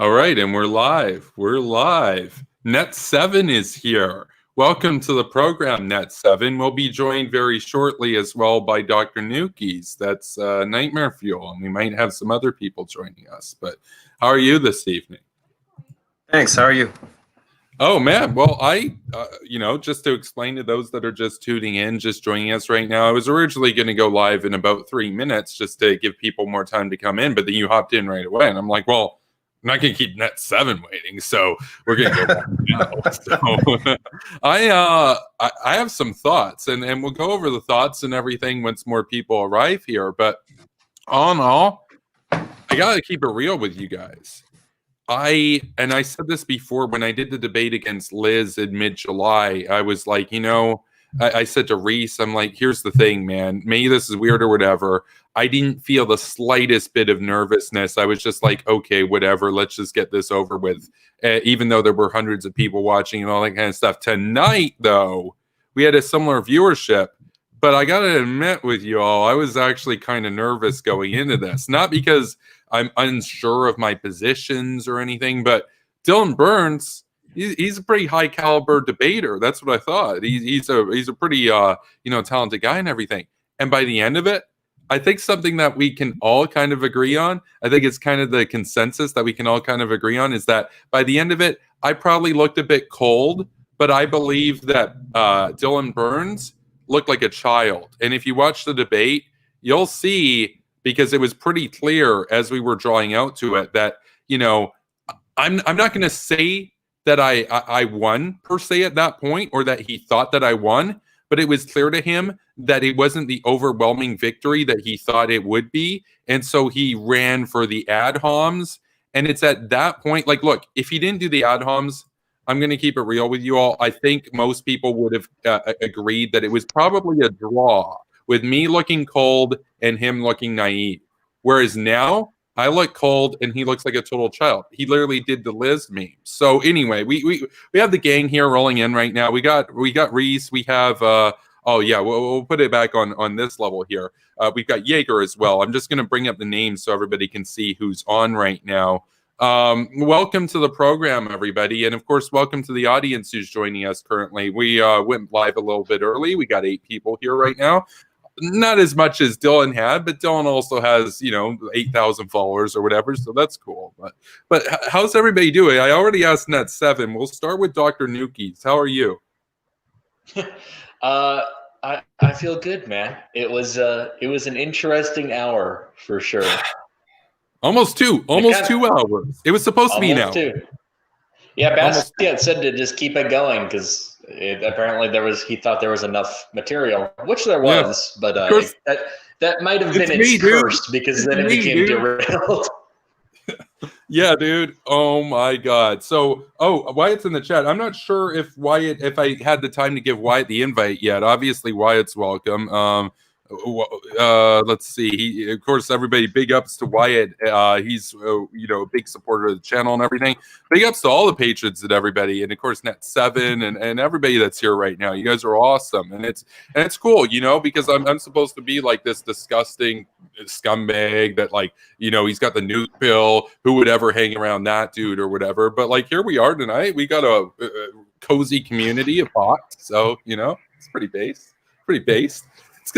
All right, and we're live. We're live. Net7 is here. Welcome to the program, Net7. We'll be joined very shortly as well by Dr. Nukes. That's Nightmare Fuel, and we might have some other people joining us. But how are you this evening? Thanks. How are you? Oh, man. Well, just to explain to those that are just tuning in, just joining us right now, I was originally going to go live in about 3 minutes just to give people more time to come in, but then you hopped in right away, and I'm like, well, I'm not going to keep Net7 waiting, so we're going to go now. So I have some thoughts, and we'll go over the thoughts and everything once more people arrive here. But all in all, I got to keep it real with you guys. I said this before when I did the debate against Liz in mid-July. I was like, I said to Reese, I'm like, here's the thing, man. Maybe this is weird or whatever. I didn't feel the slightest bit of nervousness. I was just like, okay, whatever. Let's just get this over with. Even though there were hundreds of people watching and all that kind of stuff. Tonight, though, we had a similar viewership. But I got to admit with you all, I was actually kind of nervous going into this. Not because I'm unsure of my positions or anything, but Dylan Burns, he's a pretty high caliber debater. That's what I thought. He's a pretty talented guy and everything. And by the end of it, I think something that we can all kind of agree on, I think it's kind of the consensus that we can all kind of agree on, is that by the end of it, I probably looked a bit cold, but I believe that Dylan Burns looked like a child. And if you watch the debate, you'll see, because it was pretty clear as we were drawing out to it, that, I'm not going to say that I won per se at that point, or that he thought that I won, but it was clear to him that it wasn't the overwhelming victory that he thought it would be. And so he ran for the ad homs. And it's at that point, like, look, if he didn't do the ad homs, I'm going to keep it real with you all. I think most people would have agreed that it was probably a draw, with me looking cold and him looking naive. Whereas now, I look cold and he looks like a total child. He literally did the Liz meme. So anyway, we have the gang here rolling in right now. We got Reese. We have we'll put it back on this level here. We've got Jaeger as well. I'm just going to bring up the names so everybody can see who's on right now. Welcome to the program, everybody. And of course, welcome to the audience who's joining us currently. We went live a little bit early. We got 8 people here right now. Not as much as Dylan had, but Dylan also has, 8,000 followers or whatever. So that's cool. But how's everybody doing? I already asked Net7. We'll start with Dr. Nukes. How are you? I feel good, man. It was an interesting hour for sure. Almost 2 hours. It was supposed to be now. 2. Yeah, Bastiat said to just keep it going because apparently he thought there was enough material, which there was, but that might have been its first, because then it became derailed. Yeah, dude. Oh my God. So, Wyatt's in the chat. I'm not sure if I had the time to give Wyatt the invite yet. Obviously, Wyatt's welcome. Let's see. Of course, everybody, big ups to Wyatt. He's a big supporter of the channel and everything. Big ups to all the patrons and everybody, and of course Net7 and everybody that's here right now. You guys are awesome, and it's cool, because I'm supposed to be like this disgusting scumbag that, like, he's got the nuke pill. Who would ever hang around that dude or whatever? But like, here we are tonight. We got a cozy community of bots, so it's pretty based. It's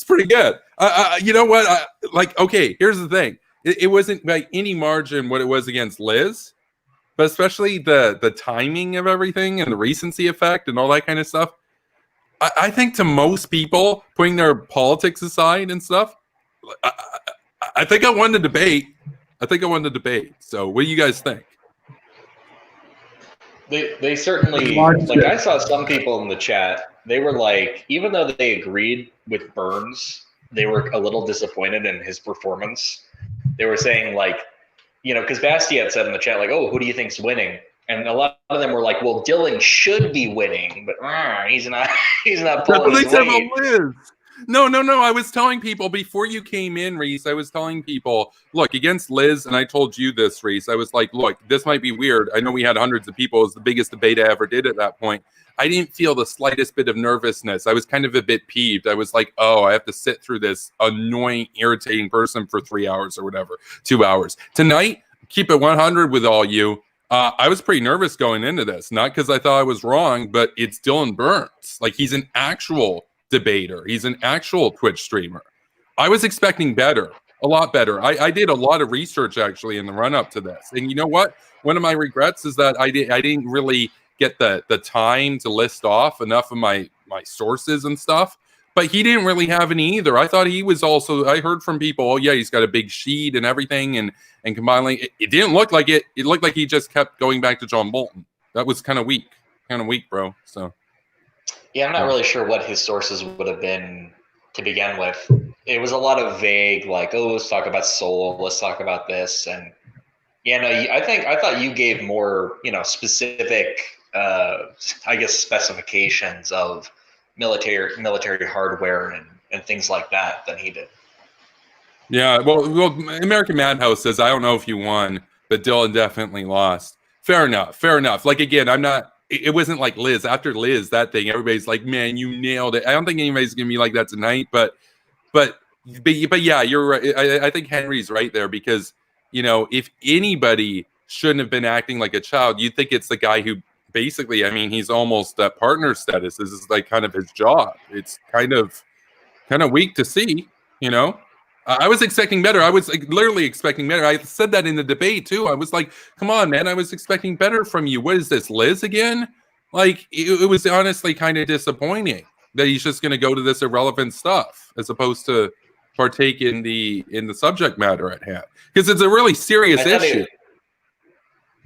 pretty good. You know what? Okay, here's the thing. It wasn't by any margin what it was against Liz, but especially the timing of everything and the recency effect and all that kind of stuff. I think to most people, putting their politics aside and stuff, I think I won the debate. So what do you guys think? They certainly, like, I saw some people in the chat, they were like, even though they agreed with Burns, they were a little disappointed in his performance. They were saying, like, because Bastiat said in the chat, like, oh, who do you think's winning? And a lot of them were like, well, Dylan should be winning, but he's not pulling his weight. No. I was telling people before you came in, Reese, I was telling people, look, against Liz, and I told you this, Reese, I was like, look, this might be weird. I know we had hundreds of people. It was the biggest debate I ever did at that point. I didn't feel the slightest bit of nervousness. I was kind of a bit peeved. I was like, oh, I have to sit through this annoying, irritating person for 3 hours or whatever, 2 hours. Tonight, keep it 100 with all you. I was pretty nervous going into this, not because I thought I was wrong, but it's Dylan Burns. Like, he's an actual debater. He's an actual Twitch streamer. I was expecting better, a lot better. I did a lot of research actually in the run up to this, and you know what? One of my regrets is that I didn't really get the time to list off enough of my sources and stuff. But he didn't really have any either. I thought he was also. I heard from people, oh yeah, he's got a big sheet and everything, and combining. It didn't look like it. It looked like he just kept going back to John Bolton. That was kind of weak, bro. So yeah, I'm not really sure what his sources would have been to begin with. It was a lot of vague, like, oh, let's talk about Soul, let's talk about this, and yeah, no, I thought you gave more, specific, I guess, specifications of military hardware and things like that than he did. Yeah, well, American Madhouse says, I don't know if you won, but Dylan definitely lost. Fair enough. Like, again, I'm not. It wasn't like Liz. After Liz, that thing, everybody's like, man, you nailed it. I don't think anybody's gonna be like that tonight, but yeah, you're right. I think Henry's right there because if anybody shouldn't have been acting like a child, you'd think it's the guy who. Basically, I mean, he's almost at partner status. This is like kind of his job. It's kind of weak to see, I was expecting better. I was literally expecting better. I said that in the debate too. I was like, come on, man. I was expecting better from you. What is this, Liz again? Like, it was honestly kind of disappointing that he's just going to go to this irrelevant stuff as opposed to partake in the subject matter at hand. Because it's a really serious issue.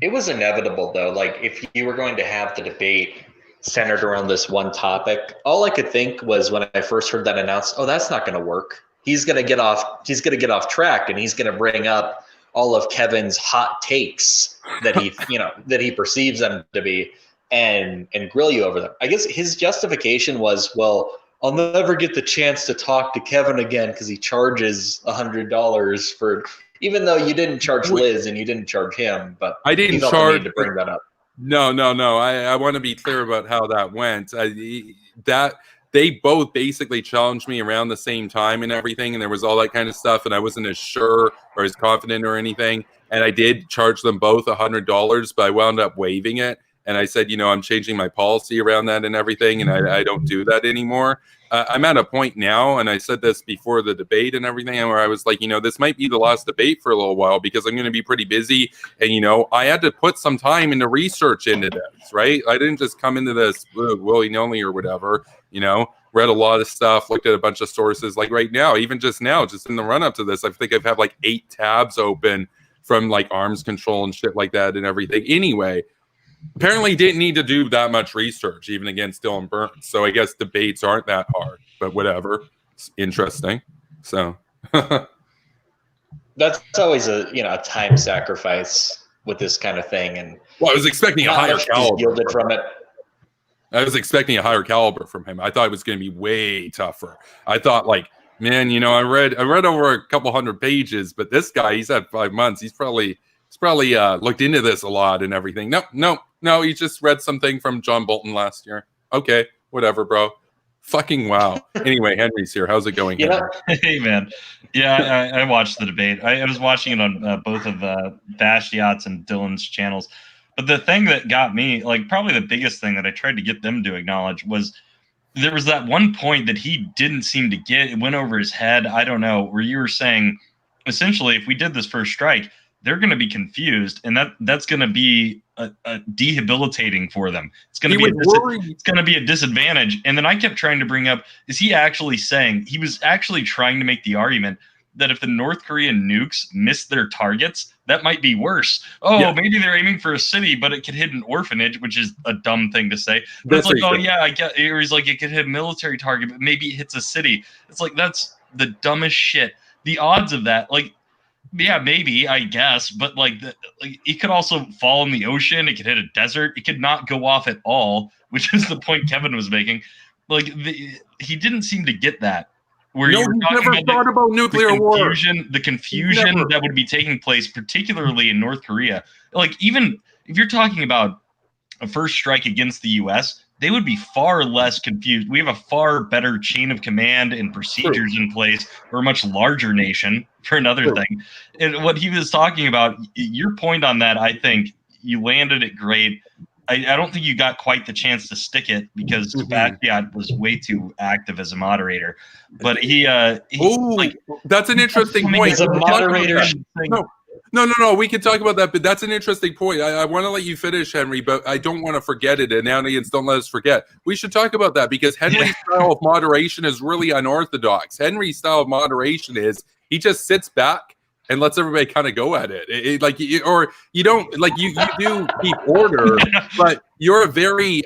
It was inevitable, though. Like, if you were going to have the debate centered around this one topic, all I could think was when I first heard that announced, oh, that's not going to work. He's going to get off track, and he's going to bring up all of Kevin's hot takes that he, that he perceives them to be, and grill you over them. I guess his justification was, well, I'll never get the chance to talk to Kevin again because he charges $100 for. Even though you didn't charge Liz and you didn't charge him, but I didn't charge. The need to bring that up. No. I want to be clear about how that went. That they both basically challenged me around the same time and everything, and there was all that kind of stuff, and I wasn't as sure or as confident or anything. And I did charge them both $100, but I wound up waiving it. And I said, I'm changing my policy around that and everything, and I don't do that anymore. I'm at a point now, and I said this before the debate and everything, where I was like, this might be the last debate for a little while because I'm going to be pretty busy. And, I had to put some time into research into this, right? I didn't just come into this willy-nilly or whatever, read a lot of stuff, looked at a bunch of sources. Like right now, even just now, just in the run-up to this, I think I've had like 8 tabs open from like arms control and shit like that and everything. Anyway, apparently didn't need to do that much research even against Dylan Burns. So I guess debates aren't that hard, but whatever. It's interesting. So that's always a time sacrifice with this kind of thing. And well, I was expecting a higher caliber yielded from it. I was expecting a higher caliber from him. I thought it was going to be way tougher. I thought like, man, I read over a couple hundred pages, but this guy, he's had 5 months. He's probably looked into this a lot and everything. No, he just read something from John Bolton last year. Okay, whatever, bro. Fucking wow. Anyway, Henry's here. How's it going? Hey, man. Yeah, I watched the debate. I was watching it on both of Bash Yachts and Dylan's channels. But the thing that got me, like probably the biggest thing that I tried to get them to acknowledge was there was that one point that he didn't seem to get. It went over his head. I don't know, where you were saying, essentially, if we did this first strike, they're going to be confused, and that's going to be a debilitating for them. It's going to be a disadvantage. And then I kept trying to bring up, is he actually saying, he was actually trying to make the argument that if the North Korean nukes miss their targets, that might be worse. Maybe they're aiming for a city, but it could hit an orphanage, which is a dumb thing to say. But it's like, I get it. He's like, it could hit a military target, but maybe it hits a city. It's like, that's the dumbest shit. The odds of that, like, yeah, maybe, I guess, but it could also fall in the ocean. It could hit a desert. It could not go off at all, which is the point Kevin was making. Like, he didn't seem to get that. Where you were talking about nuclear war. The confusion that would be taking place, particularly in North Korea. Like, even if you're talking about a first strike against the U.S., they would be far less confused. We have a far better chain of command and procedures in place. We're a much larger nation, for another thing. And what he was talking about, your point on that, I think you landed it great. I don't think you got quite the chance to stick it because Bastiat was way too active as a moderator. But he like, that's an interesting point. As a moderator, No. We can talk about that, but that's an interesting point. I want to let you finish, Henry, but I don't want to forget it. And audience, don't let us forget. We should talk about that because Henry's style of moderation is really unorthodox. Henry's style of moderation is he just sits back and lets everybody kind of go at it. You don't like you do keep order, but you're a very.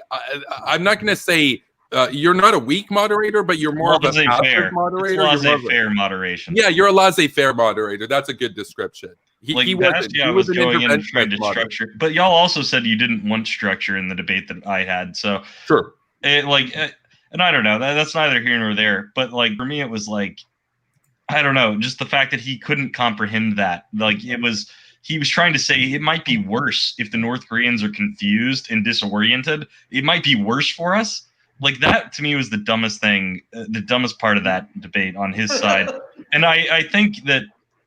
I'm not going to say. You're not a weak moderator, but you're more of a passive moderator. It's laissez-faire moderation. Yeah, you're a laissez-faire moderator. That's a good Bastiat he was going in and trying to structure, but y'all also said you didn't want structure in the debate that I had. So sure, and I don't know. That's neither here nor there. But like for me, it was like I don't know, just the fact that he couldn't comprehend that. Like he was trying to say it might be worse if the North Koreans are confused and disoriented. It might be worse for us. Like that to me was the dumbest thing, the dumbest part of that debate on his side. And I think that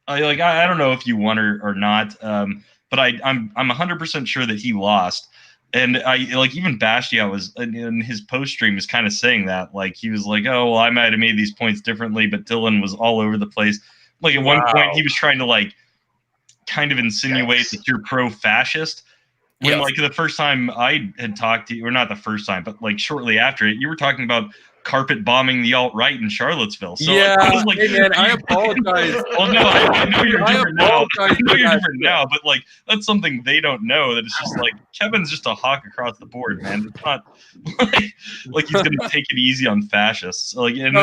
I don't know if you won or not, but I'm 100% sure that he lost. And even Bastiat was in his post stream is kind of saying that, like he was like, oh well, I might have made these points differently, but Dylan was all over the place. Like at one point he was trying to like kind of insinuate that you're pro-fascist. When like the first time I had talked to you, or not the first time, but like shortly after it, you were talking about carpet bombing the alt-right in Charlottesville. So I was like, hey man, I apologize. Well, no, I know you're different now. I know you're different now, but like that's something they don't know. That it's just like Kevin's just a hawk across the board, man. It's not like he's gonna take it easy on fascists. Like then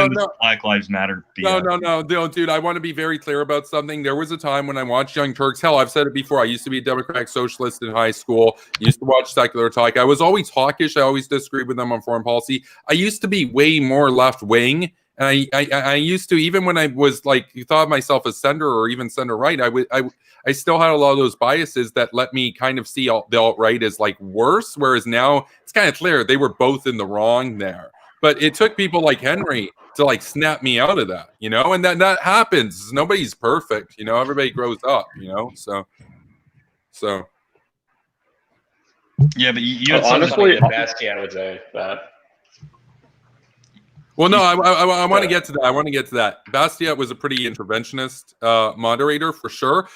Black Lives Matter. No, dude. I want to be very clear about something. There was a time when I watched Young Turks. Hell, I've said it before. I used to be a Democratic Socialist in high school. Used to watch Secular Talk. I was always hawkish. I always disagreed with them on foreign policy. I used to be way more left wing, and I used to, even when I was like thought of myself as center or even center right, I still had a lot of those biases that let me kind of see the alt right as like worse, whereas now it's kind of clear they were both in the wrong there. But it took people like Henry to like snap me out of that, and that happens. Nobody's perfect, everybody grows up, so yeah. But you had honestly, Bastiat would say that. Well, no, I want to get to that. Bastiat was a pretty interventionist moderator for sure.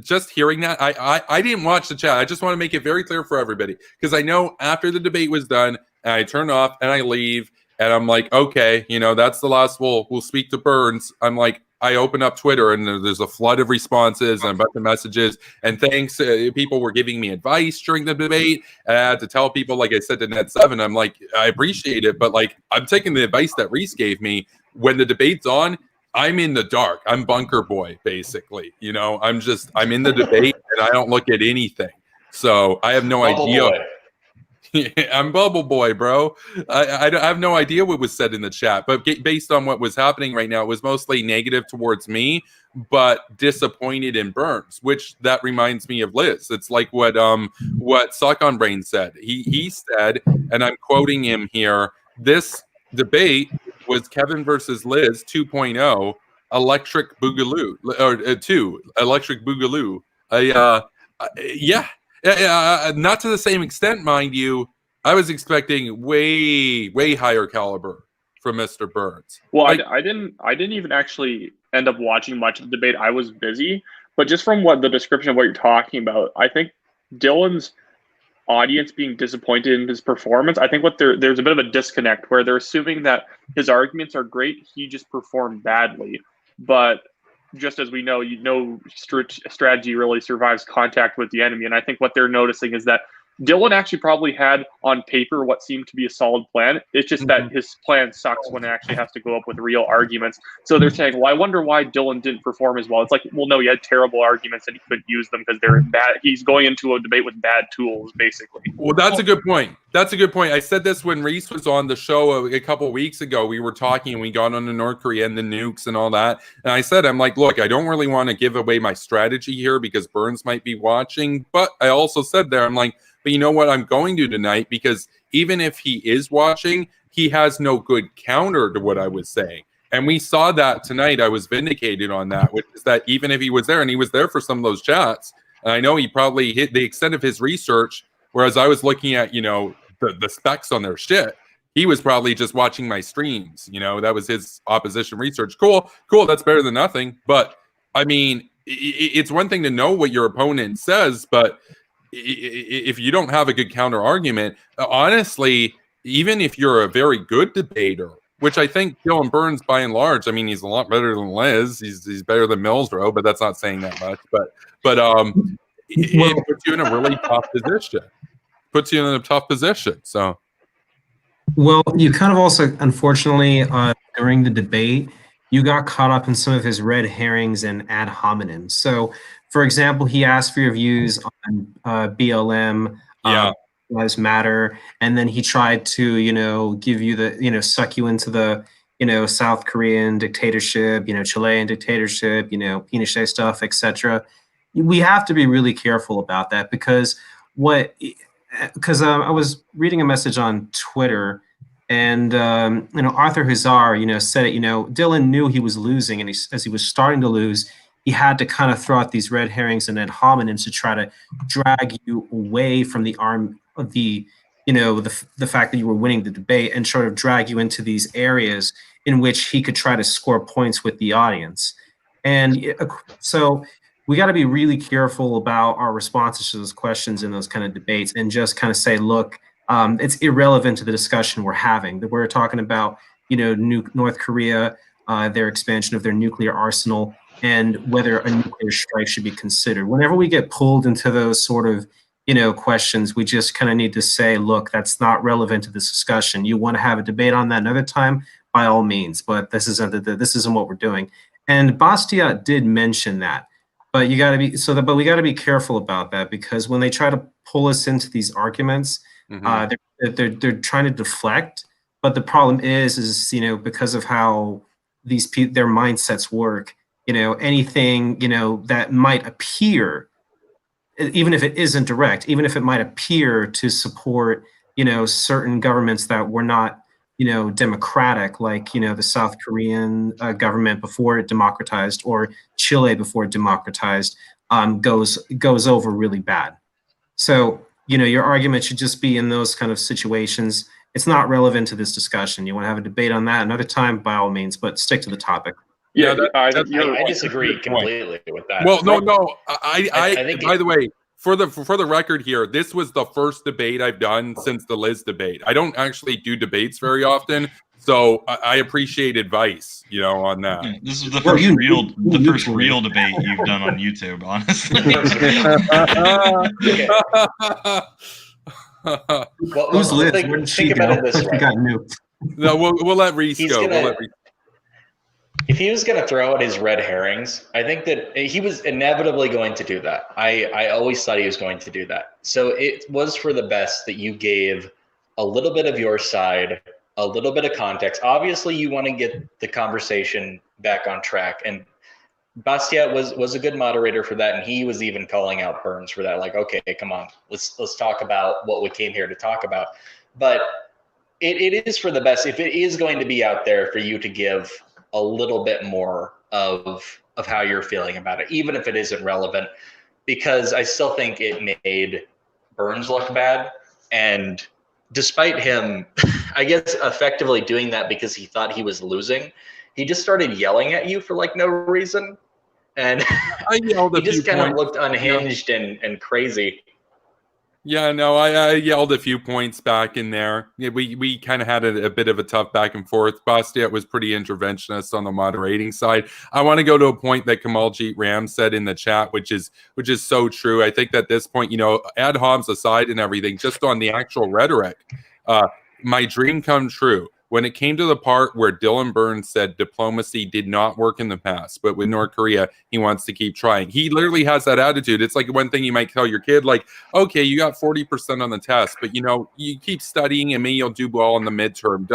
Just hearing that, I didn't watch the chat. I just want to make it very clear for everybody because I know after the debate was done, and I turn off and I leave, and I'm like, okay, that's the last. We'll speak to Burns. I'm like, I open up Twitter and there's a flood of responses and a bunch of messages and thanks. People were giving me advice during the debate. And I had to tell people, like I said to Net7, I'm like, I appreciate it, but like I'm taking the advice that Reese gave me. When the debate's on, I'm in the dark. I'm bunker boy, basically. I'm in the debate and I don't look at anything. So I have no idea. I'm bubble boy, bro. I have no idea what was said in the chat, but based on what was happening right now, it was mostly negative towards me, but disappointed in Burns, which that reminds me of Liz. It's like what Suck on Brain said. He said, and I'm quoting him here, this debate was Kevin versus Liz 2.0, Electric Boogaloo, or 2, Electric Boogaloo. Yeah. Not to the same extent, mind you. I was expecting way higher caliber from Mr. Burns. Well, I didn't even actually end up watching much of the debate. I was busy, but just from the description of what you're talking about, I think Dylan's audience being disappointed in his performance. I think there's a bit of a disconnect where they're assuming that his arguments are great, he just performed badly, but. Just as we know, strategy really survives contact with the enemy. And I think what they're noticing is that Dylan actually probably had on paper what seemed to be a solid plan. It's just that his plan sucks when it actually has to go up with real arguments. So they're saying, well, I wonder why Dylan didn't perform as well. It's like, well, no, he had terrible arguments and he couldn't use them because they're bad. He's going into a debate with bad tools, basically. Well, that's a good point. I said this when Reese was on the show a couple of weeks ago. We were talking and we got on to North Korea and the nukes and all that. And I said, I'm like, look, I don't really want to give away my strategy here because Burns might be watching. But I also said there, I'm like, but you know what I'm going to tonight? Because even if he is watching, he has no good counter to what I was saying. And we saw that tonight. I was vindicated on that, which is that even if he was there, and he was there for some of those chats, and I know he probably hit the extent of his research, whereas I was looking at, the specs on their shit. He was probably just watching my streams. That was his opposition research. Cool. That's better than nothing. But I mean, it's one thing to know what your opponent says, but if you don't have a good counter argument, honestly, even if you're a very good debater, which I think Dylan Burns, by and large, I mean, he's a lot better than Liz. He's better than Millsrow, but that's not saying that much. But it puts you in a really tough position. So, Well, you kind of also, unfortunately, during the debate, you got caught up in some of his red herrings and ad hominem. So, for example, he asked for your views on BLM. Lives Matter, and then he tried to give you the suck you into the South Korean dictatorship, Chilean dictatorship, Pinochet stuff, etc. We have to be really careful about that because I was reading a message on Twitter, and Arthur Hazar said it. Dylan knew he was losing, and as he was starting to lose, he had to kind of throw out these red herrings and ad hominems to try to drag you away from the arm of the fact that you were winning the debate and sort of drag you into these areas in which he could try to score points with the audience. And so we got to be really careful about our responses to those questions in those kind of debates and just kind of say, look, it's irrelevant to the discussion we're having. That we're talking about, North Korea, their expansion of their nuclear arsenal, and whether a nuclear strike should be considered. Whenever we get pulled into those sort of questions, we just kind of need to say, look, that's not relevant to this discussion. You want to have a debate on that another time, by all means, but this isn't what we're doing. And Bastiat did mention that, but we got to be careful about that, because when they try to pull us into these arguments, they're trying to deflect. But the problem is because of how their mindsets work, anything that might appear, even if it isn't direct, even if it might appear to support, certain governments that were not, democratic, like, the South Korean government before it democratized, or Chile before it democratized, goes over really bad. So, your argument should just be in those kind of situations. It's not relevant to this discussion. You want to have a debate on that another time, by all means, but stick to the topic. Yeah, I disagree completely with that. Well, no. I think, by the way, for the record here, this was the first debate I've done since the Liz debate. I don't actually do debates very often, so I appreciate advice, on that. Yeah, this is the first real debate you've done on YouTube, honestly. Who's Liz? Where did she go? She got nuked. No, we'll let Reese go. If he was going to throw out his red herrings, I think that he was inevitably going to do that. I always thought he was going to do that. So it was for the best that you gave a little bit of your side, a little bit of context. Obviously, you want to get the conversation back on track. And Bastiat was a good moderator for that. And he was even calling out Burns for that. Like, okay, come on, let's talk about what we came here to talk about. But it is for the best. If it is going to be out there for you to give a little bit more of how you're feeling about it, even if it isn't relevant, because I still think it made Burns look bad. And despite him, I guess, effectively doing that because he thought he was losing, he just started yelling at you for like no reason. And he just kind of looked unhinged and crazy. Yeah, no, I yelled a few points back in there. Yeah, we kind of had a bit of a tough back and forth. Bastiat was pretty interventionist on the moderating side. I want to go to a point that Kamaljeet Ram said in the chat, which is so true. I think that at this point, ad homs aside and everything, just on the actual rhetoric, my dream come true. When it came to the part where Dylan Burns said diplomacy did not work in the past, but with North Korea, he wants to keep trying. He literally has that attitude. It's like one thing you might tell your kid, like, okay, you got 40% on the test, but you keep studying and maybe you'll do well in the midterm.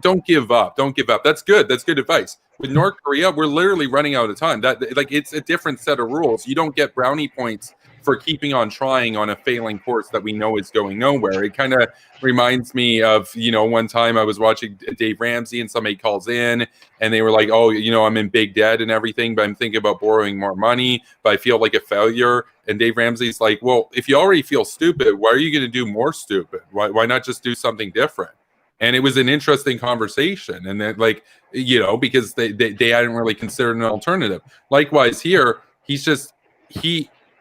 Don't give up. Don't give up. That's good. That's good advice. With North Korea, we're literally running out of time. It's a different set of rules. You don't get brownie points for keeping on trying on a failing course that we know is going nowhere. It kind of reminds me of, one time I was watching Dave Ramsey and somebody calls in and they were like, oh, I'm in big debt and everything, but I'm thinking about borrowing more money, but I feel like a failure. And Dave Ramsey's like, well, if you already feel stupid, why are you going to do more stupid? Why not just do something different? And it was an interesting conversation. And then because they hadn't really considered an alternative. Likewise here,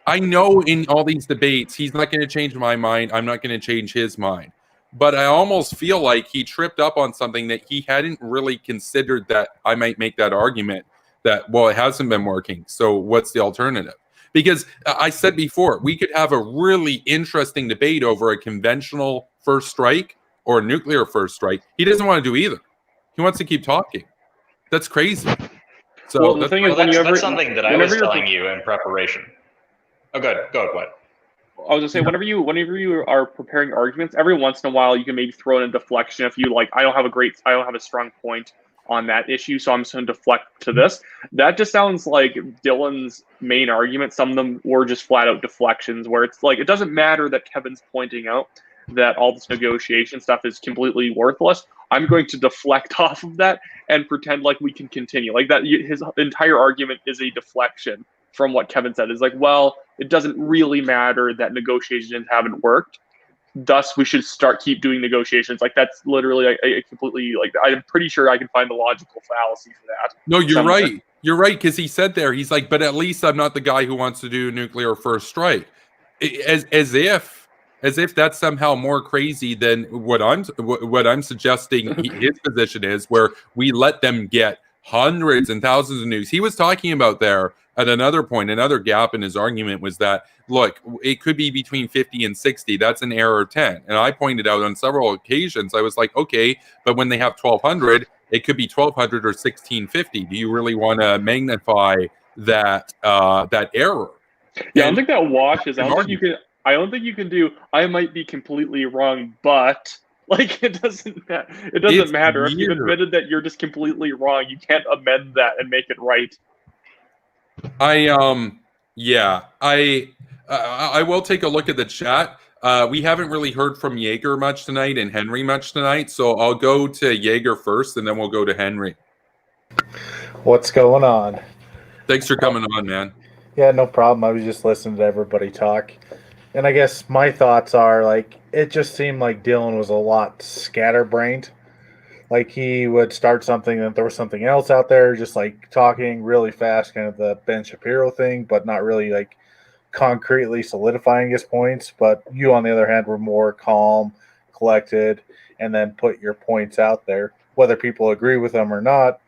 I know in all these debates, he's not going to change my mind. I'm not going to change his mind. But I almost feel like he tripped up on something that he hadn't really considered, that I might make that argument that, well, it hasn't been working. So what's the alternative? Because I said before, we could have a really interesting debate over a conventional first strike or a nuclear first strike. He doesn't want to do either. He wants to keep talking. That's crazy. So well, the thing is, that's something that I was telling you in preparation. Oh, go ahead, what? I was gonna say, whenever you are preparing arguments, every once in a while you can maybe throw in a deflection. If you like, I don't have a strong point on that issue, so I'm just going to deflect to this. That just sounds like Dylan's main argument. Some of them were just flat out deflections, where it's like, it doesn't matter that Kevin's pointing out that all this negotiation stuff is completely worthless. I'm going to deflect off of that and pretend like we can continue. Like that, his entire argument is a deflection from what Kevin said. Is like, well, it doesn't really matter that negotiations haven't worked. Thus, we should keep doing negotiations. Like, that's literally a completely, like, I'm pretty sure I can find the logical fallacy for that. No, you're right. You're right, because he said there, he's like, but at least I'm not the guy who wants to do a nuclear first strike. As if that's somehow more crazy than what I'm suggesting his position is, where we let them get hundreds and thousands of nukes. He was talking about there at another point, another gap in his argument was that, look, it could be between 50 and 60. That's an error of 10. And I pointed out on several occasions, I was like, okay, but when they have 1,200, it could be 1,200 or 1,650. Do you really want to magnify that error? Yeah, I don't think that washes. I don't think you can do, I might be completely wrong, but like, it doesn't matter. If you've admitted that you're just completely wrong, you can't amend that and make it right. I will take a look at the chat. We haven't really heard from Jaeger much tonight and Henry much tonight, so I'll go to Jaeger first, and then we'll go to Henry. What's going on? Thanks for coming on, man. Yeah, no problem. I was just listening to everybody talk. And I guess my thoughts are, like, it just seemed like Dylan was a lot scatterbrained. Like, he would start something and there was something else out there, just like talking really fast, kind of the Ben Shapiro thing, but not really like concretely solidifying his points. But you, on the other hand, were more calm, collected, and then put your points out there. Whether people agree with them or not,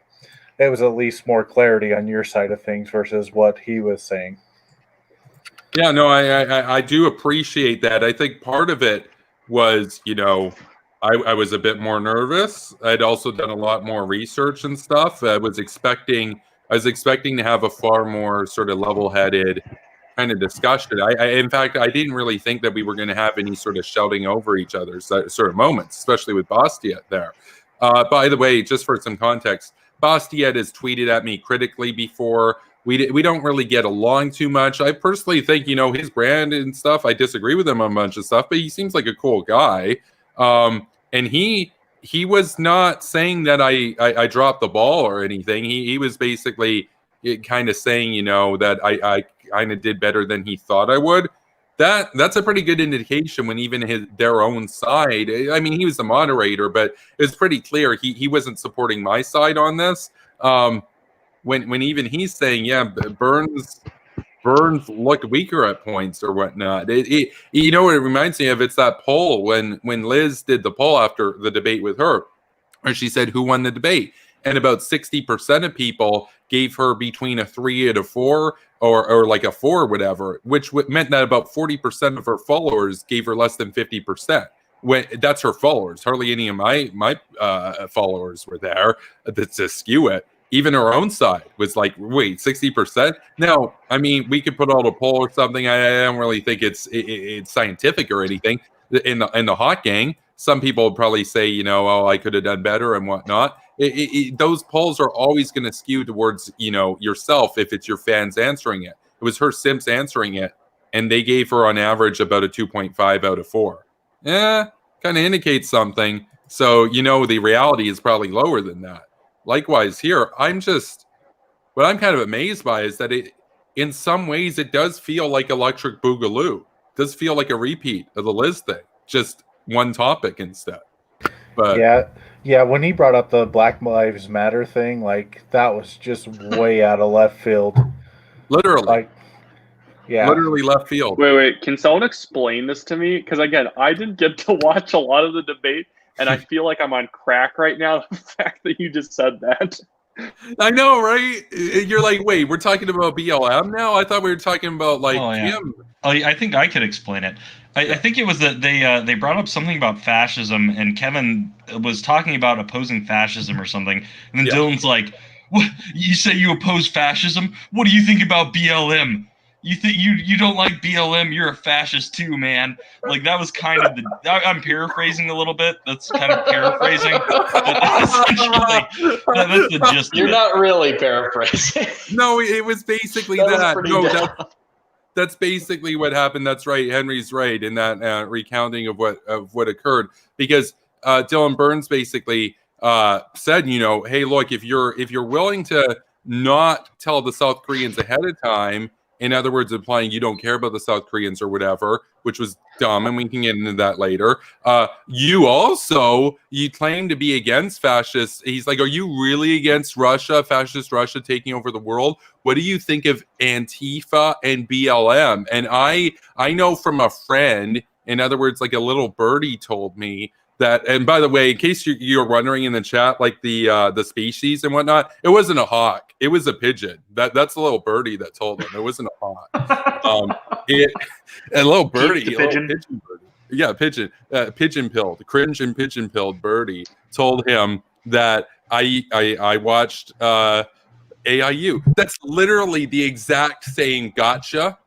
it was at least more clarity on your side of things versus what he was saying. Yeah, no, I do appreciate that. I think part of it was, I was a bit more nervous. I'd also done a lot more research and stuff. I was expecting to have a far more sort of level-headed kind of discussion. In fact, I didn't really think that we were going to have any sort of shouting over each other's sort of moments, especially with Bastiat there. By the way, just for some context, Bastiat has tweeted at me critically before. We don't really get along too much. I personally think, his brand and stuff, I disagree with him on a bunch of stuff, but he seems like a cool guy. And he was not saying that I dropped the ball or anything. He was basically kind of saying, that I kind of did better than he thought I would. That's a pretty good indication when even their own side, I mean, he was the moderator, but it was pretty clear he wasn't supporting my side on this. When even he's saying, yeah, Burns looked weaker at points or whatnot. What it reminds me of? It's that poll when Liz did the poll after the debate with her, where she said who won the debate, and about 60% of people gave her between a 3 and a 4, or like a 4 or whatever, which meant that about 40% of her followers gave her less than 50%. When that's her followers, hardly any of my followers were there to skew it. Even her own side was like, wait, 60%? No, I mean, we could put out a poll or something. I don't really think it's scientific or anything. In the hot gang, some people would probably say, oh, I could have done better and whatnot. Those polls are always going to skew towards, yourself if it's your fans answering it. It was her simps answering it, and they gave her on average about a 2.5 out of 4. Kind of indicates something. So, the reality is probably lower than that. Likewise here, what I'm kind of amazed by is that in some ways, it does feel like Electric Boogaloo. It does feel like a repeat of the Liz thing, just one topic instead. But yeah, when he brought up the Black Lives Matter thing, like that was just way out of left field. Literally. Literally left field. Wait. Can someone explain this to me? Because again, I didn't get to watch a lot of the debate, and I feel like I'm on crack right now. The fact that you just said that. I know, right? You're like, wait, we're talking about BLM now? I thought we were talking about him. Oh, I think I could explain it. I think it was that they brought up something about fascism, and Kevin was talking about opposing fascism or something, and then Dylan's like, "What? You say you oppose fascism? What do you think about BLM? You think you don't like BLM? You're a fascist too, man." Like that was kind of I'm paraphrasing a little bit. That's kind of paraphrasing. But essentially, that's the gist. You're not really paraphrasing. No, it was basically that. That's basically what happened. That's right. Henry's right in that recounting of what occurred, because Dylan Burns basically said, hey, look, if you're willing to not tell the South Koreans ahead of time, in other words, implying you don't care about the South Koreans or whatever, which was dumb, and we can get into that later. You claim to be against fascists. He's like, are you really against Russia, fascist Russia taking over the world? What do you think of Antifa and BLM? And I know from a friend, in other words, like a little birdie told me that, and by the way, in case you're wondering in the chat, like the species and whatnot, it wasn't a hawk, it was a pigeon. That's a little birdie that told him. It wasn't a hawk. A little birdie, pigeon birdie. Yeah, pigeon-pilled, cringe and pigeon-pilled birdie told him that I watched AIU. That's literally the exact same gotcha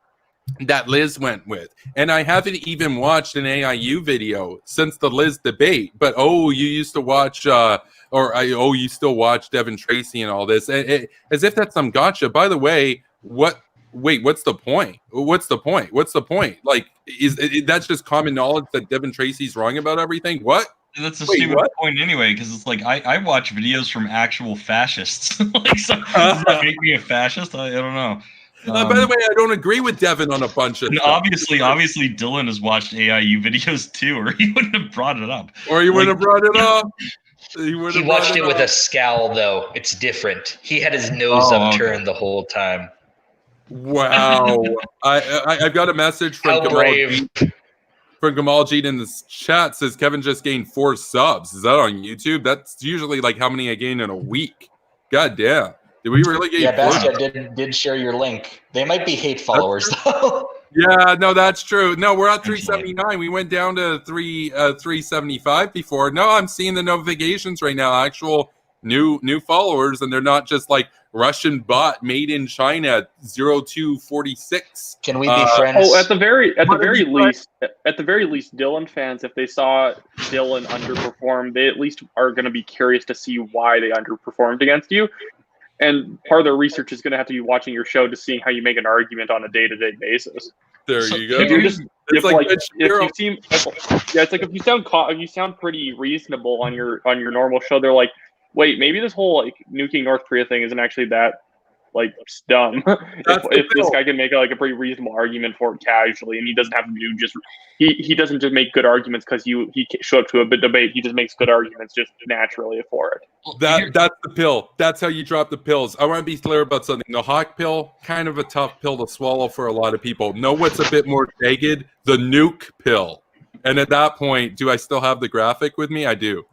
that Liz went with. And I haven't even watched an AIU video since the Liz debate. But you used to watch you still watch Devin Tracy and all this, as if that's some gotcha. By the way, what's the point? What's the point? Like, that's just common knowledge that Devin Tracy's wrong about everything? What? That's a stupid point anyway, because it's like I watch videos from actual fascists. Like, so does that make me a fascist? I don't know. By the way, I don't agree with Devin on a bunch of stuff. Obviously, Dylan has watched AIU videos too, or he wouldn't have brought it up. He watched it with a scowl, though. It's different. He had his nose upturned the whole time. Wow. I've got a message from Gamaljeet in the chat. Says Kevin just gained 4 subs. Is that on YouTube? That's usually like how many I gain in a week. God damn. Did we really get? Yeah, Bastia did share your link. They might be hate followers though. Yeah, no, that's true. No, we're at 379. We went down to 375 before. No, I'm seeing the notifications right now. Actual new followers, and they're not just like Russian bot made in China 0246. Can we be friends? At the very least, Dylan fans, if they saw Dylan underperform, they at least are going to be curious to see why they underperformed against you. And part of their research is going to have to be watching your show to seeing how you make an argument on a day-to-day basis. There you go. If you sound pretty reasonable on your normal show, they're like, wait, maybe this whole like nuking North Korea thing isn't actually that like dumb. if this guy can make a pretty reasonable argument for it casually, and he doesn't have to do he doesn't just make good arguments because he show up to a debate. He just makes good arguments just naturally for it. That's the pill. That's how you drop the pills. I want to be clear about something. The hawk pill, kind of a tough pill to swallow for a lot of people. Know what's a bit more jagged? The nuke pill. And at that point, do I still have the graphic with me? I do.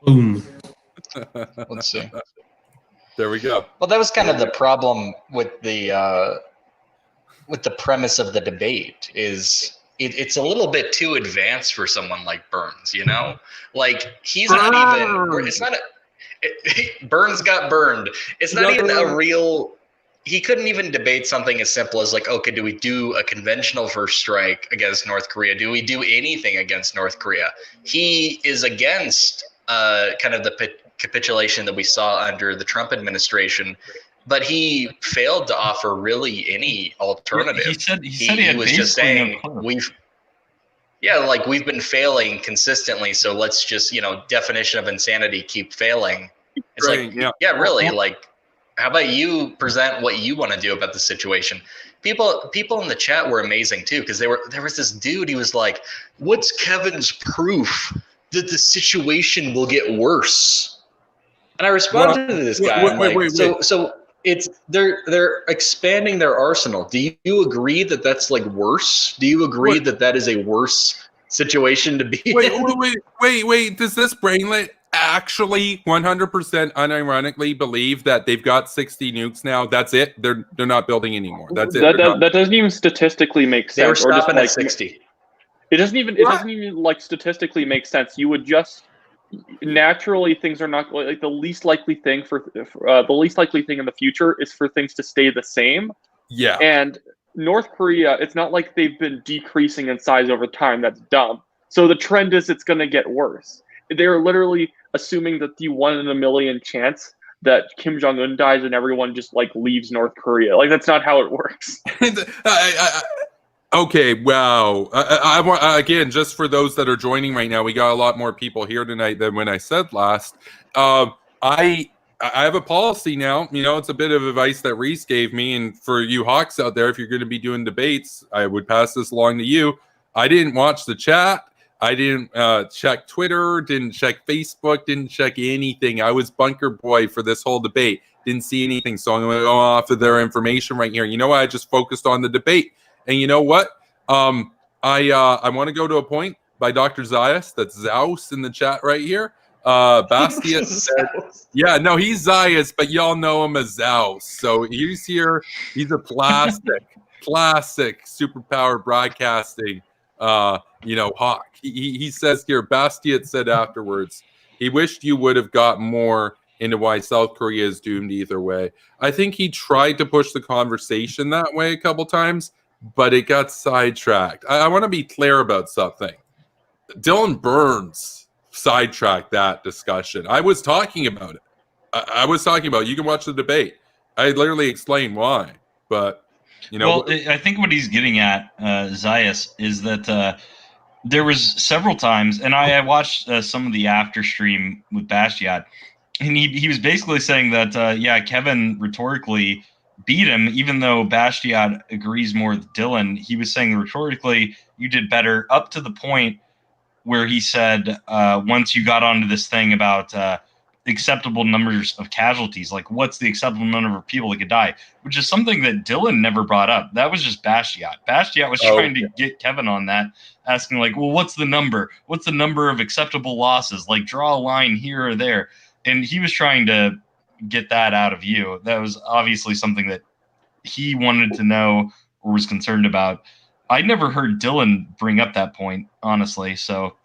Boom. Let's see. There we go. Well, that was kind of the problem with the premise of the debate. Is it's a little bit too advanced for someone like Burns, you know? Like he's not even. It's not Burns got burned. It's not even a real. He couldn't even debate something as simple as like, okay, do we do a conventional first strike against North Korea? Do we do anything against North Korea? He is against kind of the capitulation that we saw under the Trump administration. but he failed to offer really any alternative. He said he was just saying we've been failing consistently, so let's just, definition of insanity, keep failing. It's Right, yeah, really, like, how about you present what you want to do about the situation? People in the chat were amazing too, because there was this dude, he was like, what's Kevin's proof that the situation will get worse? And I responded to this guy. Wait. So it's they're expanding their arsenal. Do you agree that that's like worse? Do you agree that is a worse situation to be in? Wait. Does this brainlet actually 100% unironically believe that they've got 60 nukes now? That's it. They're not building anymore. That's it. That doesn't even statistically make sense. They were stopping at like 60. It doesn't even like statistically make sense. You would just naturally, things are not like the least likely thing the least likely thing in the future is for things to stay the same. Yeah. And North Korea, it's not like they've been decreasing in size over time. That's dumb. So the trend is it's going to get worse. They're literally assuming that the 1 in a million chance that Kim Jong-un dies and everyone just like leaves North Korea. Like, that's not how it works. Okay, wow. I want, again, just for those that are joining right now, we got a lot more people here tonight than when I said last. I have a policy now. It's a bit of advice that Reese gave me, and for you Hawks out there, if you're going to be doing debates, I would pass this along to you. I didn't watch the chat. I didn't check Twitter, didn't check Facebook, didn't check anything. I was bunker boy for this whole debate. Didn't see anything, so I'm going to go off of their information right here. You know what? I just focused on the debate. And you know what? I want to go to a point by Dr. Zayas. That's Zaus in the chat right here. Bastia said, yeah, no, he's Zayas, but y'all know him as Zaus. So he's here. He's a classic superpower broadcasting, hawk. He says here, Bastiat said afterwards, he wished you would have got more into why South Korea is doomed either way. I think he tried to push the conversation that way a couple times, but it got sidetracked. I want to be clear about something. Dylan Burns sidetracked that discussion. I was talking about it. You can watch the debate. I literally explained why, but Well, I think what he's getting at, Zayas, is that there was several times, and I watched some of the after stream with Bastiat, and he was basically saying that, Kevin rhetorically beat him, even though Bastiat agrees more with Dylan. He was saying rhetorically, you did better, up to the point where he said, once you got onto this thing about acceptable numbers of casualties, like what's the acceptable number of people that could die, which is something that Dylan never brought up. That was just Bastiat. Bastiat was trying to get Kevin on that, asking like, well, what's the number? What's the number of acceptable losses? Like, draw a line here or there. And he was trying to get that out of you. That was obviously something that he wanted to know or was concerned about. I never heard Dylan bring up that point, honestly. So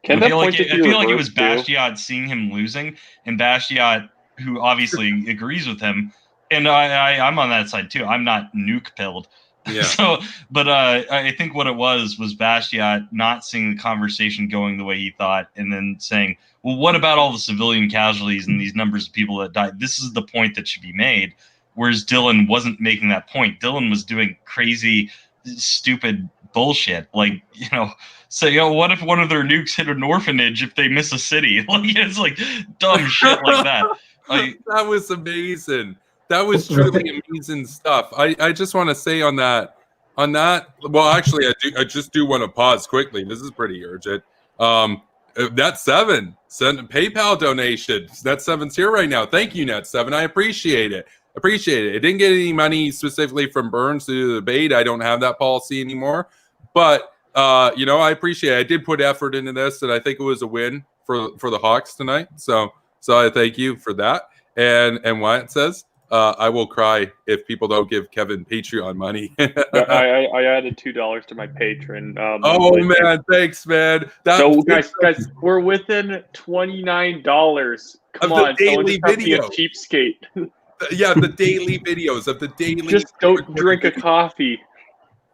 I feel like it was Bastiat seeing him losing, and Bastiat, who obviously agrees with him, and I'm on that side too. I'm not nuke pilled. Yeah. So, but I think what it was Bastiat not seeing the conversation going the way he thought, and then saying, well, what about all the civilian casualties and these numbers of people that died? This is the point that should be made. Whereas Dylan wasn't making that point. Dylan was doing crazy, stupid bullshit. Like, say, what if one of their nukes hit an orphanage if they miss a city? Like, it's like dumb shit like that. That was amazing. That was truly amazing stuff. I just want to say on that, well, actually, I just do want to pause quickly. This is pretty urgent. Net7 sent a PayPal donation. Net7's here right now. Thank you, Net7. I appreciate it. It didn't get any money specifically from Burns to do the debate. I don't have that policy anymore. But I appreciate it. I did put effort into this, and I think it was a win for the Hawks tonight. So I thank you for that. And Wyatt says, I will cry if people don't give Kevin Patreon money. I added $2 to my Patreon. Man, thanks, man. So guys, we're within $29. Come on, daily video. A cheapskate. Yeah, the daily videos of the daily. Just don't drink a coffee.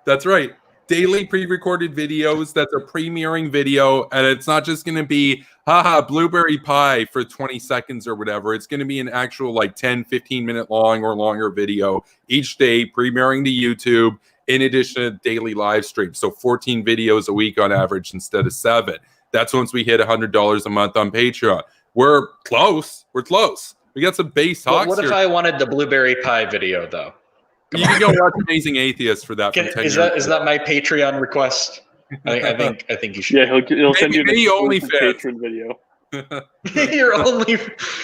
That's right. daily pre-recorded videos that's a premiering video, and it's not just going to be haha blueberry pie for 20 seconds or whatever. It's going to be an actual like 10-15 minute long or longer video each day premiering to YouTube, in addition to daily live streams. So 14 videos a week on average instead of 7. That's once we hit $100 a month on Patreon. We're close. We got some base But talks what if here. I wanted the blueberry pie video though? You can go watch Amazing Atheist for that. Is that my Patreon request? I think you should. Yeah, he'll send you Maybe the OnlyFans. Patreon video.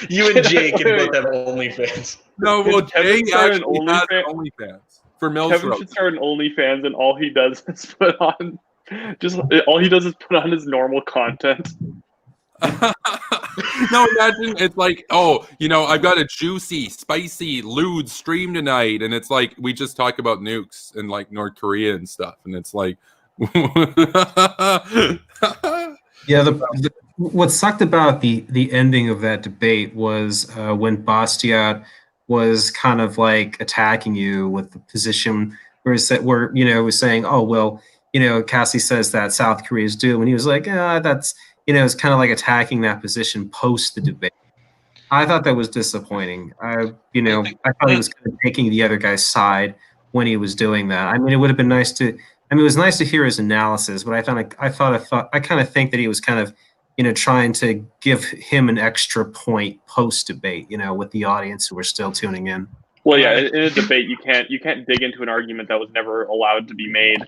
You and Jay can both have OnlyFans. No, well, Kevin Jay started actually an has OnlyFans. OnlyFans for Mills Kevin Road. should start an OnlyFans, and all he does is put on his normal content. No, imagine it's like, oh, I've got a juicy, spicy, lewd stream tonight, and it's like we just talk about nukes and like North Korea and stuff, and it's like, Yeah, what sucked about the ending of that debate was when Bastiat was kind of like attacking you with the position where was saying, oh well, Cassie says that South Korea is doomed, and he was like, that's it's kind of like attacking that position post the debate. I thought that was disappointing. I thought he was kind of taking the other guy's side when he was doing that. I mean, it would have been nice to. I mean, it was nice to hear his analysis, but I kind of think that he was kind of, trying to give him an extra point post debate, with the audience who were still tuning in. Well, yeah, in a debate, you can't dig into an argument that was never allowed to be made.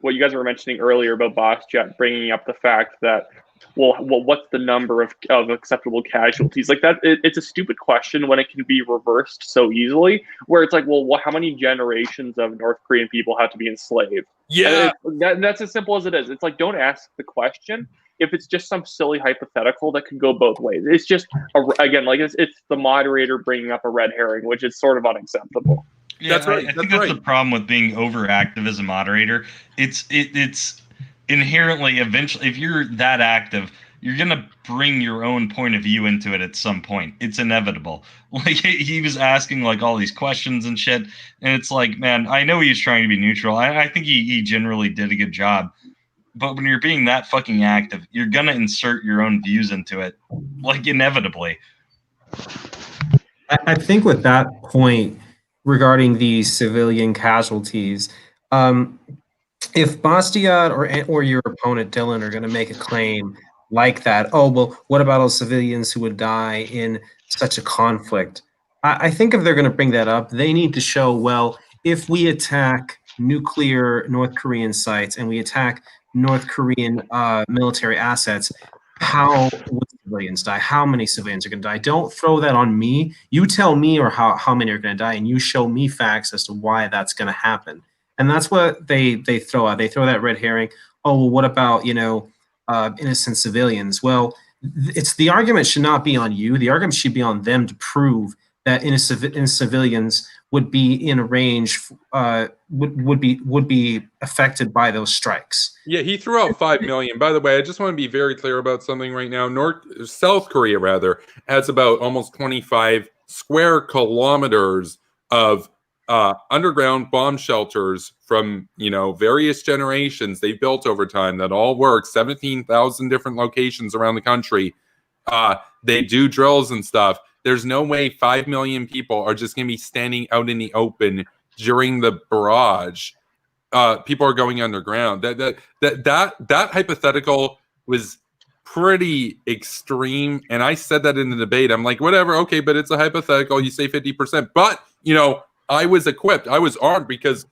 What you guys were mentioning earlier about Bastiat bringing up the fact that, what's the number of acceptable casualties? Like that, it's a stupid question when it can be reversed so easily. Where it's like, how many generations of North Korean people have to be enslaved? yeah, That's as simple as it is. It's like, don't ask the question if it's just some silly hypothetical that can go both ways. It's just it's the moderator bringing up a red herring, which is sort of unacceptable. Yeah, That's right. I think that's the problem with being overactive as a moderator. It's inherently, eventually, if you're that active, you're gonna bring your own point of view into it at some point. It's inevitable. Like he was asking like all these questions and shit, and it's like, man, I know he's trying to be neutral. I think he generally did a good job. But when you're being that fucking active, you're gonna insert your own views into it, like inevitably. I think with that point regarding the civilian casualties, if Bastiat or your opponent Dylan are going to make a claim like that, oh well, what about all civilians who would die in such a conflict? I think if they're going to bring that up, they need to show, well, if we attack nuclear North Korean sites and we attack North Korean military assets, how would civilians die? How many civilians are going to die? Don't throw that on me. You tell me or how many are going to die, and you show me facts as to why that's going to happen. And that's what they throw out. They throw that red herring. Oh, well, what about innocent civilians? Well, it's the argument should not be on you. The argument should be on them to prove that innocent civilians would be in a range, would be affected by those strikes. Yeah, he threw out 5 million. By the way, I just want to be very clear about something right now. South Korea has about almost 25 square kilometers of underground bomb shelters from various generations they've built over time that all work. 17,000 different locations around the country. They do drills and stuff. There's no way 5 million people are just going to be standing out in the open during the barrage. People are going underground. That hypothetical was pretty extreme, and I said that in the debate. I'm like, whatever, okay, but it's a hypothetical. You say 50%, but I was equipped. I was armed because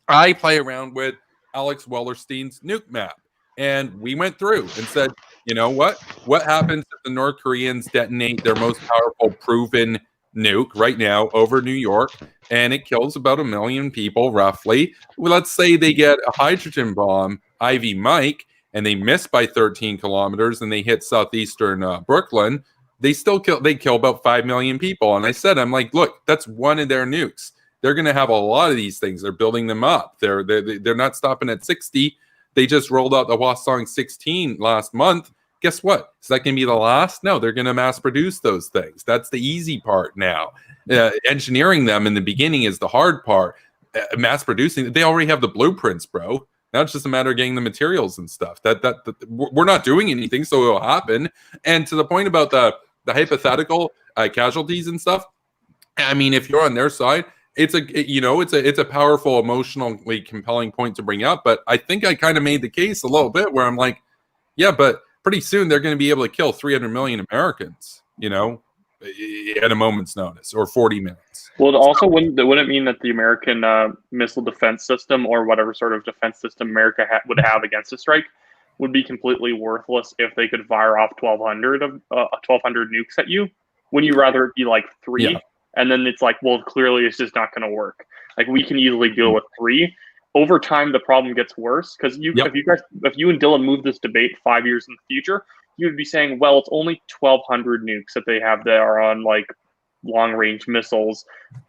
I play around with Alex Wellerstein's nuke map, and we went through and said, what happens if the North Koreans detonate their most powerful proven nuke right now over New York, and it kills about 1 million people roughly. Well, let's say they get a hydrogen bomb, Ivy Mike, and they miss by 13 kilometers and they hit southeastern Brooklyn. They kill about 5 million people. And I said, I'm like, look, that's one of their nukes. They're going to have a lot of these things. They're building them up. They're not stopping at 60. They just rolled out the Hwasong 16 last month. Guess what? Is that going to be the last? No, they're going to mass produce those things. That's the easy part now. Engineering them in the beginning is the hard part. mass producing. They already have the blueprints, bro. Now it's just a matter of getting the materials and stuff. That we're not doing anything, so it'll happen. And to the point about the hypothetical casualties and stuff, I mean, if you're on their side, it's a powerful, emotionally compelling point to bring up. But I think I kind of made the case a little bit where I'm like, yeah, but pretty soon they're going to be able to kill 300 million Americans, at a moment's notice, or 40 minutes. Well, also, wouldn't it mean that the American missile defense system, or whatever sort of defense system America would have against a strike, would be completely worthless if they could fire off 1,200 nukes at you? Wouldn't you rather it be like 3? Yeah. And then it's like, well, clearly it's just not going to work. Like, we can easily deal with 3. Over time, the problem gets worse because if you and Dylan move this debate 5 years in the future, you would be saying, well, it's only 1,200 nukes that they have that are on like long-range missiles.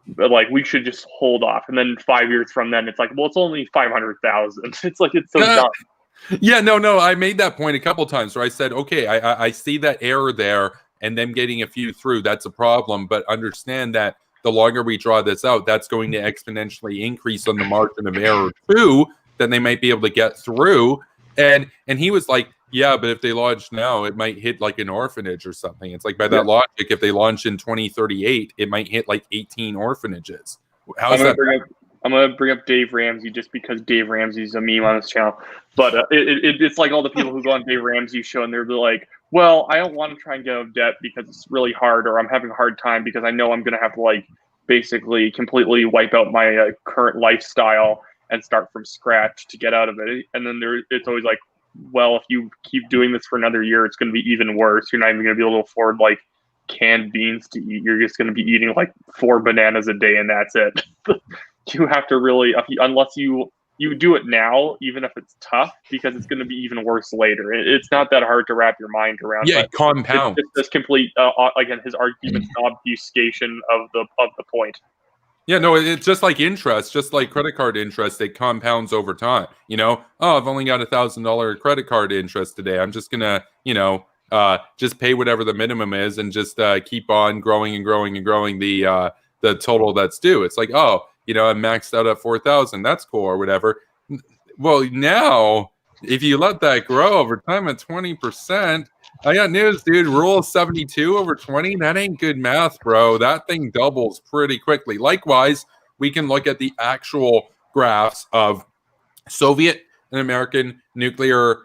But, like, we should just hold off. And then 5 years from then, it's like, well, it's only 500,000. It's like, it's so dumb. Yeah, no. I made that point a couple times where I said, okay, I see that error there, and them getting a few through, that's a problem. But understand that the longer we draw this out, that's going to exponentially increase on the margin of error too, that they might be able to get through. And he was like, yeah, but if they launch now, it might hit like an orphanage or something. It's like, by that logic, if they launch in 2038, it might hit like 18 orphanages. How's that? I'm gonna bring up Dave Ramsey just because Dave Ramsey's a meme on this channel. But it's like all the people who go on Dave Ramsey's show and they're like, well, I don't want to try and get out of debt because it's really hard, or I'm having a hard time because I know I'm gonna have to like basically completely wipe out my current lifestyle and start from scratch to get out of it. And then it's always like, well, if you keep doing this for another year, it's going to be even worse. You're not even going to be able to afford like canned beans to eat. You're just going to be eating like 4 bananas a day, and that's it. You have to really, unless you do it now, even if it's tough, because it's going to be even worse later. It's not that hard to wrap your mind around. Yeah, compound. It's this complete, again, his argument's obfuscation of the point. Yeah, no, it's just like interest, just like credit card interest. It compounds over time. I've only got $1,000 credit card interest today. I'm just gonna, just pay whatever the minimum is and just keep on growing and growing and growing the total that's due. It's like, I'm maxed out at 4,000. That's cool or whatever. Well, now if you let that grow over time at 20%. I got news, dude. Rule of 72 over 20, that ain't good math, bro. That thing doubles pretty quickly. Likewise, we can look at the actual graphs of Soviet and American nuclear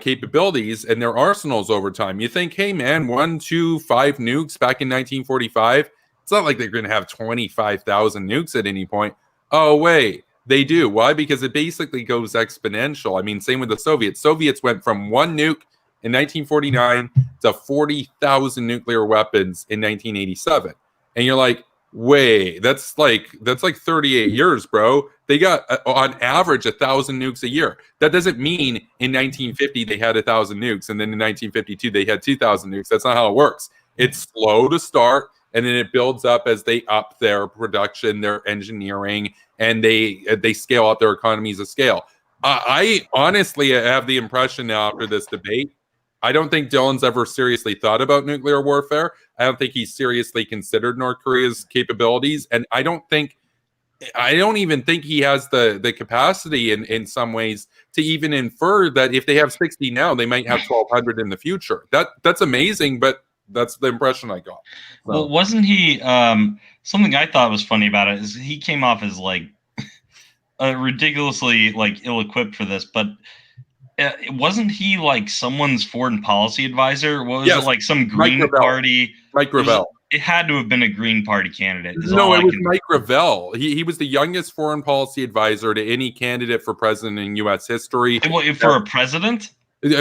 capabilities and their arsenals over time. You think, hey, man, 1, 2, 5 nukes back in 1945. It's not like they're going to have 25,000 nukes at any point. Oh, wait, they do. Why? Because it basically goes exponential. I mean, same with the Soviets. Soviets went from 1 nuke in 1949 to 40,000 nuclear weapons in 1987. And you're like, wait, that's like 38 years, bro. They got on average 1,000 nukes a year. That doesn't mean in 1950 they had 1,000 nukes and then in 1952 they had 2,000 nukes. That's not how it works. It's slow to start and then it builds up as they up their production, their engineering, and they scale out their economies of scale. I honestly have the impression now after this debate, I don't think Dylan's ever seriously thought about nuclear warfare. I don't think he's seriously considered North Korea's capabilities. And I don't even think he has the capacity in some ways to even infer that if they have 60 now, they might have 1,200 in the future. That's amazing, but that's the impression I got. So. Well, wasn't he, something I thought was funny about it is he came off as like ridiculously like ill-equipped for this, but wasn't he like someone's foreign policy advisor? What was it, like some Green Party? Mike Gravel. It had to have been a Green Party candidate. No, it was Mike Gravel. He was the youngest foreign policy advisor to any candidate for president in U.S. history. For a president?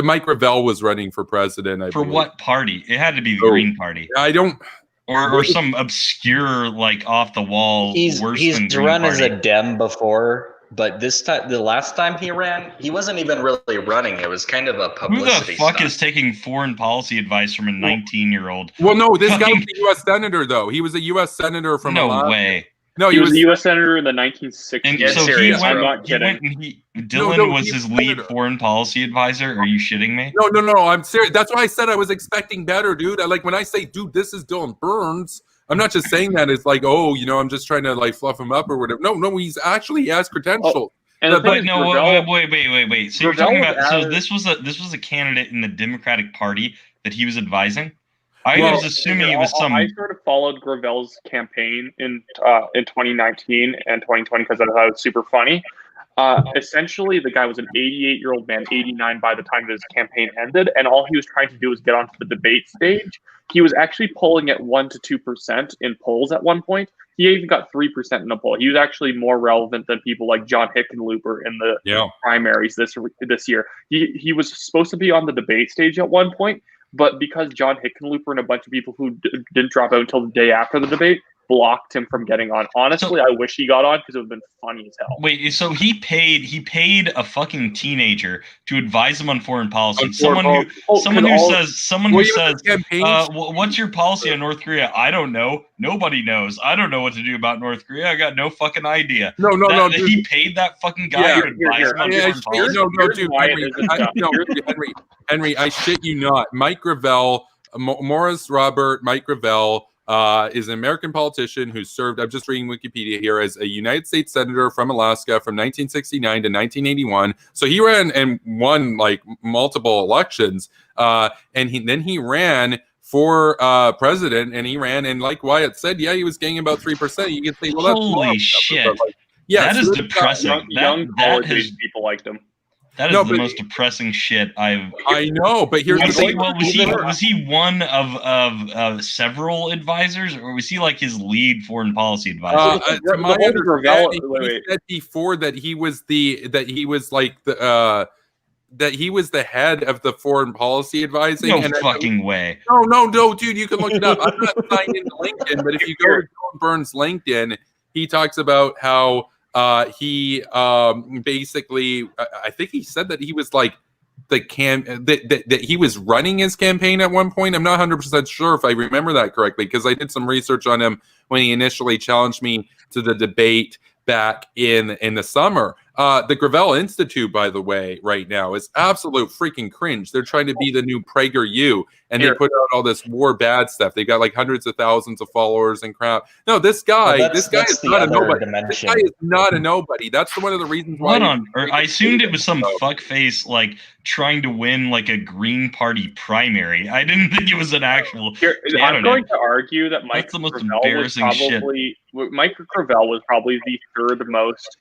Mike Gravel was running for president. I believe. What party? It had to be the Green Party. I don't... Or some obscure, like, off-the-wall He's Green run Party. as a Dem before. But this time, the last time he ran, he wasn't even really running. It was kind of a publicity Who the fuck stunt. is taking foreign policy advice from a 19-year-old? Well, no, this guy was a U.S. senator, though. He was a U.S. senator from No way. No, he was a U.S. senator in the 1960s. And Yeah, so serious, he went, bro. I'm not kidding. Dylan was he his was lead senator. foreign policy advisor. Are you shitting me? No, I'm serious. That's why I said I was expecting better, dude. Like when I say, dude, this is Dylan Burns, I'm not just saying that as like, oh, you know, I'm just trying to like fluff him up or whatever. No, he has credentials. And the thing But is, no, Gravel- wait. So you're Gravel talking was about added- this was a candidate in the Democratic Party that he was advising. I Well, was assuming it was some. I sort of followed Gravel's campaign in 2019 and 2020 because I thought it was super funny. Essentially, the guy was an 88-year-old man, 89 by the time his campaign ended, and all he was trying to do was get onto the debate stage. He was actually polling at 1% to 2% in polls at one point. He even got 3% in a poll. He was actually more relevant than people like John Hickenlooper in the primaries this year. He was supposed to be on the debate stage at one point, but because John Hickenlooper and a bunch of people who didn't drop out until the day after the debate blocked him from getting on. Honestly, I wish he got on because it would have been funny as hell. Wait, so he paid a fucking teenager to advise him on foreign policy. Someone who says, what's your policy on North Korea? I don't know. Nobody knows. I don't know what to do about North Korea. I got no fucking idea. No. He paid that fucking guy to advise him on foreign policy. Henry, I shit you not. Mike Gravel, Morris Robert, Mike Gravel, is an American politician who served, I'm just reading Wikipedia here, as a United States Senator from Alaska from 1969 to 1981. So he ran and won like multiple elections. And he ran for president, and he ran, and like Wyatt said, yeah, he was getting about 3%. You can say, well, that's holy shit. Like, yeah, that is depressing. Young college people liked him. That is the most depressing shit I've. I know, but here's the thing. Was he one of several advisors, or was he like his lead foreign policy advisor? To my understanding, he said before that he was the head of the foreign policy advising. No fucking way. No, dude, you can look it up. I'm not signed into LinkedIn, but if you go to John Burns' LinkedIn, he talks about how he basically, I think he said that he was like that he was running his campaign at one point. I'm not 100% sure if I remember that correctly, because I did some research on him when he initially challenged me to the debate back in the summer. The Gravel Institute, by the way, right now is absolute freaking cringe. They're trying to be the new PragerU, and they put out all this war bad stuff. They've got like hundreds of thousands of followers and crap. No, this guy is not a nobody. This guy is not a nobody. That's one of the reasons why. I assumed it was some fuckface like trying to win like a Green Party primary. I didn't think it was an actual. I'm going to argue that Mike Gravel was probably the third most.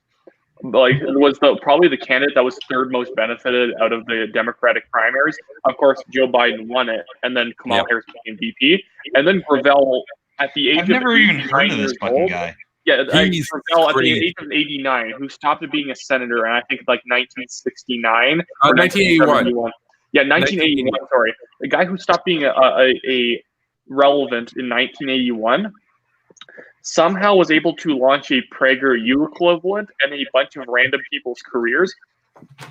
Probably the candidate that was third most benefited out of the Democratic primaries. Of course, Joe Biden won it, and then Kamala Harris became VP, and then Gravel at the age I've never even heard of this fucking guy. Yeah, Gravel at the age of 89, who stopped being a senator, and I think like 1969 or 1981. Yeah, 1981. Sorry, the guy who stopped being a relevant in 1981. Somehow was able to launch a PragerU equivalent and a bunch of random people's careers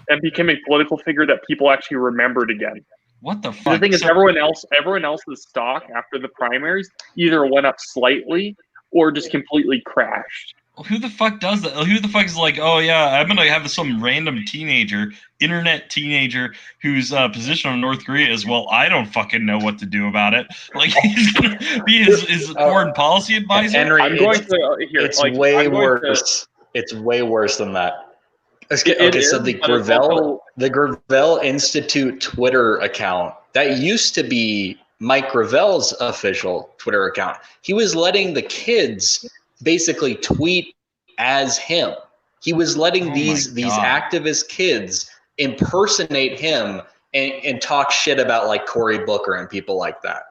and became a political figure that people actually remembered again. What the fuck? The thing is, everyone else's stock after the primaries either went up slightly or just completely crashed. Who the fuck does that? Who the fuck is like, oh yeah, I'm gonna have some random internet teenager whose position on North Korea is, well, I don't fucking know what to do about it. Like he's gonna be his foreign policy advisor. Henry, I'm going to it's way worse. It's way worse than that. Okay, so the Gravel Institute Twitter account that used to be Mike Gravel's official Twitter account. He was letting the kids basically tweet as him. He was letting these activist kids impersonate him and talk shit about like Cory Booker and people like that.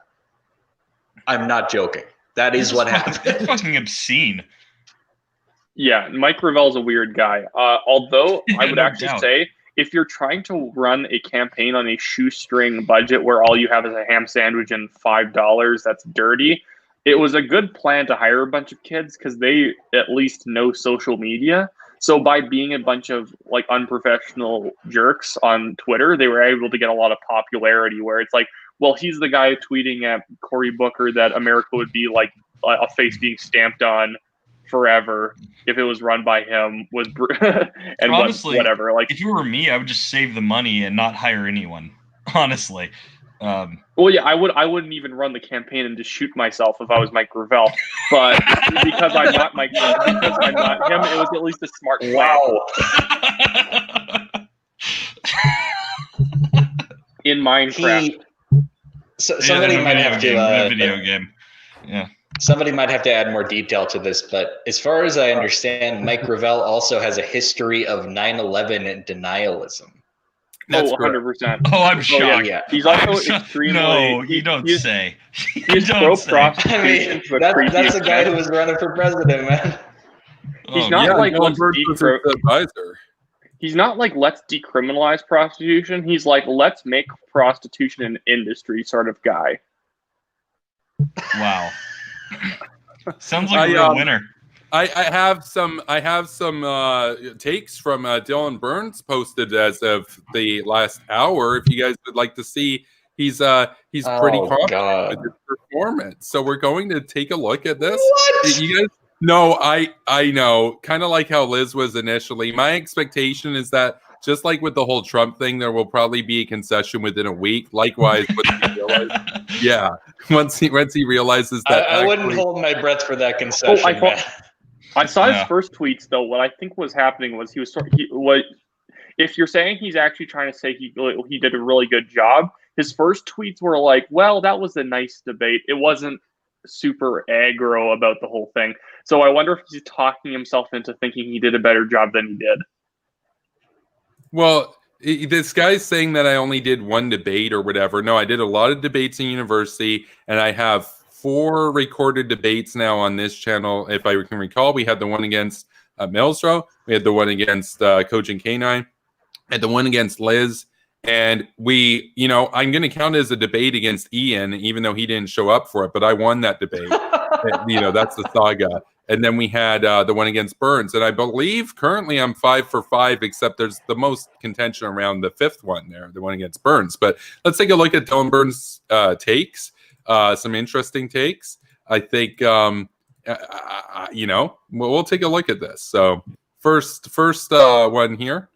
I'm not joking. That is what happened. That's fucking obscene. Yeah, Mike Gravel's a weird guy. Although I would actually say, if you're trying to run a campaign on a shoestring budget where all you have is a ham sandwich and $5, that's dirty. It was a good plan to hire a bunch of kids because they at least know social media. So by being a bunch of like unprofessional jerks on Twitter, they were able to get a lot of popularity where it's like, well, he's the guy tweeting at Cory Booker that America would be like a face being stamped on forever if it was run by him and honestly, whatever. Like if you were me, I would just save the money and not hire anyone. Honestly. Well, yeah, I wouldn't even run the campaign and just shoot myself if I was Mike Gravel. But because I'm not him, it was at least a smart plan. Wow. In Minecraft. Somebody might have to video game. Yeah. Somebody might have to add more detail to this, but as far as I understand, Mike Gravel also has a history of 9/11 denialism. That's 100%. Oh, I'm shocked. Yeah. He's also extremely. No, you don't say. He's pro prostitution. That's the guy who was running for president, man. He's not like Dylan Burns was his advisor. He's not like let's decriminalize prostitution. He's like let's make prostitution an industry sort of guy. Wow. Sounds like a real winner. I have some takes from Dylan Burns posted as of the last hour. If you guys would like to see, he's pretty confident with his performance. So we're going to take a look at this. What? You guys? No, I know. Kind of like how Liz was initially. My expectation is that just like with the whole Trump thing, there will probably be a concession within a week. Likewise, once he realizes that I wouldn't hold my breath for that concession. I saw his first tweets though. What I think was happening was if you're saying he's actually trying to say he did a really good job, his first tweets were like, well, that was a nice debate. It wasn't super aggro about the whole thing. So I wonder if he's talking himself into thinking he did a better job than he did. Well, this guy's saying that I only did one debate or whatever. No, I did a lot of debates in university, and I have 4 recorded debates now on this channel. If I can recall, we had the one against Milsrow, we had the one against Coach and K9, and the one against Liz. And we, I'm going to count it as a debate against Ian, even though he didn't show up for it, but I won that debate. That's the saga. And then we had the one against Burns. And I believe currently I'm 5 for 5, except there's the most contention around the 5th one there, the one against Burns. But let's take a look at Dylan Burns' takes, some interesting takes. I think, we'll take a look at this. So first one here.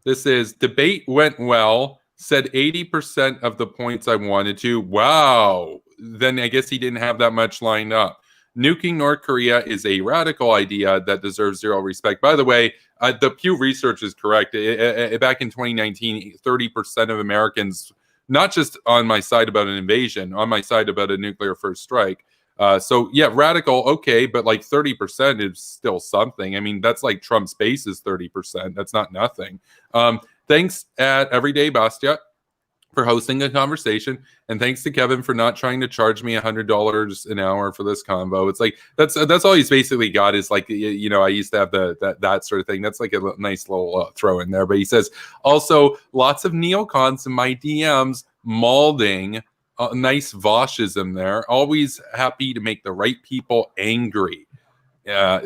This is debate went well, said 80% of the points I wanted to. Wow. Then I guess he didn't have that much lined up. Nuking North Korea is a radical idea that deserves zero respect. By the way, the Pew Research is correct. Back in 2019, 30% of Americans, not just on my side about an invasion, on my side about a nuclear first strike. So yeah, radical, okay, but like 30% is still something. I mean, that's like Trump's base is 30%. That's not nothing. Thanks at Everyday Bastia for hosting a conversation, and thanks to Kevin for not trying to charge me $100 an hour for this convo. It's like that's all he's basically got is like I used to have that sort of thing. That's like a nice little throw in there. But he says also lots of neocons in my DMs mauling. Nice Voshism there. Always happy to make the right people angry.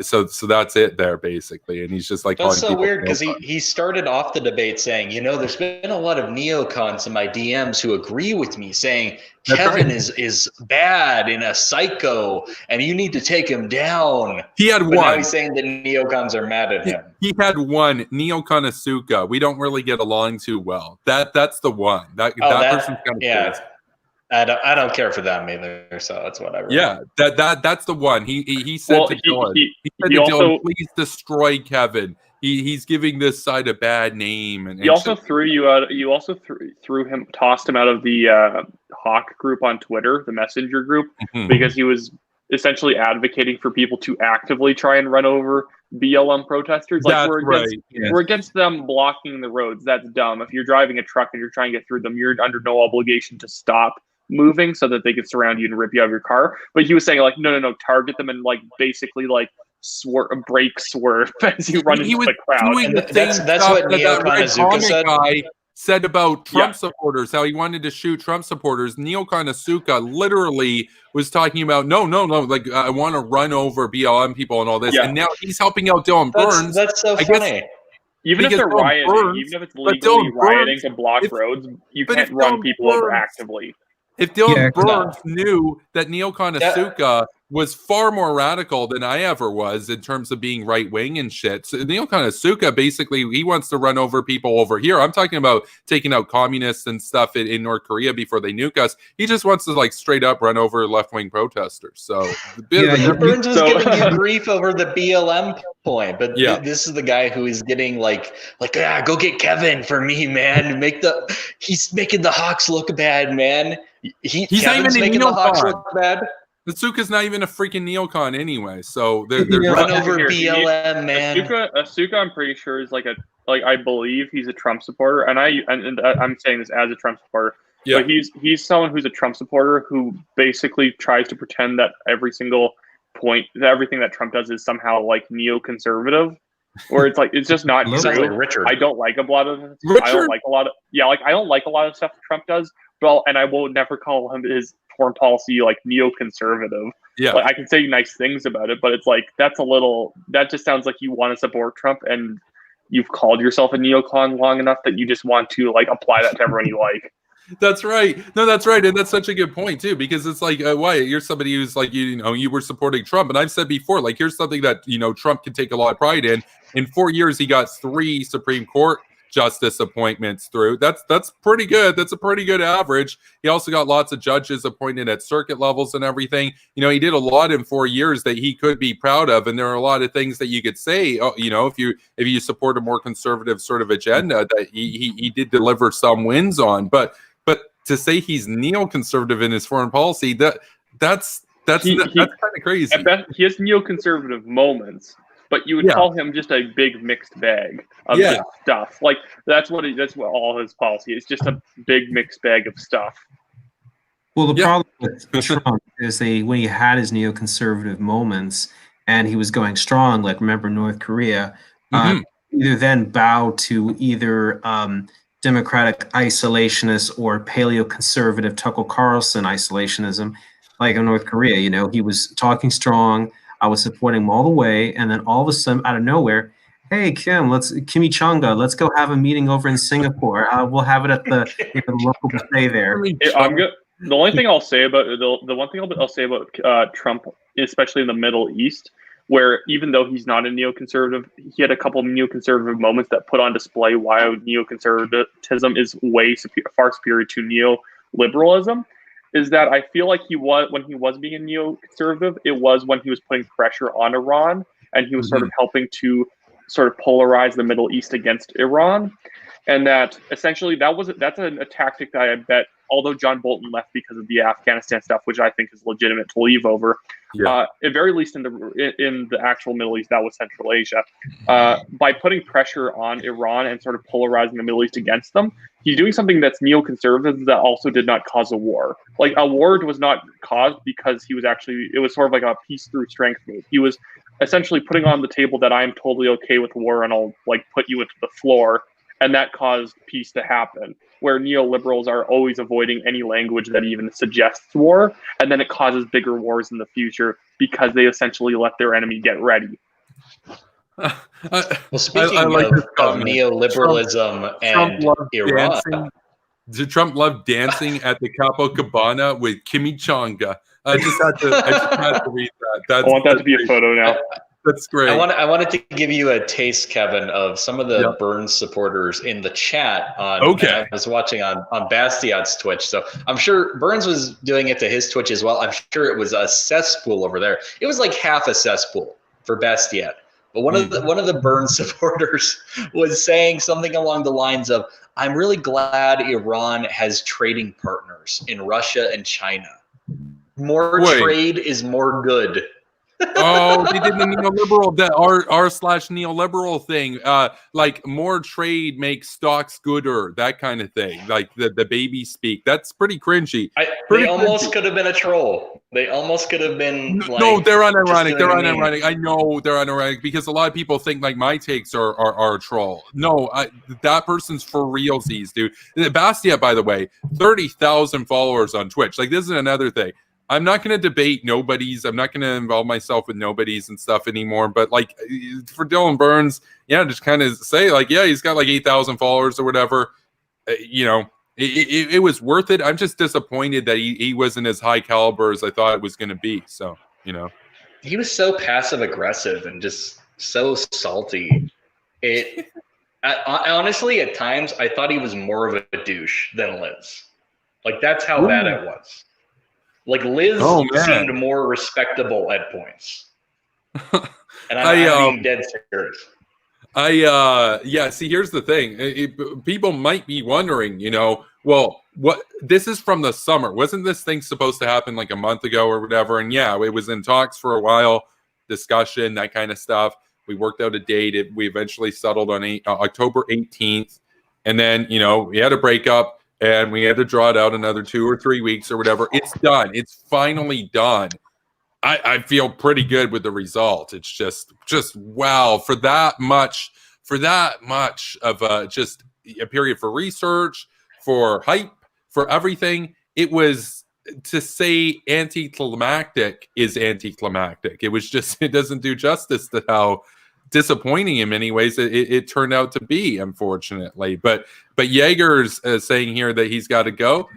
So that's it there basically. And he's just like, that's so weird because he started off the debate saying, there's been a lot of neocons in my DMs who agree with me, saying Kevin is bad and a psycho, and you need to take him down. He had one. Now he's saying that neocons are mad at him. He had one, Neocon Asuka. We don't really get along too well. That's the one. That person's kind of crazy. I don't care for them either, so it's whatever. Yeah, that's the one. He said to Dylan, Dylan, please destroy Kevin. He's giving this side a bad name. And he also threw you out. You also tossed him out of the Hawk group on Twitter, the messenger group, because he was essentially advocating for people to actively try and run over BLM protesters. Like we're against them blocking the roads. That's dumb. If you're driving a truck and you're trying to get through them, you're under no obligation to stop moving so that they could surround you and rip you out of your car. But he was saying like, no, target them and like basically like brake swerve as you run into the crowd. And that's what Neocon Asuka said. Guy said about Trump supporters, how he wanted to shoot Trump supporters. Neocon Asuka literally was talking about no, like I want to run over BLM people and all this. And now he's helping out Dylan Burns. That's so funny. Even if they're rioting, even if it's legally rioting to block roads, you can't run people over actively. If Dylan Burns knew that Neocon Asuka was far more radical than I ever was in terms of being right wing and shit. So neocon Asuka, basically, he wants to run over people over here. I'm talking about taking out communists and stuff in North Korea before they nuke us. He just wants to like straight up run over left wing protesters. So Burns was giving you grief over the BLM point, but Yeah. this is the guy who is getting like go get Kevin for me, man. He's making the Hawks look bad, man. He's Kevin's not even a making the Hawks neocon. look bad. Asuka's not even a freaking neocon anyway. So they're Run over Here, BLM, man. Asuka, I'm pretty sure is like I believe he's a Trump supporter, and I'm saying this as a Trump supporter. Yeah. But he's someone who's a Trump supporter who basically tries to pretend that everything that Trump does is somehow like neoconservative, or it's just not He sounds true. like Richard. I don't like a lot of Richard? I don't like a lot of stuff Trump does. Well, and I will never call him his foreign policy like neoconservative. Yeah. Like, I can say nice things about it, but it's like that just sounds like you want to support Trump and you've called yourself a neocon long enough that you just want to like apply that to everyone you like. That's right. No, that's right. And that's such a good point too, because it's like, why you're somebody who's like, you were supporting Trump. And I've said before, like, here's something that, Trump can take a lot of pride in. In 4 years, he got 3 Supreme Court justice appointments through. That's pretty good. That's a pretty good average. He also got lots of judges appointed at circuit levels and everything. He did a lot in 4 years that he could be proud of. And there are a lot of things that you could say, if you support a more conservative sort of agenda, that he did deliver some wins on. But to say he's neoconservative in his foreign policy, that's kind of crazy. At best, he has neoconservative moments, but you would call him just a big mixed bag of just stuff. Like that's what all his policy is, just a big mixed bag of stuff. Well, the problem with Trump is when he had his neoconservative moments and he was going strong, like remember North Korea, either then bow to either democratic isolationist or paleoconservative Tucker Carlson isolationism, like in North Korea. He was talking strong. I was supporting him all the way, and then all of a sudden, out of nowhere, hey Kim, Chimichanga, let's go have a meeting over in Singapore. We'll have it at the local buffet there. The only thing I'll say about Trump, especially in the Middle East, where even though he's not a neoconservative, he had a couple of neoconservative moments that put on display why neoconservatism is far superior to neoliberalism, is that I feel like when he was being a neoconservative, it was when he was putting pressure on Iran and he was sort of helping to sort of polarize the Middle East against Iran. And that essentially that's a tactic that I bet, although John Bolton left because of the Afghanistan stuff, which I think is legitimate to leave over, at very least in the actual Middle East, that was Central Asia, by putting pressure on Iran and sort of polarizing the Middle East against them, he's doing something that's neoconservative that also did not cause a war. Like a war was not caused because it was sort of like a peace through strength move. He was essentially putting on the table that I am totally okay with war and I'll like put you into the floor. And that caused peace to happen, where neoliberals are always avoiding any language that even suggests war, and then it causes bigger wars in the future because they essentially let their enemy get ready. Well, speaking of neoliberalism and Iran, did Trump love dancing at the Copacabana with Chimichanga? I just had to read that. I want that to be a photo now. That's great. I wanted to give you a taste, Kevin, of some of the Burns supporters in the chat. I was watching on Bastiat's Twitch, so I'm sure Burns was doing it to his Twitch as well. I'm sure it was a cesspool over there. It was like half a cesspool for Bastiat. But one of the Burns supporters was saying something along the lines of, "I'm really glad Iran has trading partners in Russia and China. More trade is more good." Oh, they did the neoliberal, r/neoliberal thing. Like more trade makes stocks gooder, that kind of thing. Like the baby speak. That's pretty cringy. They almost could have been a troll. They almost could have been. No, they're unironic. They're unironic. I know they're unironic because a lot of people think like my takes are a troll. No, that person's for realsies, dude. Bastiat, by the way, 30,000 followers on Twitch. Like this is another thing. I'm not going to debate nobodies. I'm not going to involve myself with nobodies and stuff anymore. But like for Dylan Burns, just kind of say like, he's got like 8,000 followers or whatever. It was worth it. I'm just disappointed that he wasn't as high caliber as I thought it was going to be. So You know, He was so passive aggressive and just so salty. I honestly, at times, I thought he was more of a douche than Liz. Like, that's how bad it was. Like, Liz seemed more respectable at points. And I'm being dead serious. See, here's the thing. People might be wondering, well, this is from the summer. Wasn't this thing supposed to happen like a month ago or whatever? And yeah, it was in talks for a while, discussion, that kind of stuff. We worked out a date. We eventually settled on October 18th. And then, we had a breakup and we had to draw it out another 2 or 3 weeks or whatever. It's done. It's finally done. I feel pretty good with the result. It's just wow, for that much of just a period for research, for hype, for everything. It was, to say anticlimactic is anticlimactic. It was just, it doesn't do justice to how disappointing in many ways it turned out to be, unfortunately. But Jaeger's saying here that he's got to go.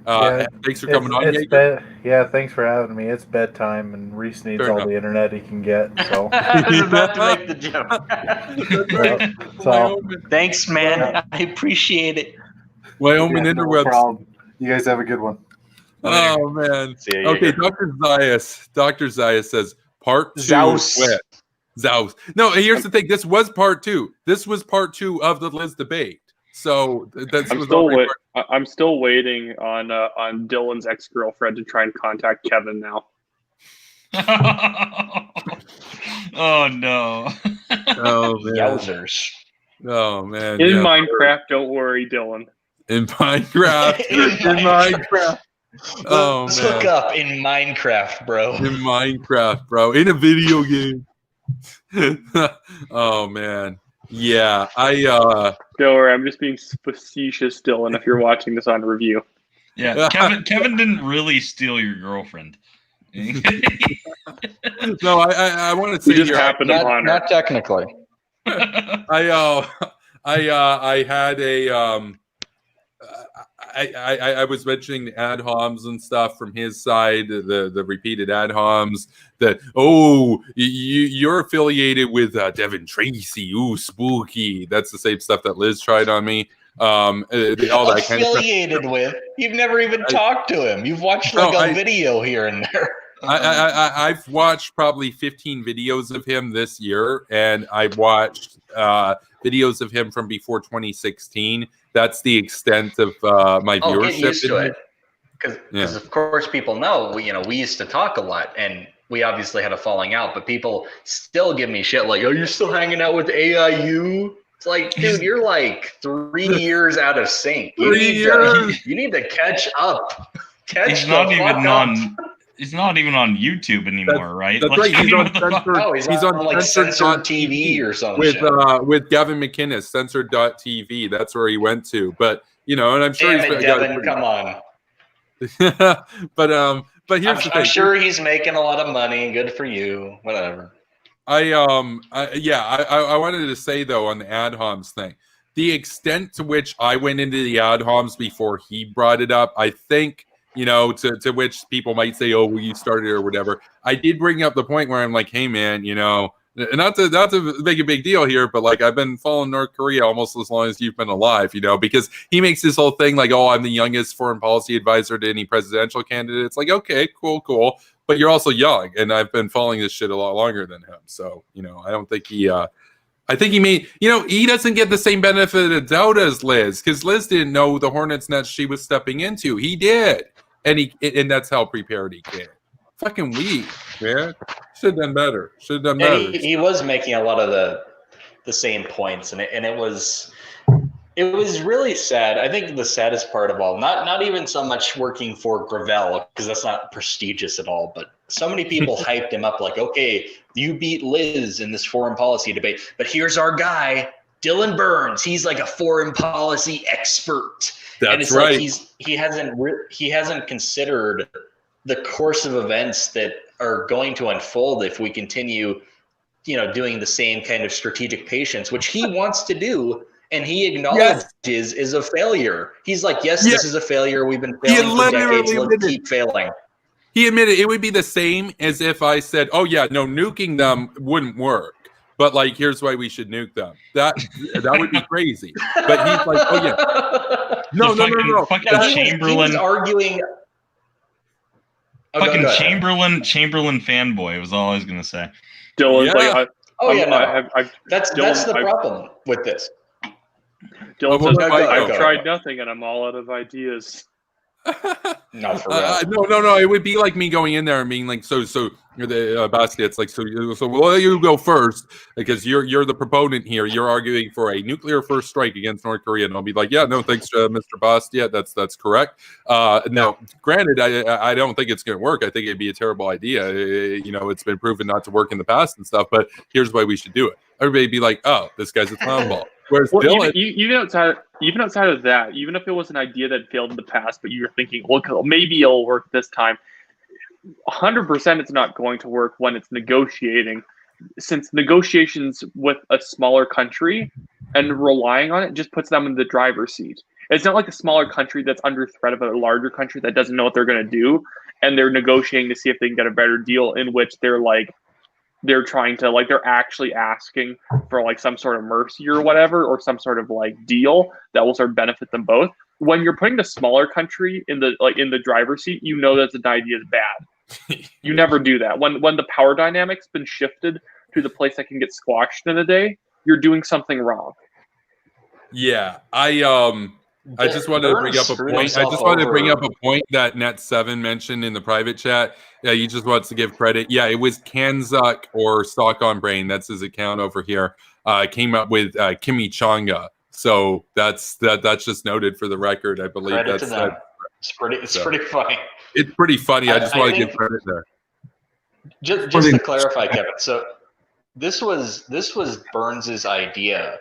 Thanks for coming on, Jaeger. Thanks for having me. It's bedtime, and Reese needs all the internet he can get. So I was about to make the joke. Thanks, man. I appreciate it. Wyoming interwebs. Problem. You guys have a good one. Oh man. Okay, Dr. Zayas says part 2. Zaus. No, here's the thing. This was part 2. This was part 2 of the Liz debate. So I'm still waiting on Dylan's ex-girlfriend to try and contact Kevin now. Oh no. Oh man. Yowzers. Oh man. In Minecraft, don't worry, Dylan. In Minecraft. Oh Let's man. hook up in Minecraft, bro. In Minecraft, bro. In a video game. Oh man. Yeah, don't worry, I'm just being facetious, Dylan, if you're watching this on review. Yeah, Kevin didn't really steal your girlfriend. No, I want to say just happened upon her. Not technically. I had a I was mentioning the ad homs and stuff from his side, the repeated ad homs that, you're affiliated with Devin Tracy. Ooh, spooky. That's the same stuff that Liz tried on me. All that kind of affiliated with? You've never even talked to him. You've watched a video here and there. I've watched probably 15 videos of him this year, and I watched videos of him from before 2016. That's the extent of my viewership. Get used to it. Because of course people know we used to talk a lot, and we obviously had a falling out, but people still give me shit like, are you still hanging out with AIU? It's like, dude, you're like 3 years out of sync. You need to catch up. He's not even on YouTube anymore, right? That's right. He's on like Censored TV or something. With Gavin McInnes, Censored.tv. That's where he went to. But and I'm sure Devin, come on. But here's the thing. I'm sure he's making a lot of money. Good for you. Whatever. I wanted to say though on the ad homs thing, the extent to which I went into the ad homs before he brought it up, I think. To which people might say, oh, well, you started or whatever. I did bring up the point where I'm like, hey, man, not to make a big deal here, but like I've been following North Korea almost as long as you've been alive, because he makes this whole thing like, oh, I'm the youngest foreign policy advisor to any presidential candidate. It's like, okay, cool. But you're also young, and I've been following this shit a lot longer than him. So, I don't think I think he made, he doesn't get the same benefit of the doubt as Liz, because Liz didn't know the hornet's nest she was stepping into. He did. And that's how prepared he came. Fucking weak, man. Should have done better. He was making a lot of the same points, and it was really sad. I think the saddest part of all, not even so much working for Gravel, because that's not prestigious at all, but so many people hyped him up like, okay, you beat Liz in this foreign policy debate, but here's our guy, Dylan Burns. He's like a foreign policy expert. That's and it's right. Like he hasn't considered the course of events that are going to unfold if we continue, doing the same kind of strategic patience, which he wants to do, and he acknowledges is a failure. He's like, yes, this is a failure. We've been failing for decades. Let's keep failing. He admitted it would be the same as if I said, "Oh yeah, no, nuking them wouldn't work." But like, here's why we should nuke them. That would be crazy. But he's like, "Oh yeah, no." Fucking No, Chamberlain. He was arguing. Oh, Fucking go ahead. Chamberlain fanboy was all I was gonna say. Dylan's Yeah. like, Oh yeah, no. I've That's the problem with this. Dylan Well, says, go I've ahead. tried nothing and I'm all out of ideas. No, for real. No. It would be like me going in there and being like, so the Bastiat's like, so well, you go first because you're the proponent here. You're arguing for a nuclear first strike against North Korea, and I'll be like, yeah, no, thanks, Mr. Bastiat. That's correct. Now, granted, I don't think it's going to work. I think it'd be a terrible idea. It's been proven not to work in the past and stuff. But here's why we should do it. Everybody'd be like, oh, this guy's a clown ball. Whereas Well, Dylan, even outside of that, even if it was an idea that failed in the past, but you're thinking, well, maybe it'll work this time. 100% it's not going to work when it's negotiating, since negotiations with a smaller country and relying on it just puts them in the driver's seat. It's not like a smaller country that's under threat of a larger country that doesn't know what they're going to do, and they're negotiating to see if they can get a better deal, in which they're trying to, like, they're actually asking for like some sort of mercy or whatever, or some sort of like deal that will sort of benefit them both. When you're putting the smaller country in the driver's seat, you know that the idea is bad. You never do that. When the power dynamic's been shifted to the place that can get squashed in a day, you're doing something wrong. yeah, I just wanted to bring up a point. I just wanted to bring up a point that Net7 mentioned in the private chat. Yeah, he just wants to give credit. Yeah, it was Kanzuk or Stock on Brain. That's his account over here. Came up with Chimichanga. So that's just noted for the record. I believe Credit that's to them. It's pretty funny. It's pretty funny. I just want to think- give credit there. Just to clarify, Kevin. So this was Burns's idea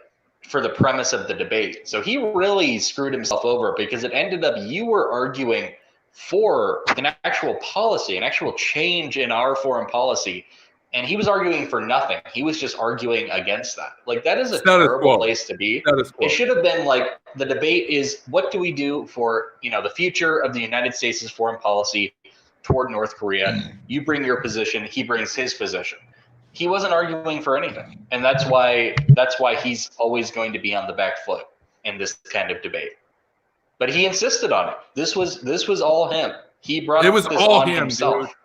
for the premise of the debate. So he really screwed himself over, because it ended up you were arguing for an actual policy, an actual change in our foreign policy, and he was arguing for nothing. He was just arguing against that. Like, that is a terrible place to be. It should have been like, the debate is, what do we do for the future of the United States' foreign policy toward North Korea? You bring your position, he brings his position. He wasn't arguing for anything, and that's why he's always going to be on the back foot in this kind of debate. But he insisted on it. This was all him. He brought It was this all on him, himself. dude.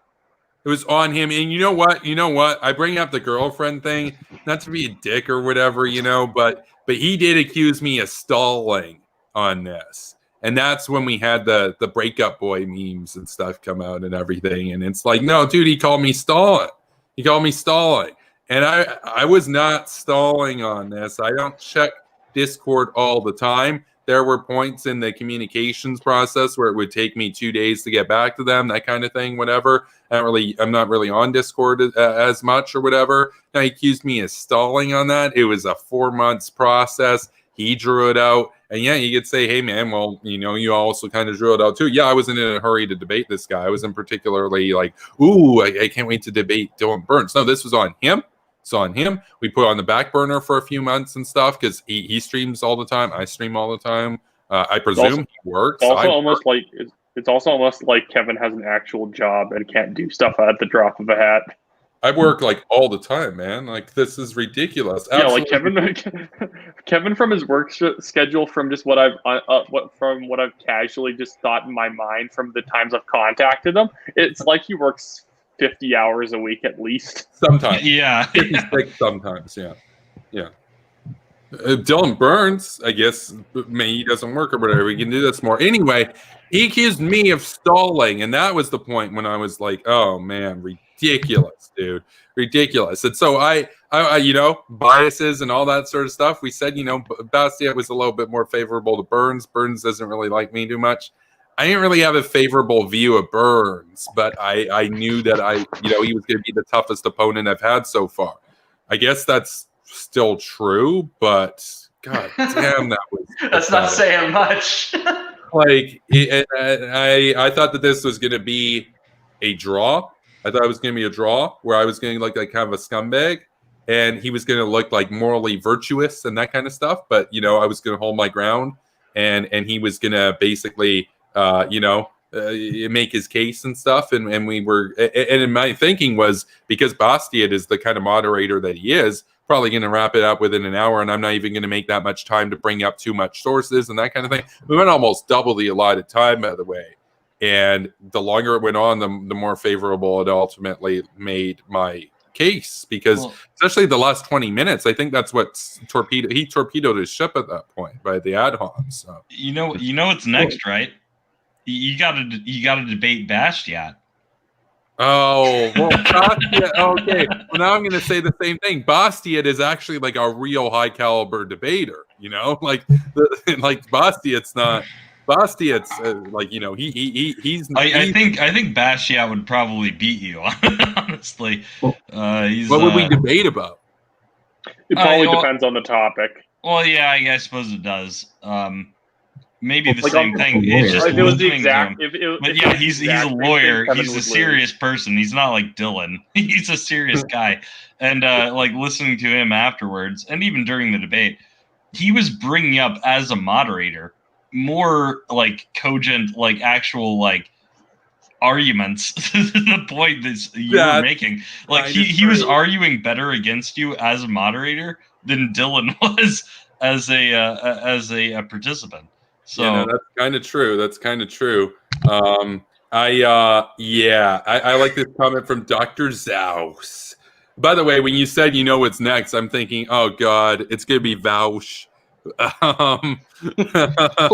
It was on him. And you know what? I bring up the girlfriend thing, not to be a dick or whatever, but he did accuse me of stalling on this. And that's when we had the breakup boy memes and stuff come out and everything. And it's like, no, dude, he called me stalling. And I was not stalling on this. I don't check Discord all the time. There were points in the communications process where it would take me 2 days to get back to them, that kind of thing, whatever. I'm not really on Discord as much or whatever. Now, he accused me of stalling on that. It was a 4 months process. He drew it out. And yeah, you could say, hey, man, well, you also kind of drew it out too. Yeah, I wasn't in a hurry to debate this guy. I wasn't particularly like, ooh, I can't wait to debate Dylan Burns. No, this was on him. It's on him. We put it on the back burner for a few months and stuff because he streams all the time. I stream all the time. I presume he works. It's also almost like Kevin has an actual job and can't do stuff at the drop of a hat. I work like all the time, man. Like, this is ridiculous. Absolutely. Yeah, like Kevin from his work schedule, from just what I've casually just thought in my mind from the times I've contacted him, it's like he works 50 hours a week at least. Sometimes. Yeah. 56 sometimes, yeah. Dylan Burns, I guess, maybe he doesn't work or whatever. We can do this more. Anyway, he accused me of stalling, and that was the point when I was like, oh, man, ridiculous, dude. Ridiculous. And so I biases and all that sort of stuff. We said, Bastiat was a little bit more favorable to Burns. Burns doesn't really like me too much. I didn't really have a favorable view of Burns, but I knew that he was going to be the toughest opponent I've had so far. I guess that's still true, but God damn, that was that's not saying much. Like, I thought that this was going to be a draw. I thought it was going to be a draw where I was going to look like kind of a scumbag, and he was going to look like morally virtuous and that kind of stuff. But I was going to hold my ground, and he was going to basically make his case and stuff. And we were, and my thinking was, because Bastiat is the kind of moderator that he is, probably going to wrap it up within an hour, and I'm not even going to make that much time to bring up too much sources and that kind of thing. We went almost double the allotted time, by the way. And the longer it went on, the more favorable it ultimately made my case, because especially the last 20 minutes, I think that's what torpedoed his ship at that point by the ad hoc. So you know what's next, right? You got to debate Bastiat. Oh, well, Bastiat, okay. Well, now I'm going to say the same thing. Bastiat is actually like a real high caliber debater, like Bastiat's not. Bastiat's like, he's. I think Bastiat would probably beat you, honestly. What would we debate about? It probably depends on the topic. Well, yeah, I suppose it does. Maybe the same thing. It's just if it was the exact. But yeah, he's a lawyer. He's a serious person. He's not like Dylan. He's a serious guy. And like listening to him afterwards, and even during the debate, he was bringing up as a moderator more like cogent, like actual like arguments to the point that you were making. Like he was arguing better against you as a moderator than Dylan was as a participant. So yeah, no, that's kind of true. That's kind of true. I like this comment from Dr. Zaus. By the way, when you said what's next, I'm thinking, oh God, it's gonna be Vaush.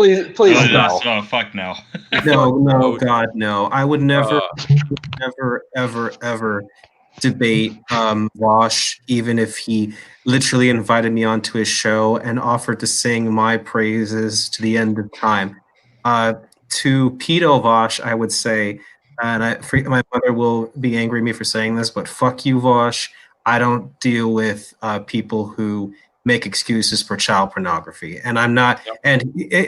Please no. Oh fuck no. No, God, no. I would never, ever debate Vaush, even if he literally invited me onto his show and offered to sing my praises to the end of time. To pedo Vaush, I would say, and my mother will be angry at me for saying this, but fuck you, Vaush. I don't deal with people who make excuses for child pornography. And I'm not, and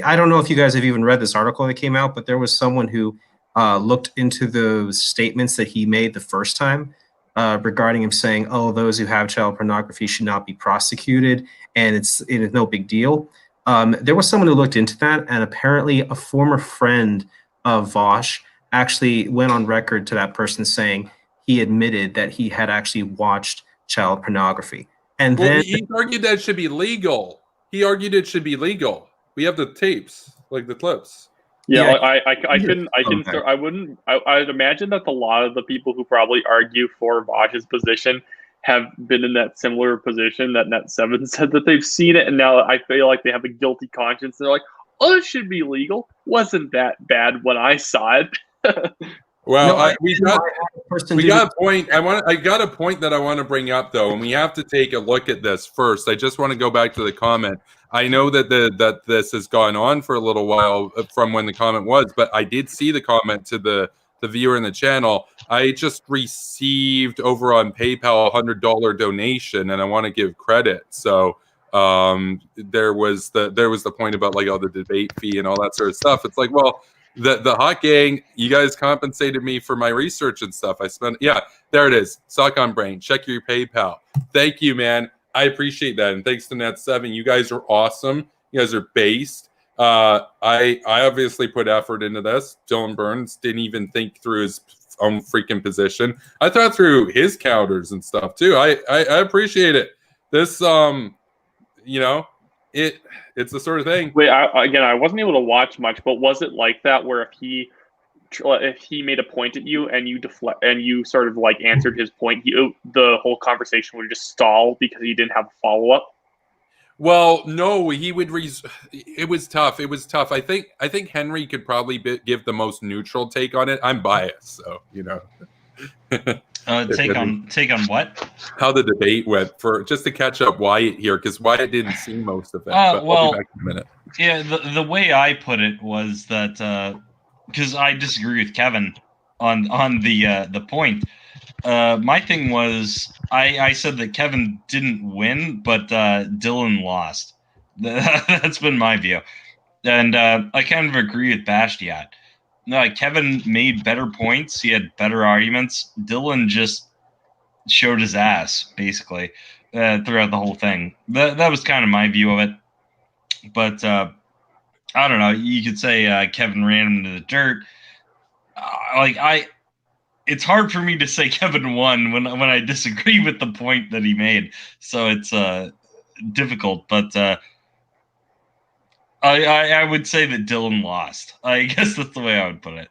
I don't know if you guys have even read this article that came out, but there was someone who looked into those statements that he made the first time regarding him saying, oh, those who have child pornography should not be prosecuted, and it is no big deal. There was someone who looked into that, and apparently a former friend of Vaush actually went on record to that person saying he admitted that he had actually watched child pornography. And then he argued that it should be legal. He argued it should be legal. We have the tapes, like the clips. Yeah, I'd imagine that a lot of the people who probably argue for Vaush's position have been in that similar position that Net7 said that they've seen it, and now I feel like they have a guilty conscience. They're like, oh, it should be legal. Wasn't that bad when I saw it? Well, we got a point. I got a point that I want to bring up though, and we have to take a look at this first. I just want to go back to the comment. I know that this has gone on for a little while from when the comment was, but I did see the comment to the viewer in the channel. I just received over on PayPal $100 donation, and I want to give credit. So there was the point about like all the debate fee and all that sort of stuff. It's like, well, the Hot Gang, you guys compensated me for my research and stuff. I spent, there it is. Sock on Brain. Check your PayPal. Thank you, man. I appreciate that. And thanks to Net7. You guys are awesome. You guys are based. I obviously put effort into this. Dylan Burns didn't even think through his own freaking position. I thought through his counters and stuff too. I appreciate it. This, it's the sort of thing. Wait, I wasn't able to watch much, but was it like that where if he made a point at you and you deflect and you sort of like answered his point, the whole conversation would just stall because he didn't have a follow up? Well, no, he would. It was tough. It was tough. I think Henry could probably give the most neutral take on it. I'm biased, so Take on what? How the debate went, for just to catch up Wyatt here, because Wyatt didn't see most of it. But well, I'll be back in a minute. Yeah, the way I put it was that because I disagree with Kevin on the point. My thing was I said that Kevin didn't win, but Dylan lost. That's been my view, and I kind of agree with Bastiat. No, Kevin made better points. He had better arguments. Dylan just showed his ass, basically, throughout the whole thing. That was kind of my view of it. But I don't know. You could say Kevin ran him into the dirt. it's hard for me to say Kevin won when I disagree with the point that he made. So it's difficult, but I would say that Dylan lost. I guess that's the way I would put it.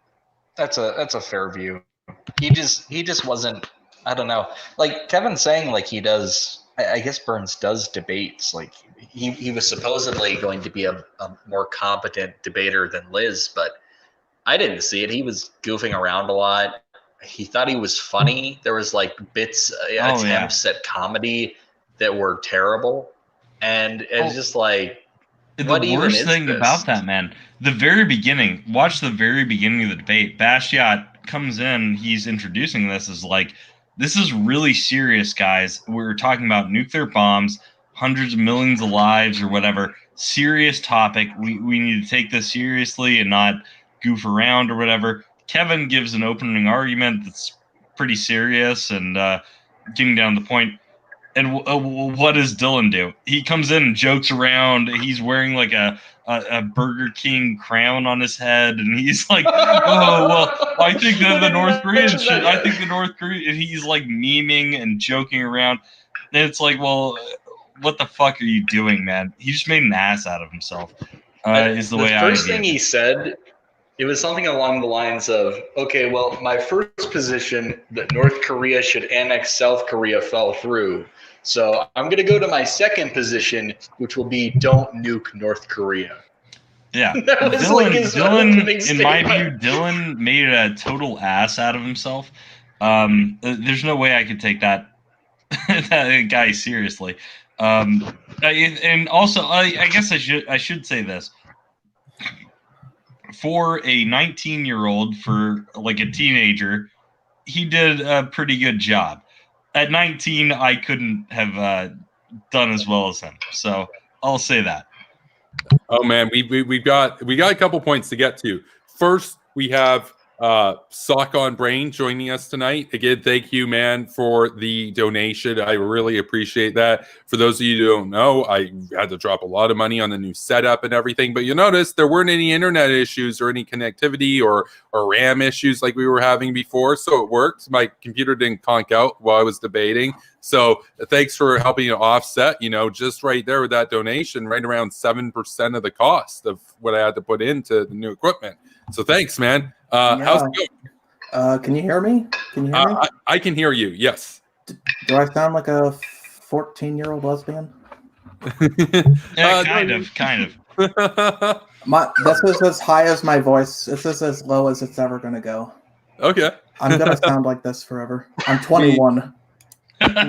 That's a fair view. He just wasn't. I don't know. Like Kevin's saying, like he does. I guess Burns does debates. Like he was supposedly going to be a more competent debater than Liz, but I didn't see it. He was goofing around a lot. He thought he was funny. There was like bits, attempts at comedy that were terrible, and it's just like. The worst thing about that, man, the very beginning, watch the very beginning of the debate. Bashiat comes in, he's introducing this as like, this is really serious, guys. We're talking about nuclear bombs, hundreds of millions of lives or whatever. Serious topic. We need to take this seriously and not goof around or whatever. Kevin gives an opening argument that's pretty serious and getting down to the point. And what does Dylan do? He comes in and jokes around. He's wearing like a Burger King crown on his head, and he's like, "Oh well, I think that the North Koreans should. I think the North Korean." He's like memeing and joking around, and it's like, well, what the fuck are you doing, man? He just made an ass out of himself. Is the way I. The first thing he said, it was something along the lines of, "Okay, well, my first position that North Korea should annex South Korea fell through. So I'm going to go to my second position, which will be don't nuke North Korea." Yeah. Dylan in my view, Dylan made a total ass out of himself. There's no way I could take that guy seriously. And also, I guess I should say this. For a 19-year-old, for like a teenager, he did a pretty good job. At 19, I couldn't have done as well as him. So I'll say that. Oh man, we got a couple points to get to. First, we have Sock on Brain joining us tonight. Again, thank you, man, for the donation. I really appreciate that. For those of you who don't know, I had to drop a lot of money on the new setup and everything, but you notice there weren't any internet issues or any connectivity or RAM issues like we were having before, so it worked. My computer didn't conk out while I was debating. So thanks for helping to offset, just right there with that donation, right around 7% of the cost of what I had to put into the new equipment. So thanks, man. How's it going? Can you hear me? I can hear you. Yes. Do I sound like a 14-year-old lesbian? Yeah, kind of. This is as high as my voice. This is as low as it's ever going to go. Okay. I'm going to sound like this forever. I'm 21.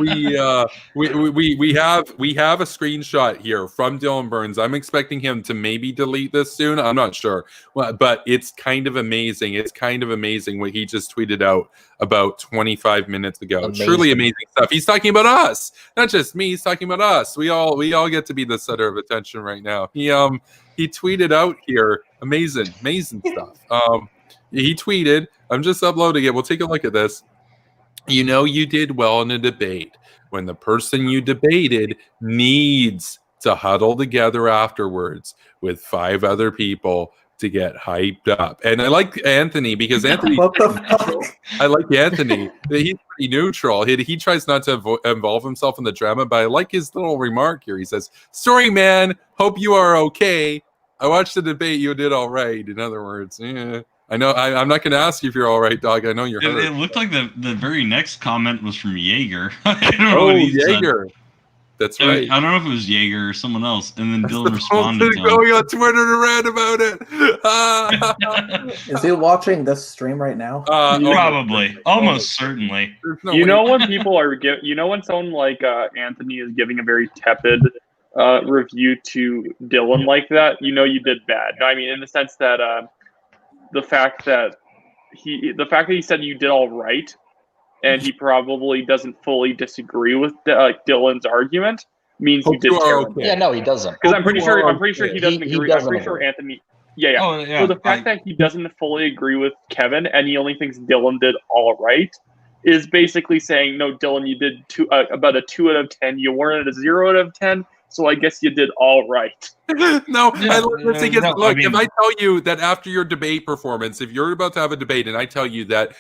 we have a screenshot here from Dylan Burns. I'm expecting him to maybe delete this soon. I'm not sure, but it's kind of amazing. It's kind of amazing what he just tweeted out about 25 minutes ago. Amazing. Truly amazing stuff. He's talking about us, not just me. He's talking about us. We all get to be the center of attention right now. He tweeted out here amazing stuff. He tweeted. I'm just uploading it. We'll take a look at this. You did well in a debate when the person you debated needs to huddle together afterwards with 5 other people to get hyped up. And I like Anthony because Anthony, I like Anthony. He's pretty neutral. He tries not to involve himself in the drama, but I like his little remark here. He says, "Sorry, man. Hope you are okay. I watched the debate. You did all right." In other words, yeah. I know. I'm not going to ask you if you're all right, dog. I know you're hurt. It looked like the very next comment was from Jaeger. I don't know what he Jaeger. said. That's right. I don't know if it was Jaeger or someone else. And then Dylan responded to him. Going on Twitter to rant about it. Is he watching this stream right now? Probably. Almost certainly. When people are when someone like Anthony is giving a very tepid review to Dylan like that, you did bad. I mean, in the sense that the fact that he said you did all right, and he probably doesn't fully disagree with Dylan's argument means you did terrible. Yeah, no, he doesn't. Because I'm pretty sure he doesn't agree. I'm pretty sure Anthony. Yeah. Oh, yeah. So the fact that he doesn't fully agree with Kevin and he only thinks Dylan did all right is basically saying, no, Dylan, you did about a 2 out of 10. You weren't at a 0 out of 10. so I guess you did all right. No, Yeah, the thing is, no, look, I mean- if I tell you that after your debate performance, if you're about to have a debate and I tell you that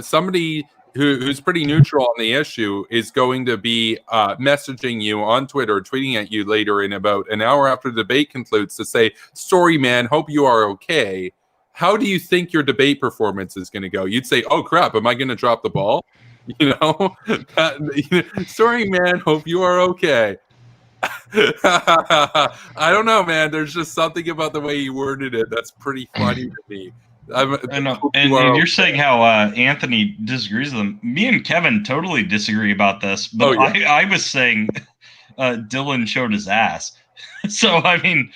somebody who's pretty neutral on the issue is going to be messaging you on Twitter, tweeting at you later in about an hour after the debate concludes to say, sorry, man, hope you are okay. How do you think your debate performance is going to go? You'd say, oh, crap, am I going to drop the ball? Sorry, man, hope you are okay. I don't know, man. There's just something about the way you worded it that's pretty funny to me. I know. And you're saying how Anthony disagrees with them. Me and Kevin totally disagree about this, but I was saying Dylan showed his ass. So I mean,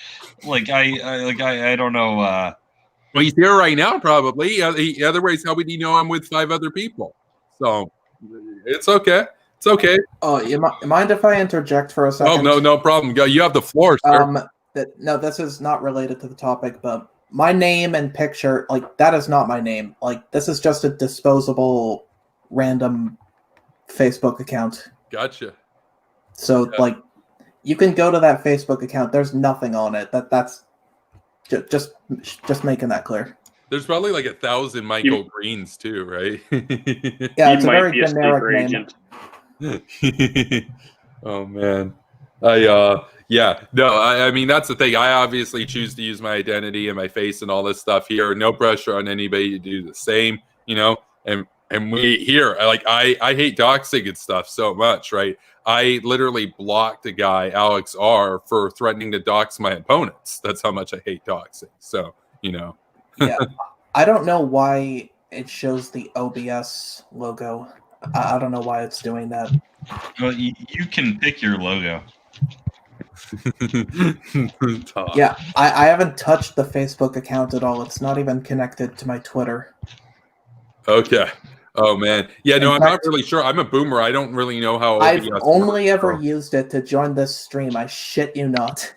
I don't know. Well, he's here right now, probably. Otherwise, how would he know I'm with 5 other people? So it's okay. It's okay. Oh, you mind if I interject for a second? Oh, no problem. You have the floor, sir. No, this is not related to the topic, but my name and picture, like, that is not my name. Like, this is just a disposable, random Facebook account. Gotcha. So, like, you can go to that Facebook account. There's nothing on it. That's just making that clear. There's probably like 1,000 Michael Greens too, right? Yeah, it's a very generic name. Oh man, I mean that's the thing. I obviously choose to use my identity and my face and all this stuff here. No pressure on anybody to do the same, And we here, I hate doxing and stuff so much, right? I literally blocked a guy, Alex R, for threatening to dox my opponents. That's how much I hate doxing. So Yeah, I don't know why it shows the OBS logo. I don't know why it's doing that. Well, you can pick your logo. Yeah, I haven't touched the Facebook account at all. It's not even connected to my Twitter. Okay. Oh man. Yeah, no, I'm not really sure. I'm a boomer. I don't really know how I've only ever used it to join this stream. I shit you not.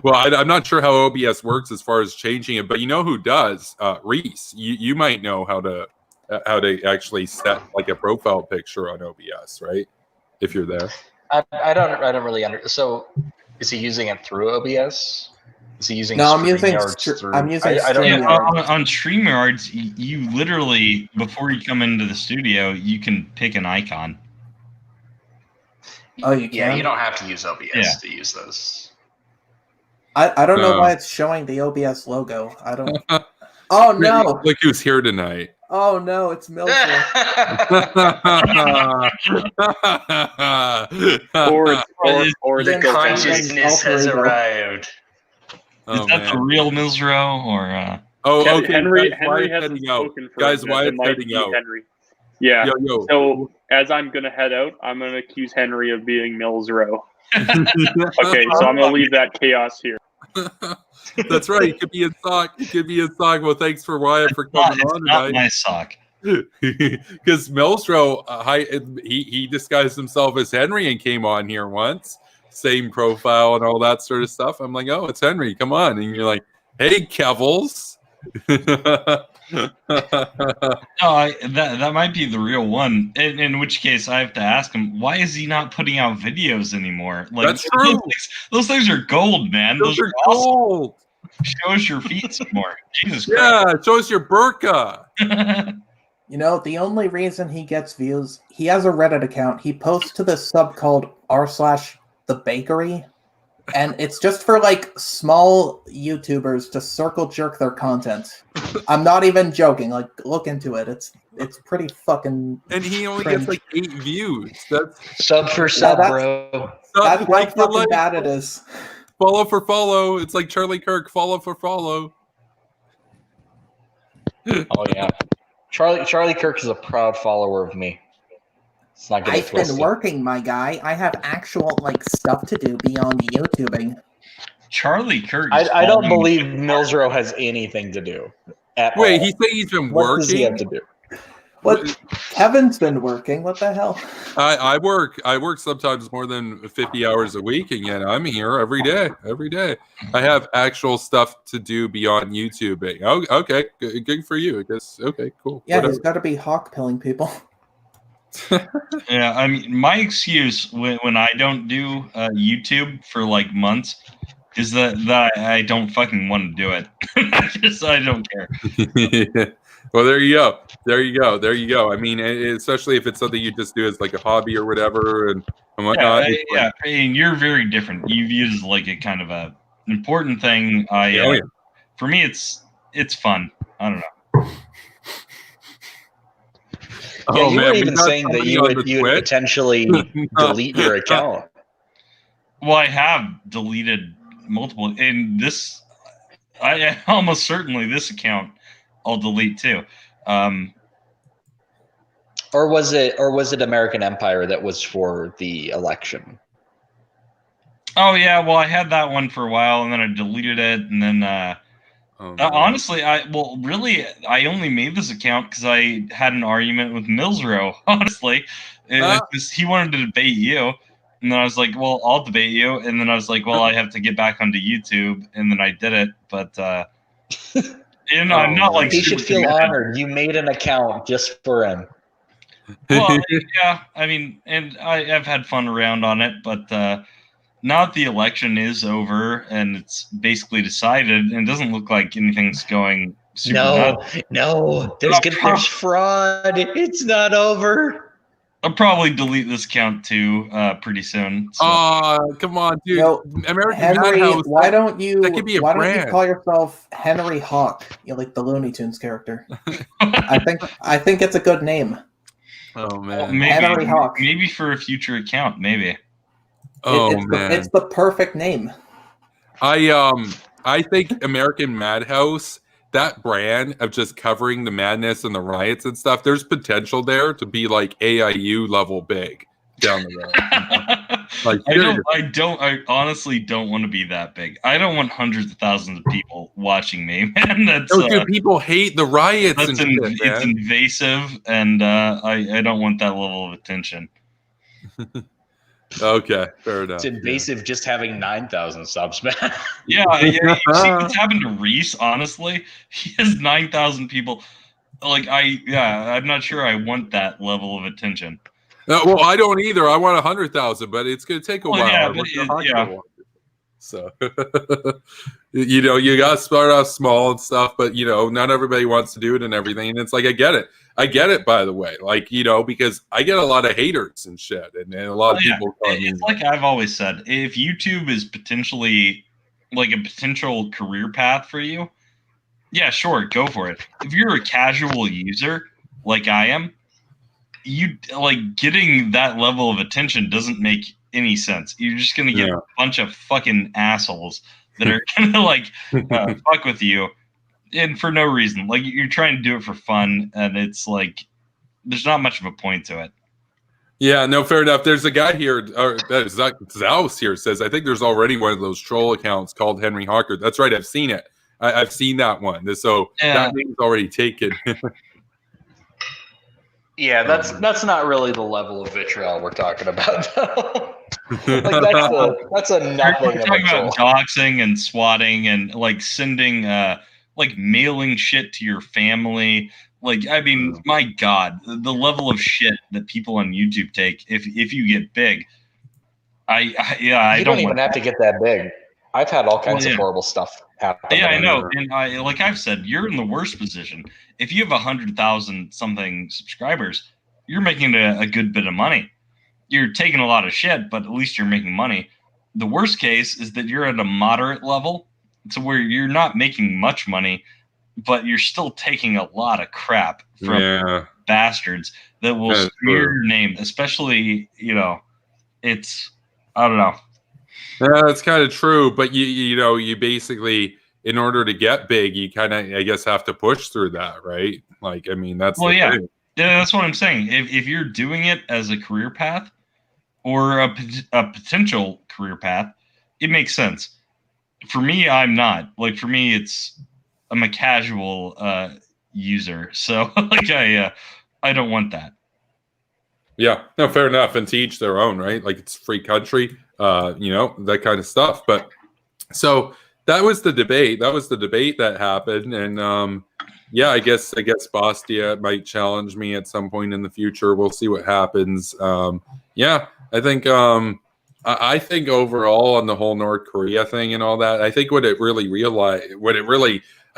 Well, I'm not sure how OBS works as far as changing it, but you know who does? Reese. You might know how to actually set like a profile picture on OBS, right? If you're there. I don't really understand. So, is he using it through OBS? Is he using? No, I'm using StreamYard. On StreamYards, you literally before you come into the studio, you can pick an icon. Oh, you can? Yeah, you don't have to use OBS to use those. I don't know why it's showing the OBS logo. I don't. Oh no! Look who's here tonight. Oh no, it's Milton. or the consciousness has arrived. Is that the real Milsro or? Okay. Henry Wyatt's hasn't heading out. spoken for Guys, us. Wyatt's It might heading be out. Henry. Yeah. Yo. So as I'm gonna head out, I'm gonna accuse Henry of being Milsro. Okay, so I'm gonna leave that chaos here. That's right. It could be in sock. Well, thanks for Wyatt for coming on not tonight. my sock. Because Milsro, he disguised himself as Henry and came on here once. Same profile and all that sort of stuff. I'm like, oh, it's Henry. Come on. And you're like, hey, Kevils. That might be the real one. In which case, I have to ask him, why is he not putting out videos anymore? Like, that's true. Those things are gold, man. Those are gold. Awesome. Show us your feet some more. Jesus Christ. Yeah, show us your burqa. You know, the only reason he gets views, he has a Reddit account. He posts to this sub called r/thebakery, and it's just for like small YouTubers to circle jerk their content. I'm not even joking. Like, look into it. It's pretty fucking. And he only cringe. gets like 8 views. That's Sub for sub, bro. That's how like for fucking like. bad it is. Follow for follow. It's like Charlie Kirk. Follow for follow. Oh yeah, Charlie Kirk is a proud follower of me. It's not I've been working, my guy. I have actual like stuff to do beyond YouTubing. Charlie Kirk. I don't believe Milsro has anything to do. Wait, he said he's been what does he have working. to do? What? Kevin's been working. What the hell? I work sometimes more than 50 hours a week, and yet I'm here every day. I have actual stuff to do beyond YouTubing. Oh, okay, good for you. I guess. Okay, cool. Yeah, Whatever. he's got to be hawk pilling people. Yeah, I mean, my excuse when I don't do YouTube for like months is that I don't fucking want to do it. I don't care. Well, there you go. There you go. There you go. I mean, especially if it's something you just do as like a hobby or whatever and whatnot. Yeah, I mean, you're very different. You view it as like a kind of a important thing. For me, it's fun. I don't know. Yeah, you were even saying that you would potentially delete your account. Well, I have deleted multiple, and this, I almost certainly this account I'll delete too. Or was it American Empire that was for the election? Oh yeah, well I had that one for a while, and then I deleted it, and then honestly, I only made this account because I had an argument with Millsrow. Honestly, because he wanted to debate you, and then I was like, "Well, I'll debate you," and then I was like, "Well, I have to get back onto YouTube," and then I did it. But I'm not like he should feel honored. You made an account just for him. Well, yeah, I mean, and I've had fun around on it, but now that the election is over and it's basically decided, and it doesn't look like anything's going super nuts. No, there's fraud. It's not over. I'll probably delete this account too pretty soon. Oh, come on, dude! American Henry, Madhouse. why don't you brand. you call yourself Henry Hawk? You're like the Looney Tunes character. I think it's a good name. Oh man, Henry Hawk. Maybe for a future account, maybe. It's the perfect name. I think American Madhouse, that brand of just covering the madness and the riots and stuff, there's potential there to be like AIU level big down the road. Like, I honestly don't want to be that big. I don't want hundreds of thousands of people watching me, man. Dude, people hate the riots. It's invasive, and I don't want that level of attention. Okay, fair enough. It's invasive just having 9,000 subs, man. Yeah. You see what's happened to Reese, honestly? He has 9,000 people. Like, I'm not sure I want that level of attention. Well, I don't either. I want 100,000, but it's going to take a while. Yeah. So, you got to start off small and stuff, but, not everybody wants to do it and everything. And it's like, I get it, by the way, like, because I get a lot of haters and shit. And a lot of people. It's like I've always said, if YouTube is potentially like a potential career path for you, yeah, sure, go for it. If you're a casual user like I am, you like getting that level of attention doesn't make any sense. You're just gonna get a bunch of fucking assholes that are gonna like fuck with you, and for no reason. Like, you're trying to do it for fun, and it's like there's not much of a point to it. Yeah, no, fair enough. There's a guy here, Zaus here says, I think there's already one of those troll accounts called Henry Hawker. That's right, I've seen it. I've seen that one. So that name's already taken. Yeah, that's not really the level of vitriol we're talking about. Like, that's a nothing. We're talking about doxing and swatting and like sending, like mailing shit to your family. Like, I mean, my God, the level of shit that people on YouTube take if you get big. I don't even have to get that big. I've had all kinds of horrible stuff happen. Yeah, I know. And like I've said, you're in the worst position. If you have 100,000 something subscribers, you're making a good bit of money. You're taking a lot of shit, but at least you're making money. The worst case is that you're at a moderate level, to where you're not making much money, but you're still taking a lot of crap from bastards that will smear your name. Especially, it's, I don't know. Yeah, that's kind of true. But you basically, in order to get big, you kind of, I guess, have to push through that, right? Like, I mean, that's the thing. Yeah, that's what I'm saying. If you're doing it as a career path or a potential career path, it makes sense. For me, I'm not. Like, for me, I'm a casual user, so like I don't want that. Yeah, no, fair enough. And to each their own, right? Like, it's a free country, that kind of stuff. But so that was the debate. That happened, and yeah, I guess Bastia might challenge me at some point in the future. We'll see what happens. Yeah, I think I think overall on the whole North Korea thing and all that, I think I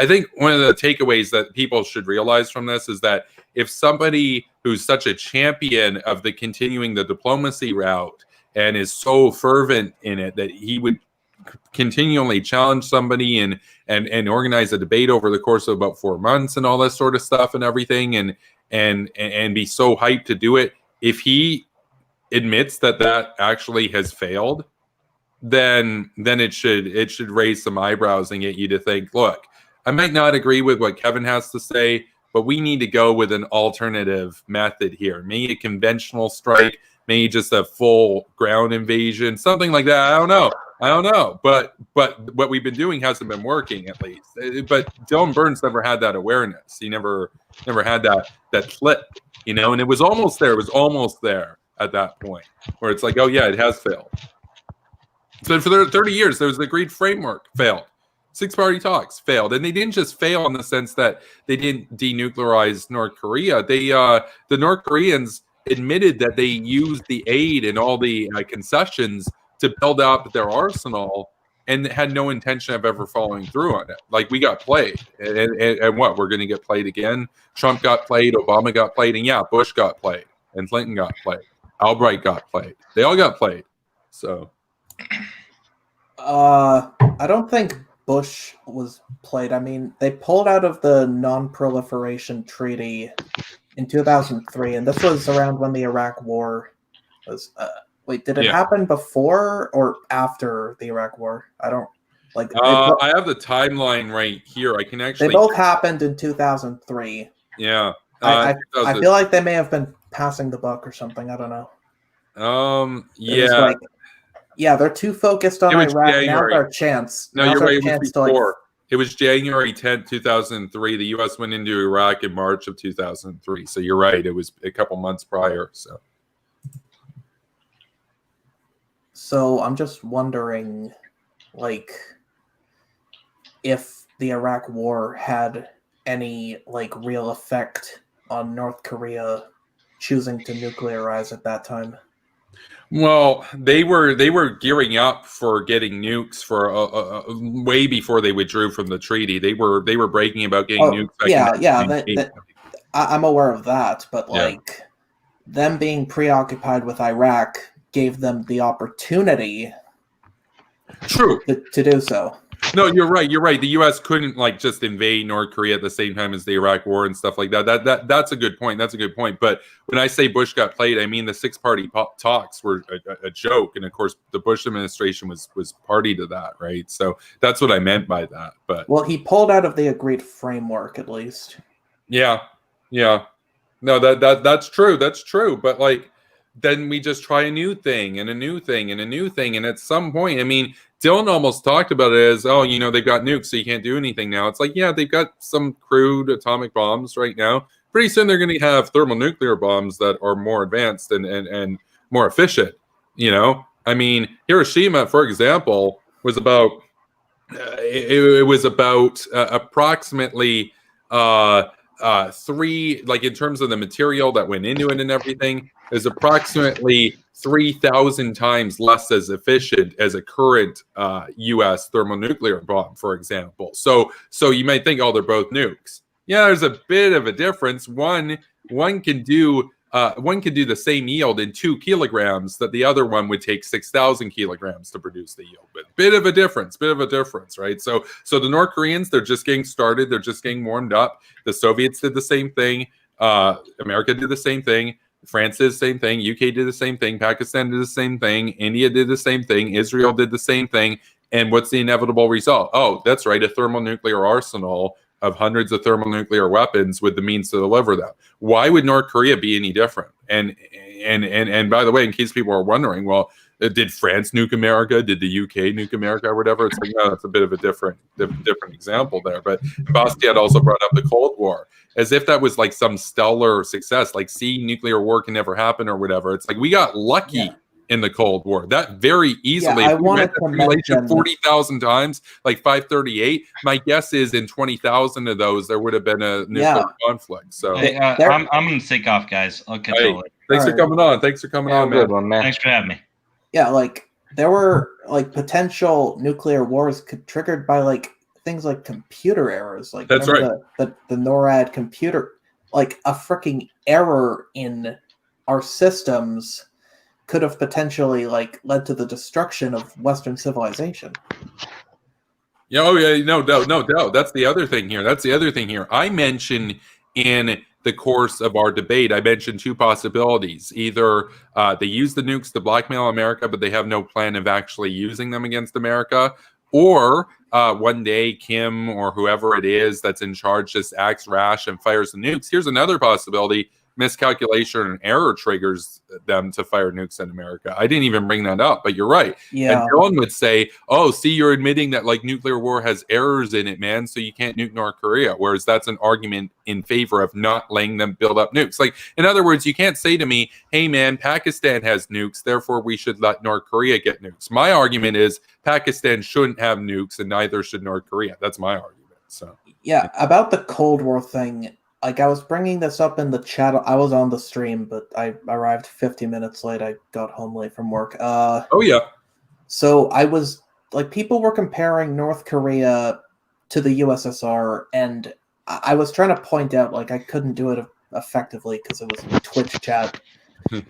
think one of the takeaways that people should realize from this is that if somebody who's such a champion of the continuing the diplomacy route and is so fervent in it that he would continually challenge somebody and organize a debate over the course of about 4 months and all that sort of stuff and everything and be so hyped to do it, if he admits that actually has failed, then it should raise some eyebrows and get you to think, look, I might not agree with what Kevin has to say, but we need to go with an alternative method here. Maybe a conventional strike, maybe just a full ground invasion, something like that. I don't know. But what we've been doing hasn't been working, at least. But Dylan Burns never had that awareness. He never had that flip, and it was almost there. It was almost there at that point where it's like, oh yeah, it has failed. So for 30 years, there was the agreed framework, failed. Six-party talks failed, and they didn't just fail in the sense that they didn't denuclearize North Korea. The North Koreans admitted that they used the aid and all the concessions to build up their arsenal, and had no intention of ever following through on it. Like, we got played, and what, we're going to get played again? Trump got played, Obama got played, and yeah, Bush got played, and Clinton got played, Albright got played. They all got played. So, I don't think Bush was played. I mean, they pulled out of the Non-Proliferation Treaty in 2003, and this was around when the Iraq War was. Wait, did it happen before or after the Iraq War? I don't like. I have the timeline right here. I can actually. They both happened in 2003. Yeah. I feel like they may have been passing the buck or something. I don't know. Yeah. Yeah, they're too focused on Iraq. January. Now's our chance. No, you're right. It was before. It was January 10th, 2003. The U.S. went into Iraq in March of 2003. So you're right. It was a couple months prior. So I'm just wondering, like, if the Iraq War had any, like, real effect on North Korea choosing to nuclearize at that time. Well, they were gearing up for getting nukes for way before they withdrew from the treaty. They were breaking about getting nukes. I'm aware of that, but like them being preoccupied with Iraq gave them the opportunity. True. To do so. No, you're right. The U.S. couldn't like just invade North Korea at the same time as the Iraq War and stuff like that. That's a good point. But when I say Bush got played, I mean the six-party talks were a joke, and of course the Bush administration was party to that, right? So that's what I meant by that. But he pulled out of the agreed framework at least. Yeah. No, that's true. That's true. But like, then we just try a new thing and a new thing and a new thing, and at some point, I mean, Dylan almost talked about it as, they've got nukes, so you can't do anything now. It's like, yeah, they've got some crude atomic bombs right now. Pretty soon they're going to have thermonuclear bombs that are more advanced and more efficient. I mean, Hiroshima, for example, was about approximately 3, like in terms of the material that went into it and everything, is approximately 3,000 times less as efficient as a current U.S. thermonuclear bomb, for example. So you might think, they're both nukes. Yeah, there's a bit of a difference. One can do the same yield in 2 kilograms that the other one would take 6,000 kilograms to produce the yield. But bit of a difference, right? So the North Koreans, they're just getting started. They're just getting warmed up. The Soviets did the same thing. America did the same thing. France did the same thing. UK did the same thing. Pakistan did the same thing. India did the same thing. Israel did the same thing. And what's the inevitable result? Oh, that's right, a thermonuclear arsenal of hundreds of thermonuclear weapons with the means to deliver them. Why would North Korea be any different? And by the way, in case people are wondering, well, did France nuke America? Did the UK nuke America or whatever? It's like, no, that's a bit of a different example there. But Bastiat also brought up the Cold War, as if that was like some stellar success, like, see, nuclear war can never happen or whatever. It's like, we got lucky. in the Cold War. That very easily. I if we wanted read the to simulation mention- 40,000 times, like 538. My guess is in 20,000 of those, there would have been a nuclear conflict. So Hey, There- I'm going to take off, guys. I'll catch you later. thanks for Alright. coming on. Thanks for coming on, man. Good one, man. Thanks for having me. Yeah, like there were like potential nuclear wars triggered by like things like computer errors. Like That's remember the NORAD computer, like a freaking error in our systems could have potentially like led to the destruction of Western civilization. Yeah, oh yeah, no doubt. That's the other thing here. I mentioned in the course of our debate, I mentioned two possibilities. Either they use the nukes to blackmail America, but they have no plan of actually using them against America, or one day Kim or whoever it is that's in charge just acts rash and fires the nukes. Here's another possibility. Miscalculation and error triggers them to fire nukes in America. I didn't even bring that up, but you're right. Yeah. And Dylan would say, oh, see, you're admitting that like nuclear war has errors in it, man, so you can't nuke North Korea. Whereas that's an argument in favor of not letting them build up nukes. Like, in other words, you can't say to me, hey, man, Pakistan has nukes, therefore we should let North Korea get nukes. My argument is Pakistan shouldn't have nukes and neither should North Korea. That's my argument. So Yeah, about the Cold War thing, like I was bringing this up in the chat. I was on the stream, but I arrived 50 minutes late. I got home late from work. oh yeah. So I was like, people were comparing North Korea to the USSR, and I was trying to point out, like, I couldn't do it effectively because it was a Twitch chat.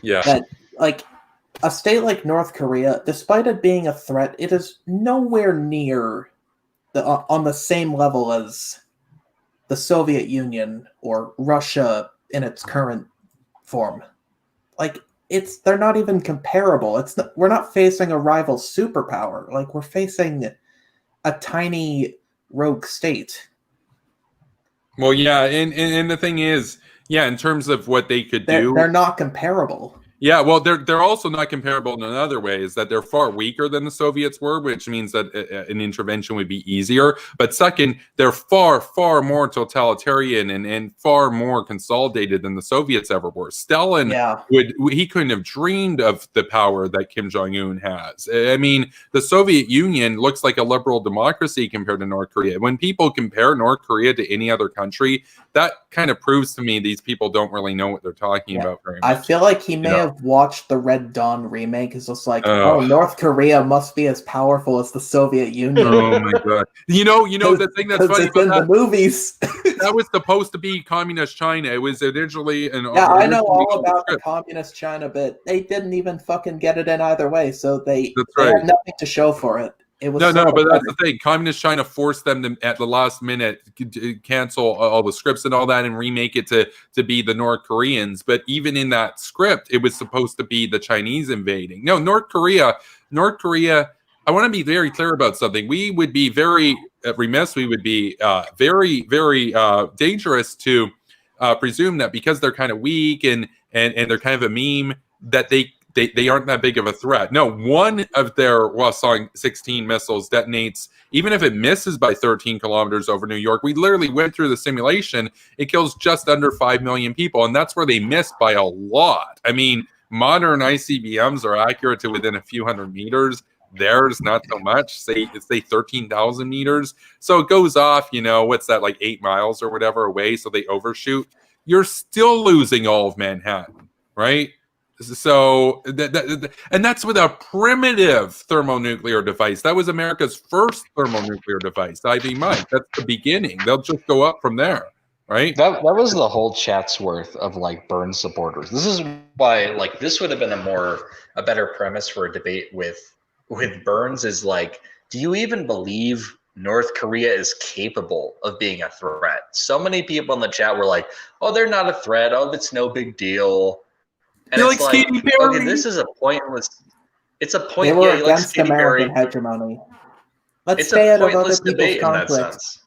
Yeah. That, like, a state like North Korea, despite it being a threat, it is nowhere near on the same level as the Soviet Union or Russia in its current form. Like, they're not even comparable. We're not facing a rival superpower. Like, we're facing a tiny rogue state. Well, yeah, and the thing is, yeah, in terms of what they could do, They're not comparable. yeah, well, they're also not comparable in another way, is that they're far weaker than the Soviets were, which means that an intervention would be easier. But second, they're far, far more totalitarian and far more consolidated than the Soviets ever were. Stalin he couldn't have dreamed of the power that Kim Jong-un has. I mean, the Soviet Union looks like a liberal democracy compared to North Korea. When people compare North Korea to any other country, that kind of proves to me these people don't really know what they're talking about very much. I feel like he may have watched the Red Dawn remake. It's just like, oh, North Korea must be as powerful as the Soviet Union. Oh my god! You know the thing that's funny it's in the movies. That was supposed to be communist China. It was originally an I know all about the communist China, but they didn't even fucking get it in either way. So they had nothing to show for it. It was but that's the thing. Communist China forced them to, at the last minute, cancel all the scripts and all that and remake it to be the North Koreans. But even in that script, it was supposed to be the Chinese invading. No, North Korea. I want to be very clear about something. We would be very remiss. We would be very, very dangerous to presume that because they're kind of weak and they're kind of a meme that they aren't that big of a threat. No, one of their Hwasong 16 missiles detonates, even if it misses by 13 kilometers over New York. We literally went through the simulation. It kills just under 5 million people, and that's where they missed by a lot. I mean, modern ICBMs are accurate to within a few hundred meters. Theirs, not so much. Say 13,000 meters. So it goes off, what's that, like 8 miles or whatever away, so they overshoot. You're still losing all of Manhattan, right? So and that's with a primitive thermonuclear device. That was America's first thermonuclear device, IV Mike. That's the beginning. They'll just go up from there, right? That was the whole chat's worth of like Burns supporters. This is why like this would have been a better premise for a debate with Burns is like, do you even believe North Korea is capable of being a threat? So many people in the chat were like, oh, they're not a threat. Oh, it's no big deal. And it's like, okay, this is a pointless. It's a point. They were yeah, against like American hegemony. Let's it's stay a out of other pointless debate people's in that conflicts. sense.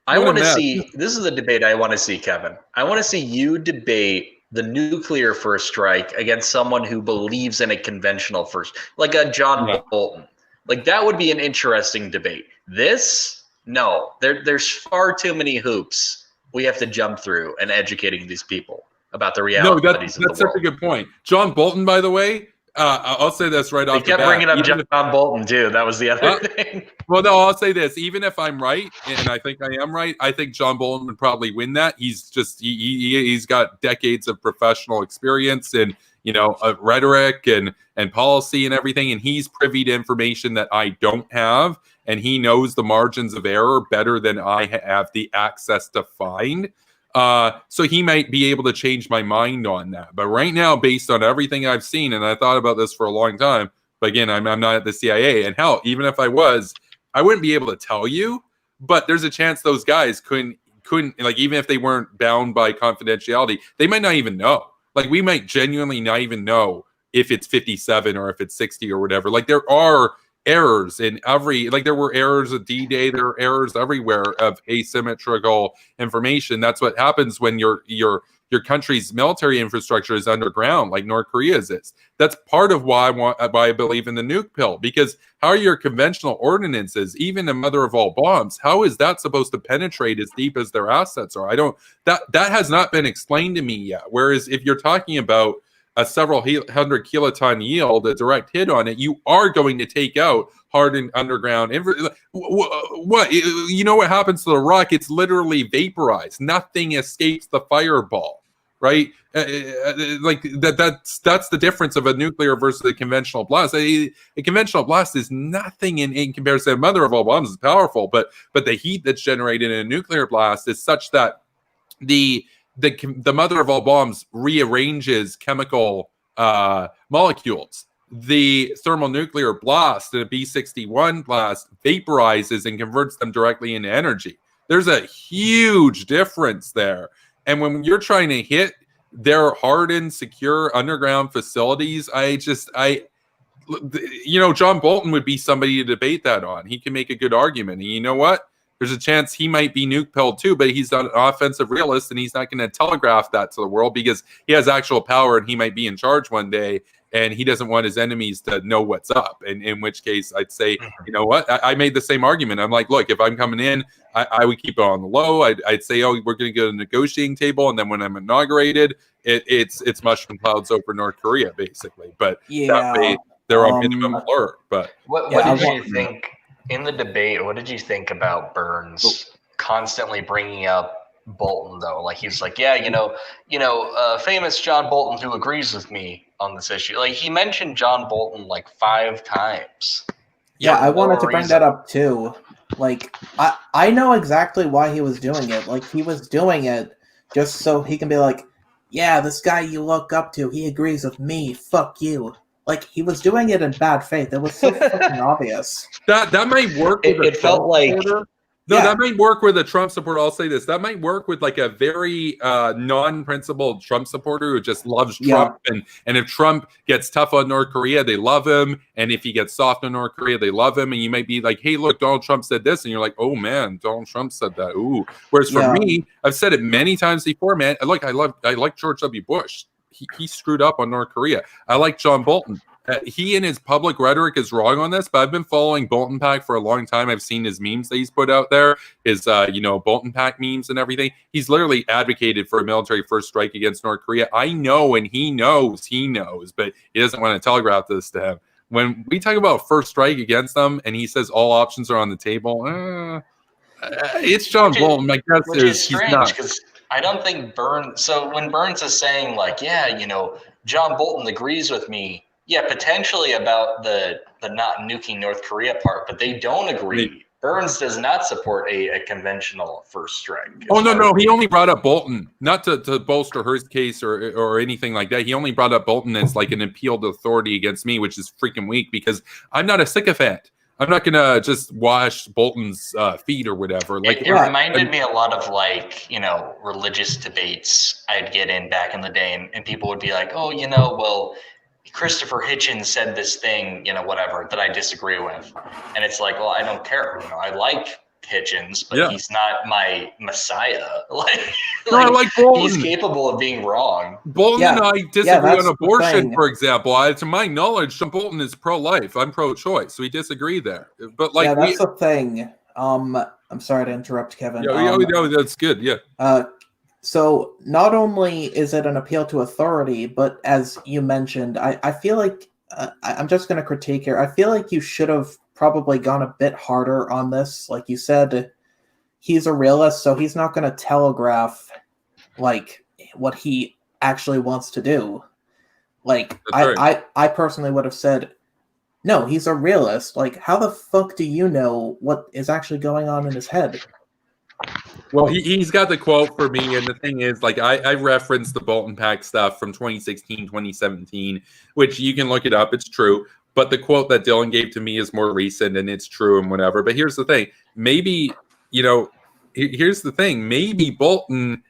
I want to see. This is the debate I want to see, Kevin. I want to see you debate the nuclear first strike against someone who believes in a conventional first, like a John Bolton. Like that would be an interesting debate. This, no, there's far too many hoops we have to jump through in educating these people about the realities of the world. That's such a good point. John Bolton, by the way, I'll say this right They off the kept bat. bringing up Even John Bolton too. That was the other thing. Well, no, I'll say this. Even if I'm right, and I think I am right, I think John Bolton would probably win that. He's just he's got decades of professional experience and rhetoric and policy and everything, and he's privy to information that I don't have, and he knows the margins of error better than I have the access to find. So he might be able to change my mind on that. But right now, based on everything I've seen, and I thought about this for a long time, but again, I'm not at the CIA, and hell, even if I was, I wouldn't be able to tell you. But there's a chance those guys couldn't like, even if they weren't bound by confidentiality, they might not even know. Like, we might genuinely not even know if it's 57 or if it's 60 or whatever. Like, there are errors in every, like, there were errors at D-Day, there are errors everywhere of asymmetrical information. That's what happens when your country's military infrastructure is underground, like North Korea's is. That's part of why I believe in the nuke pill, because how are your conventional ordinances, even the mother of all bombs, how is that supposed to penetrate as deep as their assets are? That has not been explained to me yet. Whereas if you're talking about a several hundred kiloton yield, a direct hit on it, you are going to take out hardened underground what what happens to the rock? It's literally vaporized. Nothing escapes the fireball, right? Like that's the difference of a nuclear versus a conventional blast. A conventional blast is nothing in comparison to mother of all bombs. Is powerful, but the heat that's generated in a nuclear blast is such that the mother of all bombs rearranges chemical molecules. The thermonuclear blast in a B-61 blast vaporizes and converts them directly into energy. There's a huge difference there. And when you're trying to hit their hardened, secure underground facilities, John Bolton would be somebody to debate that on. He can make a good argument. And you know what? There's a chance he might be nuke pilled too, but he's an offensive realist and he's not going to telegraph that to the world because he has actual power and he might be in charge one day and he doesn't want his enemies to know what's up. And in which case I'd say, you know what? I made the same argument. I'm like, look, if I'm coming in, I would keep it on the low. I'd say, oh, we're going to go to the negotiating table. And then when I'm inaugurated, it's mushroom clouds over North Korea, basically. But that way they're on minimum alert. But what did you think? In the debate, what did you think about Burns constantly bringing up Bolton, though? Like, he's like, yeah, famous John Bolton who agrees with me on this issue. Like, he mentioned John Bolton like 5 times. Yeah, I wanted to bring that up too. Like, I know exactly why he was doing it. Like, he was doing it just so he can be like, yeah, this guy you look up to, he agrees with me. Fuck you. Like, he was doing it in bad faith. It was so fucking obvious. That might work. It felt like that might work with a Trump supporter. I'll say this: that might work with like a very non-principled Trump supporter who just loves Trump. And if Trump gets tough on North Korea, they love him. And if he gets soft on North Korea, they love him. And you might be like, "Hey, look, Donald Trump said this," and you're like, "Oh man, Donald Trump said that." Ooh. Whereas for me, I've said it many times before, man. Look, I like George W. Bush. He screwed up on North Korea. I like John Bolton. He in his public rhetoric is wrong on this, but I've been following Bolton Pack for a long time. I've seen his memes that he's put out there, his Bolton Pack memes and everything. He's literally advocated for a military first strike against North Korea. I know, and he knows, but he doesn't want to telegraph this to him. When we talk about first strike against them, and he says all options are on the table, it's John Bolton. My guess is strange because I don't think Burns. So when Burns is saying like, yeah, John Bolton agrees with me. Yeah, potentially about the not nuking North Korea part, but they don't agree. Burns does not support a conventional first strike. Oh, no. He only brought up Bolton, not to bolster her case or anything like that. He only brought up Bolton as like an appeal to authority against me, which is freaking weak because I'm not a sycophant. I'm not going to just wash Bolton's feet or whatever. Like it reminded me a lot of like, religious debates I'd get in back in the day. And people would be like, oh, well, Christopher Hitchens said this thing, whatever, that I disagree with. And it's like, well, I don't care. I like Hitchens, but he's not my messiah. I like Bolton. He's capable of being wrong. Bolton and I disagree on abortion, for example. To my knowledge, John Bolton is pro-life. I'm pro-choice. So we disagree there. But that's the thing. I'm sorry to interrupt, Kevin. That's good. Yeah. So not only is it an appeal to authority, but as you mentioned, I feel like I'm just going to critique here. I feel like you should have probably gone a bit harder on this. Like you said, he's a realist, so he's not going to telegraph like what he actually wants to do. Like I personally would have said, no, he's a realist. Like, how the fuck do you know what is actually going on in his head? Well, he's got the quote for me, and the thing is, like, I referenced the Bolton Pack stuff from 2016, 2017, which you can look it up. It's true. But the quote that Dylan gave to me is more recent, and it's true and whatever. But here's the thing. Maybe, here's the thing. Maybe Bolton,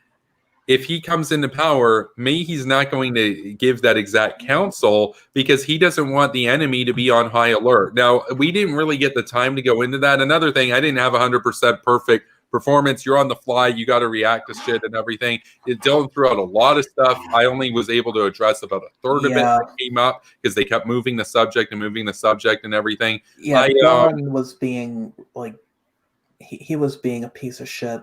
if he comes into power, maybe he's not going to give that exact counsel because he doesn't want the enemy to be on high alert. Now, we didn't really get the time to go into that. Another thing, I didn't have 100% perfect performance. You're on the fly. You got to react to shit and everything. Dylan threw out a lot of stuff. I only was able to address about a third of it that came up because they kept moving the subject and everything. Yeah, Dylan was being like, he was being a piece of shit.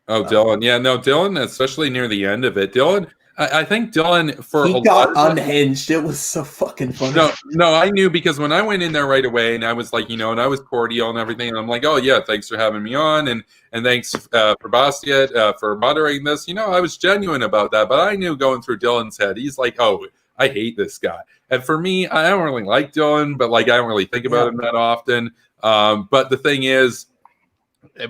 Oh, Dylan. Yeah, no, Dylan, especially near the end of it. Dylan, I think Dylan, he got unhinged. It was so fucking funny. No, I knew because when I went in there right away and I was like, and I was cordial and everything, and I'm like, oh, yeah, thanks for having me on, and thanks for Bastiat for moderating this. I was genuine about that, but I knew going through Dylan's head, he's like, oh, I hate this guy. And for me, I don't really like Dylan, but like I don't really think about him that often. But the thing is,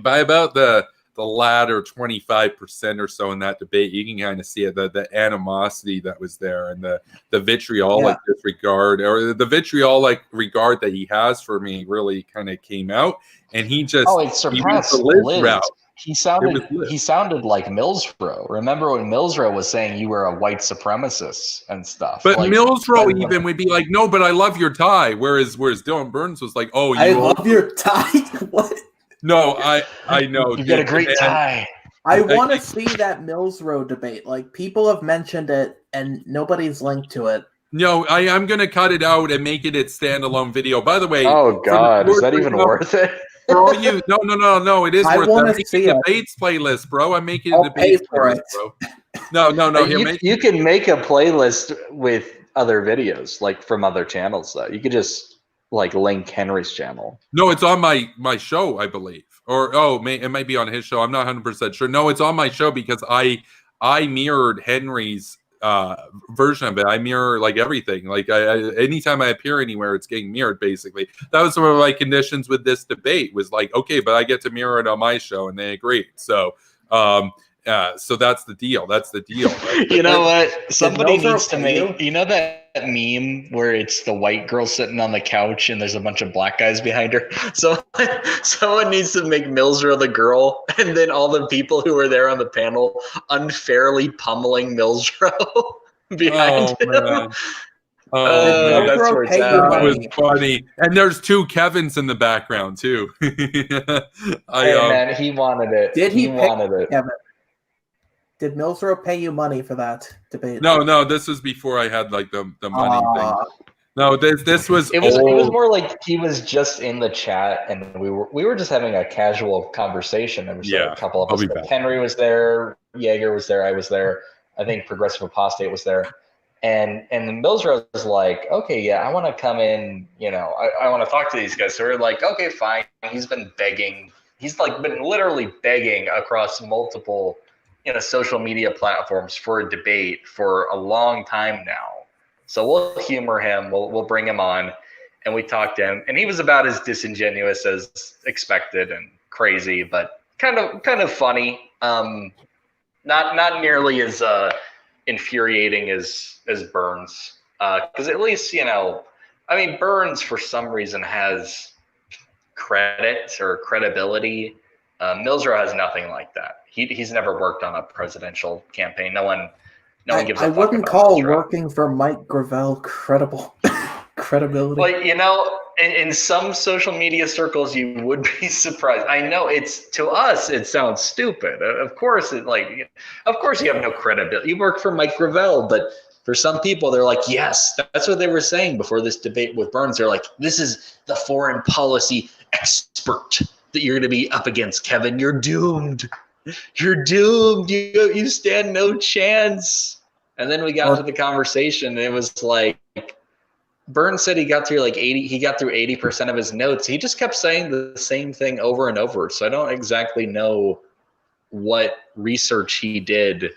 by about the latter 25% or so in that debate, you can kind of see it, the animosity that was there and the vitriolic disregard, or the vitriolic regard that he has for me really kind of came out. And he just it surpassed Liz. He sounded like Millsrow. Remember when Millsrow was saying you were a white supremacist and stuff? But like, Millsrow even would be like, no, but I love your tie. Whereas Dylan Burns was like, oh, I love your tie. What? No, I know. You got a great tie. I want to see that Millsrow debate. Like, people have mentioned it, and nobody's linked to it. No, I'm going to cut it out and make it its standalone video. By the way, oh god, is that even worth it? For all you, no, it is worth it. I'm making a debates playlist, bro. I'm making a debates playlist, bro. No. You can make a playlist with other videos, like from other channels, though. You could just like link Henry's channel. No, it's on my show, I believe. Or it might be on his show. I'm not 100% sure. No, it's on my show because I mirrored Henry's version of it. I mirror like everything. Like anytime I appear anywhere, it's getting mirrored. Basically, that was some of my conditions with this debate. Was like, okay, but I get to mirror it on my show, and they agreed. So, so that's the deal. Right? You know what? Somebody needs to make. You know that meme where it's the white girl sitting on the couch and there's a bunch of black guys behind her? So someone needs to make Millsrow the girl, and then all the people who are there on the panel unfairly pummeling Millsrow behind him. Man. Oh, that's where it's at. That was funny. And there's two Kevins in the background too. Man, he wanted it. He wanted it. Kevin? Did Millsrow pay you money for that debate? No. This was before I had like the money thing. No, this was. It was more like he was just in the chat, and we were just having a casual conversation. There was a couple of us. Henry was there. Jaeger was there. I was there. I think Progressive Apostate was there. And Millsrow was like, okay, yeah, I want to come in. I want to talk to these guys. So we're like, okay, fine. He's been begging. He's like been literally begging across multiple social media platforms for a debate for a long time now. So we'll humor him. We'll bring him on, and we talked to him, and he was about as disingenuous as expected and crazy, but kind of funny. Not nearly as infuriating as Burns, because at least Burns for some reason has credit or credibility. Millsrow has nothing like that. He's never worked on a presidential campaign. No one gives a fuck. I wouldn't call working for Mike Gravel credible credibility. Like, in some social media circles, you would be surprised. I know to us it sounds stupid. Of course, you have no credibility. You work for Mike Gravel, but for some people, they're like, yes, that's what they were saying before this debate with Burns. They're like, this is the foreign policy expert that you're going to be up against, Kevin. You're doomed. You're doomed. You stand no chance. And then we got to the conversation, and it was like, Burns said he got through like 80. He got through 80% of his notes. He just kept saying the same thing over and over. So I don't exactly know what research he did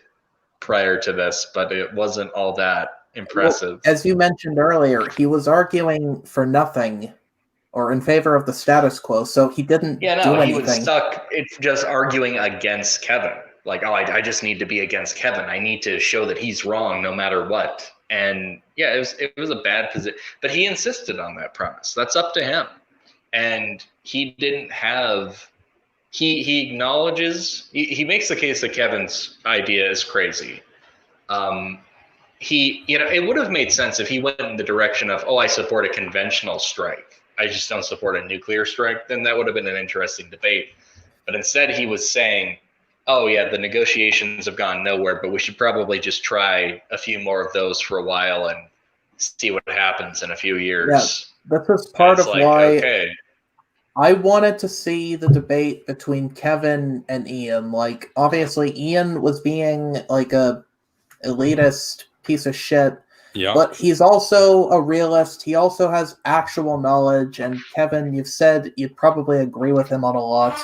prior to this, but it wasn't all that impressive. Well, as you mentioned earlier, he was arguing for nothing or in favor of the status quo, so he didn't do anything. He was stuck. It's just arguing against Kevin. Like, oh, I just need to be against Kevin. I need to show that he's wrong no matter what. And yeah, it was a bad position, but he insisted on that premise. That's up to him. And he didn't have, he acknowledges, he makes the case that Kevin's idea is crazy. It would have made sense if he went in the direction of, oh, I support a conventional strike. I just don't support a nuclear strike. Then that would have been an interesting debate. But instead he was saying, oh yeah, the negotiations have gone nowhere, but we should probably just try a few more of those for a while and see what happens in a few years. Yeah, this is part of why okay. I wanted to see the debate between Kevin and Ian. Like, obviously Ian was being like a elitist piece of shit, but he's also a realist. He also has actual knowledge, and Kevin, you've said you'd probably agree with him on a lot.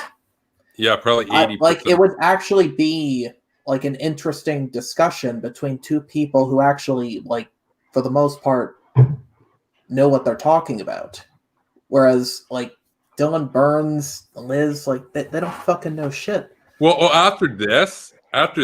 Yeah, probably 80%. Like, it would actually be like an interesting discussion between two people who actually, like, for the most part, know what they're talking about. Whereas, like, Dylan Burns, Liz, like, they don't fucking know shit. Well, after this, I've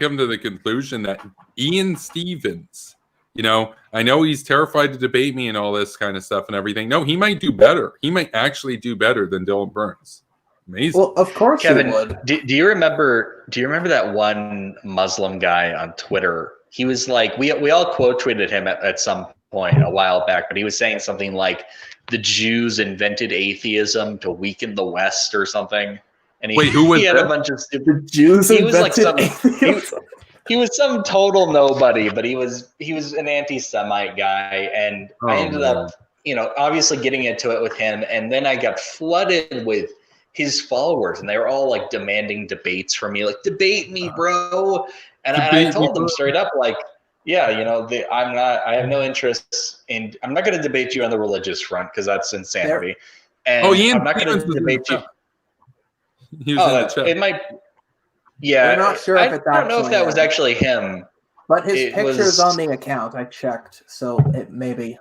come to the conclusion that Ian Stevens, I know he's terrified to debate me and all this kind of stuff and everything. No, he might do better. He might actually do better than Dylan Burns. Amazing. Well, of course, Kevin, he would. Do you remember that one Muslim guy on Twitter? He was like, we all quote tweeted him at some point a while back, but he was saying something like, the Jews invented atheism to weaken the West or something. And he, Wait, who was he had that? a bunch of stupid. The Jews He was like invented atheism. He was some total nobody, but he was an anti-Semite guy, and I ended up, obviously getting into it with him, and then I got flooded with his followers, and they were all like demanding debates from me, like, debate me, bro. And I told them straight up, like, yeah, I have no interest in, I'm not going to debate you on the religious front because that's insanity. And Ian I'm not going to debate you. He was in the chat. It might. Yeah, We're not sure if it's I don't know if that was him. actually him. But his picture's on the account. I checked, so it maybe.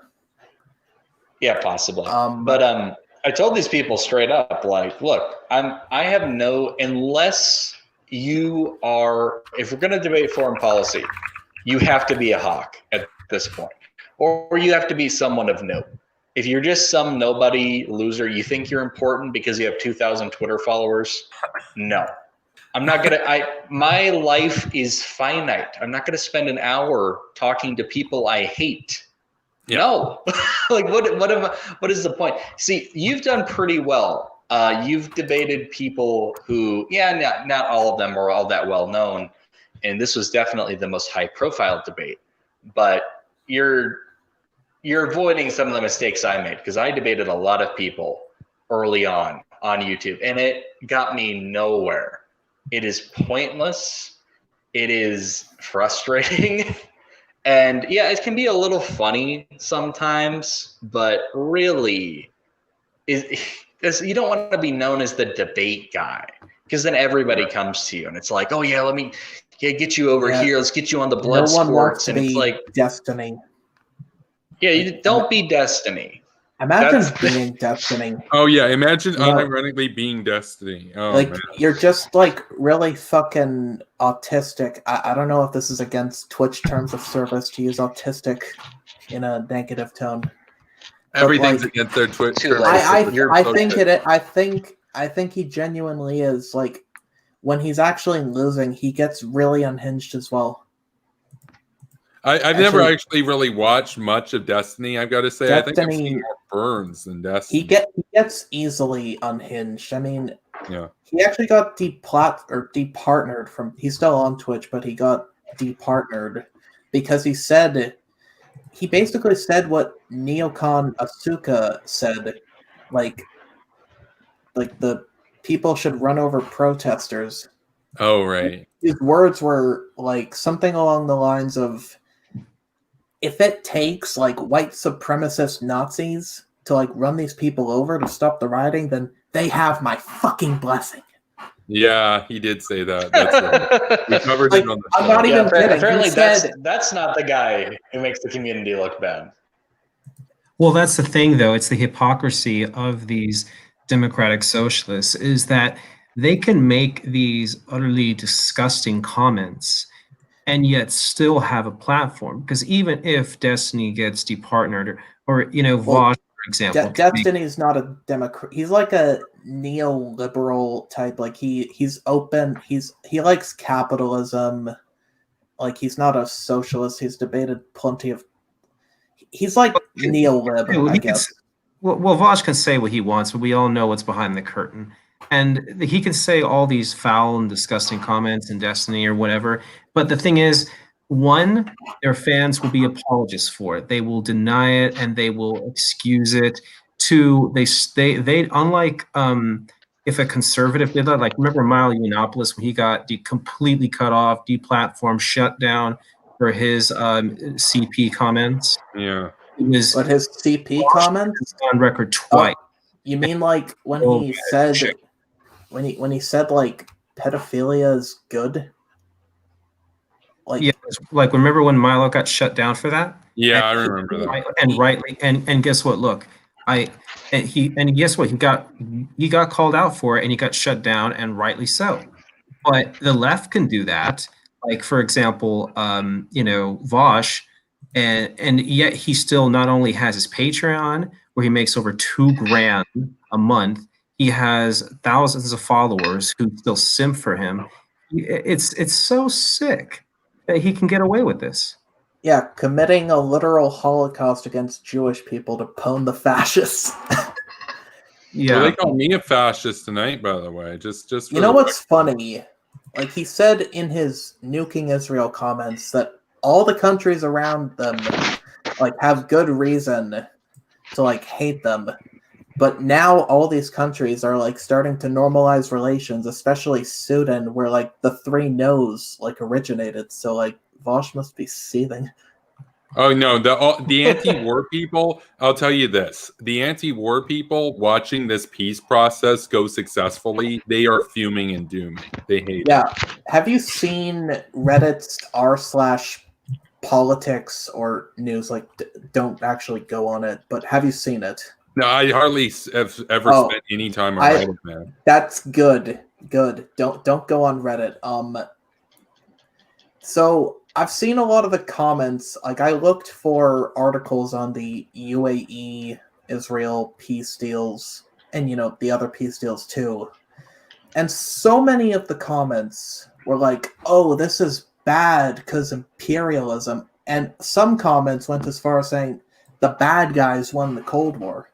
Yeah, possibly. But I told these people straight up, like, look, I have no, unless you are, if we're going to debate foreign policy, you have to be a hawk at this point, or you have to be someone of note. If you're just some nobody loser, you think you're important because you have 2,000 Twitter followers. No, I'm not going to, my life is finite. I'm not going to spend an hour talking to people I hate. Yeah. No, like what is the point? See, you've done pretty well. You've debated people who, not all of them are all that well known. And this was definitely the most high profile debate, but you're avoiding some of the mistakes I made, because I debated a lot of people early on YouTube, and it got me nowhere. It is pointless. It is frustrating. And yeah, it can be a little funny sometimes, but really, you don't want to be known as the debate guy, because then everybody comes to you and it's like, oh yeah, let me get you over here. Let's get you on the blood sports. And it's like Destiny. Yeah, you don't be Destiny. Imagine being Destiny. Oh yeah, imagine unironically being Destiny. Oh, like, man. You're just like really fucking autistic. I don't know if this is against Twitch terms of service to use autistic in a negative tone. Everything's against their Twitch. I think he genuinely is. Like, when he's actually losing, he gets really unhinged as well. I've never actually really watched much of Destiny, I've got to say. Destiny, I think I've seen more Burns than Destiny. He gets easily unhinged. I mean, yeah. He actually got departnered from, he's still on Twitch, but he got departnered because he basically said what Neocon Asuka said, like the people should run over protesters. Oh, right. His words were like something along the lines of, if it takes like white supremacist Nazis to like run these people over to stop the rioting, then they have my fucking blessing. Yeah, he did say that. That's right. We covered Like, it on the I'm show. not even kidding. He Apparently, said, that's not the guy who makes the community look bad. Well, that's the thing, though. It's the hypocrisy of these democratic socialists is that they can make these utterly disgusting comments and yet still have a platform. Because even if Destiny gets departnered, or Vosh, for example, Destiny's not a Democrat. He's like a neoliberal type. Like he's open. He likes capitalism. Like he's not a socialist. He's debated plenty of. He's like neolib, I guess. Well, Vosh can say what he wants, but we all know what's behind the curtain. And he can say all these foul and disgusting comments in Destiny or whatever. But the thing is, one, their fans will be apologists for it. They will deny it and they will excuse it. Two, they unlike if a conservative did that, like remember Milo Yiannopoulos when he got completely cut off, deplatformed, shut down for his CP comments. Yeah. But his CP comments on record twice. You mean like when he said when he said like pedophilia is good? Like, yeah, like remember when Milo got shut down for that? Yeah, I remember that. And rightly, and guess what? Look, guess what? He got called out for it, and he got shut down, and rightly so. But the left can do that. Like for example, Vosh, and yet he still not only has his Patreon where he makes over $2,000 a month. He has thousands of followers who still simp for him. It's so sick that he can get away with this. Yeah, committing a literal Holocaust against Jewish people to pwn the fascists. Yeah, well, they called me a fascist tonight, by the way. Just you know what's funny? Like he said in his nuking Israel comments that all the countries around them like have good reason to like hate them. But now all these countries are like starting to normalize relations, especially Sudan, where like the 3 no's like originated. So like Vosh must be seething. Oh no, the anti-war people, I'll tell you this. The anti-war people watching this peace process go successfully, they are fuming and dooming. They hate it. Have you seen Reddit's r/politics or news? Like don't actually go on it, but have you seen it? No, I hardly have ever spent any time on Reddit, man. That's good. Good. Don't go on Reddit. So I've seen a lot of the comments. Like I looked for articles on the UAE Israel peace deals and the other peace deals too. And so many of the comments were like, "Oh, this is bad because imperialism." And some comments went as far as saying the bad guys won the Cold War.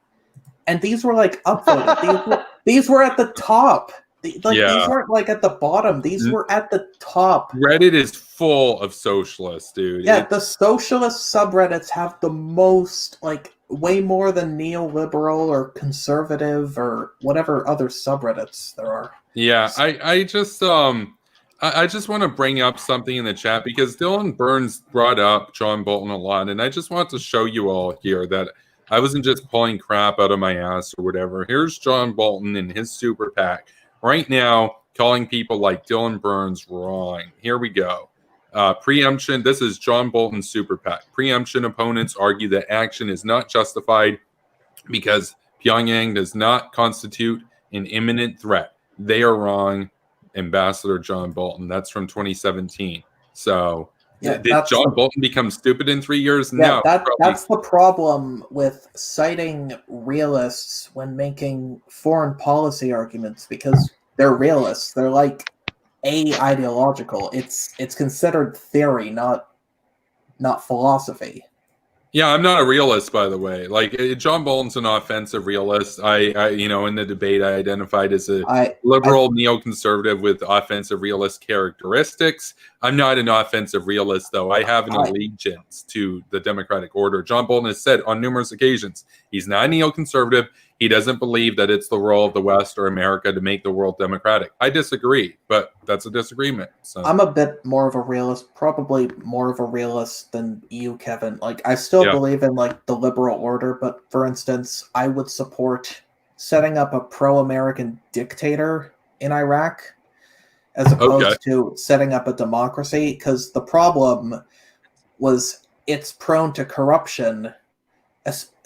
And these were like upvoted. These were at the top. These weren't like at the bottom. These were at the top. Reddit is full of socialists, dude. Yeah, the socialist subreddits have the most, like, way more than neoliberal or conservative or whatever other subreddits there are. Yeah, I just want to bring up something in the chat because Dylan Burns brought up John Bolton a lot, and I just want to show you all here that I wasn't just pulling crap out of my ass or whatever. Here's John Bolton and his super PAC right now calling people like Dylan Burns wrong. Here we go. Preemption. This is John Bolton's super PAC. Preemption opponents argue that action is not justified because Pyongyang does not constitute an imminent threat. They are wrong. Ambassador John Bolton. That's from 2017. So did John Bolton become stupid in 3 years? Yeah, no. That's the problem with citing realists when making foreign policy arguments because they're realists. They're like ideological. It's considered theory, not philosophy. Yeah, I'm not a realist, by the way. Like John Bolton's an offensive realist. I in the debate, I identified as a liberal neoconservative with offensive realist characteristics. I'm not an offensive realist, though. I have an allegiance to the democratic order. John Bolton has said on numerous occasions he's not a neoconservative. He doesn't believe that it's the role of the West or America to make the world democratic. I disagree, but that's a disagreement. So I'm a bit more of a realist, probably more of a realist than you, Kevin. Like, I still believe in like the liberal order, but for instance, I would support setting up a pro-American dictator in Iraq as opposed to setting up a democracy, because the problem was it's prone to corruption,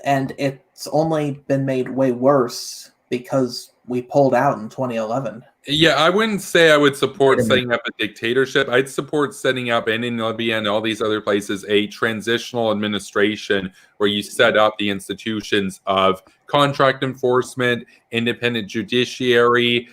and it's only been made way worse because we pulled out in 2011. Yeah, I wouldn't say I would support setting up a dictatorship. I'd support setting up, and in Libya and all these other places, a transitional administration where you set up the institutions of contract enforcement, independent judiciary,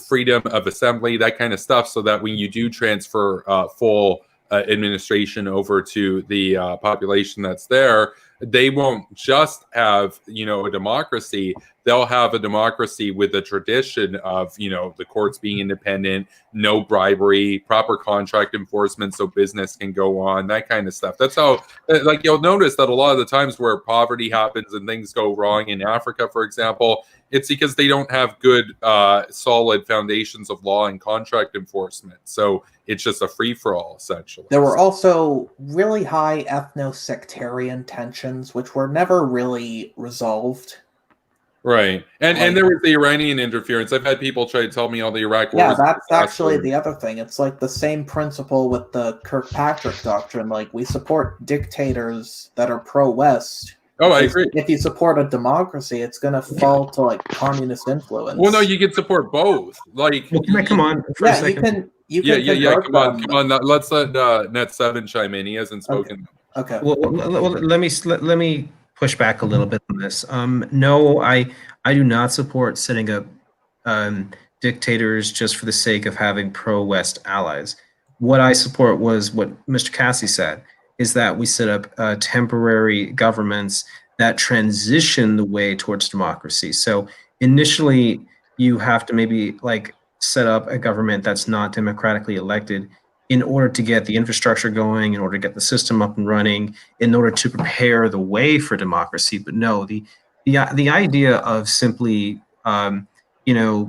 freedom of assembly, that kind of stuff, so that when you do transfer full administration over to the population that's there, they won't just have, a democracy. They'll have a democracy with a tradition of, the courts being independent, no bribery, proper contract enforcement so business can go on, that kind of stuff. That's how, like, you'll notice that a lot of the times where poverty happens and things go wrong in Africa, for example, it's because they don't have good, solid foundations of law and contract enforcement. So it's just a free-for-all, essentially. There were also really high ethno-sectarian tensions, which were never really resolved. Right. And there was the Iranian interference. I've had people try to tell me all the Iraq war. Yeah, that's actually the other thing. It's like the same principle with the Kirkpatrick doctrine. Like, we support dictators that are pro-West. Oh, I agree. If you support a democracy, it's going to fall to like communist influence. Well, no, you can support both. Like, come on for a second. You can. Come on. Let's let Net7 chime in. He hasn't spoken. Okay. Well, let me push back a little bit on this. No, I do not support setting up dictators just for the sake of having pro-West allies. What I support was what Mr. Cassie said, is that we set up temporary governments that transition the way towards democracy. So initially, you have to maybe like set up a government that's not democratically elected in order to get the infrastructure going, in order to get the system up and running, in order to prepare the way for democracy. But no, the idea of simply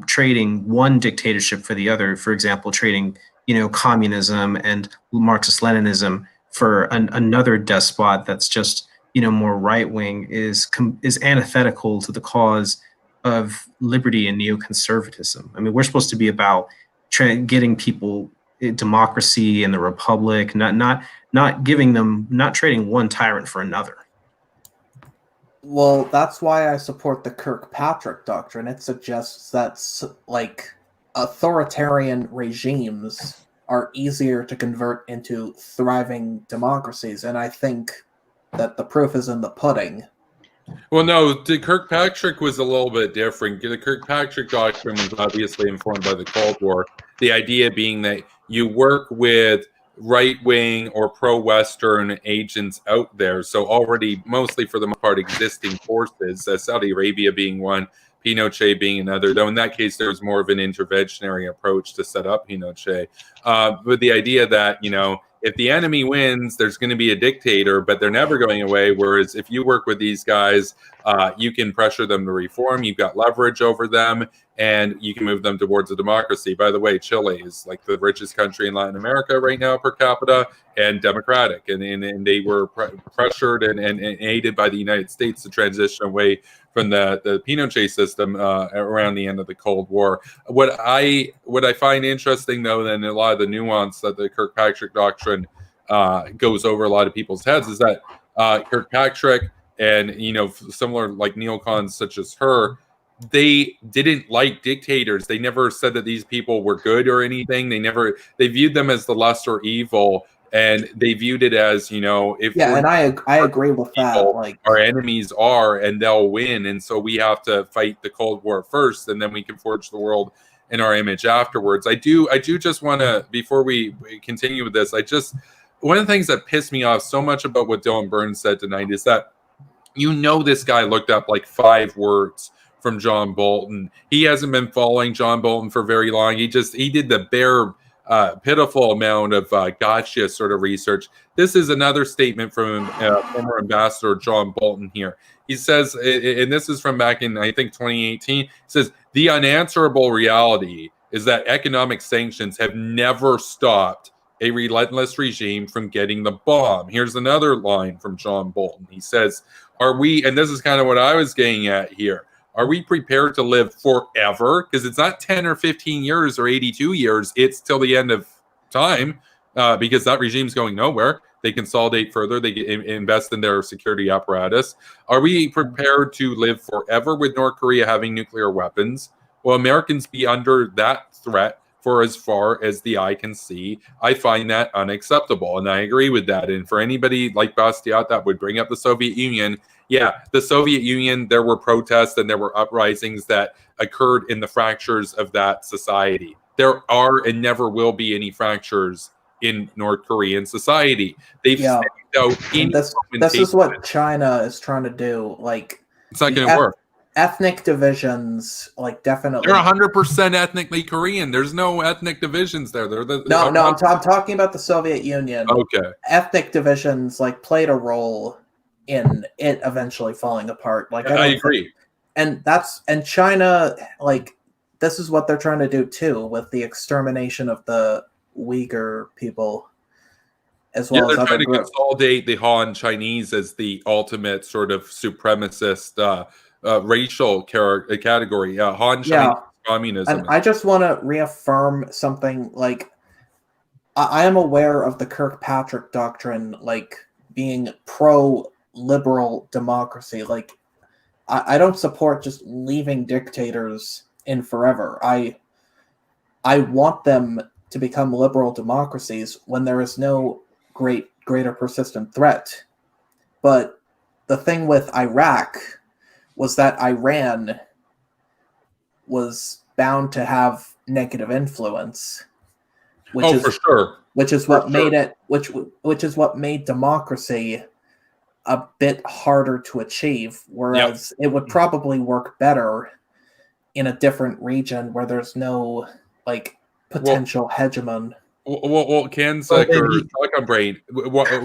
trading one dictatorship for the other, for example, trading communism and Marxist-Leninism for another despot that's just more right-wing is antithetical to the cause of liberty and neoconservatism. I mean, we're supposed to be about getting people democracy and the republic, not trading one tyrant for another. Well, that's why I support the Kirkpatrick doctrine. It suggests that like authoritarian regimes are easier to convert into thriving democracies, and I think that the proof is in the pudding. Well, no, the Kirkpatrick was a little bit different. The Kirkpatrick doctrine was obviously informed by the Cold War. The idea being that you work with right-wing or pro-Western agents out there, so already mostly for the most part existing forces, Saudi Arabia being one, Pinochet being another, though in that case there was more of an interventionary approach to set up Pinochet. But the idea that, if the enemy wins, there's going to be a dictator, but they're never going away. Whereas if you work with these guys, you can pressure them to reform. You've got leverage over them, and you can move them towards a democracy. By the way, Chile is like the richest country in Latin America right now per capita, and democratic. And they were pressured and aided by the United States to transition away from the Pinochet system around the end of the Cold War. What I find interesting, though, and a lot of the nuance that the Kirkpatrick doctrine goes over a lot of people's heads, is that Kirkpatrick and similar like neocons such as her, they didn't like dictators. They never said that these people were good or anything. They viewed them as the lesser evil. And they viewed it as, if and I agree with that. Like, our enemies are, and they'll win, and so we have to fight the Cold War first, and then we can forge the world in our image afterwards. I do just want to, before we continue with this, one of the things that pissed me off so much about what Dylan Burns said tonight is that this guy looked up like 5 words from John Bolton. He hasn't been following John Bolton for very long. He did the bare pitiful amount of gotcha sort of research. This is another statement from former Ambassador John Bolton here. He says, and this is from back in, I think, 2018, he says, the unanswerable reality is that economic sanctions have never stopped a relentless regime from getting the bomb. Here's another line from John Bolton. He says, are we, and this is kind of what I was getting at here, are we prepared to live forever? Because it's not 10 or 15 years or 82 years. It's till the end of time because that regime's going nowhere. They consolidate further. They invest in their security apparatus. Are we prepared to live forever with North Korea having nuclear weapons? Will Americans be under that threat for as far as the eye can see? I find that unacceptable, and I agree with that. And for anybody like Bastiat that would bring up the Soviet Union, yeah, the Soviet Union, there were protests and there were uprisings that occurred in the fractures of that society. There are and never will be any fractures in North Korean society. They've Yeah. out And this is what China is trying to do. Like, it's not going to work. ethnic divisions, like, definitely. They're 100% ethnically Korean. There's no ethnic divisions there. No, I'm talking about the Soviet Union. Okay. Ethnic divisions, like, played a role in it eventually falling apart. Like, I agree. And China, like, this is what they're trying to do too with the extermination of the Uyghur people, as well as they're other trying to groups. consolidate the Han Chinese as the ultimate sort of supremacist racial category. Han Chinese communism. And I just want to reaffirm something. Like, I am aware of the Kirkpatrick doctrine, like, being pro-liberal democracy. Like, I don't support just leaving dictators in forever. I want them to become liberal democracies when there is no greater persistent threat. But the thing with Iraq was that Iran was bound to have negative influence, for sure. which is what made it which is what made democracy a bit harder to achieve, whereas it would probably work better in a different region where there's no, like, potential hegemon. Well, Kansek or Telecom Brain,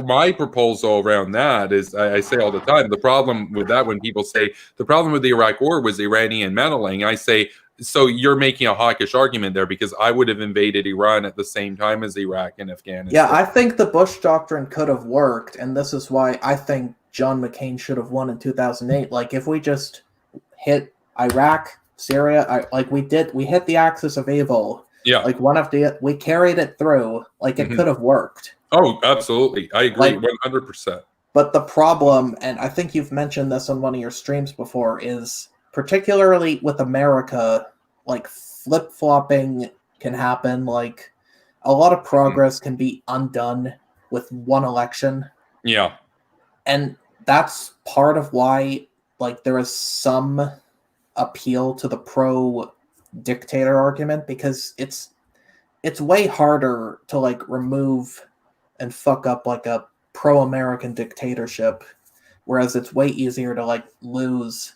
my proposal around that is, I say all the time, the problem with that, when people say the problem with the Iraq war was Iranian meddling, I say, so you're making a hawkish argument there, because I would have invaded Iran at the same time as Iraq and Afghanistan. Yeah, I think the Bush doctrine could have worked, and this is why I think John McCain should have won in 2008. Like, if we just hit Iraq, Syria, we hit the axis of evil. Yeah, like, we carried it through. Like, it could have worked. Oh, absolutely, I agree, 100%. But the problem, and I think you've mentioned this on one of your streams before, is particularly with America, like, flip-flopping can happen. Like, a lot of progress can be undone with one election. Yeah. And that's part of why, like, there is some appeal to the pro-dictator argument, because it's way harder to, like, remove and fuck up, like, a pro-American dictatorship, whereas it's way easier to, like, lose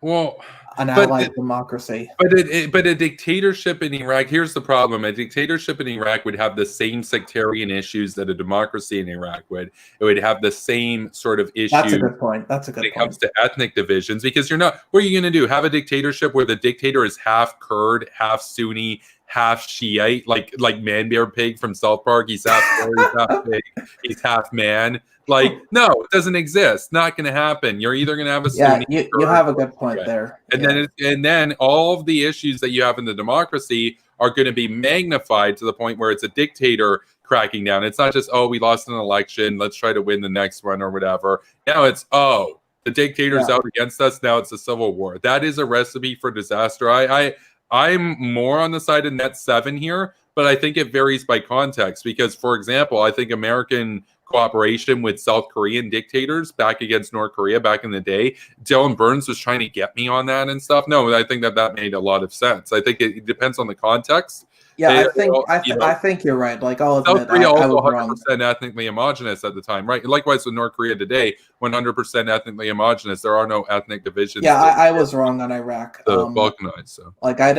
an allied democracy. But a dictatorship in Iraq, here's the problem. A dictatorship in Iraq would have the same sectarian issues that a democracy in Iraq would. It would have the same sort of issues. That's a good point. When it comes to ethnic divisions, because what are you going to do? Have a dictatorship where the dictator is half Kurd, half Sunni, half Shiite, like Man Bear Pig from South Park? He's half Kurd, he's half pig, he's half man. Like, no, it doesn't exist. Not going to happen. You're either going to have a Sunni. Yeah, you have a good point there. And then all of the issues that you have in the democracy are going to be magnified to the point where it's a dictator cracking down. It's not just, we lost an election, let's try to win the next one or whatever. Now it's, the dictator's out against us. Now it's a civil war. That is a recipe for disaster. I'm more on the side of Net 7 here, but I think it varies by context, because, for example, I think American cooperation with South Korean dictators back against North Korea back in the day, Dylan Burns was trying to get me on that and stuff. No, I think that made a lot of sense. I think it depends on the context. Yeah, I think you're right. Like, I'll admit, South Korea also was 100% ethnically homogenous at the time, right? Likewise with North Korea today, 100% ethnically homogenous. There are no ethnic divisions. Yeah, I was wrong on Iraq. Balkanized. So, like, I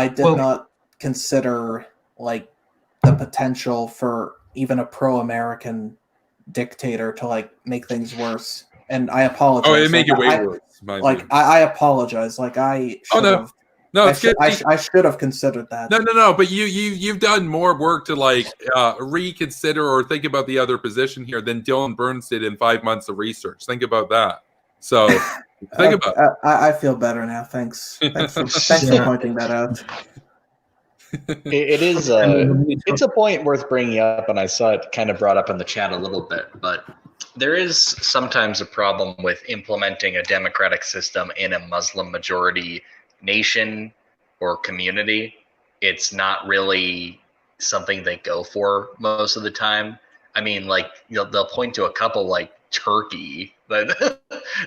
did not consider, like, the potential for even a pro-American dictator to like make things worse. And I apologize. Oh, it make it way worse. I apologize. Like I should have. No, it's good. I should have considered that. No. But you've done more work to like reconsider or think about the other position here than Dylan Burns did in 5 months of research. Think about that. So think about it. I feel better now. Thanks for pointing that out. It is it's a point worth bringing up, and I saw it kind of brought up in the chat a little bit, but there is sometimes a problem with implementing a democratic system in a Muslim majority nation or community. It's not really something they go for most of the time. I mean, like, they'll point to a couple like Turkey, but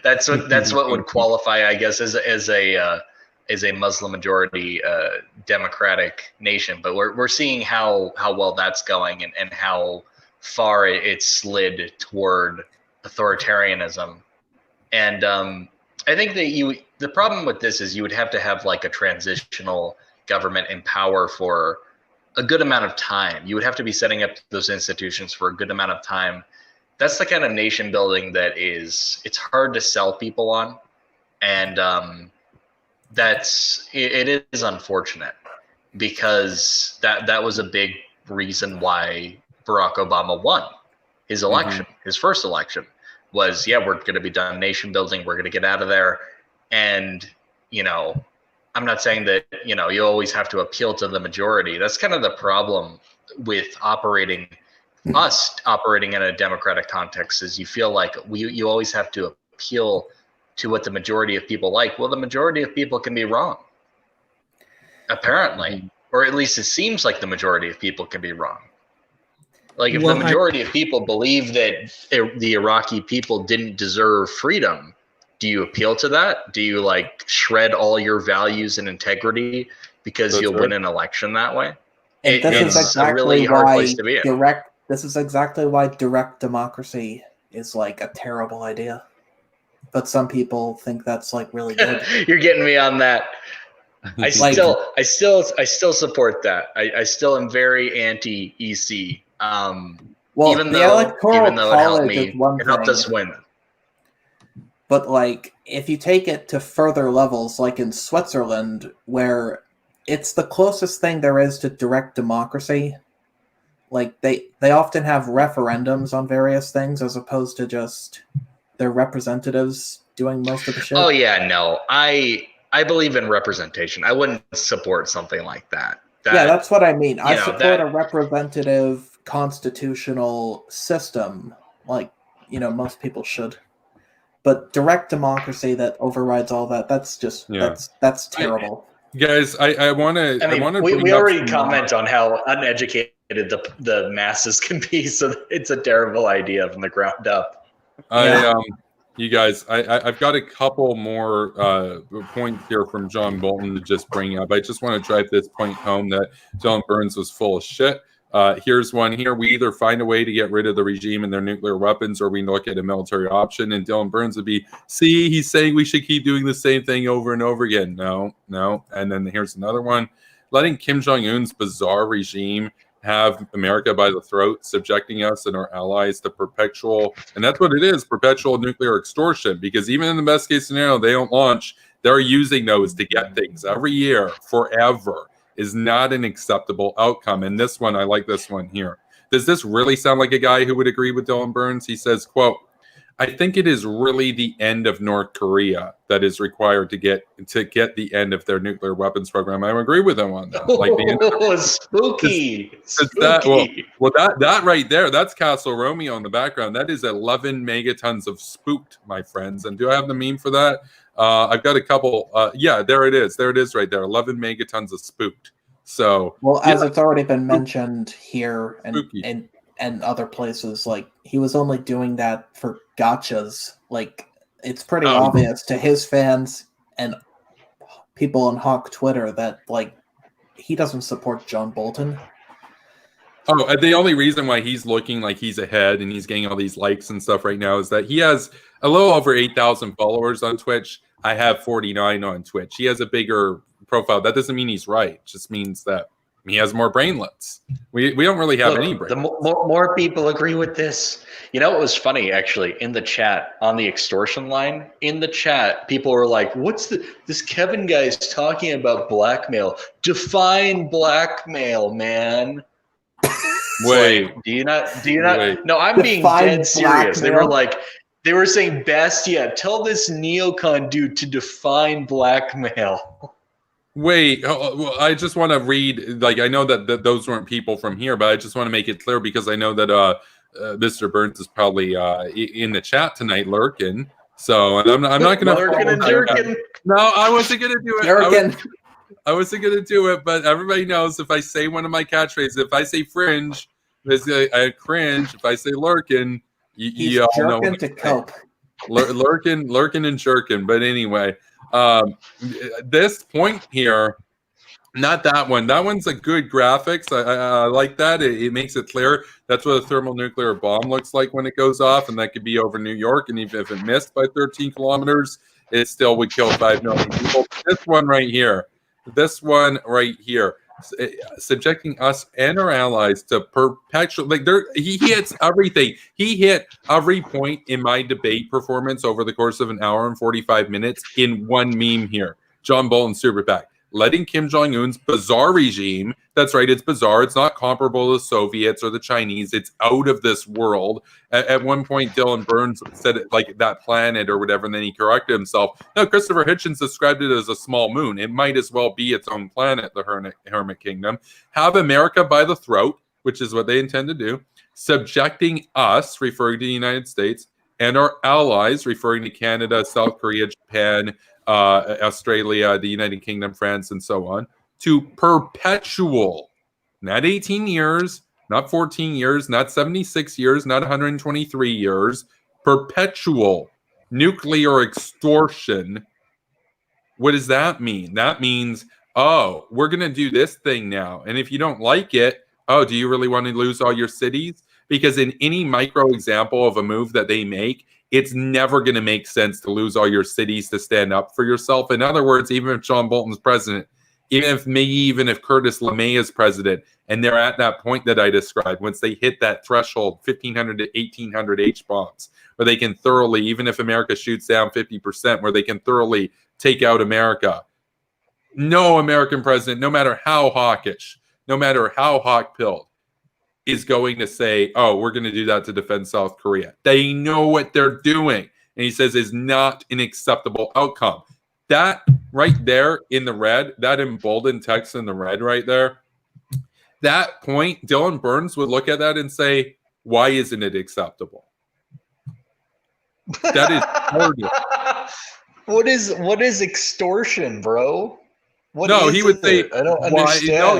that's what would qualify, I guess, as a Muslim majority democratic nation. But we're seeing how well that's going and how far it slid toward authoritarianism. And I think that the problem with this is you would have to have like a transitional government in power for a good amount of time. You would have to be setting up those institutions for a good amount of time. That's the kind of nation building that it's hard to sell people on. And it is unfortunate, because that was a big reason why Barack Obama won his election. His first election was, we're going to be done nation building. We're going to get out of there. And, I'm not saying that, you always have to appeal to the majority. That's kind of the problem with operating in a democratic context, is you feel like you always have to appeal to what the majority of people like. Well, the majority of people can be wrong, apparently, or at least it seems like the majority of people can be wrong. Like, if the majority of people believe that the Iraqi people didn't deserve freedom, do you appeal to that? Do you like shred all your values and integrity because you'll win an election that way? It's a really hard place to be in. This is exactly why direct democracy is like a terrible idea. But some people think that's like really good. You're getting me on that. I still support that. I still am very anti EC. Even though it helped us win. But like, if you take it to further levels, like in Switzerland, where it's the closest thing there is to direct democracy, like they often have referendums on various things as opposed to just their representatives doing most of the shit. Oh yeah, no. I believe in representation. I wouldn't support something like that. That's what I mean. I support a representative constitutional system, like, most people should. But direct democracy that overrides all that, that's just that's terrible. Guys, I want to we already comment on how uneducated the masses can be, so it's a terrible idea from the ground up. You guys, I've got a couple more points here from John Bolton to just bring up. I just want to drive this point home that Dylan Burns was full of shit. Here's one here. We either find a way to get rid of the regime and their nuclear weapons, or we look at a military option. And Dylan Burns would be, see, he's saying we should keep doing the same thing over and over again. No. And then here's another one. Letting Kim Jong-un's bizarre regime have America by the throat, subjecting us and our allies to perpetual, and that's what it is, perpetual nuclear extortion, because even in the best case scenario, they don't launch. They're using those to get things every year, forever, is not an acceptable outcome. And this one, I like this one here. Does this really sound like a guy who would agree with Dylan Burns? He says, quote, I think it is really the end of North Korea that is required to get the end of their nuclear weapons program. I agree with him on that. Like the end spooky. That right there, that's Castle Romeo in the background. That is 11 megatons of spooked, my friends. And do I have the meme for that? I've got a couple. There it is. There it is right there. 11 megatons of spooked. So, as it's already been mentioned here and other places, like, he was only doing that for gotchas. Like, it's pretty obvious to his fans and people on Hawk Twitter that, like, he doesn't support John Bolton. The only reason why he's looking like he's ahead and he's getting all these likes and stuff right now is that he has a little over 8,000 followers on Twitch. I have 49 on Twitch. He has a bigger profile. That doesn't mean he's right. It just means that, He has more brainlets. We don't really have Look, any the brainlets. more people agree with this. You know, it was funny actually in the chat on the extortion line. In the chat, people were like, "What's this Kevin guy's talking about blackmail? Define blackmail, man." Wait, Like, do you not? Wait. No, I'm being Define dead serious. They were blackmail. like, they were saying, Bastia, tell this neocon dude to define blackmail. Wait, well, I just want to read. Like, I know that those weren't people from here, but I just want to make it clear because I know that Mr. Burns is probably in the chat tonight, lurking. So, and I'm not going to Lurking and jerking. No, I wasn't going to do it. Jerkin. I wasn't going to do it, but everybody knows if I say one of my catchphrases, if I say fringe, I cringe. If I say lurking, He's you all know jerking what to I'm saying. cope. Lurking and jerking. But anyway, this point here, not that one. That one's a good graphics. I like that. It makes it clear. That's what a thermonuclear bomb looks like when it goes off, and that could be over New York. And even if it missed by 13 kilometers, it still would kill 5 million people. This one right here, subjecting us and our allies to perpetual, like he hits everything. He hit every point in my debate performance over the course of an hour and 45 minutes in one meme here. John Bolton Super PAC. Letting Kim Jong-un's bizarre regime, that's right, it's bizarre, it's not comparable to the Soviets or the Chinese, it's out of this world. At one point, Dylan Burns said it like that planet or whatever, and then he corrected himself. No, Christopher Hitchens described it as a small moon. It might as well be its own planet, the Hermit Kingdom. Have America by the throat, which is what they intend to do, subjecting us, referring to the United States, and our allies, referring to Canada, South Korea, Japan, Australia, the United Kingdom, France, and so on, to perpetual, not 18 years, not 14 years, not 76 years, not 123 years, perpetual nuclear extortion. What does that mean? That means, oh, we're going to do this thing now. And if you don't like it, oh, do you really want to lose all your cities? Because in any micro example of a move that they make, it's never going to make sense to lose all your cities to stand up for yourself. In other words, even if John Bolton's president, even if Curtis LeMay is president, and they're at that point that I described, once they hit that threshold, 1,500 to 1,800 H-bombs, where they can thoroughly, even if America shoots down 50%, where they can thoroughly take out America. No American president, no matter how hawkish, no matter how hawk-pilled, is going to say, oh, we're going to do that to defend South Korea. They know what they're doing. And he says is not an acceptable outcome. That right there in the red, that emboldened text in the red right there, that point, Dylan Burns would look at that and say, why isn't it acceptable? That is murder. What is extortion, bro? He would say, I don't why? understand. No,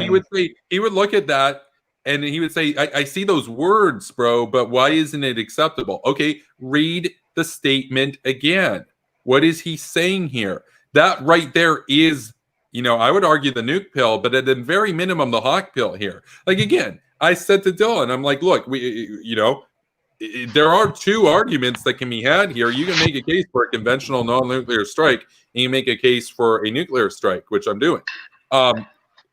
he would look at that and he would say, I see those words, bro, but why isn't it acceptable? Okay, read the statement again. What is he saying here? That right there is, I would argue the nuke pill, but at the very minimum, the hawk pill here. Like, again, I said to Dylan, I'm like, look, there are two arguments that can be had here. You can make a case for a conventional non-nuclear strike, and you make a case for a nuclear strike, which I'm doing.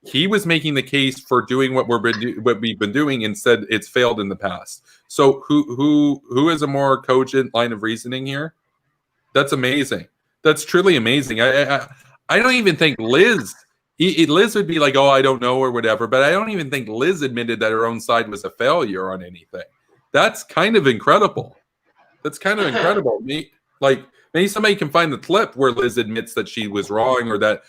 He was making the case for doing what we've been doing and said it's failed in the past. So who has a more cogent line of reasoning here? That's amazing. That's truly amazing. I don't even think Liz would be like, oh, I don't know or whatever, but I don't even think Liz admitted that her own side was a failure on anything. That's kind of incredible. Maybe somebody can find the clip where Liz admits that she was wrong or that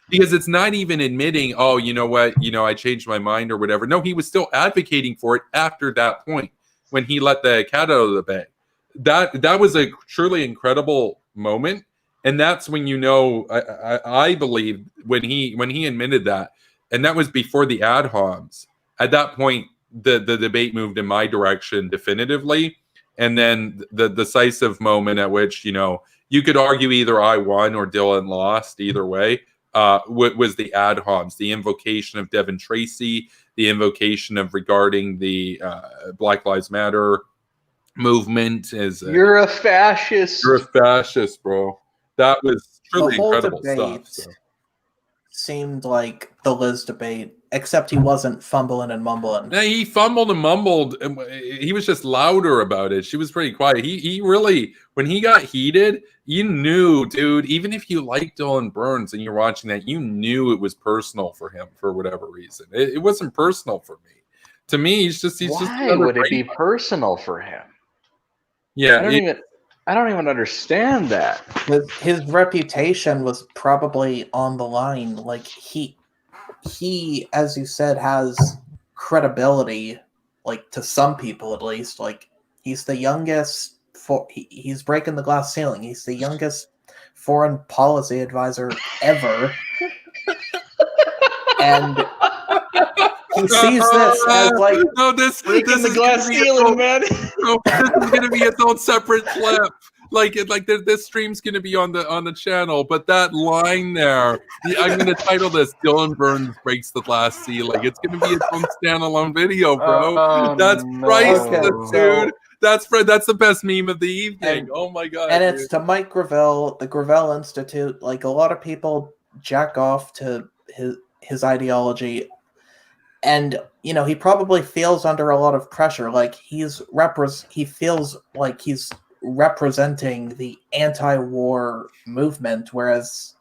because it's not even admitting, oh, you know what, I changed my mind or whatever. No, he was still advocating for it after that point when he let the cat out of the bag. That was a truly incredible moment. And that's when, I believe when he admitted that, and that was before the ad homs. At that point, the debate moved in my direction definitively. And then the decisive moment at which, you could argue either I won or Dylan lost, either way, was the ad homs, the invocation of Devin Tracy, the invocation of regarding the Black Lives Matter movement. You're a fascist. You're a fascist, bro. That was truly incredible debate, stuff. seemed like the Liz debate, except he wasn't fumbling and mumbling. No, he fumbled and mumbled, and he was just louder about it. She was pretty quiet. He really, when he got heated, you knew, dude, even if you liked Dylan Burns and you're watching that, you knew it was personal for him for whatever reason. It wasn't personal for me. To me, he's just Why would it be personal for him? Yeah, I don't even understand that. His reputation was probably on the line. Like he, as you said, has credibility. Like to some people, at least. Like he's the youngest. He's breaking the glass ceiling. He's the youngest foreign policy advisor ever, and he sees this as like breaking the glass ceiling, man. No, this is gonna be its own separate clip. Like this stream's gonna be on the channel, but that line there, I'm gonna title this "Dylan Burns breaks the glass ceiling." It's gonna be its own standalone video, bro. That's priceless, dude. That's the best meme of the evening. Oh my god! And it's to Mike Gravel, the Gravel Institute. Like a lot of people jack off to his ideology, and you know he probably feels under a lot of pressure. Like he feels like he's representing the anti-war movement, whereas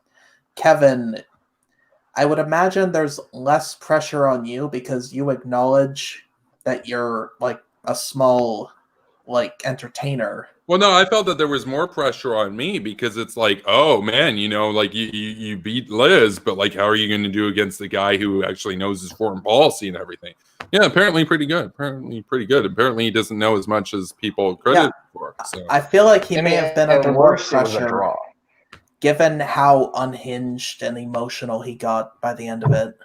Kevin, I would imagine there's less pressure on you because you acknowledge that you're like a small like entertainer. Well, no, I felt that there was more pressure on me because it's like, oh man, you know, like you beat Liz, but like, how are you going to do against the guy who actually knows his foreign policy and everything? Yeah, apparently pretty good. Apparently he doesn't know as much as people credit for. So. I feel like he may have been under more pressure, given how unhinged and emotional he got by the end of it.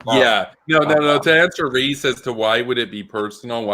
Yeah, no. To answer Reese as to why would it be personal?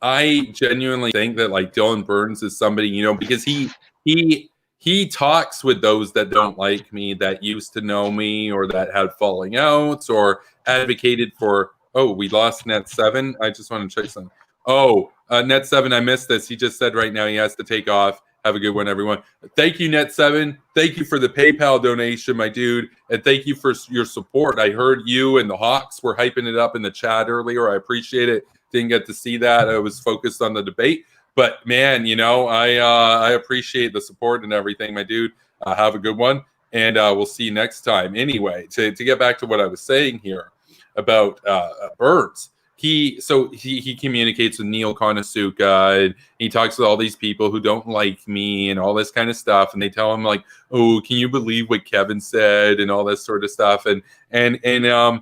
I genuinely think that like Dylan Burns is somebody, you know, because he talks with those that don't like me, that used to know me, or that had falling outs, or advocated for. Oh, we lost Net 7. I just want to check something. Oh, Net 7, I missed this. He just said right now he has to take off. Have a good one, everyone. Thank you, Net 7. Thank you for the PayPal donation, my dude. And thank you for your support. I heard you and the Hawks were hyping it up in the chat earlier. I appreciate it. Didn't get to see that. I was focused on the debate. But, man, you know, I appreciate the support and everything, my dude. Have a good one. And we'll see you next time. Anyway, to get back to what I was saying here about Burns. He communicates with Neil Konosuke, and he talks to all these people who don't like me and all this kind of stuff, and they tell him like, "Oh, can you believe what Kevin said?" and all this sort of stuff. And I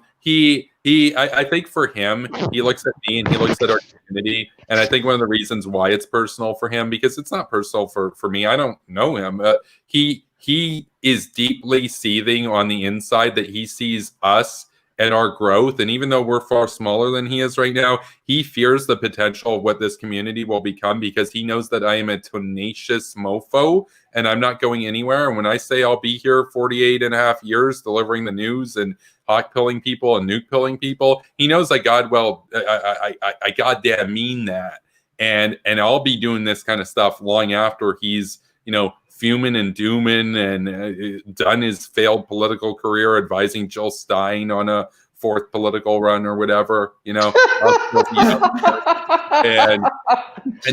think for him, he looks at me and he looks at our community, and I think one of the reasons why it's personal for him, because it's not personal for me. I don't know him. He is deeply seething on the inside that he sees us and our growth. And even though we're far smaller than he is right now, he fears the potential of what this community will become, because he knows that I am a tenacious mofo and I'm not going anywhere. And when I say I'll be here 48 and a half years delivering the news and hawk pilling people and nuke pilling people, he knows I goddamn mean that. And I'll be doing this kind of stuff long after he's, you know, fuming and dooming and done his failed political career advising Jill Stein on a fourth political run or whatever, you know. and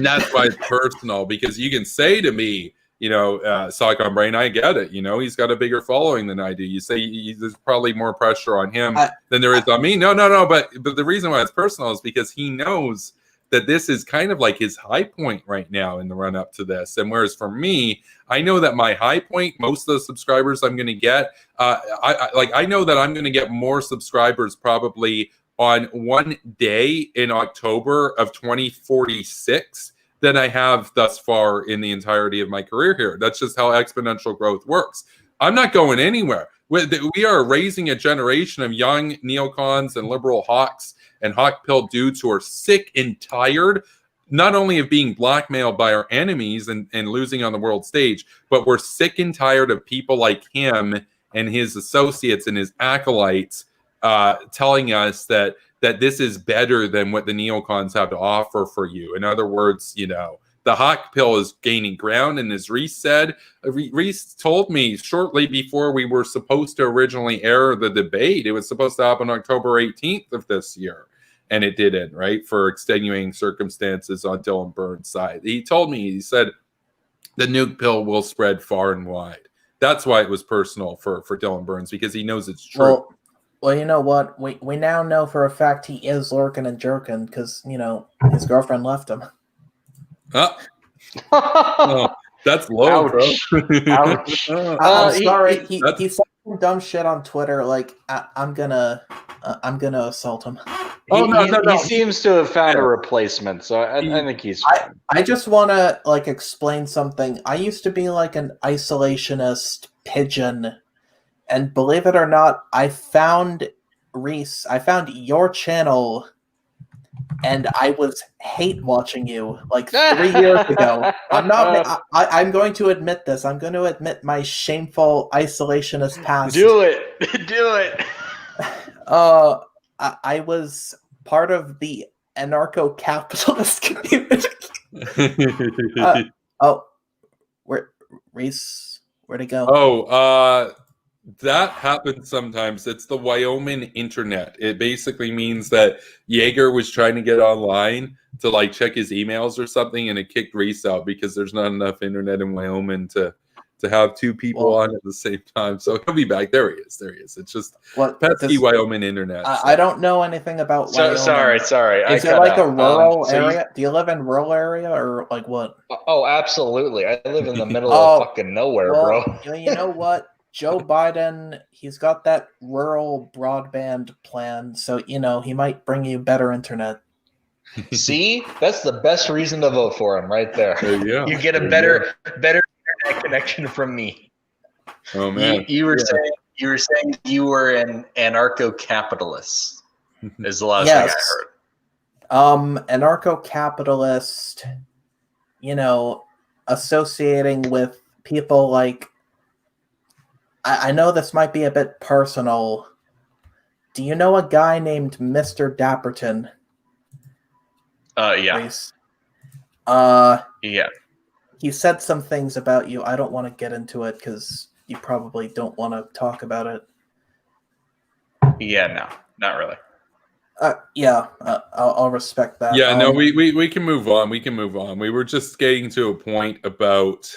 that's why it's personal, because you can say to me, you know, Sock on Brain, I get it. You know, he's got a bigger following than I do. You say there's probably more pressure on him than there is on me. No. But the reason why it's personal is because he knows that this is kind of like his high point right now in the run up to this. And whereas for me, I know that my high point, most of the subscribers I'm going to get, I know that I'm going to get more subscribers probably on one day in October of 2046 than I have thus far in the entirety of my career here. That's just how exponential growth works. I'm not going anywhere. We are raising a generation of young neocons and liberal hawks and hawk-pilled dudes who are sick and tired, not only of being blackmailed by our enemies and losing on the world stage, but we're sick and tired of people like him and his associates and his acolytes telling us that this is better than what the neocons have to offer for you. In other words, you know, the hawk pill is gaining ground. And as Reese said, Reese told me shortly before we were supposed to originally air the debate, it was supposed to happen October 18th of this year. And it didn't, right? For extenuating circumstances on Dylan Burns' side. He told me, he said, the nuke pill will spread far and wide. That's why it was personal for Dylan Burns, because he knows it's true. Well, you know what? We now know for a fact he is lurking and jerking because, you know, his girlfriend left him. Oh, that's low, bro. Ouch. I'm sorry. He said some dumb shit on Twitter. Like, I'm gonna assault him. He seems to have found a replacement, so I think he's fine. I just want to like explain something. I used to be like an isolationist pigeon, and believe it or not, I found your channel, and I was hate watching you like 3 years ago. I'm going to admit this. I'm going to admit my shameful isolationist past. Do it. I was part of the anarcho-capitalist community. Reese, where'd he go? That happens sometimes. It's the Wyoming internet. It basically means that Jaeger was trying to get online to like check his emails or something, and it kicked Reese out because there's not enough internet in Wyoming to have two people on at the same time. So he'll be back. There he is. It's just pesky Wyoming internet. I don't know anything about Wyoming. Sorry. Is it like a rural area? Do you live in rural area or like what? Oh, absolutely. I live in the middle of fucking nowhere, bro. You know what? Joe Biden, he's got that rural broadband plan, so, you know, he might bring you better internet. See? That's the best reason to vote for him right there. You get a better internet connection from me. Oh, man. You were saying you were an anarcho-capitalist is the last thing I heard. Anarcho-capitalist, you know, associating with people like, I know this might be a bit personal. Do you know a guy named Mr. Dapperton? Yeah. Reese? Yeah. He said some things about you. I don't want to get into it because you probably don't want to talk about it. Yeah, no, not really. I'll respect that. Yeah, no, we can move on. We were just getting to a point about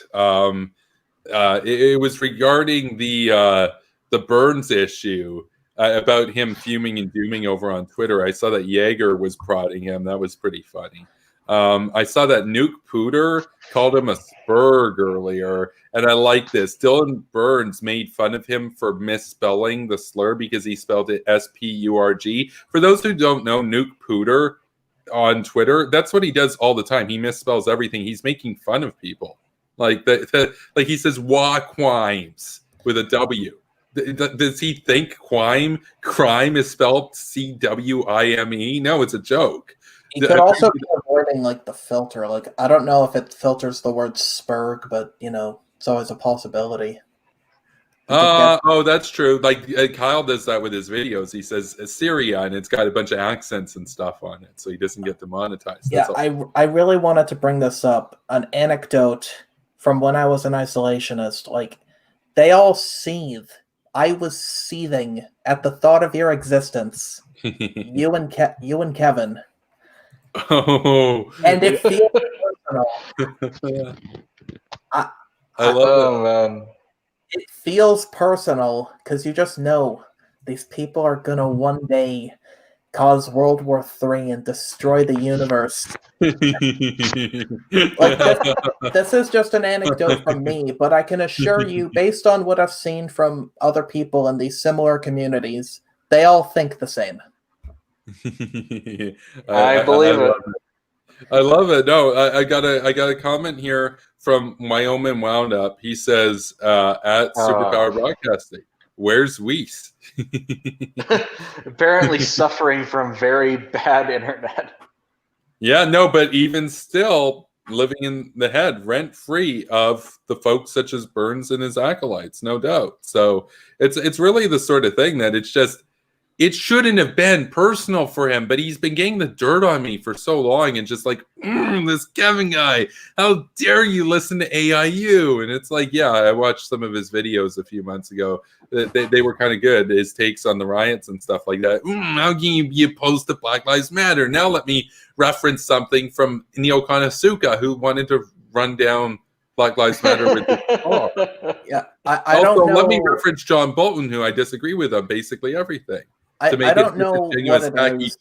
it was regarding the Burns issue about him fuming and dooming over on Twitter. I saw that Jaeger was prodding him. That was pretty funny. I saw that Nuke Pooter called him a spurg earlier, and I like this. Dylan Burns made fun of him for misspelling the slur because he spelled it S-P-U-R-G. For those who don't know, Nuke Pooter on Twitter, that's what he does all the time. He misspells everything. He's making fun of people. Like like he says "waquimes" with a W. Does he think crime is spelled C-W-I-M-E? No, it's a joke. He could also be avoiding like the filter. Like, I don't know if it filters the word spurg, but you know, it's always a possibility. Oh, that's true. Like Kyle does that with his videos. He says Assyria, and it's got a bunch of accents and stuff on it, so he doesn't get demonetized. Yeah, I really wanted to bring this up. An anecdote from when I was an isolationist. Like, they all seethe. I was seething at the thought of your existence. you and Kevin. Oh, and it feels personal. I love it, man. It feels personal because you just know these people are gonna one day cause World War III and destroy the universe. Like this is just an anecdote from me, but I can assure you, based on what I've seen from other people in these similar communities, they all think the same. I believe it. I love it. No, I got a comment here from Wyoming Wound Up. He says at Superpower Broadcasting, "Where's Weiss?" Apparently suffering from very bad internet. Yeah, no, but even still living in the head, rent free of the folks such as Burns and his acolytes, no doubt. So it's really the sort of thing that it's just it shouldn't have been personal for him, but he's been getting the dirt on me for so long and just like, this Kevin guy, how dare you listen to AIU? And it's like, yeah, I watched some of his videos a few months ago. They were kind of good, his takes on the riots and stuff like that. How can you be opposed to Black Lives Matter? Now let me reference something from Neo Konosuke, who wanted to run down Black Lives Matter with his car. Yeah, I don't know. Let me reference John Bolton, who I disagree with on basically everything. I don't know what it is.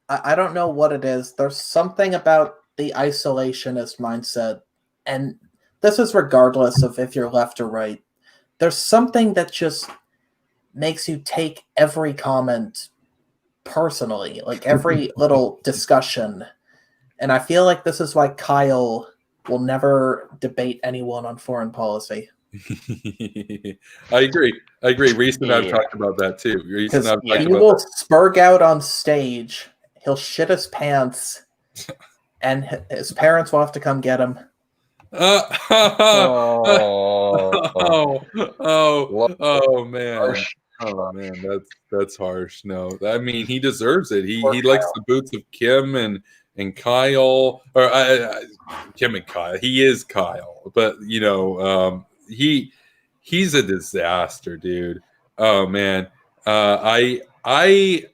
I don't know what it is. There's something about the isolationist mindset, and this is regardless of if you're left or right. There's something that just makes you take every comment personally, like every little discussion. And I feel like this is why Kyle will never debate anyone on foreign policy. I agree. Reese and I've talked about that too. Reese and I've he will spurg out on stage. He'll shit his pants, and his parents will have to come get him. Oh man. Oh man, that's harsh. No, I mean he deserves it. He likes the boots of Kim and Kyle, or Kim and Kyle. He is Kyle, but you know, he's a disaster, dude. Oh man, I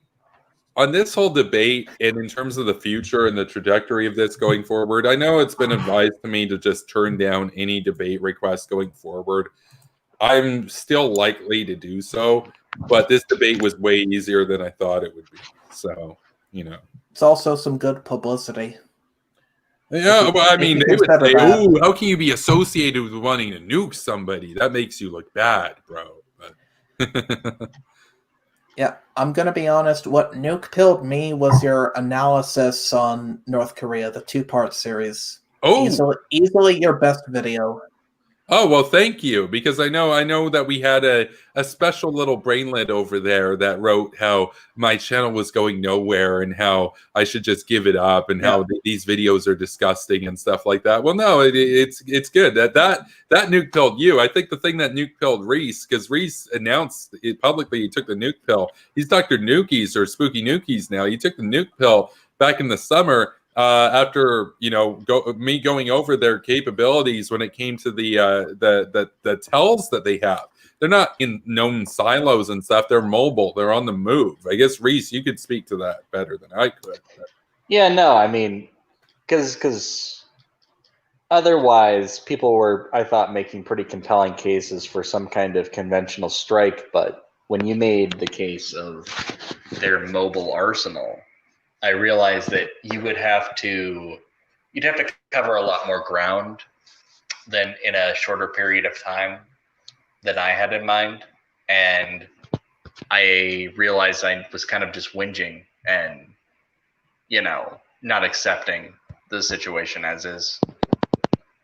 on this whole debate and in terms of the future and the trajectory of this going forward, I know it's been advised to me to just turn down any debate requests going forward. I'm still likely to do so, but this debate was way easier than I thought it would be. So, you know. It's also some good publicity. Yeah, well, I mean, they would say, "Oh, how can you be associated with wanting to nuke somebody? That makes you look bad, bro." But yeah, I'm going to be honest. What nuke pilled me was your analysis on North Korea, the 2-part series. Oh, easily your best video. Oh, well, thank you, because I know that we had a special little brainlet over there that wrote how my channel was going nowhere and how I should just give it up and how these videos are disgusting and stuff like that. Well, no, it's good that nuke pilled you. I think the thing that nuke pilled Reese, because Reese announced it publicly he took the nuke pill. He's Dr. Nukies or Spooky Nukies now. He took the nuke pill back in the summer. After me going over their capabilities when it came to the tells that they have, they're not in known silos and stuff. They're mobile. They're on the move. I guess Reese, you could speak to that better than I could. Yeah, no, I mean, because otherwise people were, I thought, making pretty compelling cases for some kind of conventional strike. But when you made the case of their mobile arsenal, I realized that you'd have to cover a lot more ground than in a shorter period of time than I had in mind. And I realized I was kind of just whinging and, not accepting the situation as is.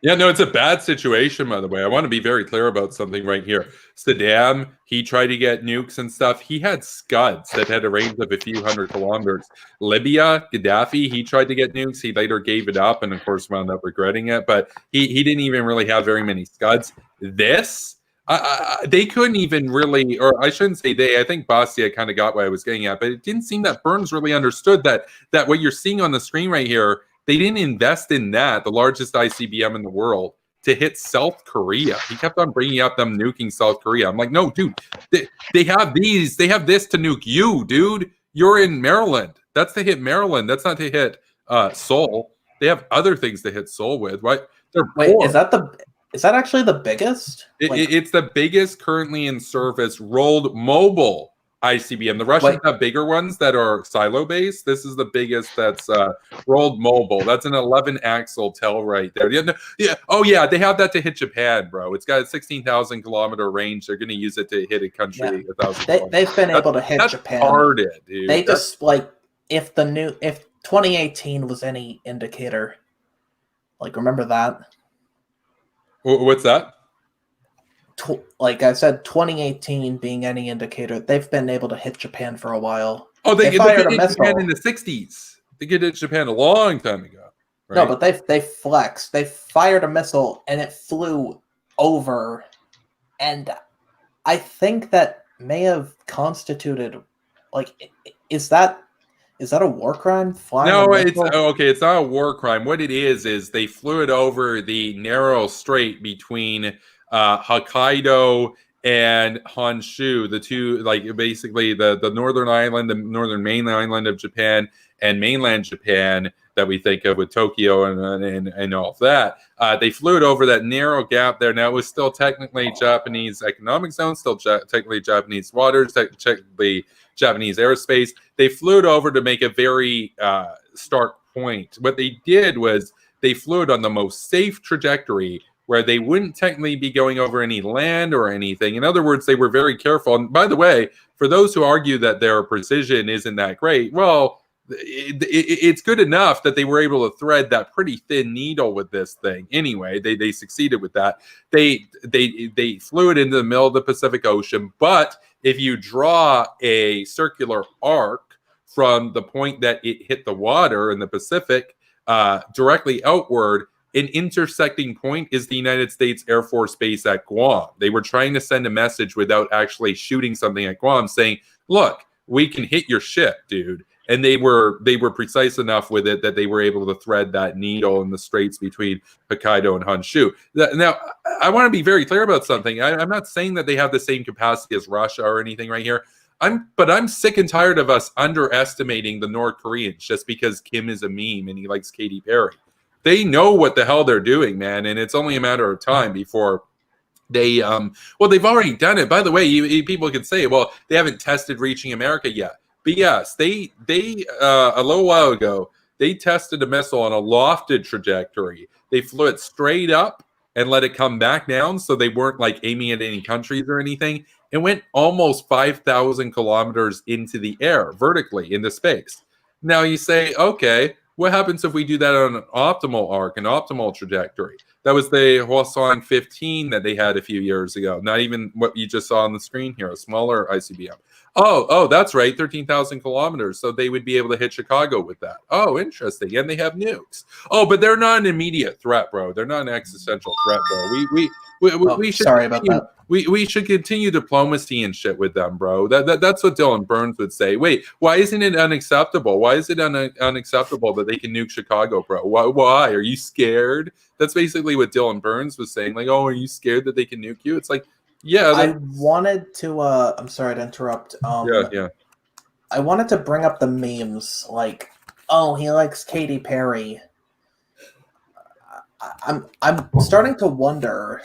Yeah, no, it's a bad situation, by the way. I want to be very clear about something right here. Saddam, he tried to get nukes and stuff. He had Scuds that had a range of a few hundred kilometers. Libya, Gaddafi, he tried to get nukes. He later gave it up and, of course, wound up regretting it. But he didn't even really have very many Scuds. This, they couldn't even really, or I shouldn't say they, I think Bastia kind of got what I was getting at, but it didn't seem that Burns really understood that what you're seeing on the screen right here, they didn't invest in that, the largest ICBM in the world, to hit South Korea. He kept on bringing up them nuking South Korea. I'm like, no, dude, they have these. They have this to nuke you, dude. You're in Maryland. That's to hit Maryland. That's not to hit Seoul. They have other things to hit Seoul with, right? Wait, is that actually the biggest? It's the biggest currently in service rolled mobile ICBM. The Russians have bigger ones that are silo based. This is the biggest that's rolled mobile. That's an 11 axle tail right there. Yeah. Oh yeah, they have that to hit Japan, bro. It's got a 16,000 kilometer range. They're going to use it to hit a country 1,000. They've been able to hit Japan. Retarded, dude. They just if 2018 was any indicator, remember that. What's that? Like I said, 2018 being any indicator, they've been able to hit Japan for a while. Oh, they fired a missile Japan in the 60s. They get hit Japan a long time ago. Right? No, but they flexed. They fired a missile and it flew over. And I think that may have constituted Like, is that a war crime? Flying No, a it's missile? okay. It's not a war crime. What it is they flew it over the narrow strait between Hokkaido and Honshu, the two, like basically the northern island, the northern main island of Japan, and mainland Japan that we think of with Tokyo and all of that. They flew it over that narrow gap there. Now it was still technically Japanese economic zone, still technically Japanese waters, technically Japanese airspace. They flew it over to make a very stark point. What they did was they flew it on the most safe trajectory where they wouldn't technically be going over any land or anything. In other words, they were very careful. And by the way, for those who argue that their precision isn't that great, well, it's good enough that they were able to thread that pretty thin needle with this thing. Anyway, they succeeded with that. They flew it into the middle of the Pacific Ocean. But if you draw a circular arc from the point that it hit the water in the Pacific directly outward, an intersecting point is the United States Air Force Base at Guam. They were trying to send a message without actually shooting something at Guam, saying, "Look, we can hit your ship, dude." And they were precise enough with it that they were able to thread that needle in the straits between Hokkaido and Honshu. Now, I want to be very clear about something. I'm not saying that they have the same capacity as Russia or anything right here. But I'm sick and tired of us underestimating the North Koreans just because Kim is a meme and he likes Katy Perry. They know what the hell they're doing, man, and it's only a matter of time before they they've already done it. By the way, people can say, well, they haven't tested reaching America yet. But yes, they a little while ago, they tested a missile on a lofted trajectory. They flew it straight up and let it come back down, so they weren't like aiming at any countries or anything. It went almost 5,000 kilometers into the air, vertically into space. Now you say, okay, what happens if we do that on an optimal arc, an optimal trajectory? That was the Hwasong 15 that they had a few years ago. Not even what you just saw on the screen here, a smaller ICBM. Oh, that's right, 13,000 kilometers. So they would be able to hit Chicago with that. Oh, interesting. And they have nukes. Oh, but they're not an immediate threat, bro. They're not an existential threat, bro. We should sorry about that. We should continue diplomacy and shit with them, bro. That's what Dylan Burns would say. Wait, why isn't it unacceptable? Why is it unacceptable that they can nuke Chicago, bro? Why? Are you scared? That's basically what Dylan Burns was saying. Like, oh, are you scared that they can nuke you? It's like, yeah. I wanted to. I'm sorry to interrupt. Yeah. I wanted to bring up the memes, like, oh, he likes Katy Perry. I'm starting to wonder,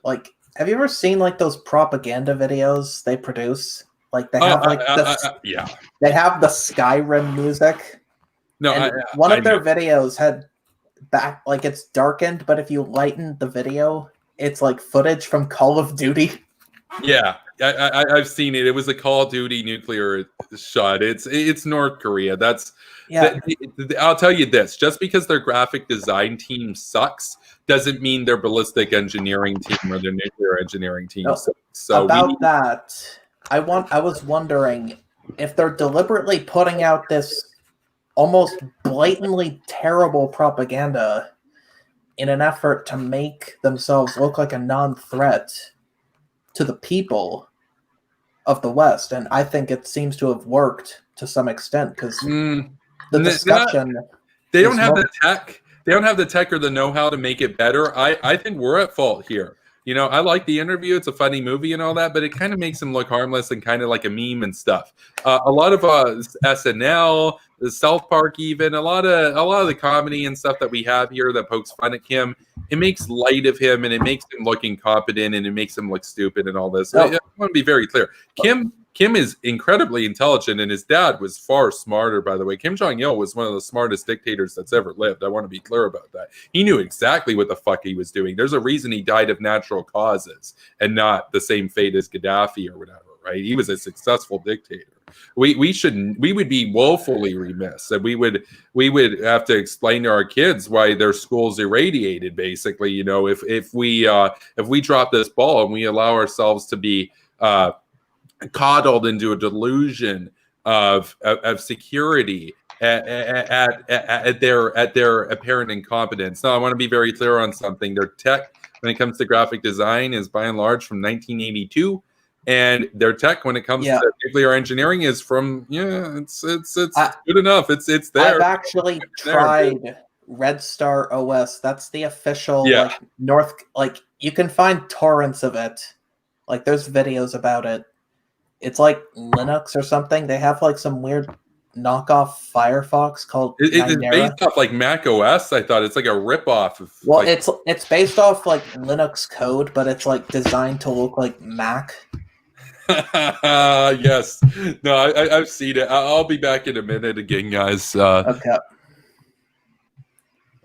like, have you ever seen like those propaganda videos they produce? Like they have they have the Skyrim music. No, one of their videos had like it's darkened, but if you lighten the video, it's like footage from Call of Duty. Yeah, I've seen it. It was a Call of Duty nuclear shot. It's North Korea. I'll tell you this: just because their graphic design team sucks doesn't mean their ballistic engineering team or their nuclear engineering team sucks. So I was wondering if they're deliberately putting out this almost blatantly terrible propaganda in an effort to make themselves look like a non-threat to the people of the West. And I think it seems to have worked to some extent because the discussion... They don't have the tech. They don't have the tech or the know-how to make it better. I think we're at fault here. You know, I like the interview. It's a funny movie and all that, but it kind of makes him look harmless and kind of like a meme and stuff. A lot of SNL, the South Park, even a lot of the comedy and stuff that we have here that pokes fun at Kim, it makes light of him and it makes him look incompetent and it makes him look stupid and all this. I want to be very clear. Kim is incredibly intelligent, and his dad was far smarter, by the way. Kim Jong-il was one of the smartest dictators that's ever lived. I want to be clear about that. He knew exactly what the fuck he was doing. There's a reason he died of natural causes and not the same fate as Gaddafi or whatever, right? He was a successful dictator. We would be woefully remiss, and we would have to explain to our kids why their school's irradiated, basically. You know, if we drop this ball and we allow ourselves to be coddled into a delusion of security at their apparent incompetence. Now, I want to be very clear on something. Their tech, when it comes to graphic design, is by and large from 1982, And their tech, when it comes to nuclear engineering, is from it's good enough. It's there. I've actually tried Red Star OS. That's the official you can find torrents of it. Like there's videos about it. It's like Linux or something. They have like some weird knockoff Firefox called it's based off like Mac OS. I thought it's like a ripoff of it's based off like Linux code, but it's like designed to look like Mac. Yes. No, I've seen it. I'll be back in a minute again, guys. Okay.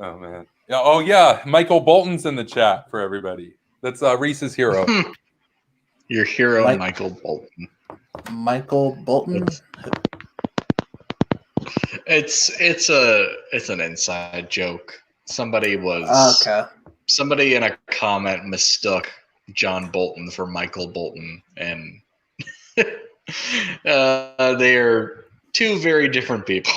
Oh man. Oh yeah, Michael Bolton's in the chat for everybody. That's Reese's hero. Your hero, Michael Bolton. Michael Bolton. It's an inside joke. Somebody in a comment mistook John Bolton for Michael Bolton, and they are two very different people.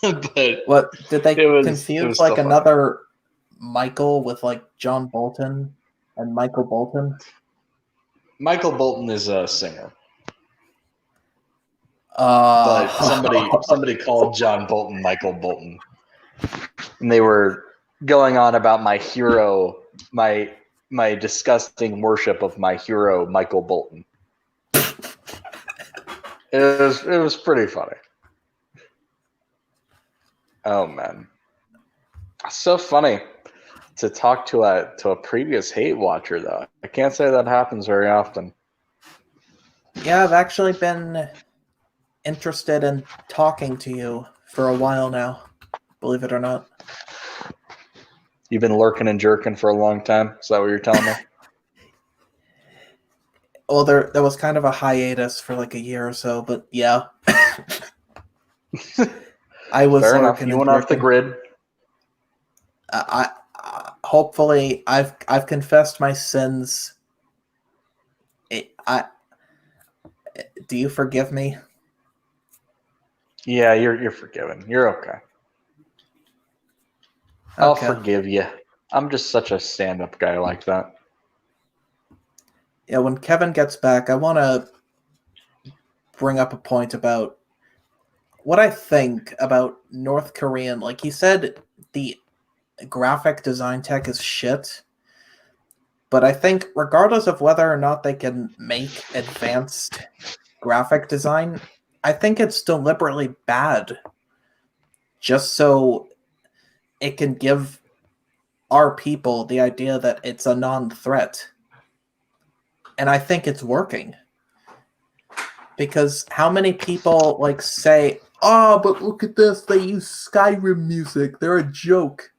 But what did they confuse like another Michael with like John Bolton and Michael Bolton? Michael Bolton is a singer. But somebody called John Bolton Michael Bolton, and they were going on about my hero, my disgusting worship of my hero Michael Bolton. It was pretty funny. Oh man, so funny to talk to a previous hate watcher though. I can't say that happens very often. Yeah, I've actually been interested in talking to you for a while now, believe it or not. You've been lurking and jerking for a long time? Is that what you're telling me? Well, there was kind of a hiatus for like a year or so, but yeah. I was fair enough. You went off the grid. I hopefully I've confessed my sins. Do you forgive me? Yeah, you're forgiven. You're okay. I'll forgive you. I'm just such a stand-up guy like that. Yeah, when Kevin gets back, I want to bring up a point about what I think about North Korean. Like he said, the graphic design tech is shit. But I think regardless of whether or not they can make advanced graphic design, I think it's deliberately bad just so it can give our people the idea that it's a non-threat. And I think it's working. Because how many people like say, oh, but look at this, they use Skyrim music, they're a joke.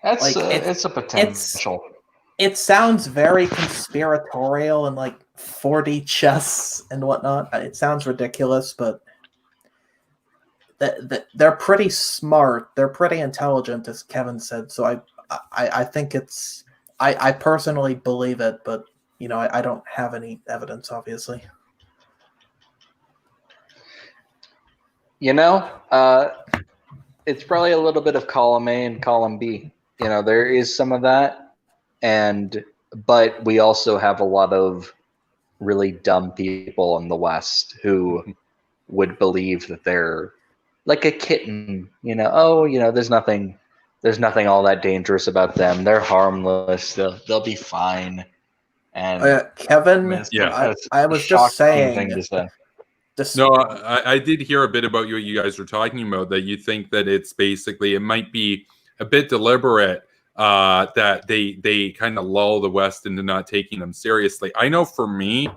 That's like, it's a potential. It sounds very conspiratorial and like 4D chess and whatnot. It sounds ridiculous, but they're pretty smart. They're pretty intelligent, as Kevin said. So I think it's. I personally believe it, but you know I don't have any evidence, obviously. You know, it's probably a little bit of column A and column B. You know, there is some of that, but we also have a lot of really dumb people in the West who would believe that they're like a kitten. You know, oh, you know, there's nothing all that dangerous about them. They're harmless. They'll be fine. And Kevin, I was just saying. Thing to say. No, I did hear a bit about what you guys were talking about, that you think that it's basically, it might be a bit deliberate that they kind of lull the West into not taking them seriously. I know for me,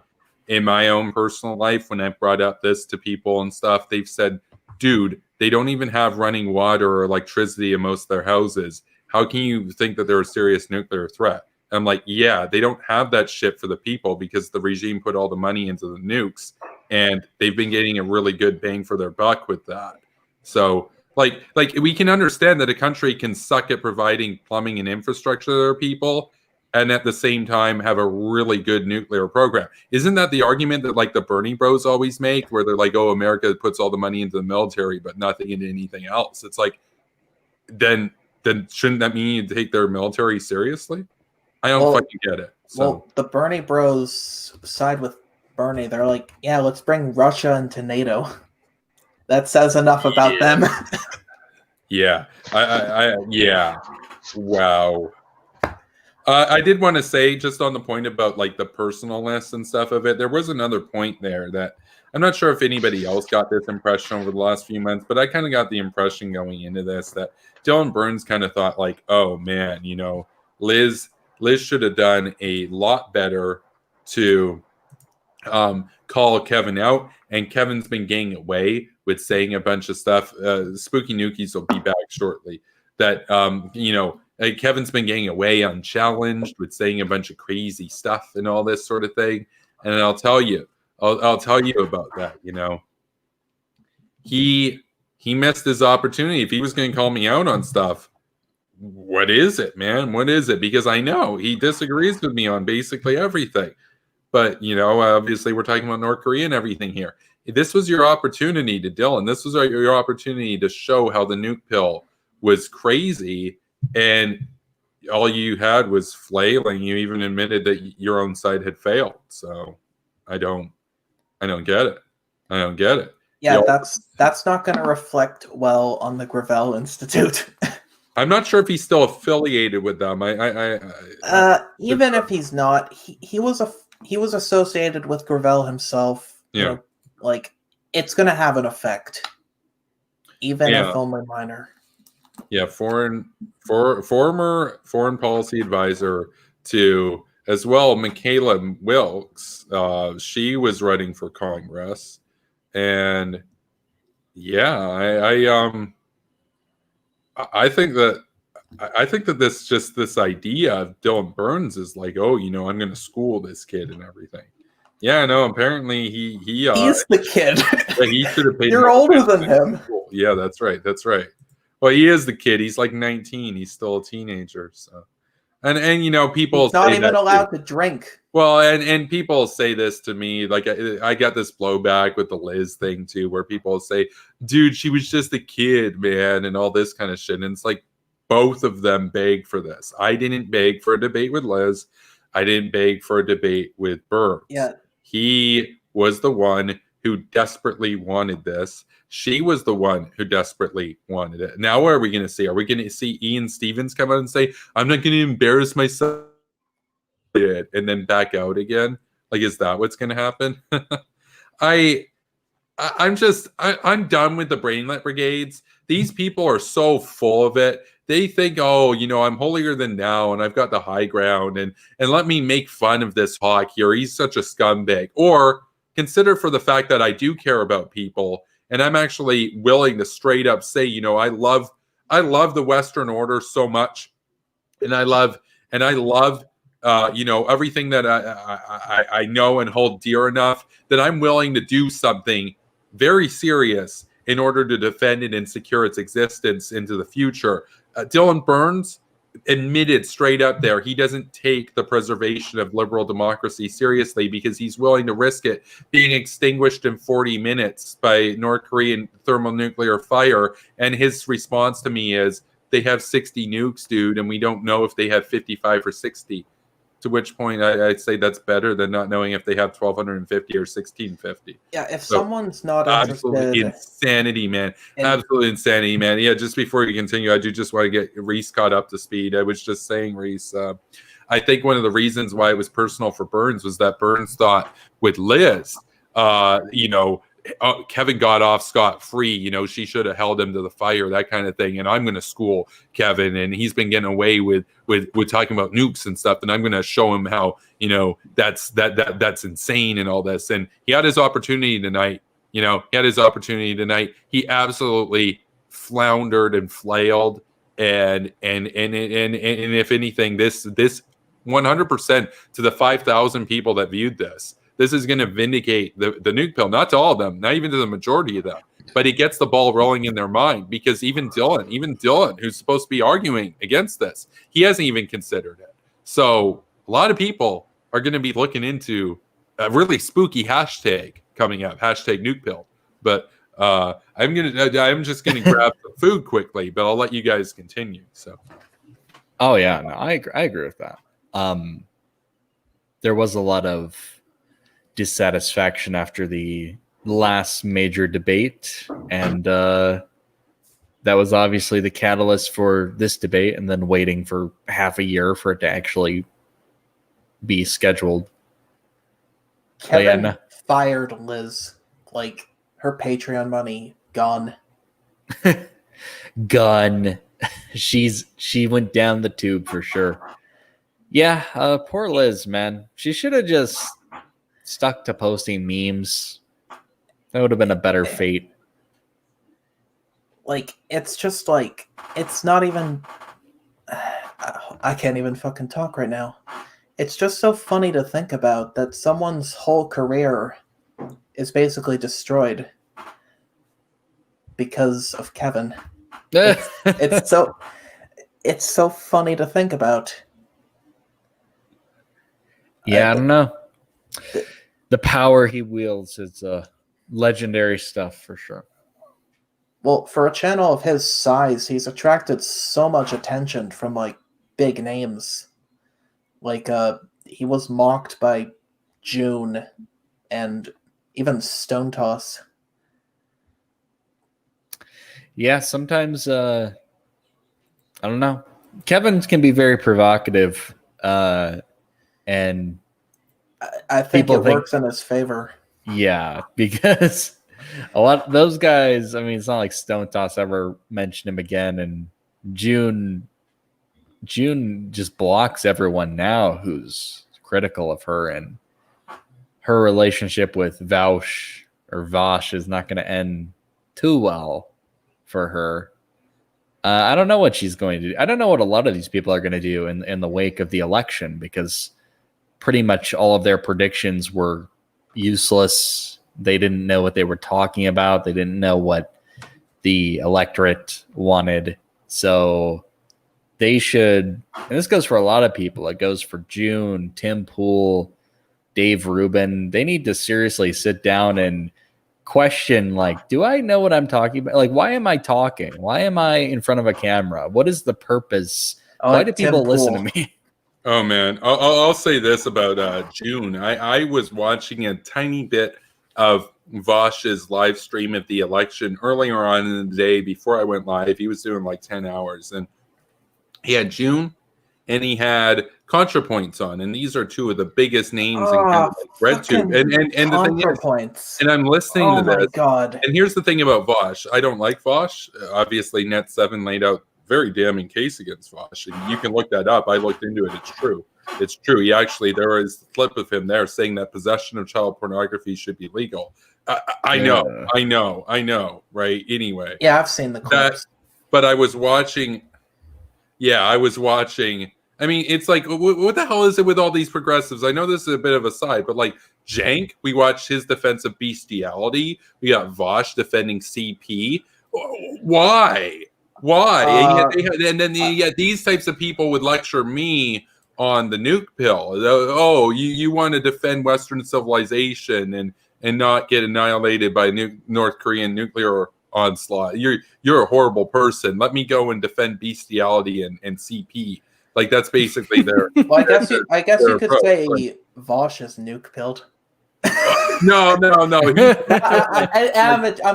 in my own personal life, when I brought up this to people and stuff, they've said, dude, they don't even have running water or electricity in most of their houses. How can you think that they're a serious nuclear threat? And I'm like, yeah, they don't have that shit for the people because the regime put all the money into the nukes. And they've been getting a really good bang for their buck with that. So, like we can understand that a country can suck at providing plumbing and infrastructure to their people, and at the same time have a really good nuclear program. Isn't that the argument that like the Bernie Bros always make, where they're like, "Oh, America puts all the money into the military, but nothing into anything else"? It's like, then shouldn't that mean you take their military seriously? I don't fucking get it. So Well, the Bernie Bros side with Bernie. They're like, yeah, let's bring Russia into NATO. That says enough about them. yeah, yeah, wow. I did want to say, just on the point about like the personalness and stuff of it, there was another point there that I'm not sure if anybody else got this impression over the last few months, but I kind of got the impression going into this that Dylan Burns kind of thought like, oh man, you know, Liz should have done a lot better to call Kevin out, and Kevin's been getting away with saying a bunch of stuff. Spooky Nukies will be back shortly. That you know, Kevin's been getting away unchallenged with saying a bunch of crazy stuff and all this sort of thing. And I'll tell you about that. You know, he missed his opportunity. If he was going to call me out on stuff, what is it, man? What is it? Because I know he disagrees with me on basically everything. But, you know, obviously we're talking about North Korea and everything here. This was your opportunity to Dylan. This was your opportunity to show how the nuke pill was crazy, and all you had was flailing. You even admitted that your own side had failed. So I don't get it. I don't get it. Yeah, that's not going to reflect well on the Gravel Institute. I'm not sure if he's still affiliated with them. Even if he's not, he was associated with Gravel himself. Yeah, you know, like it's going to have an effect, even if only minor. Yeah, former foreign policy advisor to as well, Michaela Wilkes. She was running for Congress, and yeah, I think that this idea of Dylan Burns is like, oh, you know, I'm going to school this kid and everything. Yeah, no, apparently he's the kid. He should have paid. You're older than him. Yeah, that's right. That's right. Well, he is the kid. He's like 19. He's still a teenager. So, and you know, people he's not even allowed to drink. Well, and people say this to me, like I got this blowback with the Liz thing too, where people say, "Dude, she was just a kid, man," and all this kind of shit. And it's like both of them begged for this. I didn't beg for a debate with Liz. I didn't beg for a debate with Burns. Yeah, he was the one who desperately wanted this. She was the one who desperately wanted it. Now, what are we going to see? Are we going to see Ian Stevens come out and say, I'm not going to embarrass myself, and then back out again? Like, is that what's going to happen? I'm done with the brainlet brigades. These people are so full of it. They think, oh, you know, I'm holier than thou, and I've got the high ground, and let me make fun of this hawk here. He's such a scumbag. Or consider for the fact that I do care about people, and I'm actually willing to straight up say, you know, I love the Western Order so much, and I love you know, everything that I know and hold dear enough that I'm willing to do something very serious in order to defend it and secure its existence into the future. Dylan Burns admitted straight up there he doesn't take the preservation of liberal democracy seriously because he's willing to risk it being extinguished in 40 minutes by North Korean thermonuclear fire. And his response to me is, they have 60 nukes, dude, and we don't know if they have 55 or 60. To which point I'd say that's better than not knowing if they have 1,250 or 1,650. Yeah, if someone's not interested... Absolutely insanity, man. Absolutely insanity, man. Yeah, just before you continue, I do just want to get Reese caught up to speed. I was just saying, Reese, I think one of the reasons why it was personal for Burns was that Burns thought with Liz, you know, Kevin got off scot-free, you know, she should have held him to the fire, that kind of thing, and I'm going to school Kevin, and he's been getting away with talking about nukes and stuff, and I'm going to show him how, you know, that's insane and all this. And he had his opportunity tonight. You know, he had his opportunity tonight. He absolutely floundered and flailed, and if anything, this 100% to the 5,000 people that viewed this is going to vindicate the nuke pill, not to all of them, not even to the majority of them, but it gets the ball rolling in their mind, because even Dylan, who's supposed to be arguing against this, he hasn't even considered it. So a lot of people are going to be looking into a really spooky hashtag coming up, hashtag nuke pill. But I'm just going to grab the food quickly, but I'll let you guys continue. So. Oh yeah, no, I agree with that. there was a lot of dissatisfaction after the last major debate, and that was obviously the catalyst for this debate, and then waiting for half a year for it to actually be scheduled. Kevin fired Liz. Like, her Patreon money gone. Gone. She went down the tube for sure. Yeah, poor Liz, man. She should have just stuck to posting memes. That would have been a better fate. Like, it's just like, it's not even. I can't even fucking talk right now. It's just so funny to think about that someone's whole career is basically destroyed because of Kevin. It's so funny to think about. Yeah, I don't know. The power he wields is legendary stuff for sure. Well, for a channel of his size, he's attracted so much attention from like big names. Like he was mocked by June and even Stone Toss. Yeah, sometimes I don't know. Kevin can be very provocative, and I think it works in his favor. Yeah, because a lot of those guys, I mean, it's not like Stone Toss ever mentioned him again, and June just blocks everyone now who's critical of her, and her relationship with Vaush is not going to end too well for her. I don't know what she's going to do. I don't know what a lot of these people are going to do in the wake of the election, because pretty much all of their predictions were useless. They didn't know what they were talking about. They didn't know what the electorate wanted. So they should, and this goes for a lot of people. It goes for June, Tim Pool, Dave Rubin. They need to seriously sit down and question, like, do I know what I'm talking about? Like, why am I talking? Why am I in front of a camera? What is the purpose? Why do people listen to me? Oh man, I'll say this about June. I was watching a tiny bit of Vaush's live stream at the election earlier on in the day before I went live. He was doing like 10 hours, and he had June and he had ContraPoints on, and these are two of the biggest names in kind of like RedTube. And the thing is, and I'm listening to this. Oh my god! And here's the thing about Vaush. I don't like Vaush. Obviously, Net7 laid out very damning case against Vaush. And you can look that up. I looked into it. It's true. It's true. He actually, there is a clip of him there saying that possession of child pornography should be legal. I know. Right. Anyway. Yeah, I've seen the clips. But I was watching. Yeah, I was watching. I mean, it's like, what the hell is it with all these progressives? I know this is a bit of a side, but like Jank, we watched his defense of bestiality. We got Vaush defending CP. Why? And then these types of people would lecture me on the nuke pill. Oh, you want to defend Western civilization and not get annihilated by North Korean nuclear onslaught. You're a horrible person. Let me go and defend bestiality and CP. Like, that's basically their. Well, I guess you could say Vaush is nuke pilled. No. I'm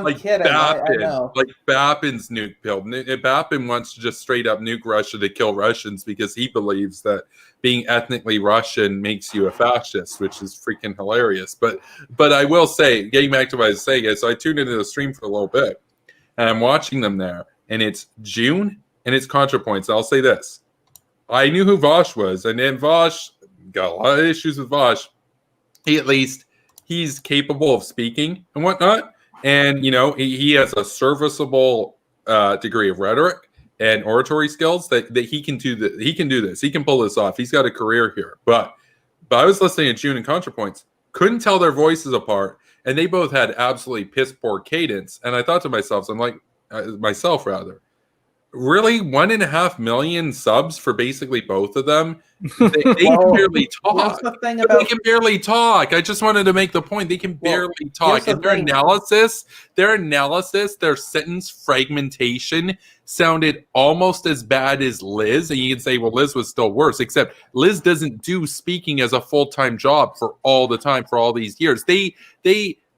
like kidding. I know. Like Bapin's nuke pill. Bapin wants to just straight up nuke Russia to kill Russians because he believes that being ethnically Russian makes you a fascist, which is freaking hilarious. But I will say, getting back to what I was saying, so I tuned into the stream for a little bit, and I'm watching them there, and it's June and it's ContraPoints. I'll say this: I knew who Vaush was, and then Vaush got a lot of issues with Vaush. He's capable of speaking and whatnot, and he has a serviceable degree of rhetoric and oratory skills that he can do that. He can do this. He can pull this off. He's got a career here. But I was listening to June and ContraPoints, couldn't tell their voices apart, and they both had absolutely piss poor cadence. And I thought to myself, Really, 1.5 million subs for basically both of them. They can barely talk. The thing They about can barely talk. I just wanted to make the point. They can barely talk. And their analysis, their sentence fragmentation sounded almost as bad as Liz. And you can say, well, Liz was still worse, except Liz doesn't do speaking as a full-time job for all the time for all these years.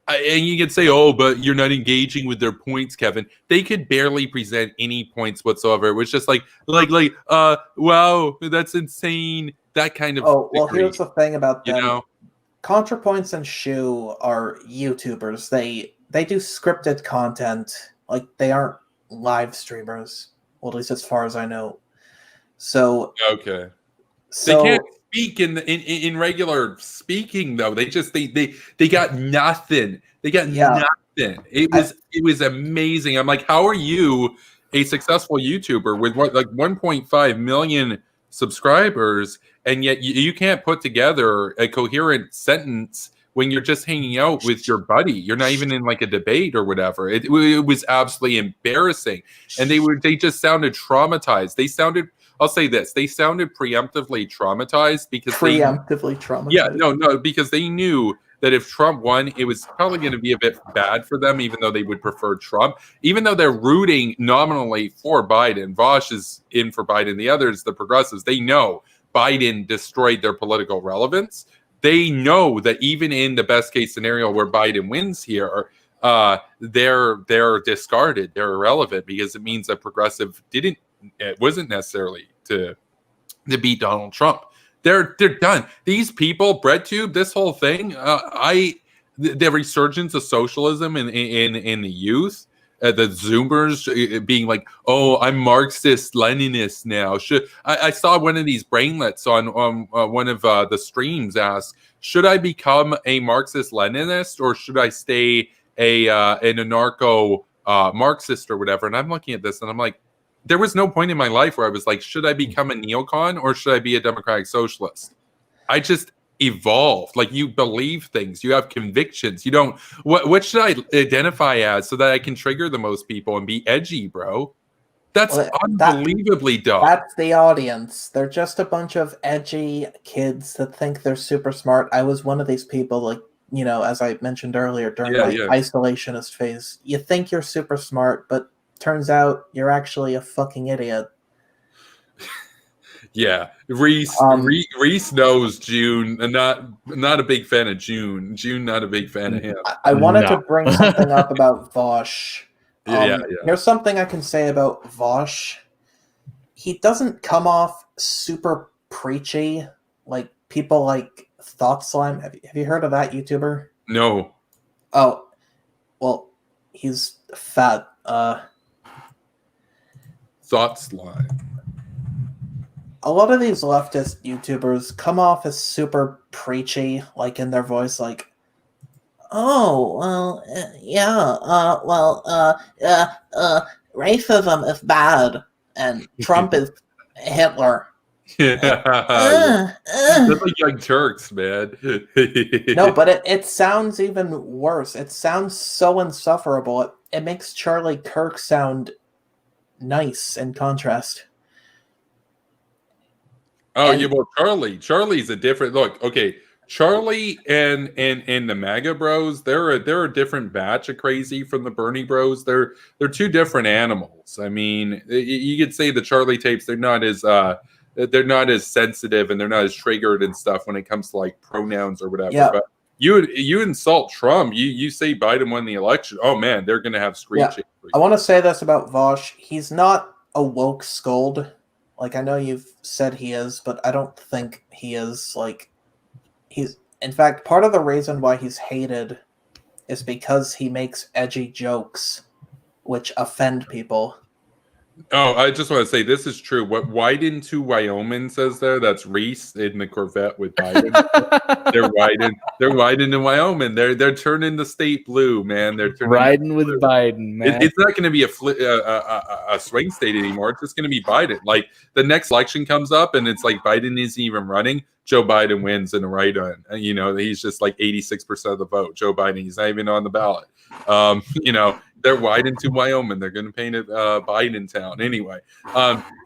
And you can say, oh, but you're not engaging with their points, Kevin. They could barely present any points whatsoever. It was just wow, that's insane. That kind of. Oh, well, here's the thing about them. You know, ContraPoints and Shu are YouTubers. They do scripted content. Like, they aren't live streamers. Well, at least as far as I know. So okay. So, they can't speak in regular speaking though. They got nothing. They got nothing. It was amazing. I'm like, how are you a successful YouTuber with like 1.5 million subscribers, and yet you can't put together a coherent sentence when you're just hanging out with your buddy? You're not even in like a debate or whatever. It was absolutely embarrassing, and they just sounded traumatized. I'll say this: they sounded preemptively traumatized because traumatized. Yeah, no, because they knew that if Trump won, it was probably going to be a bit bad for them, even though they would prefer Trump. Even though they're rooting nominally for Biden, Vosh is in for Biden. The others, the progressives, they know Biden destroyed their political relevance. They know that even in the best case scenario where Biden wins here, they're discarded, they're irrelevant, because it means that progressive it wasn't necessarily to beat Donald Trump. They're done. These people, BreadTube, this whole thing, the resurgence of socialism in the youth, the Zoomers being like, oh, I'm Marxist Leninist now. I saw one of these brainlets on one of the streams ask, should I become a Marxist Leninist or should I stay an anarcho Marxist or whatever? And I'm looking at this and I'm like, there was no point in my life where I was like, should I become a neocon or should I be a democratic socialist? I just evolved. Like, you believe things, you have convictions. You don't. What should I identify as so that I can trigger the most people and be edgy, bro? That's unbelievably dumb. That's the audience. They're just a bunch of edgy kids that think they're super smart. I was one of these people, like, you know, as I mentioned earlier, during my isolationist phase. You think you're super smart, but turns out you're actually a fucking idiot. Yeah, Reese knows June, and not a big fan of June. June, not a big fan of him. I wanted to bring something up about Vosh. Here's something I can say about Vosh. He doesn't come off super preachy like people like Thought Slime. Have you heard of that YouTuber? No. Oh, well, he's fat. Thought Slime. A lot of these leftist YouTubers come off as super preachy, like in their voice, like, oh, well, racism is bad, and Trump is Hitler. Yeah. They're like Young Turks, man. No, but it sounds even worse. It sounds so insufferable. It makes Charlie Kirk sound nice in contrast. Oh, yeah, well, Charlie's a different look. Okay, Charlie and the MAGA bros, they're a different batch of crazy from the Bernie bros. They're two different animals. I mean, you could say the Charlie tapes, they're not as sensitive and they're not as triggered and stuff when it comes to like pronouns or whatever. Yeah. But you insult Trump, you say Biden won the election. Oh man, they're gonna have screeching. Yeah. I want to say this about Vosh. He's not a woke scold. Like, I know you've said he is, but I don't think he is. Like, he's, in fact, part of the reason why he's hated is because he makes edgy jokes which offend people. Oh, I just want to say this is true. What Wyden to Wyoming says there, that's Reese in the Corvette with Biden. They're Wyden to Wyoming. They're turning the state blue, man. They're turning riding with Biden, man. It's not going to be a swing state anymore. It's just going to be Biden. Like, the next election comes up and it's like Biden isn't even running. Joe Biden wins in a write-in. You know, he's just like 86% of the vote. Joe Biden, he's not even on the ballot. You know, they're wide into Wyoming. They're going to paint it Biden town anyway.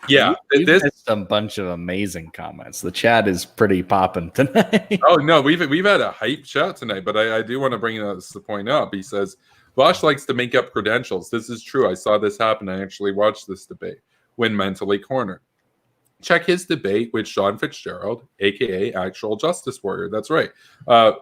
Yeah, you missed a bunch of amazing comments. The chat is pretty popping tonight. Oh no, we've had a hype chat tonight, but I do want to bring this to point up. He says Vosh likes to make up credentials. This is true. I saw this happen. I actually watched this debate when mentally cornered. Check his debate with Sean Fitzgerald, aka Actual Justice Warrior. That's right.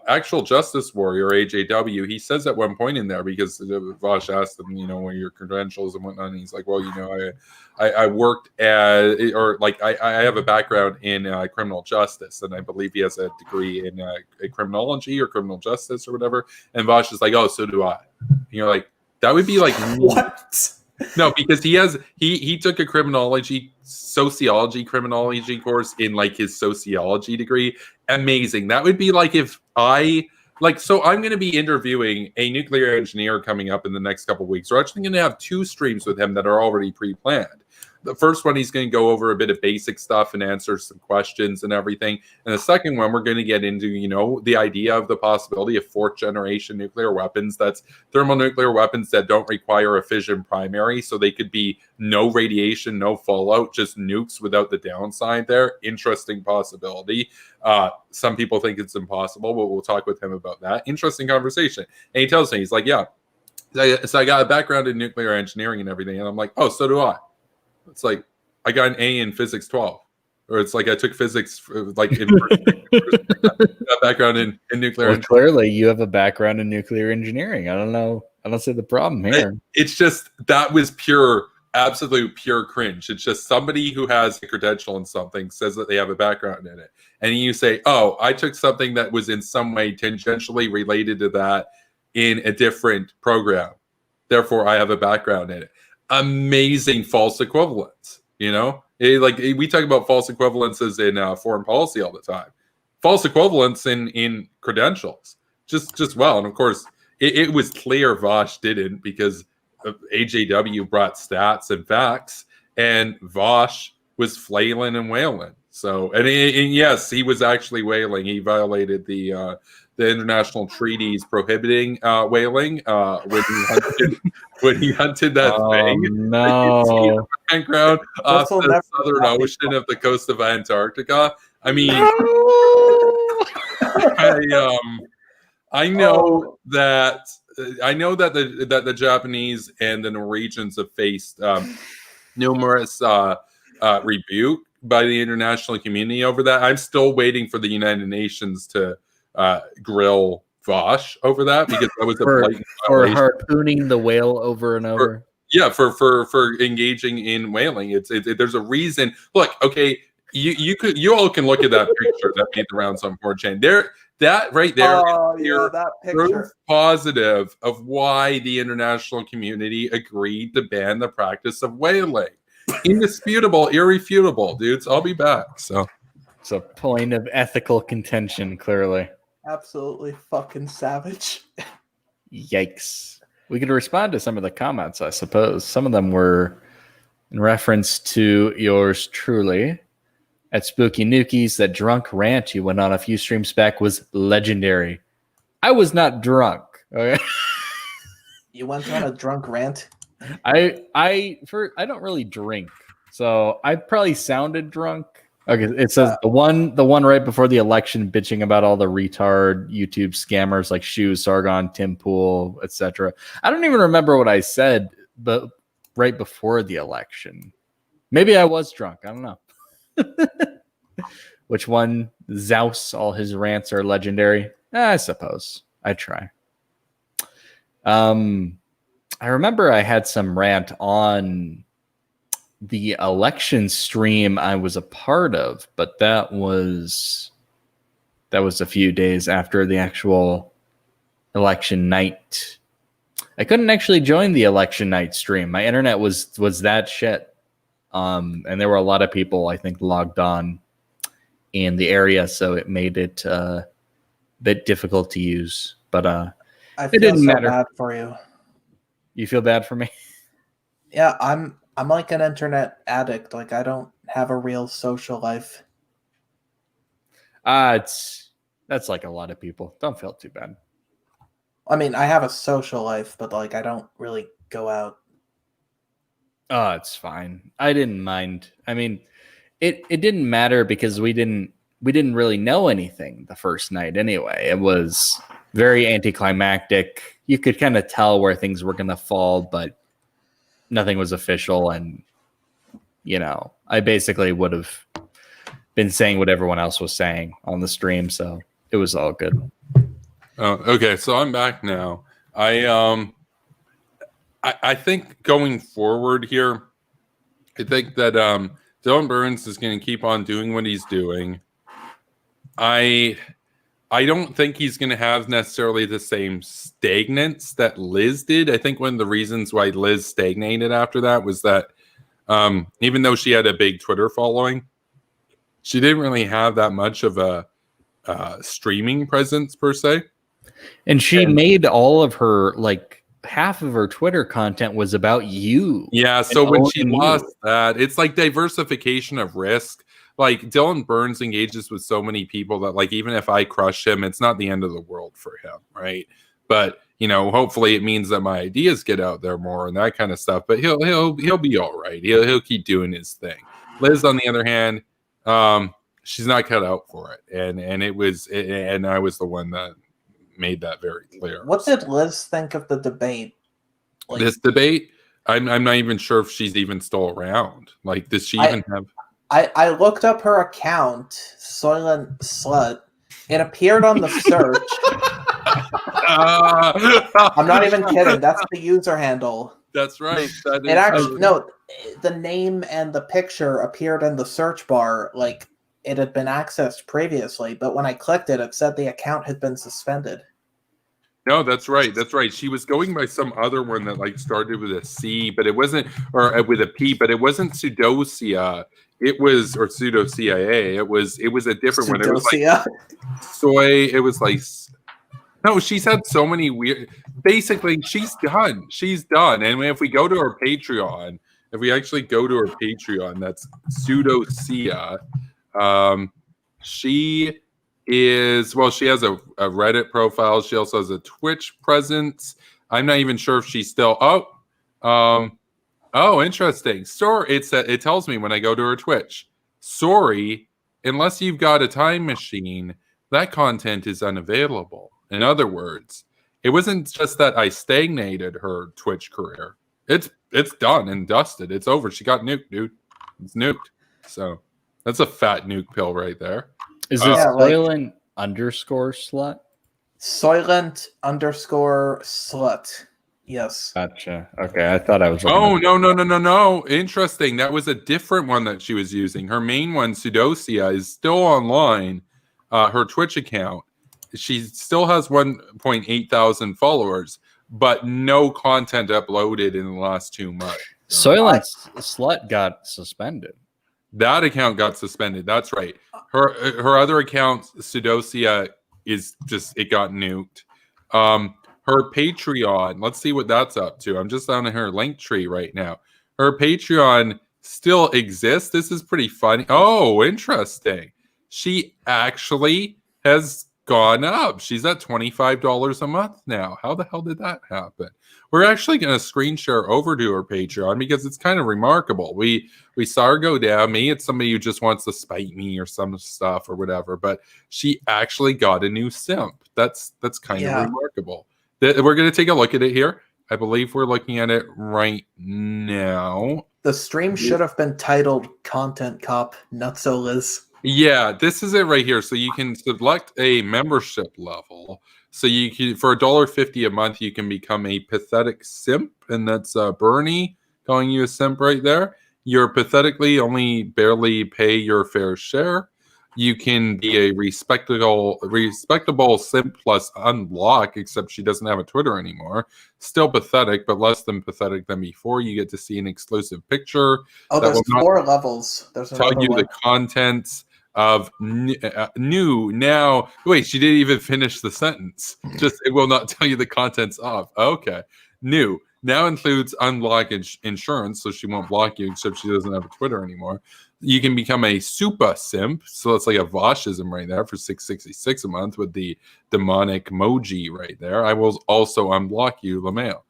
Actual Justice Warrior, AJW, he says at one point in there, because Vosh asked him, you know, what are your credentials and whatnot, and he's like, well, you know, I worked at, or like I have a background in criminal justice, and I believe he has a degree in criminology or criminal justice or whatever. And Vosh is like, oh, so do I. And you're like, that would be like What? No, because he took a sociology criminology course in like his sociology degree. Amazing. That would be like if so I'm going to be interviewing a nuclear engineer coming up in the next couple of weeks. We're actually going to have 2 streams with him that are already pre-planned. The first one, he's going to go over a bit of basic stuff and answer some questions and everything. And the second one, we're going to get into, you know, the idea of the possibility of 4th generation nuclear weapons. That's thermonuclear weapons that don't require a fission primary. So they could be no radiation, no fallout, just nukes without the downside there. Interesting possibility. Some people think it's impossible, but we'll talk with him about that. Interesting conversation. And he tells me, he's like, yeah. So I got a background in nuclear engineering and everything. And I'm like, oh, so do I. It's like I got an A in physics 12, or it's like I took physics like in background in nuclear. Well, clearly, you have a background in nuclear engineering. I don't know. I don't see the problem here. It's just that was absolute pure cringe. It's just somebody who has a credential in something says that they have a background in it, and you say, "Oh, I took something that was in some way tangentially related to that in a different program, therefore I have a background in it." Amazing false equivalence, you know, like we talk about false equivalences in foreign policy all the time. False equivalence in credentials, just well, and of course it was clear Vosh didn't, because AJW brought stats and facts, and Vosh was flailing and wailing. So, and yes, he was actually wailing. He violated the international treaties prohibiting whaling when he hunted that thing. No, background off the southern ocean of the coast of Antarctica. I mean, I know that the Japanese and the Norwegians have faced numerous rebuke by the international community over that. I'm still waiting for the United Nations to grill Vosh over that, because that was a blatant for harpooning the whale over and over. For engaging in whaling. There's a reason. Look, okay, you all can look at that picture that made the rounds on 4chan. That right there, that picture, proof positive of why the international community agreed to ban the practice of whaling. Indisputable, irrefutable, dudes. I'll be back. So it's a point of ethical contention, clearly. Absolutely fucking savage. Yikes. We could respond to some of the comments, I suppose. Some of them were in reference to yours truly. At Spooky Nukies, that drunk rant you went on a few streams back was legendary. I was not drunk. Okay. You went on a drunk rant? I don't really drink, so I probably sounded drunk. Okay, it says the one right before the election, bitching about all the retard YouTube scammers like Shoes, Sargon, Tim Pool, etc. I don't even remember what I said, but right before the election, maybe I was drunk. I don't know. Which one? Zeus, all his rants are legendary. I suppose. I try. I remember I had some rant on the election stream I was a part of, but that was a few days after the actual election night. I couldn't actually join the election night stream. My internet was that shit. And there were a lot of people, I think, logged on in the area, so it made it a bit difficult to use. But I feel so bad for you. You feel bad for me? Yeah, I'm like an internet addict. Like, I don't have a real social life. That's like a lot of people. Don't feel too bad. I mean, I have a social life, but like I don't really go out. Oh, it's fine. I didn't mind. I mean, it didn't matter because we didn't really know anything the first night anyway. It was very anticlimactic. You could kind of tell where things were going to fall, but nothing was official. And, you know, I basically would have been saying what everyone else was saying on the stream. So it was all good. Okay, so I'm back now. I think going forward here, I think that Dylan Burns is going to keep on doing what he's doing. I don't think he's going to have necessarily the same stagnance that Liz did. I think one of the reasons why Liz stagnated after that was that even though she had a big Twitter following, she didn't really have that much of a streaming presence per se. And she made all of her, like, half of her Twitter content was about you. Yeah, so when she lost that, it's like diversification of risk. Like, Dylan Burns engages with so many people that, like, even if I crush him, it's not the end of the world for him, right? But, you know, hopefully it means that my ideas get out there more and that kind of stuff. But he'll be all right. He'll keep doing his thing. Liz, on the other hand, she's not cut out for it. And I was the one that made that very clear. What did Liz think of the debate? Like, this debate, I'm not even sure if she's even still around. Like, does she even have? I looked up her account, Soylent Slut. It appeared on the search. I'm not even kidding. That's the user handle. That's right. The name and the picture appeared in the search bar. Like, it had been accessed previously, but when I clicked it, it said the account had been suspended. No, that's right. That's right. She was going by some other one that like started with a C, but it wasn't, or with a P, but it wasn't Pseudocia. It was, or Pseudo-CIA. It was a different one. It was like soy. It was like, no, she's had so many weird, basically she's done. She's done. And if we go to her Patreon, if we actually go to her Patreon, that's Pseudocia. She is, well, she has a Reddit profile. She also has a Twitch presence. I'm not even sure if she's still, interesting. It tells me when I go to her Twitch, sorry, unless you've got a time machine, that content is unavailable. In other words, it wasn't just that I stagnated her Twitch career. It's done and dusted. It's over. She got nuked, dude. It's nuked. So that's a fat nuke pill right there. Is this Soylent underscore slut? Soylent underscore slut. Yes. Gotcha. Okay, I thought I was. Oh, no. Interesting. That was a different one that she was using. Her main one, Pseudocia, is still online. Her Twitch account. She still has 1.8 thousand followers, but no content uploaded in the last 2 months. Soylent Slut got suspended. That account got suspended. That's right. Her other account, Pseudocia, it got nuked. Her Patreon, let's see what that's up to. I'm just on her link tree right now. Her Patreon still exists. This is pretty funny. Oh, interesting. She actually has gone up. She's at $25 a month now. How the hell did that happen? We're actually going to screen share over to her Patreon because it's kind of remarkable. We saw her go down. Maybe it's somebody who just wants to spite me or some stuff or whatever, but she actually got a new simp. That's kind of remarkable. We're going to take a look at it here. I believe we're looking at it right now. The stream should have been titled Content Cop, not so Liz. Yeah, this is it right here. So you can select a membership level. So you can, for $1.50 a month, you can become a pathetic simp, and that's Bernie calling you a simp right there. You're pathetically only barely pay your fair share. You can be a respectable simp plus unblock, except she doesn't have a Twitter anymore. Still pathetic, but less than pathetic than before. You get to see an exclusive picture. Oh, there's 4 levels. There's tell you the contents of new now. Wait, she didn't even finish the sentence. Just it will not tell you the contents of. Okay, new now includes unblock insurance, so she won't block you except she doesn't have a Twitter anymore. You can become a super simp. So it's like a Voshism right there for $6.66 a month with the demonic emoji right there. I will also unblock you, LaMail.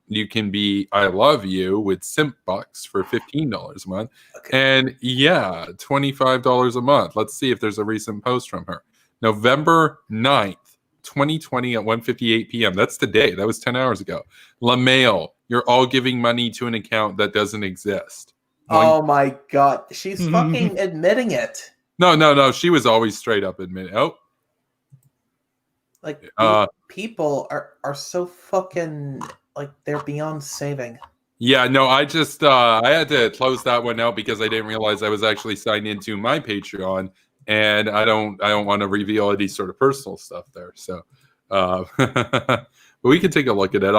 You can be I love you with simp bucks for $15 a month. Okay. And yeah, $25 a month. Let's see if there's a recent post from her. November 9th, 2020 at 1:58 p.m. That's today. That was 10 hours ago. LaMail, you're all giving money to an account that doesn't exist. Oh my god, she's fucking admitting it. No. She was always straight up admitting. Oh, Like these people are so fucking like they're beyond saving. yeah. No, I just I had to close that one out because I didn't realize I was actually signed into my Patreon, and I don't want to reveal any sort of personal stuff there. So, but we can take a look at it.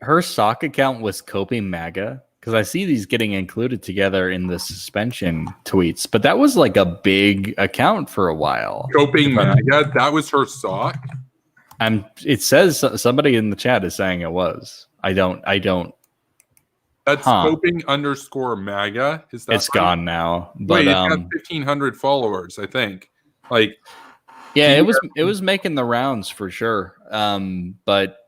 Her sock account was Coping MAGA. Because I see these getting included together in the suspension tweets, but that was like a big account for a while. Coping MAGA, that was her sock. It says somebody in the chat is saying it was. I don't. That's Coping _MAGA. Is that it's right? Gone now. But wait, it got 1,500 followers, I think. Like, yeah, it was making the rounds for sure. But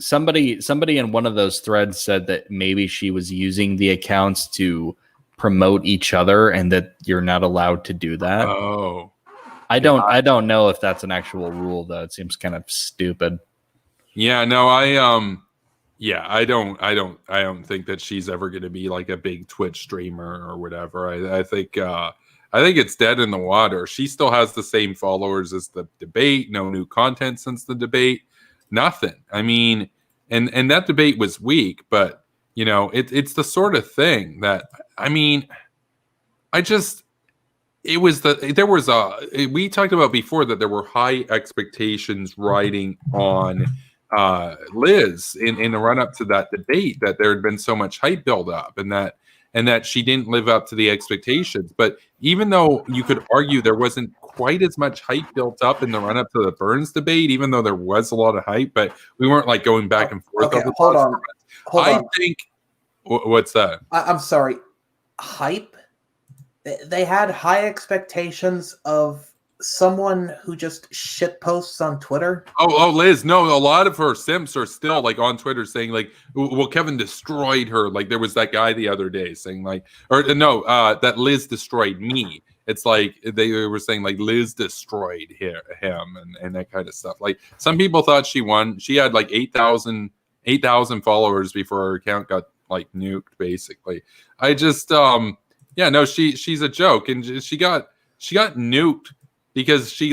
somebody in one of those threads said that maybe she was using the accounts to promote each other and that you're not allowed to do that. Oh. I don't know if that's an actual rule though. It seems kind of stupid. Yeah, no, I don't think that she's ever going to be like a big Twitch streamer or whatever. I think it's dead in the water. She still has the same followers as the debate, no new content since the debate. Nothing. I mean, and that debate was weak, but you know, it's the sort of thing that I mean, we talked about before that there were high expectations riding on Liz in the run up to that debate, that there had been so much hype build up and that she didn't live up to the expectations. But even though you could argue there wasn't quite as much hype built up in the run up to the Burns debate, even though there was a lot of hype, but we weren't like going back and forth. Okay, hold on. I think what's that? I'm sorry. Hype? They had high expectations of someone who just shit posts on Twitter. Oh, Liz, no, a lot of her simps are still like on Twitter saying like, well, Kevin destroyed her. Like there was that guy the other day saying like, that Liz destroyed me. It's like they were saying like Liz destroyed him and that kind of stuff. Like some people thought she won. She had like 8,000 followers before her account got like nuked. Basically, I just she's a joke, and she got nuked because she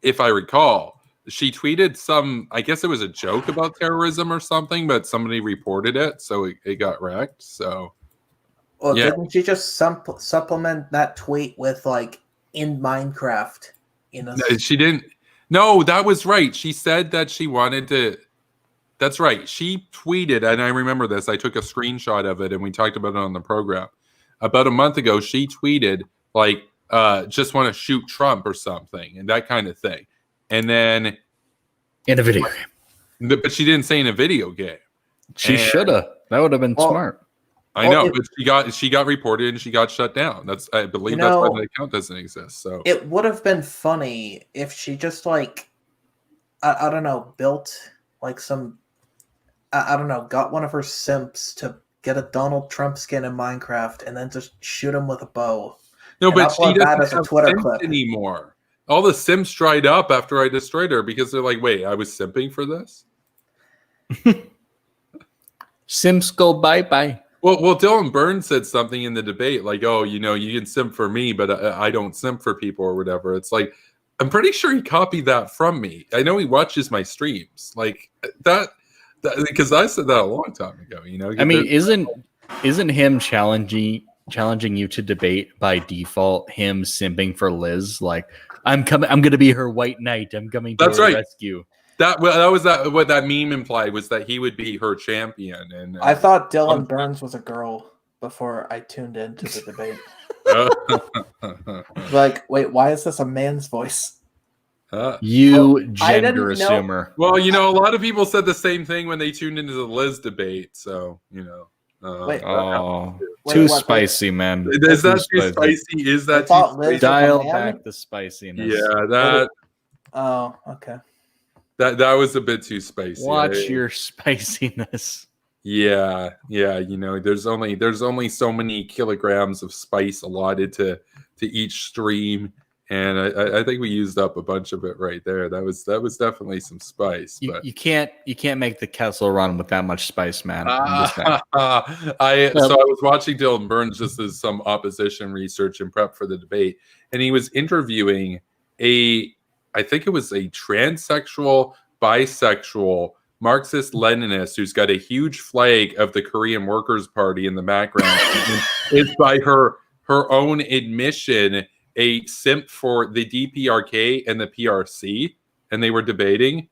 if I recall, she tweeted some, I guess it was a joke about terrorism or something, but somebody reported it, so it got wrecked. So. Well, didn't she just supplement that tweet with like in Minecraft? You know, she didn't. No, that was right. She said that she wanted to. That's right. She tweeted, and I remember this. I took a screenshot of it, and we talked about it on the program about a month ago. She tweeted like, "Just want to shoot Trump" or something, and that kind of thing. And then in a video game, but she didn't say in a video game. She should have. That would have been smart. I know, but she got reported and she got shut down. I believe that's why the account doesn't exist. So it would have been funny if she just like, I don't know, built like some, I don't know, got one of her simps to get a Donald Trump skin in Minecraft and then just shoot him with a bow. No, but she doesn't have have simps anymore. All the simps dried up after I destroyed her because they're like, wait, I was simping for this? Simps go bye-bye. Well, Dylan Burns said something in the debate like, oh, you know, you can simp for me, but I don't simp for people or whatever. It's like, I'm pretty sure he copied that from me. I know he watches my streams like that because I said that a long time ago, you know? I mean, isn't him challenging you to debate by default him simping for Liz? Like, I'm going to be her white knight. I'm coming to her rescue. That was what that meme implied, was that he would be her champion. And I thought Dylan Burns was a girl before I tuned into the debate. Like, wait, why is this a man's voice? Gender assumer. Well, you know, a lot of people said the same thing when they tuned into the Liz debate. So, you know, Wait, too what, spicy, man. Is that too spicy? Is that too thought Liz spicy? was Dial a man? back the spiciness. Yeah, Oh, okay. that was a bit too spicy. Watch your spiciness. Yeah, you know, there's only so many kilograms of spice allotted to each stream, and I think we used up a bunch of it right there. That was definitely some spice. But You can't make the Kessel run with that much spice, man. I'm just saying. I was watching Dylan Burns just as some opposition research and prep for the debate, and he was interviewing I think it was a transsexual, bisexual, Marxist-Leninist who's got a huge flag of the Korean Workers' Party in the background. It's by her own admission a simp for the DPRK and the PRC, and they were debating.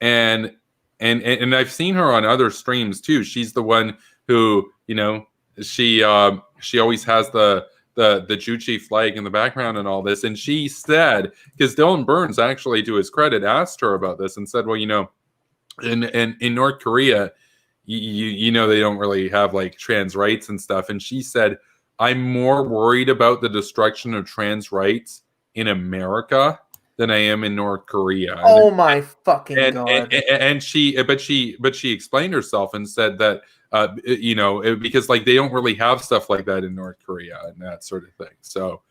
And I've seen her on other streams too. She's the one who, you know, she always has the Juche flag in the background and all this. And she said, because Dylan Burns actually, to his credit, asked her about this and said, well, you know, in North Korea, you know, they don't really have like trans rights and stuff. And she said, I'm more worried about the destruction of trans rights in America than I am in North Korea. Oh my fucking god! And she explained herself and said that you know, because like they don't really have stuff like that in North Korea and that sort of thing. So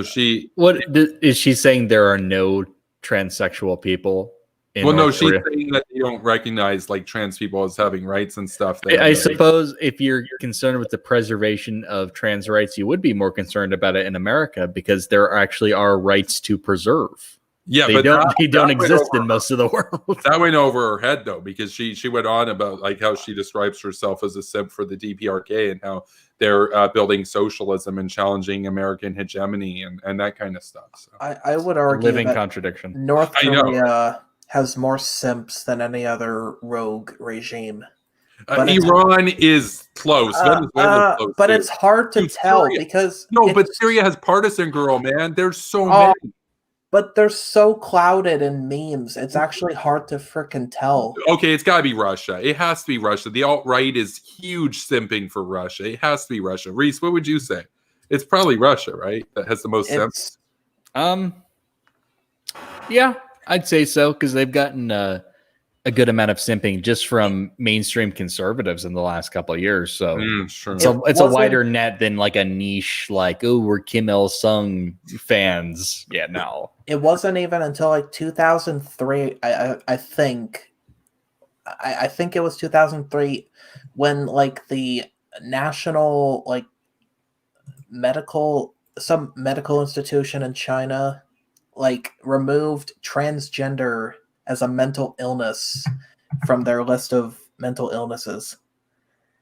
she, what is she saying? There are no transsexual people. Well, no, she's saying that they don't recognize like trans people as having rights and stuff. I suppose if you're concerned with the preservation of trans rights, you would be more concerned about it in America because there actually are rights to preserve. Yeah, they but don't exist in most of the world. That went over her head though, because she went on about like how she describes herself as a simp for the DPRK and how they're building socialism and challenging American hegemony and that kind of stuff. So I would argue living that contradiction. North Korea has more simps than any other rogue regime. Iran is close. Close but it's hard to tell because but Syria has partisan girl, man. There's so many. But they're so clouded in memes. It's actually hard to frickin' tell. Okay, it's got to be Russia. It has to be Russia. The alt-right is huge simping for Russia. It has to be Russia. Reese, what would you say? It's probably Russia, right? That has the most simps. Yeah, I'd say so because they've gotten a good amount of simping just from mainstream conservatives in the last couple of years. So sure. It's a wider net than like a niche, like, oh, we're Kim Il-sung fans. Yeah, no. It wasn't even until like 2003, I think. I think it was 2003 when like the national like some medical institution in China like removed transgender as a mental illness from their list of mental illnesses.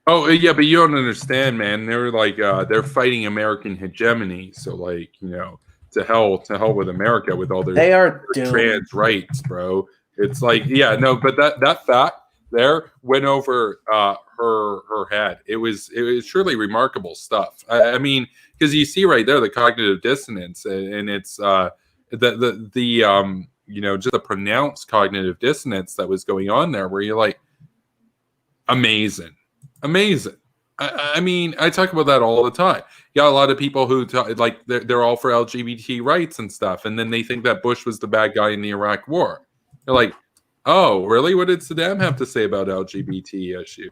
Oh yeah, but you don't understand, man. They're like they're fighting American hegemony. So like, you know, to hell with America with all their trans rights, bro. It's like, yeah, no, but that fact there went over her head. It was truly remarkable stuff. I mean, because you see right there the cognitive dissonance, and it's the you know, just a pronounced cognitive dissonance that was going on there where you're like, amazing. I mean, I talk about that all the time. You got a lot of people who like they're all for LGBT rights and stuff, and then they think that Bush was the bad guy in the Iraq War. They're like, oh, really? What did Saddam have to say about LGBT issues?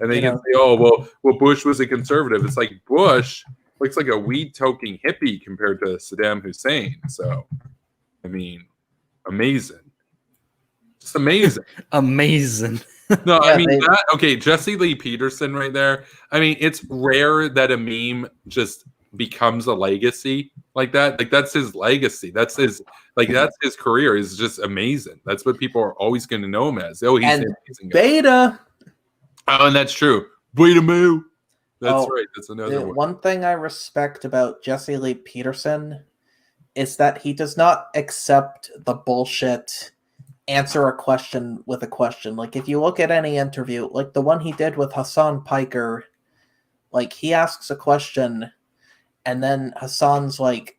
And they can say, oh, well, Bush was a conservative. It's like Bush looks like a weed-toking hippie compared to Saddam Hussein. So, I mean, amazing. Just amazing. Amazing. No, yeah, I mean, Jesse Lee Peterson right there. I mean, it's rare that a meme just becomes a legacy like that. Like, that's his legacy. That's his career is just amazing. That's what people are always going to know him as. Oh, he's an amazing guy. Beta. Oh, and that's true. Beta Moo. That's right. That's another one. One thing I respect about Jesse Lee Peterson is that he does not accept the bullshit answer a question with a question. Like, if you look at any interview, like the one he did with Hassan Piker, like, he asks a question, and then Hassan's like,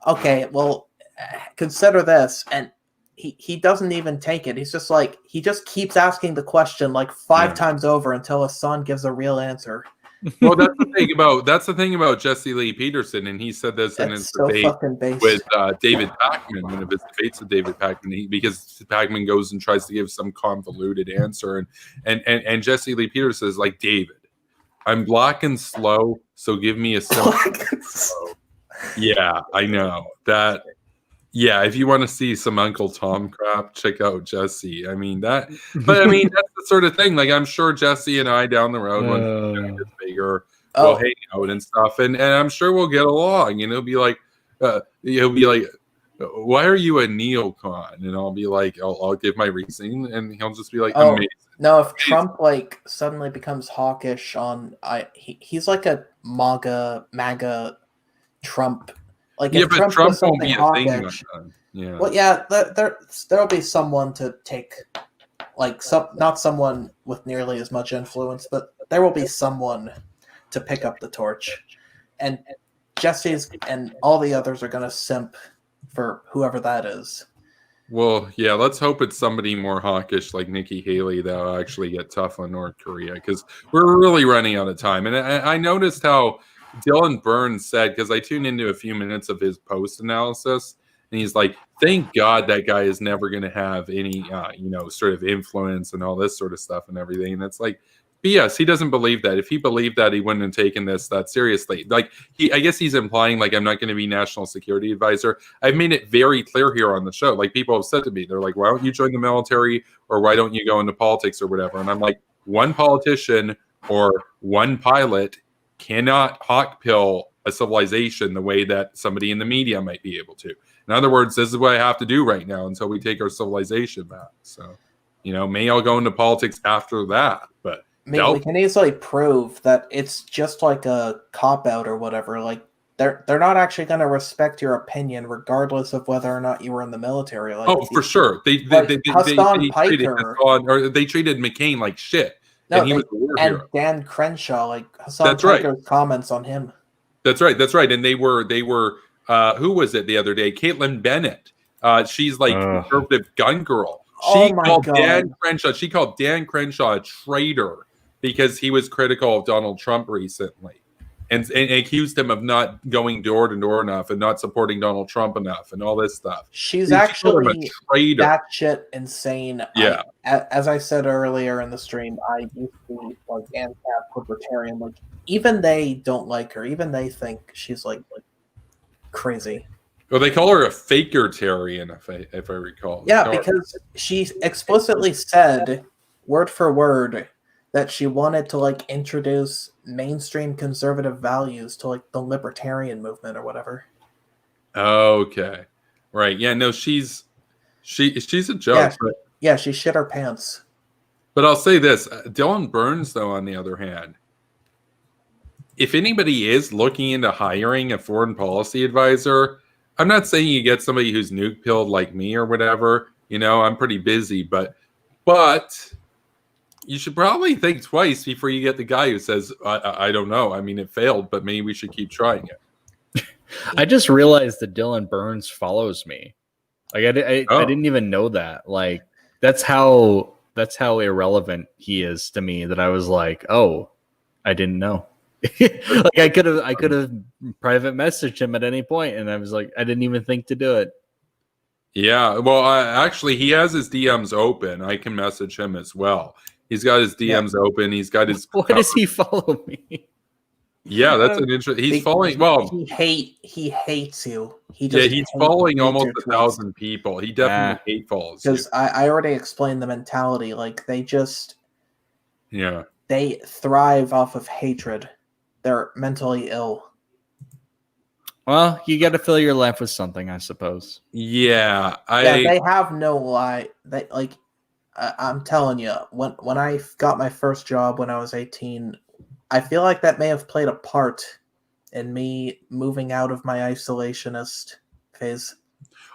okay, well, consider this. And he doesn't even take it. He's just like, he just keeps asking the question like 5 times over until his son gives a real answer. Well, that's the thing about Jesse Lee Peterson, and he said this in his debate with David Pakman, one of his debates with David Pakman, because Pakman goes and tries to give some convoluted answer, and Jesse Lee Peterson is like, David, I'm black and slow, so give me a simple. Yeah, I know that. Yeah, if you want to see some Uncle Tom crap, check out Jesse. I mean that, but I mean that's the sort of thing. Like I'm sure Jesse and I down the road when it gets bigger, we'll hang out and stuff, and I'm sure we'll get along. And he'll be like, why are you a neocon? And I'll be like, I'll give my reasoning, and he'll just be like, amazing. No, if Trump like suddenly becomes hawkish on, he's like a MAGA Trump. Like yeah, but Trump won't be a thing. Yeah. Well, yeah, there'll be someone to take, like not someone with nearly as much influence, but there will be someone to pick up the torch, and Jesse's and all the others are gonna simp for whoever that is. Well, yeah, let's hope it's somebody more hawkish like Nikki Haley that'll actually get tough on North Korea, because we're really running out of time. And I noticed how Dylan Burns said, because I tuned into a few minutes of his post analysis, and he's like, thank God that guy is never going to have any, sort of influence and all this sort of stuff and everything. And it's like, BS. He doesn't believe that. If he believed that, he wouldn't have taken this that seriously. Like I guess he's implying like I'm not going to be national security advisor. I've made it very clear here on the show. Like people have said to me, they're like, why don't you join the military, or why don't you go into politics or whatever? And I'm like, one politician or one pilot cannot hawk pill a civilization the way that somebody in the media might be able to. In other words, this is what I have to do right now until we take our civilization back. So, may I'll go into politics after that, but I mean, we can easily prove that it's just like a cop-out or whatever. Like they're not actually going to respect your opinion, regardless of whether or not you were in the military. Like, for sure, they treated McCain like shit. No, and he was a war hero. Dan Crenshaw, like Hassan Piker's comments on him. That's right. And they were who was it the other day? Caitlin Bennett. She's like conservative gun girl. She called Dan Crenshaw a traitor because he was critical of Donald Trump recently, and accused him of not going door to door enough and not supporting Donald Trump enough and all this stuff. She's actually that shit insane. Yeah. As I said earlier in the stream, I used to be like ANCAP libertarian. Like even they don't like her. Even they think she's like crazy. Well, they call her a fakertarian, if I recall. Yeah, because she explicitly said, word for word, that she wanted to like introduce mainstream conservative values to like the libertarian movement or whatever. Okay, right. Yeah, no, she's a joke. Yeah, she shit her pants. But I'll say this: Dylan Burns, though, on the other hand, if anybody is looking into hiring a foreign policy advisor, I'm not saying you get somebody who's nuke pilled like me or whatever. I'm pretty busy, but you should probably think twice before you get the guy who says, I don't know. I mean, it failed, but maybe we should keep trying it. I just realized that Dylan Burns follows me. Like I didn't even know that. Like that's how irrelevant he is to me, that I was like, oh, I didn't know. Like I could have private messaged him at any point, and I was like, I didn't even think to do it. Yeah, well, actually, he has his DMs open. I can message him as well. He's got his DMs open. He's got his. Why does he follow me? Yeah, that's an interesting. He's following. Well, he hates you. He's following almost 1,000 people. He definitely follows you. Because I already explained the mentality. Like they just. Yeah. They thrive off of hatred. They're mentally ill. Well, you got to fill your life with something, I suppose. Yeah, they have no lie. They like. I'm telling you, when I got my first job when I was 18, I feel like that may have played a part in me moving out of my isolationist phase.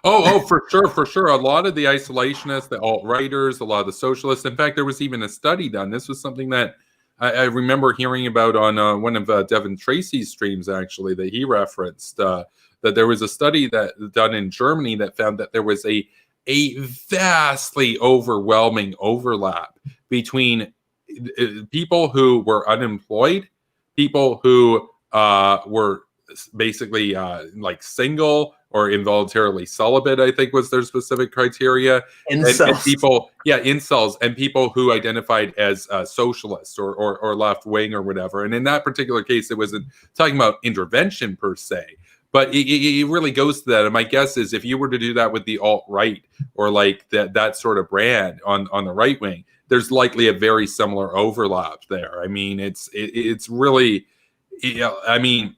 Oh, for sure. A lot of the isolationists, the alt-righters, a lot of the socialists. In fact, there was even a study done. This was something that I remember hearing about on one of Devin Tracy's streams, actually, that he referenced, that there was a study that done in Germany that found that there was a a vastly overwhelming overlap between people who were unemployed, people who were basically like single or involuntarily celibate, I think was their specific criteria. And people, incels, and people who identified as socialists or left wing or whatever. And in that particular case, it wasn't talking about intervention per se, but it really goes to that. And my guess is if you were to do that with the alt-right or like that sort of brand on the right wing, there's likely a very similar overlap there. I mean, it's really, I mean,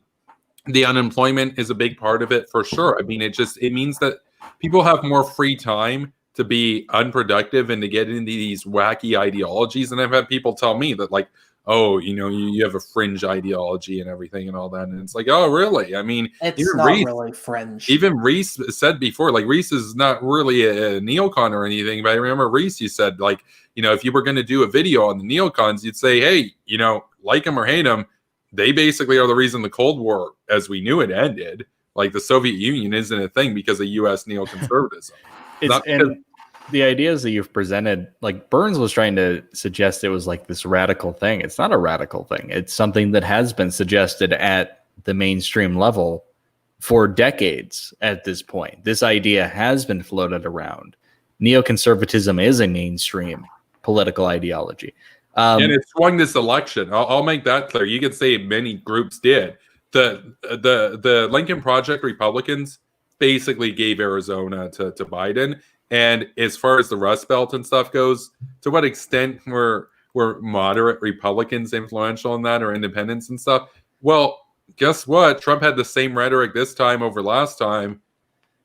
the unemployment is a big part of it for sure. I mean, it means that people have more free time to be unproductive and to get into these wacky ideologies. And I've had people tell me that, like, oh, you have a fringe ideology and everything and all that. And it's like, oh, really? I mean, it's not really fringe. Even Reese said before, like, Reese is not really a neocon or anything. But I remember Reese, you said, like, if you were going to do a video on the neocons, you'd say, hey, like them or hate them, they basically are the reason the Cold War, as we knew it, ended. Like, the Soviet Union isn't a thing because of U.S. neoconservatism. And the ideas that you've presented, like Burns was trying to suggest it was like this radical thing. It's not a radical thing. It's something that has been suggested at the mainstream level for decades at this point. This idea has been floated around. Neoconservatism is a mainstream political ideology. And it swung this election. I'll make that clear. You could say many groups did. The Lincoln Project Republicans basically gave Arizona to Biden. And as far as the Rust Belt and stuff goes, to what extent were moderate Republicans influential in that, or independents and stuff? Well, guess what? Trump had the same rhetoric this time over last time,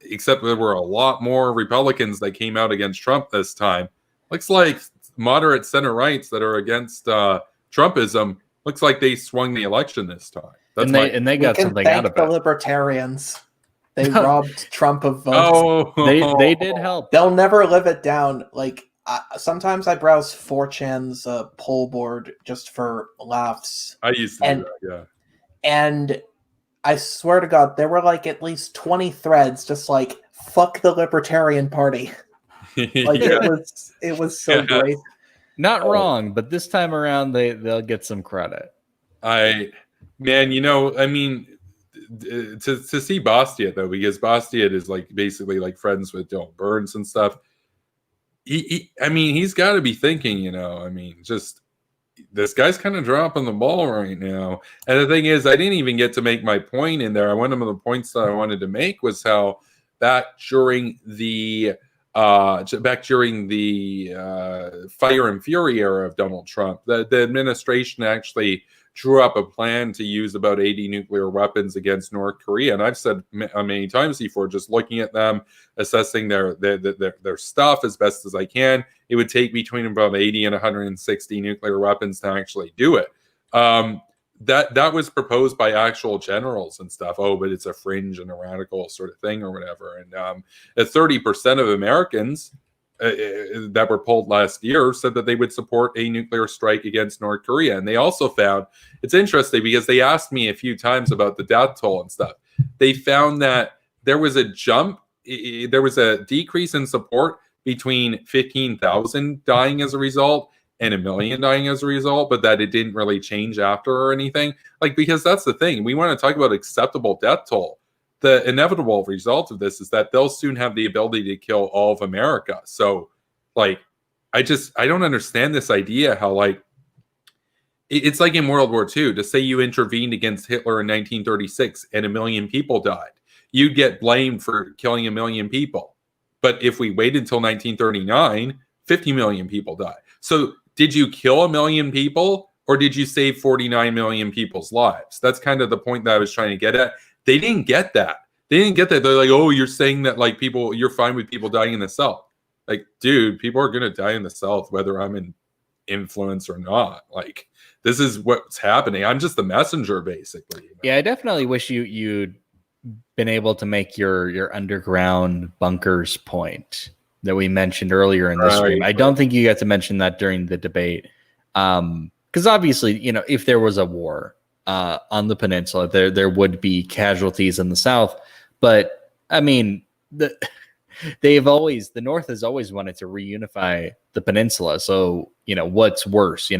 except there were a lot more Republicans that came out against Trump this time. Looks like moderate center rights that are against Trumpism, looks like they swung the election this time. They got something out of it. The libertarians. They robbed Trump of votes. Oh, they did help. They'll never live it down. Like, sometimes I browse 4chan's poll board just for laughs. I used to do that, yeah. And I swear to God, there were like at least 20 threads just like, fuck the Libertarian Party. Like, it was so great. Not wrong, but this time around they'll get some credit. I mean, to see Bastiat though, because Bastiat is like basically like friends with Dylan Burns and stuff. He's got to be thinking, just this guy's kind of dropping the ball right now. And the thing is, I didn't even get to make my point in there. One of the points that I wanted to make was how back during the Fire and Fury era of Donald Trump, the administration actually drew up a plan to use about 80 nuclear weapons against North Korea. And I've said many times before, just looking at them, assessing their stuff as best as I can, it would take between about 80 and 160 nuclear weapons to actually do it. That was proposed by actual generals and stuff. Oh, but it's a fringe and a radical sort of thing or whatever. And 30% of Americans that were polled last year said that they would support a nuclear strike against North Korea. And they also found, it's interesting because they asked me a few times about the death toll and stuff. They found that there was a decrease in support between 15,000 dying as a result and 1 million dying as a result, but that it didn't really change after or anything. Like, because that's the thing. We want to talk about acceptable death toll. The inevitable result of this is that they'll soon have the ability to kill all of America. So, like, I don't understand this idea how, like, it's like in World War II, to say you intervened against Hitler in 1936 and 1 million people died. You'd get blamed for killing 1 million people. But if we waited until 1939, 50 million people died. So did you kill 1 million people, or did you save 49 million people's lives? That's kind of the point that I was trying to get at. They didn't get that. They're like, oh, you're saying that, like, you're fine with people dying in the South. Like, dude, people are going to die in the South, whether I'm in influence or not. Like, this is what's happening. I'm just the messenger, basically. Yeah, I definitely wish you'd been able to make your underground bunkers point that we mentioned earlier in the stream. I don't think you got to mention that during the debate. Because obviously, if there was a war on the peninsula, there would be casualties in the South. But I mean, the North has always wanted to reunify the peninsula. So, what's worse?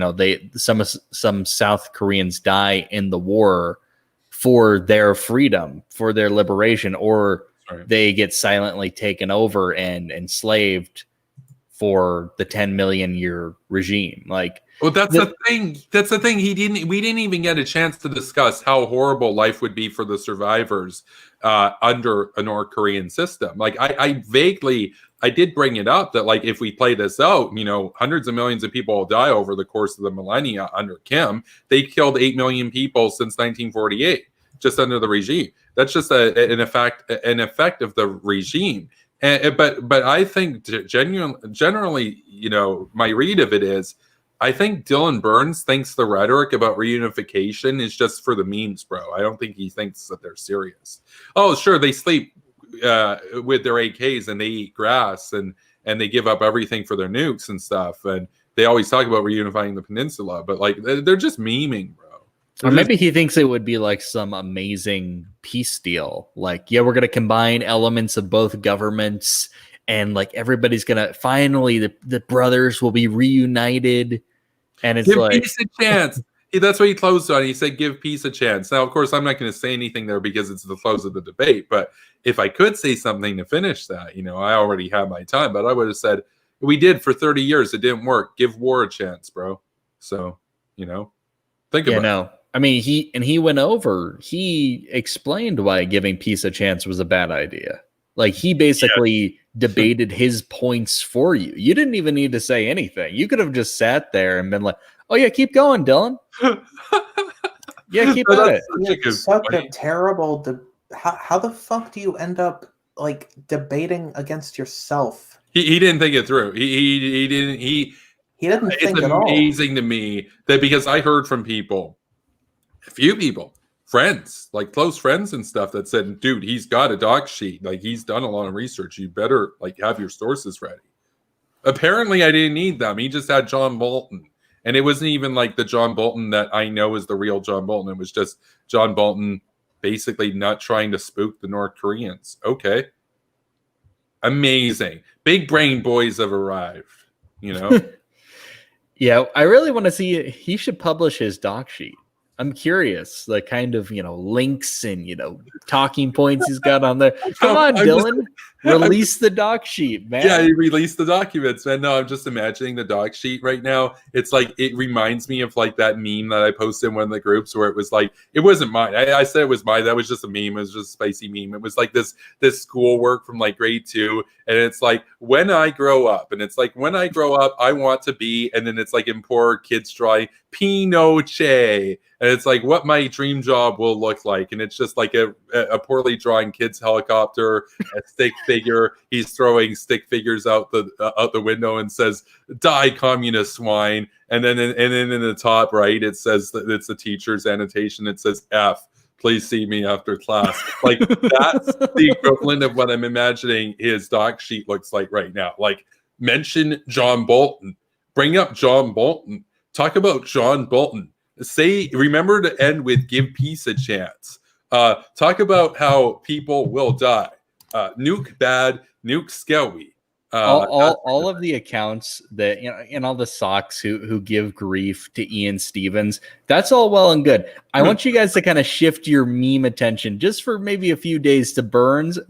Some South Koreans die in the war for their freedom, for their liberation, or they get silently taken over and enslaved for the 10 million year regime. Well, that's the thing. That's the thing. We didn't even get a chance to discuss how horrible life would be for the survivors under a North Korean system. I did bring it up that if we play this out, hundreds of millions of people will die over the course of the millennia under Kim. They killed 8 million people since 1948, just under the regime. That's just an effect of the regime. But I think generally, my read of it is, I think Dylan Burns thinks the rhetoric about reunification is just for the memes, bro. I don't think he thinks that they're serious. Oh, sure, they sleep with their AKs and they eat grass and they give up everything for their nukes and stuff. And they always talk about reunifying the peninsula, but they're just memeing, bro. Or maybe he thinks it would be some amazing peace deal. We're going to combine elements of both governments and everybody's going to finally, the brothers will be reunited. And it's give peace a chance. That's what he closed on. He said, give peace a chance. Now, of course, I'm not going to say anything there because it's the close of the debate. But if I could say something to finish that, I already have my time. But I would have said, we did for 30 years. It didn't work. Give war a chance, bro. So, think about it. I mean, he went over. He explained why giving peace a chance was a bad idea. He basically debated his points for you. You didn't even need to say anything. You could have just sat there and been like, "Oh yeah, keep going, Dylan. Yeah, keep at it." It's such a terrible. How the fuck do you end up debating against yourself? He didn't think it through. He didn't. He didn't think at all. It's amazing to me that because I heard from people, a few people, friends, close friends and stuff, that said, dude, he's got a doc sheet. He's done a lot of research. You better have your sources ready. Apparently I didn't need them. He just had John Bolton. And it wasn't even the John Bolton that I know is the real John Bolton. It was just John Bolton basically not trying to spook the North Koreans. Okay. Amazing. Big brain boys have arrived, Yeah, I really want to see it. He should publish his doc sheet. I'm curious, the kind of links and talking points he's got on there. Come on, Dylan, release the doc sheet, man. Yeah, he released the documents, man. No, I'm just imagining the doc sheet right now. It's it reminds me of that meme that I posted in one of the groups where it was it wasn't mine. I said it was mine. That was just a meme. It was just a spicy meme. It was this schoolwork from grade 2, and it's when I grow up, and it's when I grow up, I want to be, and then it's in poor kids drawing Pinochet. And it's what my dream job will look like. And it's just a poorly drawn kid's helicopter, a stick figure. He's throwing stick figures out the window and says, "Die, communist swine." And then in the top right, it says that it's the teacher's annotation. It says, "F, please see me after class." That's the equivalent of what I'm imagining his doc sheet looks like right now. Mention John Bolton. Bring up John Bolton. Talk about John Bolton. Remember to end with give peace a chance. Talk about how people will die. Nuke bad, nuke scary. All of the accounts that and all the socks who give grief to Ian Stevens, that's all well and good. I want you guys to kind of shift your meme attention just for maybe a few days to Burns.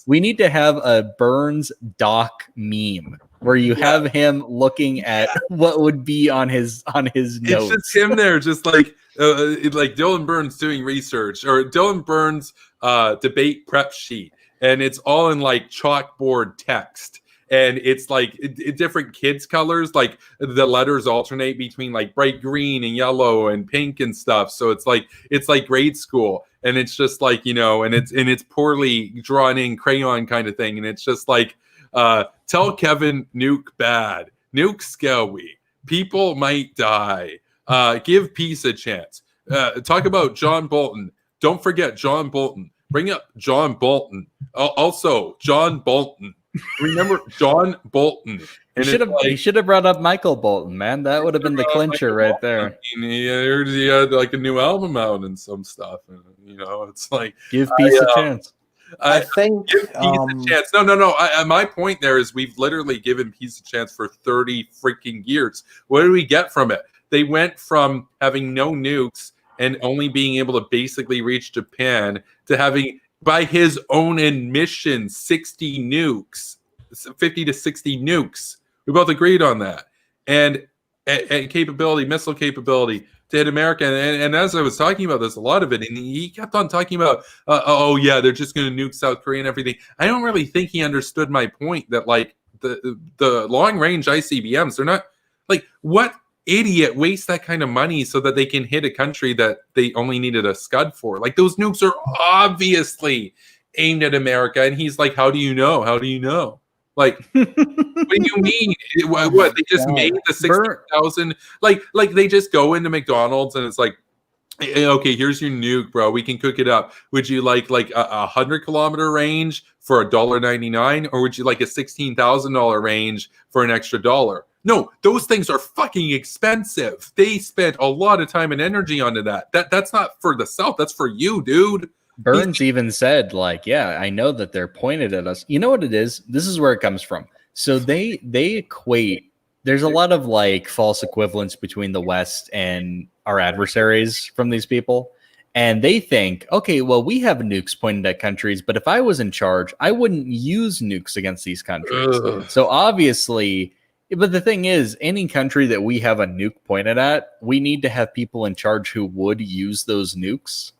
We need to have a Burns doc meme where you have him looking at what would be on his notes. It's just him there, just Dylan Burns doing research, or Dylan Burns debate prep sheet, and it's all in chalkboard text, and it's different kids' colors, the letters alternate between bright green and yellow and pink and stuff. So it's grade school, and it's just and it's poorly drawn in crayon kind of thing, and it's just tell Kevin nuke bad, nuke scary, people might die, give peace a chance. Talk about John Bolton. Don't forget John Bolton. Bring up John Bolton. Also, John Bolton. Remember John Bolton. He should have brought up Michael Bolton, man. That would have been the clincher right there. He had a new album out and some stuff. And, it's give peace a chance. I think give peace a chance. No. My point there is we've literally given peace a chance for 30 freaking years. What do we get from it? They went from having no nukes and only being able to basically reach Japan to having, by his own admission, 60 nukes, 50 to 60 nukes. We both agreed on that. And capability, missile capability to hit America. And as I was talking about this, a lot of it, and he kept on talking about, oh yeah, they're just going to nuke South Korea and everything. I don't really think he understood my point that like the long range ICBMs, they're not like, what idiot wastes that kind of money so that they can hit a country that they only needed a Scud for? Like, those nukes are obviously aimed at America. And he's like, how do you know? How do you know? Like, what do you mean? What they just made the 60,000? Like they just go into McDonald's and it's like, hey, okay, here's your nuke, bro. We can cook it up. Would you like a 100-kilometer range for $1.99, or would you like a $16,000 range for an extra $1? No, those things are fucking expensive. They spent a lot of time and energy onto that. That's not for the South. That's for you, dude. Burns even said, like, yeah, I know that they're pointed at us. You know what it is? This is where it comes from. So they equate. There's a lot of like false equivalence between the West and our adversaries from these people. And they think, okay, well, we have nukes pointed at countries, but if I was in charge, I wouldn't use nukes against these countries. Ugh. So obviously, but the thing is, any country that we have a nuke pointed at, we need to have people in charge who would use those nukes.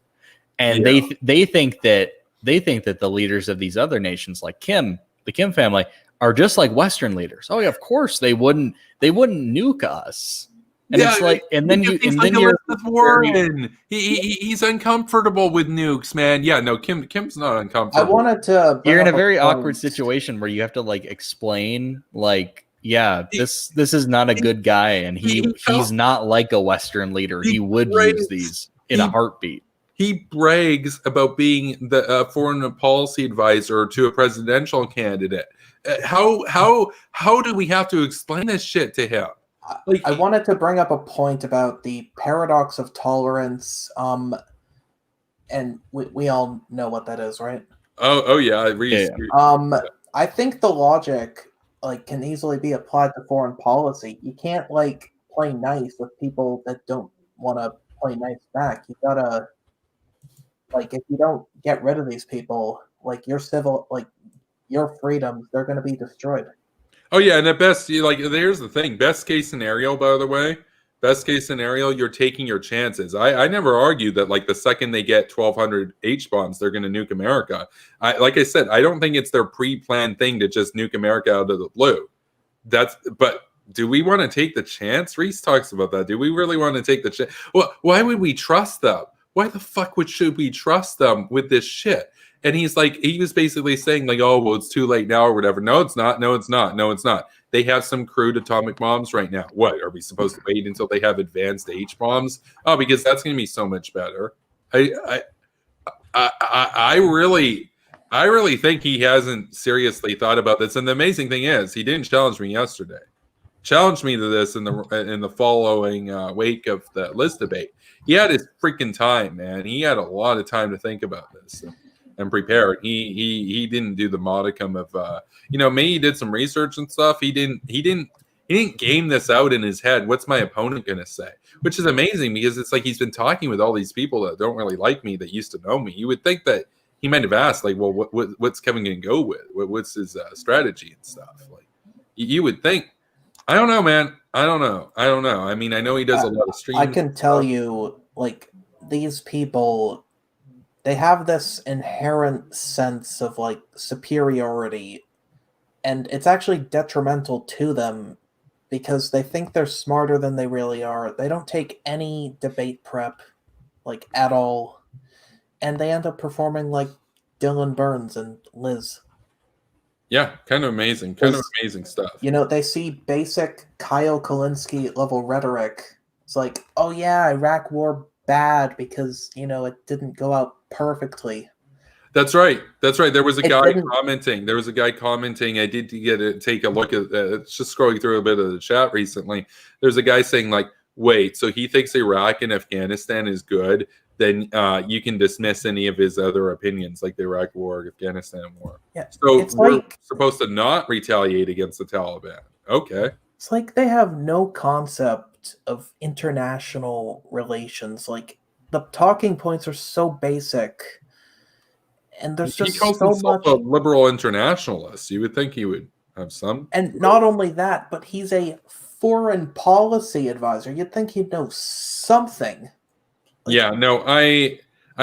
And they think that the leaders of these other nations, like the Kim family, are just like Western leaders. Oh yeah, of course they wouldn't nuke us. And it's like, and then you're Warren. He's uncomfortable with nukes, man. Yeah, no, Kim's not uncomfortable. I wanted to. You're in a very awkward situation where you have to like explain, like, yeah, this is not a good guy, and he's not like a Western leader. He would use these in a heartbeat. He brags about being the foreign policy advisor to a presidential candidate. How do we have to explain this shit to him? Like, I wanted to bring up a point about the paradox of tolerance, and we all know what that is, right? Oh yeah, I think the logic like can easily be applied to foreign policy. You can't like play nice with people that don't want to play nice back. You gotta, like, if you don't get rid of these people, like your freedoms, they're going to be destroyed. Oh yeah, and at best, here's the thing: best case scenario, by the way, best case scenario, you're taking your chances. I never argued that like the second they get 1,200 H-bombs, they're going to nuke America. Like I said, I don't think it's their pre-planned thing to just nuke America out of the blue. But do we want to take the chance? Reese talks about that. Do we really want to take the chance? Well, why would we trust them? Why the fuck should we trust them with this shit? And he was basically saying like, oh, well, it's too late now or whatever. No, it's not. No, it's not. No, it's not. They have some crude atomic bombs right now. What, are we supposed to wait until they have advanced H bombs? Oh, because that's going to be so much better. I really think he hasn't seriously thought about this. And the amazing thing is, he didn't challenge me yesterday. Challenged me to this in the following wake of the Liz debate. He had his freaking time, man. He had a lot of time to think about this and prepare. He didn't do the modicum of maybe he did some research and stuff. He didn't game this out in his head. What's my opponent gonna say? Which is amazing because it's like he's been talking with all these people that don't really like me that used to know me. You would think that he might have asked like, well, what's Kevin gonna go with? What's his strategy and stuff? Like you would think. I don't know, man. I don't know. I mean, I know he does a lot of streams. I can tell you, like, these people, they have this inherent sense of, like, superiority, and it's actually detrimental to them because they think they're smarter than they really are. They don't take any debate prep, like, at all, and they end up performing like Dylan Burns and Liz. Yeah, kind of amazing stuff. They see basic Kyle Kalinske level rhetoric. It's like, oh yeah, Iraq war bad because, it didn't go out perfectly. That's right. There was a guy commenting. I did take a look at just scrolling through a bit of the chat recently. There's a guy saying like, wait, so he thinks Iraq and Afghanistan is good, then you can dismiss any of his other opinions, like the Iraq War, Afghanistan War. Yeah, So it's we're like supposed to not retaliate against the Taliban. Okay. it's like they have no concept of international relations. Like the talking points are so basic, and there's He just calls so himself much. a liberal internationalist. You would think he would have some. And not only that, but he's a foreign policy advisor. You'd think he'd know something. Yeah, no, I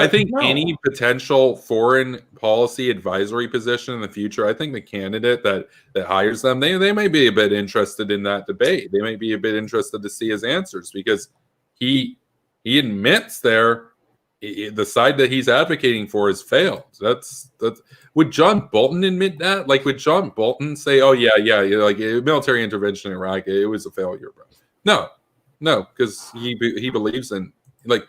think no. any potential foreign policy advisory position in the future, I think the candidate that hires them, they may be a bit interested in that debate. They may be a bit interested to see his answers, because he admits there the side that he's advocating for has failed. That's would John Bolton admit that? Like, would John Bolton say, "Oh yeah, like military intervention in Iraq, it was a failure, bro"? No, because he believes in. Like,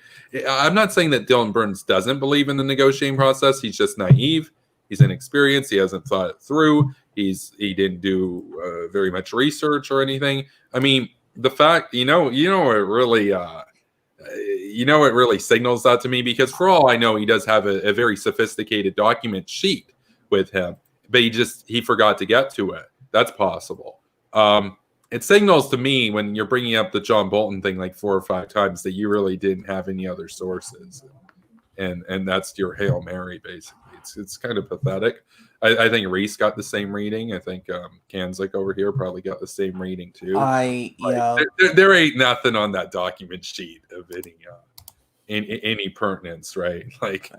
I'm not saying that Dylan Burns doesn't believe in the negotiating process. He's just naive. He's inexperienced. He hasn't thought it through. He didn't do very much research or anything. I mean, the fact, it really, it really signals that to me, because for all I know, he does have a very sophisticated document sheet with him, but he forgot to get to it. That's possible. It signals to me, when you're bringing up the John Bolton thing like 4 or 5 times, that you really didn't have any other sources, and that's your Hail Mary, basically. It's kind of pathetic. I think Reese got the same reading. I think Kanzik over here probably got the same reading too. There ain't nothing on that document sheet of any pertinence, right? Like,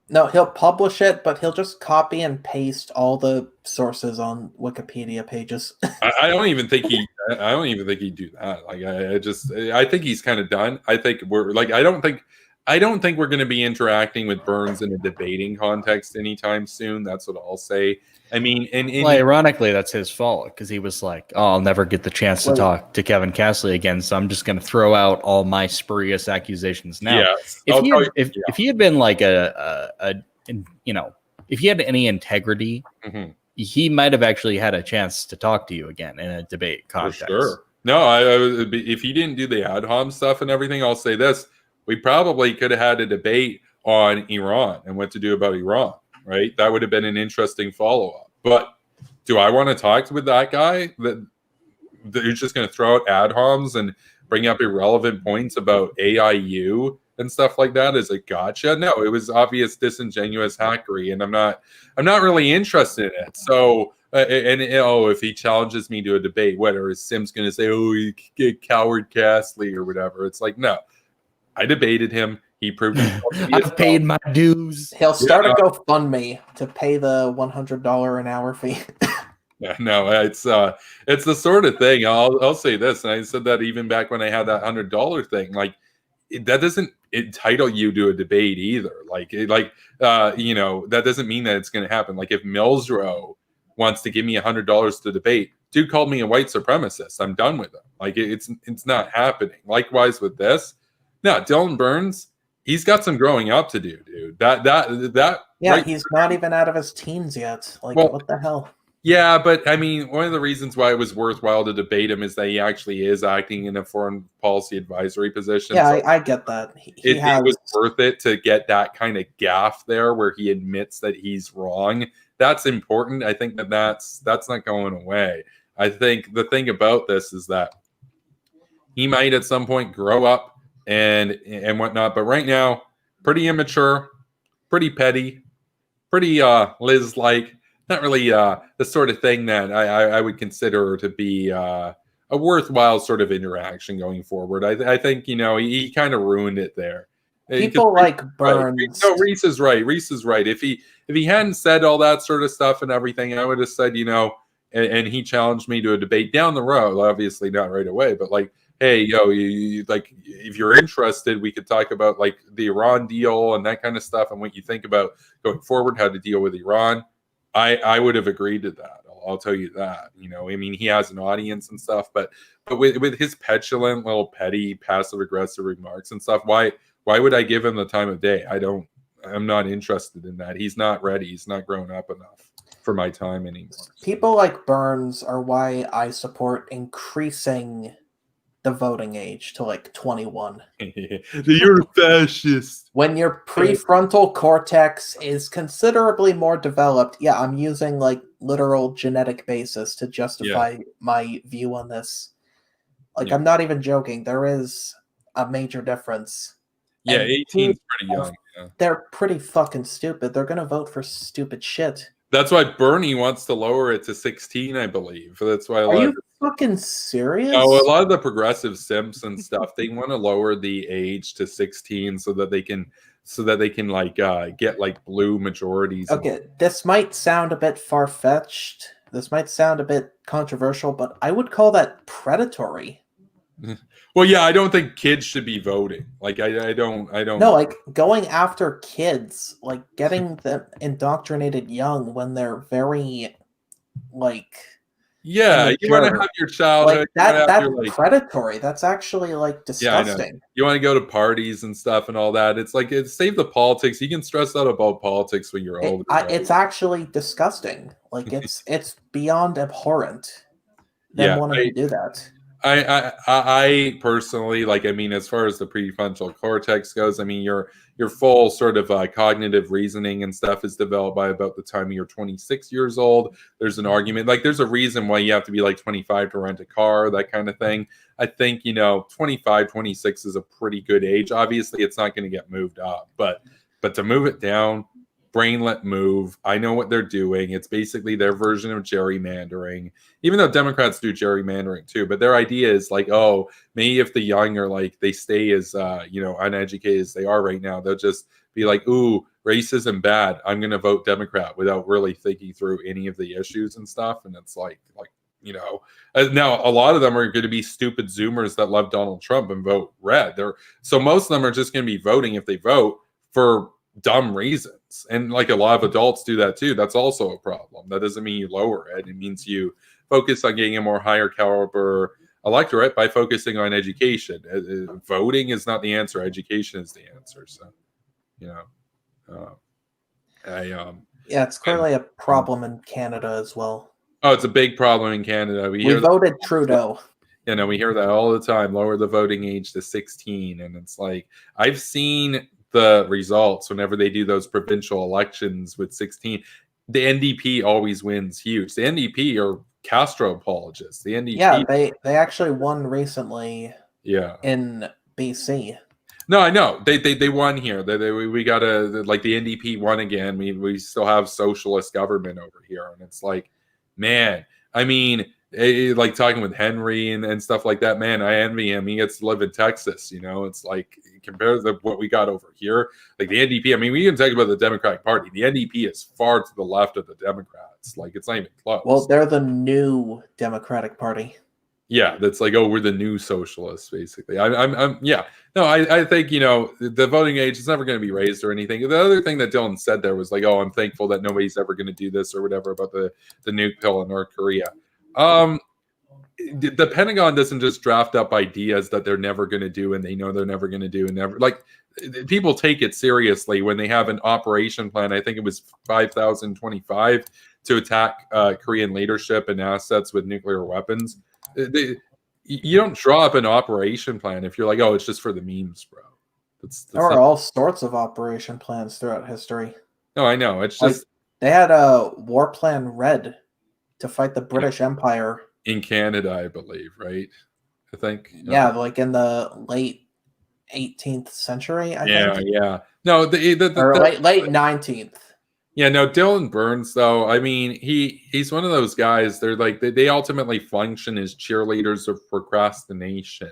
no, he'll publish it, but he'll just copy and paste all the sources on Wikipedia pages. I don't even think he'd do that. Like, I think he's kind of done. I think I don't think we're going to be interacting with Burns in a debating context anytime soon. That's what I'll say. I mean, well, ironically, that's his fault, because he was like, "Oh, I'll never get the chance to talk to Kevin Castley again, so I'm just going to throw out all my spurious accusations now." Yes. If he had been like if he had any integrity, mm-hmm. he might have actually had a chance to talk to you again in a debate context. For sure. No, if he didn't do the ad hom stuff and everything, I'll say this: we probably could have had a debate on Iran and what to do about Iran. Right, that would have been an interesting follow-up. But do I want to talk with that guy who's just going to throw out ad homs and bring up irrelevant points about AIU and stuff like that as a gotcha? No, it was obvious disingenuous hackery, and I'm not really interested in it. So, if he challenges me to a debate, whether is Sim's going to say, "Oh, you get coward Castley" or whatever? It's like, no, I debated him. He proved I've paid my dues. He'll start a GoFundMe to pay the $100 an hour fee. No, it's the sort of thing. I'll say this, and I said that even back when I had that $100 thing. Like, that doesn't entitle you to a debate either. That doesn't mean that it's going to happen. Like, if Millsrow wants to give me $100 to debate, dude called me a white supremacist. I'm done with him. Like, it's not happening. Likewise with this. No, Dylan Burns, he's got some growing up to do, dude. Yeah, right, he's not even out of his teens yet. Like, what the hell? Yeah, but I mean, one of the reasons why it was worthwhile to debate him is that he actually is acting in a foreign policy advisory position. Yeah, so I get that. It was worth it to get that kind of gaffe there where he admits that he's wrong. That's important. I think that's not going away. I think the thing about this is that he might at some point grow up and whatnot, but right now, pretty immature, pretty petty, pretty Liz-like, not really the sort of thing that I would consider to be a worthwhile sort of interaction going forward. I think, he kind of ruined it there. People like Burns. Right. No, Reese is right. If he hadn't said all that sort of stuff and everything, I would have said, and he challenged me to a debate down the road, obviously not right away, but like, hey, if you're interested, we could talk about like the Iran deal and that kind of stuff and what you think about going forward, how to deal with Iran. I would have agreed to that. I'll tell you that. I mean, he has an audience and stuff, but with his petulant, little petty, passive aggressive remarks and stuff, why would I give him the time of day? I'm not interested in that. He's not ready. He's not grown up enough for my time anymore. People like Burns are why I support increasing the voting age to like 21. You're a fascist. When your prefrontal cortex is considerably more developed, yeah, I'm using like literal genetic basis to justify my view on this. Like, I'm not even joking. There is a major difference. Yeah, And 18's pretty young. Yeah. They're pretty fucking stupid. They're gonna vote for stupid shit. That's why Bernie wants to lower it to 16, I believe. That's why Are you fucking serious? No, a lot of the progressive simps and stuff, they want to lower the age to 16 so that they can like get like blue majorities. Okay, this might sound a bit far-fetched. This might sound a bit controversial, but I would call that predatory. Well, yeah, I don't think kids should be voting. Like, I don't. No, like going after kids, like getting them indoctrinated young when they're very, like. Yeah, you want to have your childhood. Like that's predatory. That's actually like disgusting. Yeah, you want to go to parties and stuff and all that. It's like save the politics. You can stress out about politics when you're older. It's actually disgusting. Like it's beyond abhorrent. Them wanting to do that. I personally, like, I mean, as far as the prefrontal cortex goes, I mean, your full sort of cognitive reasoning and stuff is developed by about the time you're 26 years old. There's an argument, like, there's a reason why you have to be like 25 to rent a car, that kind of thing. I think, 25, 26 is a pretty good age. Obviously, it's not going to get moved up, but to move it down, brainlet move. I know what they're doing. It's basically their version of gerrymandering, even though Democrats do gerrymandering too. But their idea is like, oh, maybe if the young are like, they stay as, uneducated as they are right now, they'll just be like, ooh, racism bad. I'm going to vote Democrat without really thinking through any of the issues and stuff. And it's like, now a lot of them are going to be stupid Zoomers that love Donald Trump and vote red. So most of them are just going to be voting, if they vote, for dumb reasons. And like a lot of adults do that too. That's also a problem. That doesn't mean you lower it. It means you focus on getting a more higher caliber electorate by focusing on education. Voting is not the answer. Education is the answer. So, it's clearly a problem in Canada as well. Oh, it's a big problem in Canada. We voted Trudeau. We hear that all the time. Lower the voting age to 16. And it's like, I've seen the results whenever they do those provincial elections with 16. The NDP always wins huge. The NDP are Castro apologists. The NDP, yeah, they actually won recently. Yeah, in BC. No, I know they won here. We got the NDP won again. We still have socialist government over here, and it's like, man, I mean, like talking with Henry and stuff like that, man, I envy him. He gets to live in Texas, It's like, compared to what we got over here, like the NDP, I mean, we can talk about the Democratic Party. The NDP is far to the left of the Democrats. Like, it's not even close. Well, they're the new Democratic Party. Yeah, that's like, oh, we're the new socialists, basically. I think, the voting age is never going to be raised or anything. The other thing that Dylan said there was like, oh, I'm thankful that nobody's ever going to do this or whatever about the nuke pill in North Korea. The Pentagon doesn't just draft up ideas that they're never going to do and they know they're never going to do, and never, like, people take it seriously when they have an operation plan. I think it was 5025 to attack Korean leadership and assets with nuclear weapons. You don't draw up an operation plan if you're like, oh, it's just for the memes, bro. There are all sorts of operation plans throughout history. No, I know. It's just, they had a War Plan Red to fight the British Empire in Canada, I believe, right? I think. Yeah, like in the late 18th century. I think. Yeah. No, late 19th. Yeah, no, Dylan Burns, though, I mean, he's one of those guys. They're like, they ultimately function as cheerleaders of procrastination.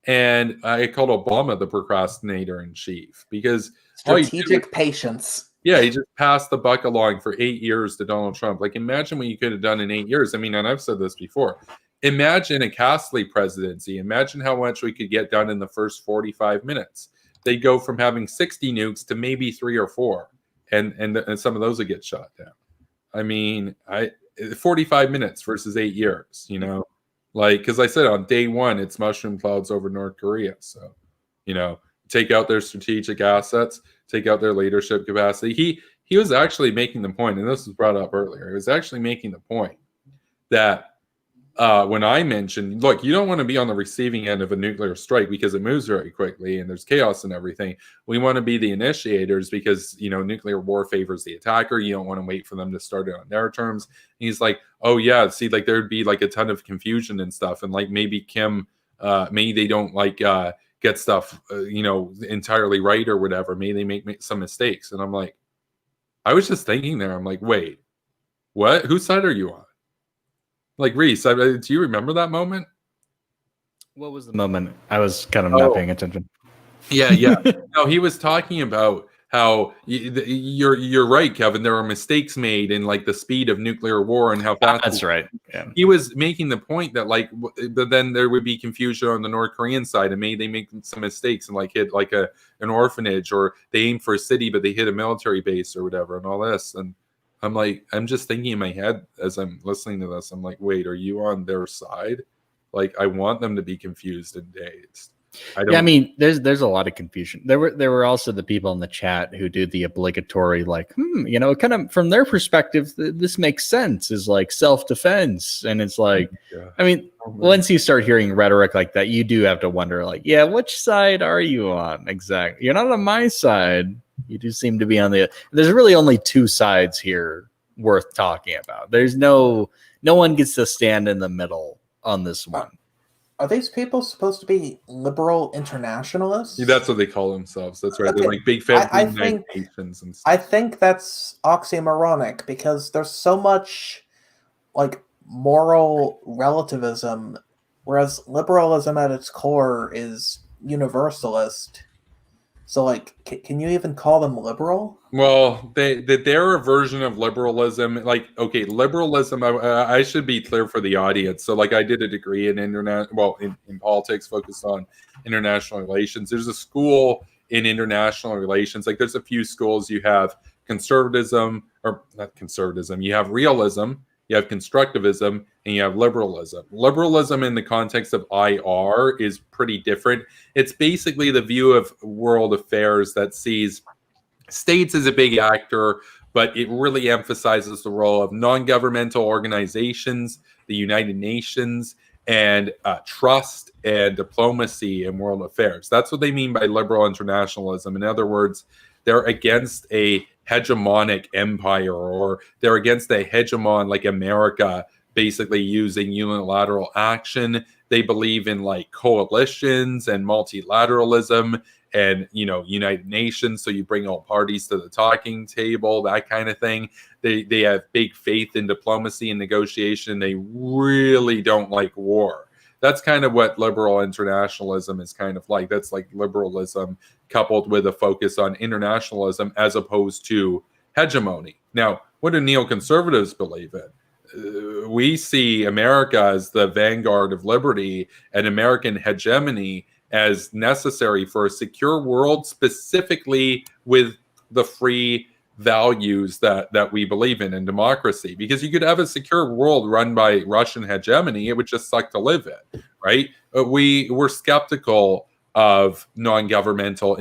And I called Obama the procrastinator in chief because strategic patience. Yeah, he just passed the buck along for 8 years to Donald Trump. Like, imagine what you could have done in 8 years. I mean, and I've said this before. Imagine a Castley presidency. Imagine how much we could get done in the first 45 minutes. They'd go from having 60 nukes to maybe 3 or 4. And some of those would get shot down. I mean, 45 minutes versus 8 years, like, because I said on day one, it's mushroom clouds over North Korea. So, take out their strategic assets, take out their leadership capacity. He was actually making the point, and this was brought up earlier. He was actually making the point that when I mentioned, look, you don't want to be on the receiving end of a nuclear strike because it moves very quickly and there's chaos and everything. We want to be the initiators because, you know, nuclear war favors the attacker. You don't want to wait for them to start it on their terms. And he's like, oh yeah, see, like there'd be like a ton of confusion and stuff. And like maybe Kim, maybe they don't like get stuff, you know, entirely right or whatever. Maybe they make some mistakes. And I'm like, I was just thinking there, I'm like, wait, what? Whose side are you on? Like, Reese, do you remember that moment? What was the moment? I was kind of not paying attention. Yeah. No, he was talking about how you're right, Kevin. There are mistakes made in like the speed of nuclear war and how fast. That's right. Yeah. He was making the point that like, but then there would be confusion on the North Korean side, and maybe they make some mistakes and like hit like an orphanage, or they aim for a city but they hit a military base or whatever, and all this. And I'm like, I'm just thinking in my head as I'm listening to this, I'm like, wait, are you on their side? Like, I want them to be confused and dazed. I mean, there's a lot of confusion. There were also the people in the chat who do the obligatory, like, you know, kind of from their perspective, this makes sense, is like self-defense. And it's like, I mean, once you start hearing rhetoric like that, you do have to wonder, like, yeah, which side are you on? Exactly. You're not on my side. You do seem to be on there's really only two sides here worth talking about. There's no one gets to stand in the middle on this one. Are these people supposed to be liberal internationalists? Yeah, that's what they call themselves. That's right. Okay. They're like big fans of the United Nations and stuff. I think that's oxymoronic because there's so much like moral relativism, whereas liberalism at its core is universalist. So, like, can you even call them liberal? Well, they're a version of liberalism. Like, okay, liberalism, I should be clear for the audience. So, like, I did a degree in in politics focused on international relations. There's a school in international relations. Like, there's a few schools. You have conservatism, or not conservatism. You have realism, you have constructivism, and you have liberalism. Liberalism in the context of IR is pretty different. It's basically the view of world affairs that sees states as a big actor, but it really emphasizes the role of non-governmental organizations, the United Nations, and trust and diplomacy in world affairs. That's what they mean by liberal internationalism. In other words, they're against a hegemonic empire, or they're against a hegemon like America basically using unilateral action. They believe in like coalitions and multilateralism and, you know, United Nations. So you bring all parties to the talking table, that kind of thing. They have big faith in diplomacy and negotiation. They really don't like war. That's kind of what liberal internationalism is kind of like. That's like liberalism coupled with a focus on internationalism as opposed to hegemony. Now, what do neoconservatives believe in? We see America as the vanguard of liberty and American hegemony as necessary for a secure world, specifically with the free values that we believe in democracy. Because you could have a secure world run by Russian hegemony, it would just suck to live in, right? We're skeptical of non-governmental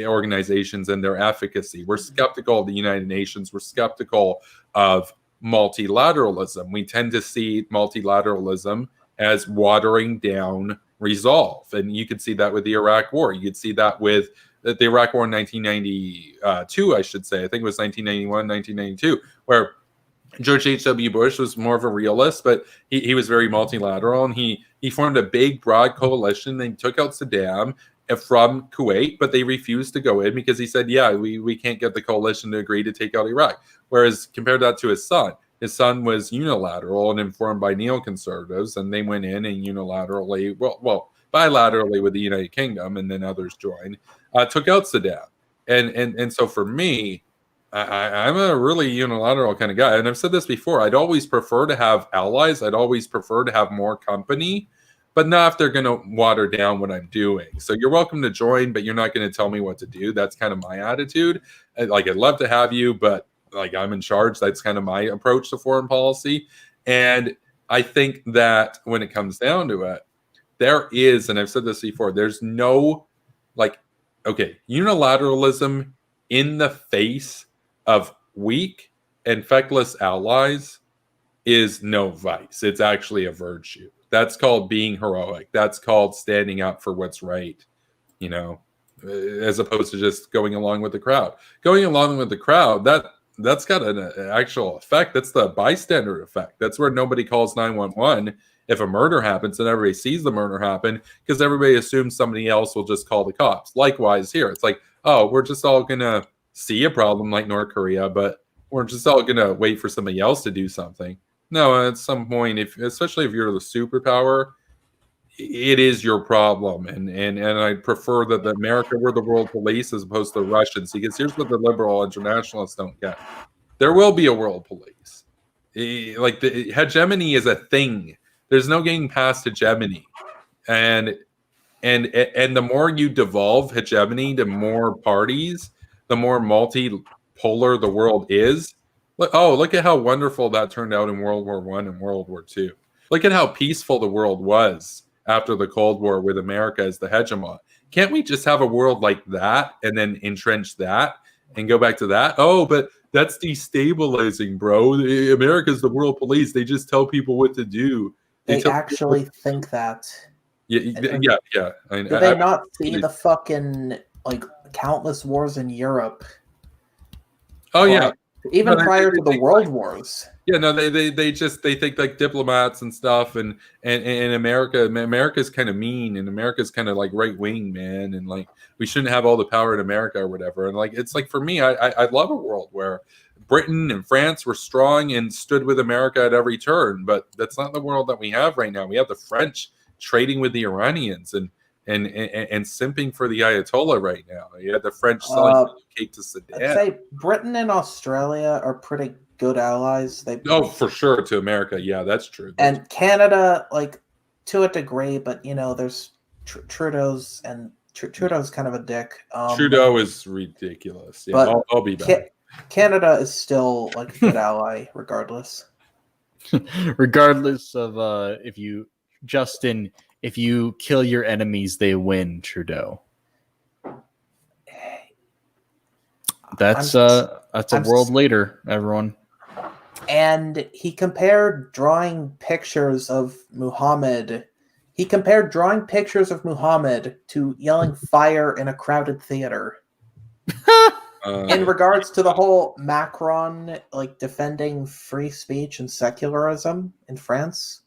organizations and their efficacy. We're skeptical of the United Nations. We're skeptical of multilateralism. We tend to see multilateralism as watering down resolve. And you could see that with the Iraq War. You could see that with the Iraq War in 1992, I should say. I think it was 1991, 1992, where George H.W. Bush was more of a realist, but he was very multilateral, and he formed a big, broad coalition. They took out Saddam from Kuwait, but they refused to go in because he said, yeah, we can't get the coalition to agree to take out Iraq. Whereas compared that to his son was unilateral and informed by neoconservatives, and they went in and unilaterally, well, bilaterally with the United Kingdom, and then others joined, took out Saddam. And so for me, I'm a really unilateral kind of guy. And I've said this before, I'd always prefer to have allies. I'd always prefer to have more company, but not if they're going to water down what I'm doing. So you're welcome to join, but you're not going to tell me what to do. That's kind of my attitude. Like, I'd love to have you, but like, I'm in charge. That's kind of my approach to foreign policy. And I think that when it comes down to it, there is, and I've said this before, there's no, like, okay, unilateralism in the face of weak and feckless allies is no vice. It's actually a virtue. That's called being heroic. That's called standing up for what's right, you know, as opposed to just going along with the crowd. Going along with the crowd, that's got an actual effect. That's the bystander effect. That's where nobody calls 911 if a murder happens and everybody sees the murder happen, because everybody assumes somebody else will just call the cops. Likewise here, it's like, oh, we're just all gonna see a problem like North Korea, but we're just all gonna wait for somebody else to do something. No, at some point, especially if you're the superpower, it is your problem, and I prefer that America were the world police as opposed to the Russians, because here's what the liberal internationalists don't get: there will be a world police. Like the hegemony is a thing. There's no getting past hegemony, and the more you devolve hegemony to more parties, the more multipolar the world is. Look at how wonderful that turned out in World War I and World War II. Look at how peaceful the world was after the Cold War with America as the hegemon. Can't we just have a world like that and then entrench that and go back to that? Oh, but that's destabilizing, bro. America's the world police. They just tell people what to do. They actually think that. Yeah. Do they not see the fucking like countless wars in Europe? Oh yeah. Even prior to the world wars. Yeah, no, they think like diplomats and stuff, and America's kind of mean, and America's kind of like right wing, man, and like we shouldn't have all the power in America or whatever. And like it's like for me, I love a world where Britain and France were strong and stood with America at every turn, but that's not the world that we have right now. We have the French trading with the Iranians and simping for the Ayatollah right now. You had the French selling cake to Sudan. I'd say Britain and Australia are pretty good allies. For sure, to America. Yeah, that's true. And Canada, like to a degree, but you know, there's Trudeau's kind of a dick. Trudeau is ridiculous. Yeah, I'll be back. Canada is still like a good ally, regardless. Regardless of if you kill your enemies, they win, Trudeau. That's a world leader, everyone. And he compared drawing pictures of Muhammad. He compared drawing pictures of Muhammad to yelling fire in a crowded theater. In regards to the whole Macron like defending free speech and secularism in France.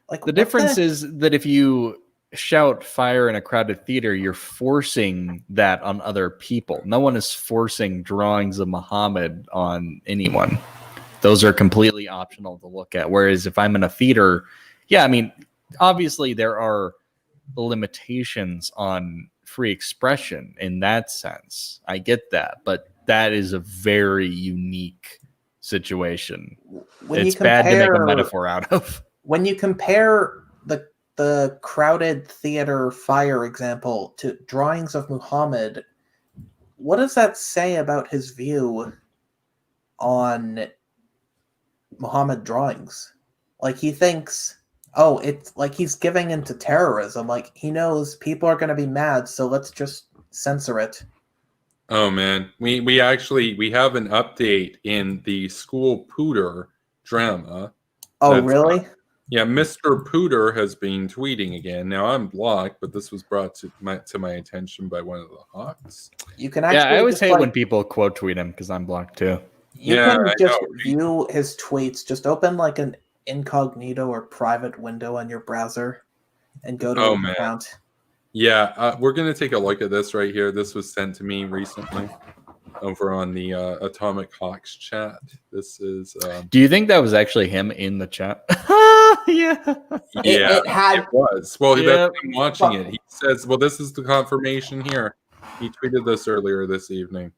Like the difference is that if you shout fire in a crowded theater, you're forcing that on other people. No one is forcing drawings of Muhammad on anyone. Those are completely optional to look at. Whereas if I'm in a theater, yeah, I mean, obviously there are limitations on free expression in that sense. I get that, but that is a very unique situation. It's bad to make a metaphor out of. When you compare the crowded theater fire example to drawings of Muhammad, what does that say about his view on Muhammad drawings? Like he thinks, oh, it's like he's giving into terrorism. Like he knows people are going to be mad, so let's just censor it. Oh man, we have an update in the school Pooter drama. Oh really? Yeah, Mr. Pooter has been tweeting again. Now I'm blocked, but this was brought to my attention by one of the Hawks. You can actually I always hate when people quote tweet him because I'm blocked too. You can just view his tweets. Just open like an incognito or private window on your browser and go to his account. Yeah, we're gonna take a look at this right here. This was sent to me recently over on the Atomic Hawks chat. This is. Do you think that was actually him in the chat? Yeah. It was. Well, that's him watching it. He says, well, this is the confirmation here. He tweeted this earlier this evening.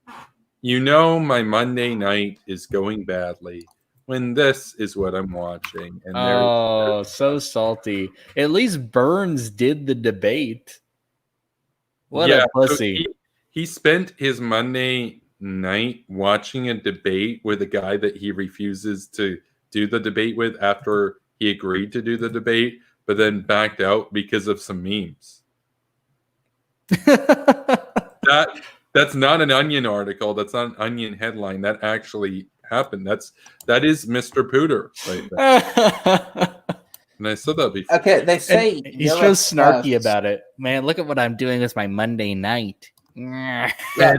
You know my Monday night is going badly when this is what I'm watching. And so salty. At least Burns did the debate. What a pussy. So he spent his Monday night watching a debate with a guy that he refuses to do the debate with after he agreed to do the debate, but then backed out because of some memes. That's not an Onion article. That's not an Onion headline. That actually happen. That is Mr. Pooter right there. And I said that before. Okay, they say He's so snarky about it. Man, look at what I'm doing with my Monday night. Yeah,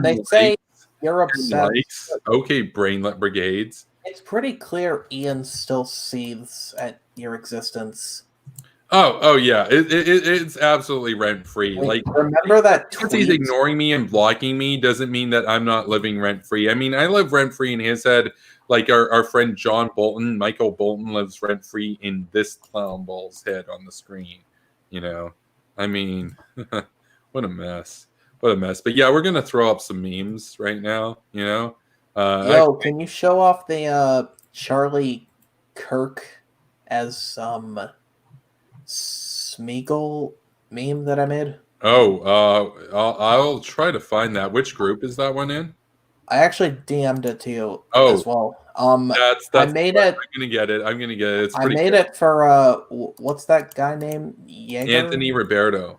they say you're obsessed. Okay, brainlet brigades. It's pretty clear Ian still seethes at your existence. Oh yeah, it's absolutely rent free. Like, remember that because he's ignoring me and blocking me doesn't mean that I'm not living rent free. I mean, I live rent free in his head. Like our friend John Bolton, Michael Bolton, lives rent free in this clown ball's head on the screen. You know, I mean, what a mess. What a mess. But yeah, we're gonna throw up some memes right now. You know. Can you show off the Charlie Kirk as Smeagol meme that I made? I'll try to find that. Which group is that one in? I actually DM'd it to you as well. That's I made it. I'm gonna get it. It's I made it for what's that guy named? Anthony Roberto.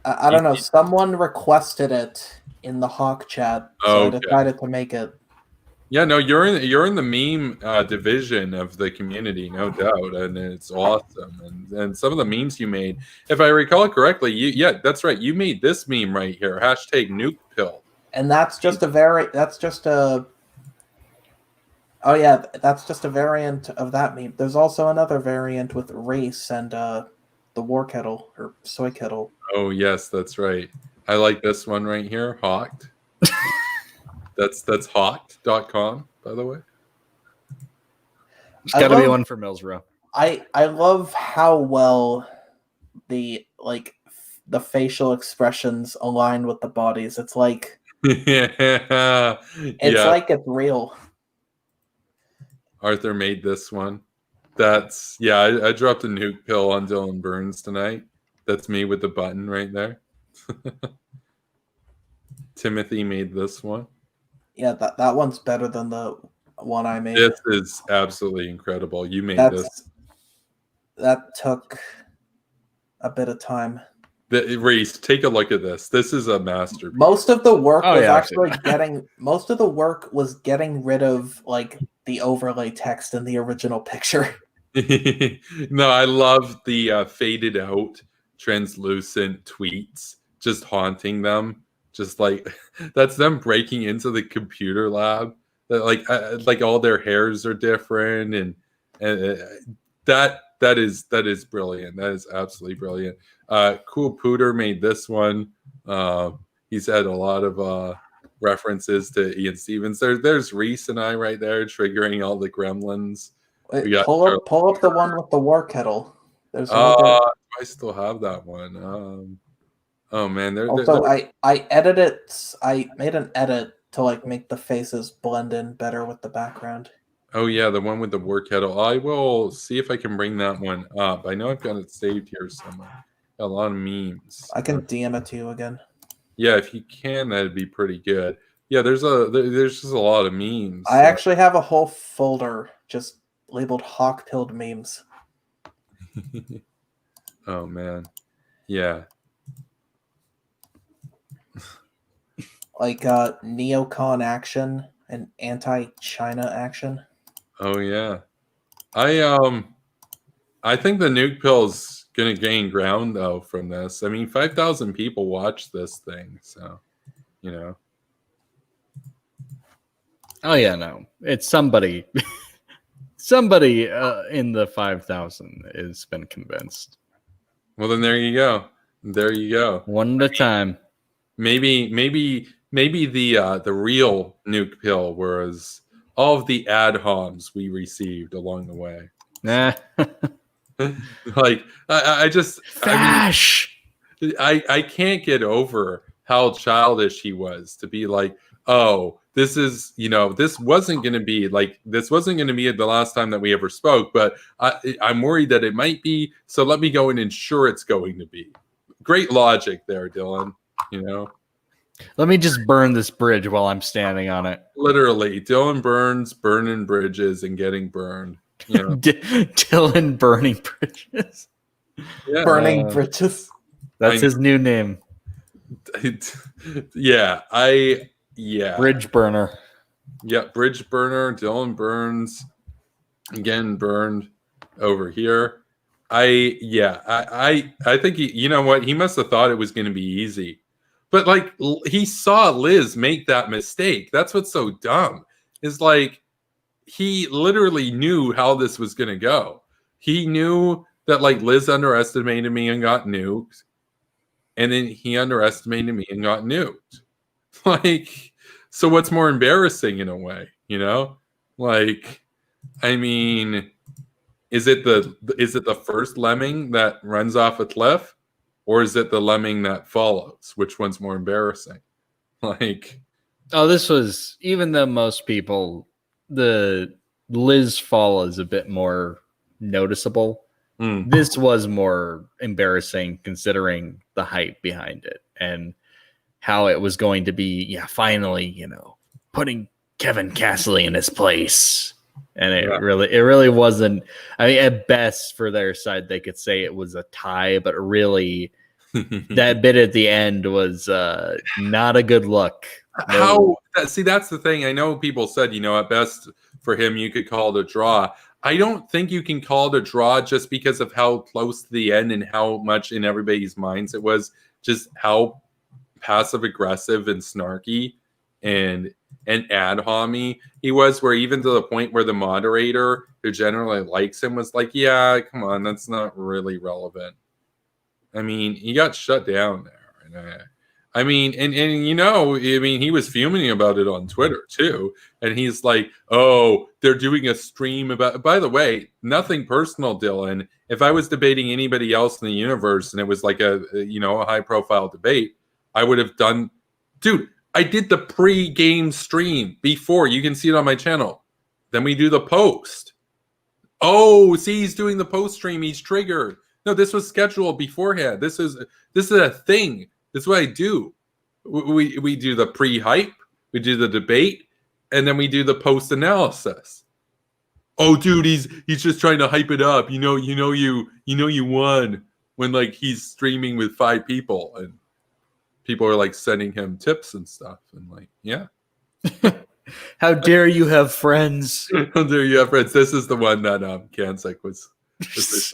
I don't know. Someone requested it in the Hawk chat, so I decided to make it. Yeah, no, you're in the meme division of the community, no doubt, and it's awesome. And some of the memes you made, if I recall correctly, that's right. You made this meme right here, #NukePill. And that's just a variant of that meme. There's also another variant with race and the war kettle or soy kettle. Oh yes, that's right. I like this one right here, Hawked. That's hawked.com, by the way. There's got to be one for Mills Row. I love how well the facial expressions align with the bodies. It's like like it's real. Arthur made this one. I dropped a nuke pill on Dylan Burns tonight. That's me with the button right there. Timothy made this one. Yeah, that one's better than the one I made. This is absolutely incredible. You made this. That took a bit of time. Reese, take a look at this. This is a masterpiece. Most of the work was getting rid of like the overlay text in the original picture. No, I love the faded out, translucent tweets just haunting them. Just like that's them breaking into the computer lab. That like all their hairs are different, and that is brilliant. That is absolutely brilliant. Cool Pooter made this one. He's had a lot of references to Ian Stevens. There's Reese and I right there triggering all the gremlins. Pull up the one with the war kettle. There's I still have that one. Oh man, I edited. I made an edit to like make the faces blend in better with the background. Oh yeah, the one with the war kettle. I will see if I can bring that one up. I know I've got it saved here somewhere. Got a lot of memes. I can DM it to you again. Yeah, if you can, that'd be pretty good. Yeah, there's just a lot of memes. I actually have a whole folder just labeled Hawk-pilled memes. Oh man, yeah. Like neocon action and anti-China action. Oh yeah, I think the nuke pill's gonna gain ground though from this. I mean, 5,000 people watch this thing, so you know. Oh yeah, no, it's somebody. Somebody in the 5,000 has been convinced. Well, then there you go. There you go. One at a time. Maybe the real nuke pill was all of the ad homs we received along the way. Nah. Like I just Fash. I can't get over how childish he was to be like, oh, this is, this wasn't going to be the last time that we ever spoke, but I'm worried that it might be. So let me go and ensure it's going to be. Great logic there, Dylan. Let me just burn this bridge while I'm standing on it. Literally, Dylan Burns burning bridges and getting burned. Dylan burning bridges. Yeah. Burning bridges. That's his new name. Yeah, I Yeah. Bridge burner. Yeah, bridge burner, Dylan Burns, again burned over here. I think you know what? He must have thought it was going to be easy. But like he saw Liz make that mistake. That's what's so dumb. Is like he literally knew how this was going to go. He knew that like Liz underestimated me and got nuked. And then he underestimated me and got nuked. Like, so what's more embarrassing in a way, you know? Like, I mean, is it the first lemming that runs off a cliff? Or is it the lemming that follows? Which one's more embarrassing? Like, oh, this was, even though most people, the Liz fall is a bit more noticeable. This was more embarrassing considering the hype behind it and how it was going to be, finally, putting Kevin Castley in his place. And it really wasn't. I mean, at best for their side, they could say it was a tie, but really that bit at the end was not a good look. No. See, that's the thing. I know people said, at best for him, you could call it a draw. I don't think you can call it a draw just because of how close to the end and how much in everybody's minds it was, just how passive aggressive and snarky and ad hommy he was, where even to the point where the moderator who generally likes him was like, yeah, come on, that's not really relevant. I mean, he got shut down there. And he was fuming about it on Twitter too. And he's like, oh, they're doing a stream about, by the way, nothing personal, Dylan. If I was debating anybody else in the universe and it was like a high profile debate, I would have done, dude, I did the pre-game stream before. You can see it on my channel. Then we do the post. Oh, see, he's doing the post stream. He's triggered. No, this was scheduled beforehand. This is a thing. This is what I do. We do the pre-hype, we do the debate, and then we do the post-analysis. Oh, dude, he's just trying to hype it up. You won when like he's streaming with 5 people and people are like sending him tips and stuff. And like, yeah. How dare you have friends? How dare you have friends? This is the one that Kansek was. That's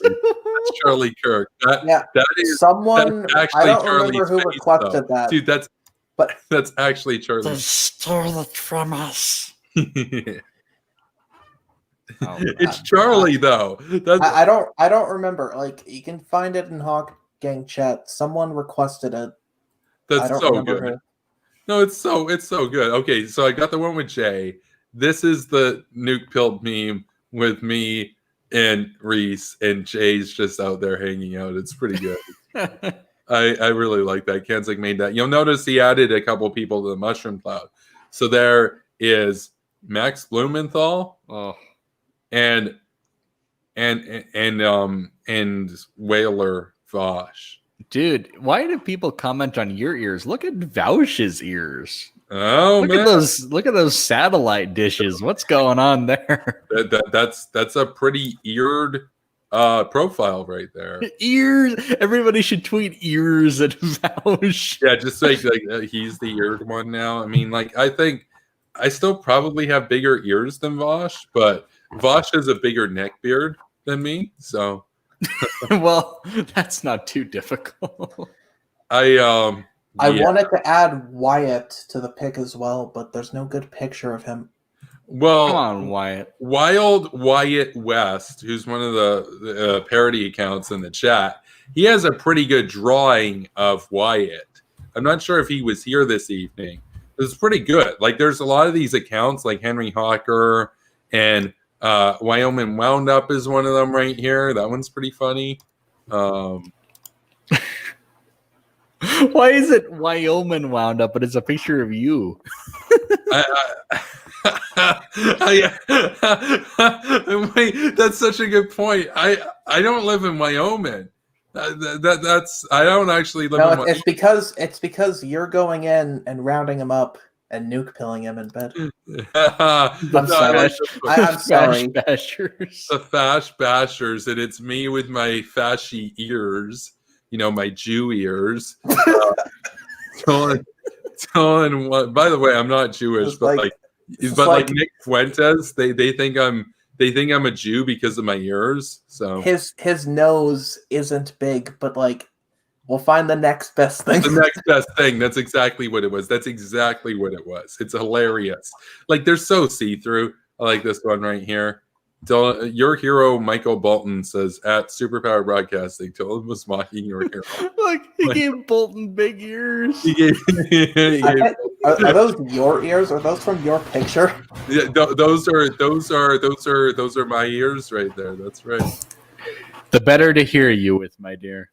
Charlie Kirk. That is someone. That's I don't Charlie's remember who face, requested though. that. Dude, that's actually Charlie. They stole it from us. It's Charlie though. I don't remember. Like, you can find it in Hawk Gang chat. Someone requested it. That's so good. Who. No, it's so good. Okay, so I got the one with Jay. This is the nuke pilled meme with me and Reese, and Jay's just out there hanging out. It's pretty good. I really like that. Kansik made that. You'll notice he added a couple people to the mushroom cloud. So there is Max Blumenthal, and Whaler Vosh. Dude, why do people comment on your ears? Look at Vaush's ears. Oh, look at those satellite dishes. What's going on there? That's a pretty eared profile right there. Ears. Everybody should tweet ears at Vaush. Yeah, just like he's the eared one now. I mean, like, I think I still probably have bigger ears than Vosh, but Vosh has a bigger neck beard than me, so. Well, that's not too difficult. I wanted to add Wyatt to the pick as well, but there's no good picture of him. Well, come on, Wyatt. Wild Wyatt West, who's one of the parody accounts in the chat, he has a pretty good drawing of Wyatt. I'm not sure if he was here this evening. It's pretty good. Like, there's a lot of these accounts, like Henry Hawker and Wyoming Wound Up is one of them right here. That one's pretty funny. Why is it Wyoming Wound Up, but it's a picture of you? Wait, that's such a good point. I don't live in Wyoming. That's I don't actually live in Wyoming. It's because you're going in and rounding him up and nuke pilling him in bed. I'm sorry. I'm sorry. Bashers. The Fash Bashers, and it's me with my fashy ears, my Jew ears. Dylan, what? By the way, I'm not Jewish, It's but like- like Nick Fuentes, they think I'm a Jew because of my ears. So his nose isn't big, but like we'll find the next best thing. the next best thing. That's exactly what it was. That's exactly what it was. It's hilarious. Like they're so see-through. I like this one right here. Your hero Michael Bolton says at Superpower Broadcasting, Dylan was mocking your hero. Look, he gave Bolton big ears. He gave, Are those your ears? Are those from your picture? yeah, those are my ears right there. That's right. The better to hear you with, my dear.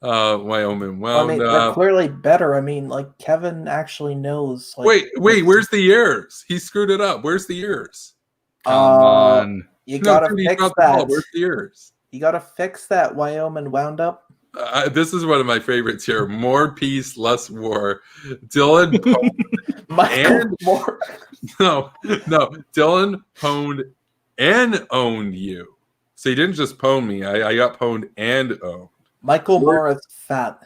Wyoming wound I mean, they're up. clearly better. I mean, like Kevin actually knows. Like, Wait, where's the ears? He screwed it up. Where's the ears? Come on. You gotta dude, he fix dropped the ball. that. Where's the ears? You gotta fix that. Wyoming wound up. This is one of my favorites here. More peace, less war. Dylan Michael And- Moore. no. Dylan pwned and owned you. So he didn't just pwn me. I got pwned and owned. Michael Moore is fat.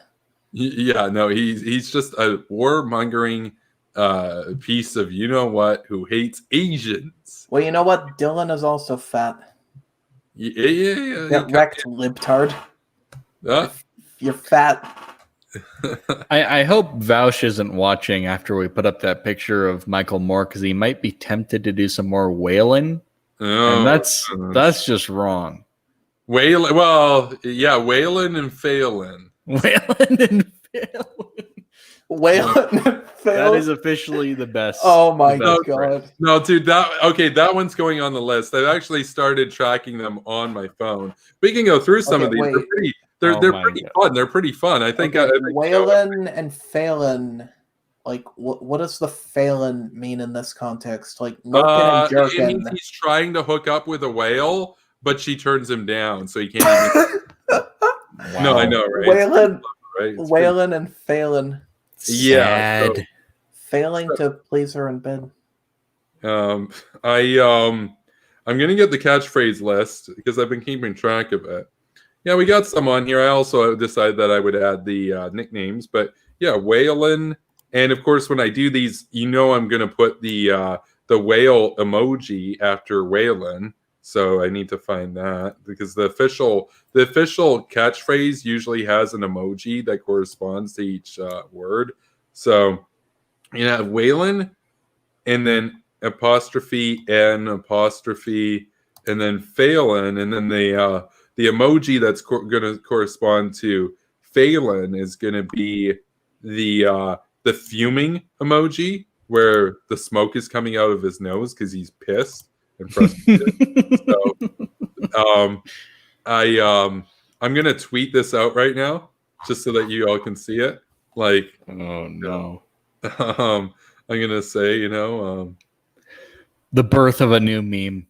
Yeah, no, he's just a warmongering piece of you know what who hates Asians. Well, you know what? Dylan is also fat. Yeah. Get wrecked, libtard. You're fat. I hope Vaush isn't watching after we put up that picture of Michael Moore because he might be tempted to do some more wailing. And that's just wrong. Waylon. Well, yeah, Waylon and Phelan. Wailing and Waylon that is officially the best. Oh my the best god. friend. No, dude, that one's going on the list. I've actually started tracking them on my phone. We can go through some Okay, of these. wait. They're Oh pretty. They're my pretty God. fun. They're pretty fun. I think. Okay, Waylon and Phelan. Like, what does the Phelan mean in this context? Like, Milken and it Jerkin. means he's trying to hook up with a whale, but she turns him down, so he can't. Even... No, I know, right? Waylon, Right? It's Waylon and Phelan. Yeah, so- Sad. Failing to please her in bed. I'm gonna get the catchphrase list because I've been keeping track of it. Yeah, we got some on here. I also decided that I would add the nicknames, but yeah, Waylon, and of course when I do these, you know, I'm gonna put the whale emoji after Waylon. So I need to find that because the official catchphrase usually has an emoji that corresponds to each word. So yeah, Waylon, and then apostrophe N apostrophe, and then Phelan, and then the emoji that's going to correspond to Phelan is going to be the fuming emoji where the smoke is coming out of his nose because he's pissed and frustrated. So I'm gonna tweet this out right now just so that you all can see it. Like, Oh no. I'm gonna say, you know, The birth of a new meme.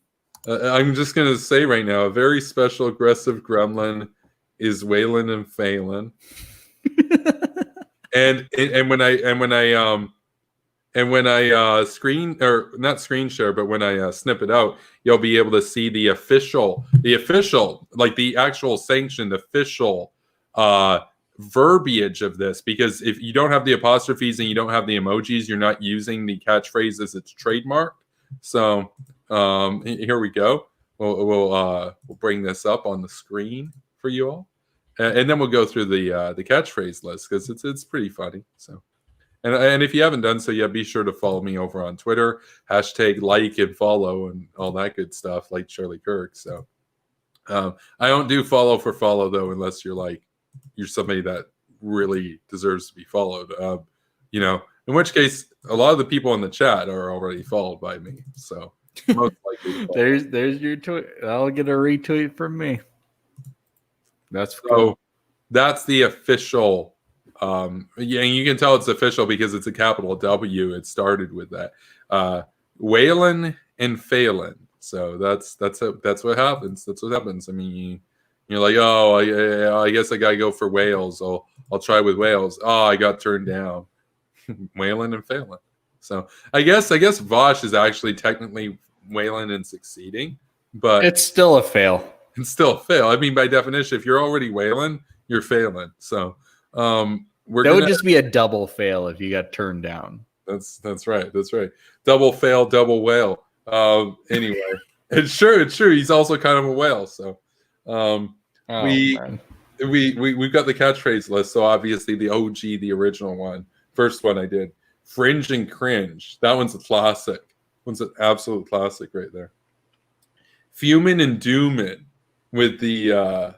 I'm just gonna say right now, a very special aggressive gremlin is Waylon and Phelan. and when I screen or not screen share, but when I snip it out, you'll be able to see the official, like the actual sanctioned official verbiage of this. Because if you don't have the apostrophes and you don't have the emojis, you're not using the catchphrase as it's trademarked. So here we go. We'll bring this up on the screen for you all, and then we'll go through the catchphrase list because it's pretty funny. So. And if you haven't done so yet, be sure to follow me over on Twitter. # like and follow and all that good stuff, like Charlie Kirk. So I don't do follow for follow though, unless you're somebody that really deserves to be followed. You know, in which case a lot of the people in the chat are already followed by me. So most likely There's your tweet. I'll get a retweet from me. That's so cool. that's the official. Yeah, and you can tell it's official because it's a capital W. It started with that. Waylon and Phelan. So that's what happens. That's what happens. I mean, you're like, oh, I guess I gotta go for Wales. I'll try with Wales. Oh, I got turned down. Waylon and Phelan. So I guess Vosh is actually technically Waylon and succeeding, but It's still a fail. it's still a fail. I mean, by definition, if you're already Waylon, you're failing. So That would just be a double fail if you got turned down. That's right. Double fail, double whale. Anyway, it's true. He's also kind of a whale. So we've got the catchphrase list. So obviously the OG, the original one, first one I did, fringe and cringe. That one's a classic. One's an absolute classic right there. Fuming and dooming with the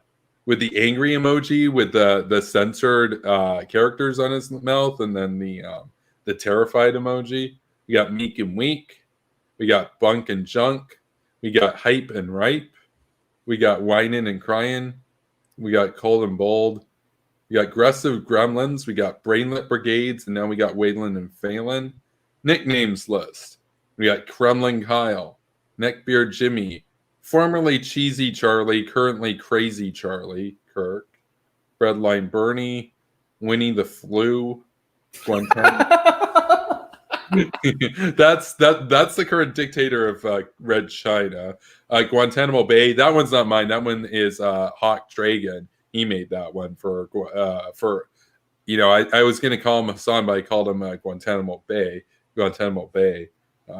angry emoji with the censored characters on his mouth, and then the terrified emoji. We got meek and weak. We got bunk and junk. We got hype and ripe. We got whining and crying. We got cold and bold. We got aggressive gremlins. We got brainlet brigades, and now we got Waylon and Phelan. Nicknames list. We got Kremlin Kyle, Neckbeard Jimmy, formerly Cheesy Charlie, currently Crazy Charlie Kirk, Breadline Bernie, Winnie the Flu, Guantanamo. that's the current dictator of Red China. Guantanamo Bay. That one's not mine. That one is Hawk Dragon. He made that one for I was going to call him Hassan, but I called him Guantanamo Bay.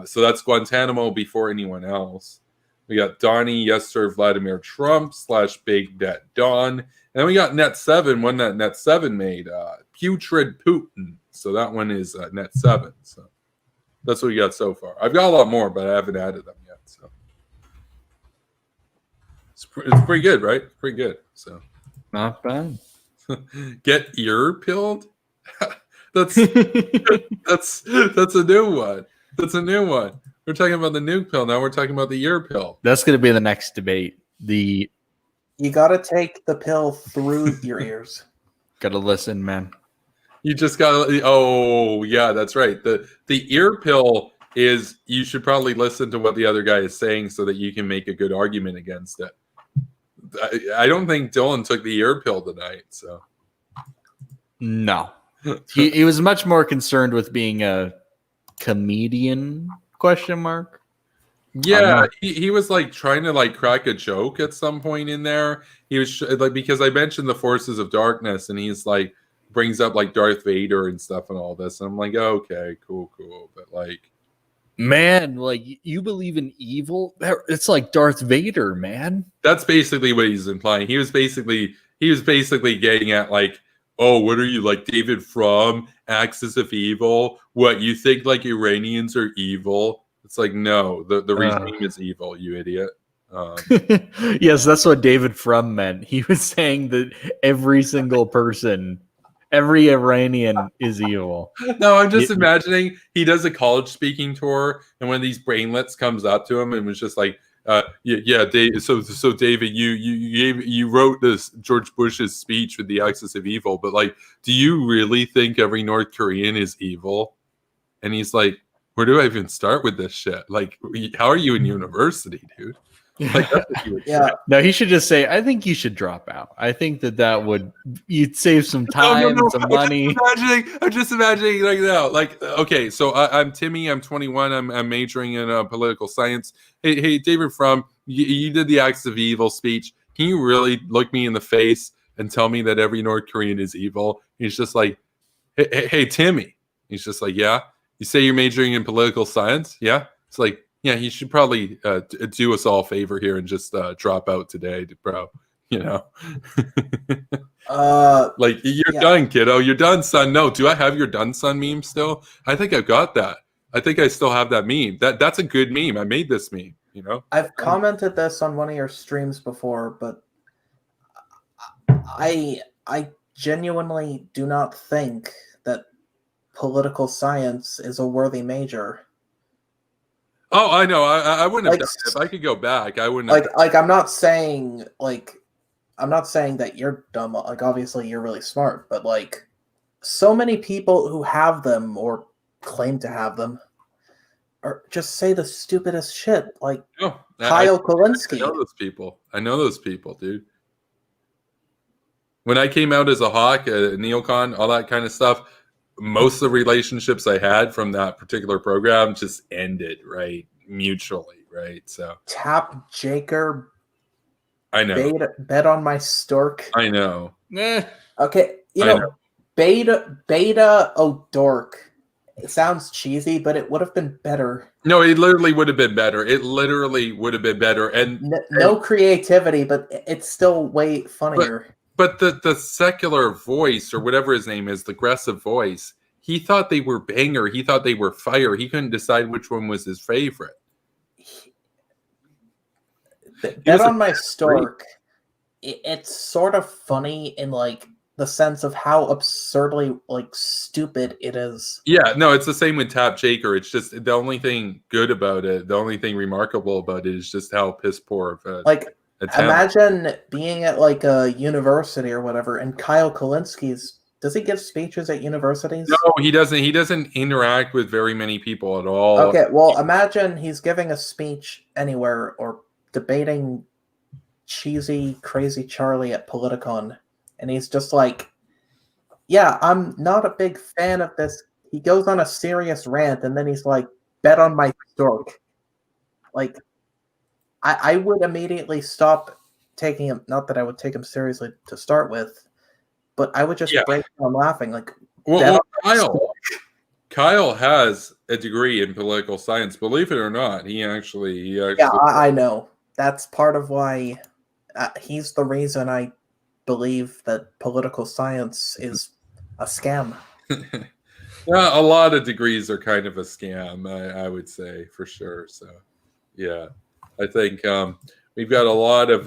So that's Guantanamo before anyone else. We got Donnie, yes sir, Vladimir Trump / Big Net Don. And then we got Net 7, one that Net 7 made, Putrid Putin. So that one is Net 7. So that's what we got so far. I've got a lot more, but I haven't added them yet. So it's pretty good, right? Pretty good. So not bad. Get ear pilled? that's a new one. That's a new one. We're talking about the nuke pill. Now we're talking about the ear pill. That's going to be the next debate. You got to take the pill through your ears. Got to listen, man. You just got to. Oh, yeah, that's right. The ear pill is you should probably listen to what the other guy is saying so that you can make a good argument against it. I don't think Dylan took the ear pill tonight. So no, he was much more concerned with being a comedian ? Yeah, he was like trying to like crack a joke at some point in there. He was like, because I mentioned the forces of darkness, and he's like brings up like Darth Vader and stuff and all this. And I'm like, okay, cool, but like, man, like you believe in evil? It's like Darth Vader, man. That's basically what he's implying. He was basically getting at like, oh, what are you, like David Frum, Axis of Evil? What, you think like Iranians are evil? It's like, no, the regime is evil, you idiot. Yes, that's what David Frum meant. He was saying that every single person, every Iranian is evil. No, I'm just imagining he does a college speaking tour, and one of these brainlets comes up to him and was just like, David. So David, you wrote this George Bush's speech with the Axis of Evil, but like, do you really think every North Korean is evil? And he's like, where do I even start with this shit? Like, how are you in university, dude? Like, that's what you would say. No, he should just say, I think you should drop out. I think you'd save some time, some money. I'm just imagining like that. Like, okay, so I'm Timmy. I'm 21. I'm majoring in political science. Hey, David Frum, you did the Axis of Evil speech. Can you really look me in the face and tell me that every North Korean is evil? He's just like, hey, Timmy. He's just like, yeah. You say you're majoring in political science? Yeah. It's like, yeah, you should probably do us all a favor here and just drop out today, bro. You know, like you're done, kiddo. You're done, son. No, do I have your done, son meme still? I think I've got that. I think I still have that meme. That's a good meme. I made this meme. You know, I've commented this on one of your streams before, but I genuinely do not think that political science is a worthy major. Oh, I know. I wouldn't have done it. If I could go back, I wouldn't have like I'm not saying that you're dumb. Like, obviously you're really smart, but like so many people who have them or claim to have them or just say the stupidest shit. Like Kyle Kulinski. I know those people, dude. When I came out as a Hawk, Neocon, all that kind of stuff, most of the relationships I had from that particular program just ended, right? Mutually, right? So Tap Jaker. I know. Bet on my stork. I know. Okay, you know, Beta O'Dork. It sounds cheesy, but it would have been better. No, it literally would have been better. It literally would have been better. And no creativity, but it's still way funnier. But the secular voice, or whatever his name is, the aggressive voice, he thought they were banger. He thought they were fire. He couldn't decide which one was his favorite. Bet on my Stork. It's sort of funny in like the sense of how absurdly like stupid it is. Yeah, no, it's the same with Tap Shaker. It's just the only thing good about it, the only thing remarkable about it is just how piss poor of like imagine being at like a university or whatever, and Kyle Kalinski's. Does he give speeches at universities? No, he doesn't. He doesn't interact with very many people at all. Okay, well, imagine he's giving a speech anywhere or debating cheesy, crazy Charlie at Politicon, and he's just like, yeah, I'm not a big fan of this. He goes on a serious rant, and then he's like, bet on my Stork. Like, I would immediately stop taking him, not that I would take him seriously to start with, but I would just break down laughing. Like, well, Kyle has a degree in political science. Believe it or not, he actually yeah, I know. That's part of why he's the reason I believe that political science is a scam. Yeah, a lot of degrees are kind of a scam, I would say, for sure. So, yeah, I think we've got a lot of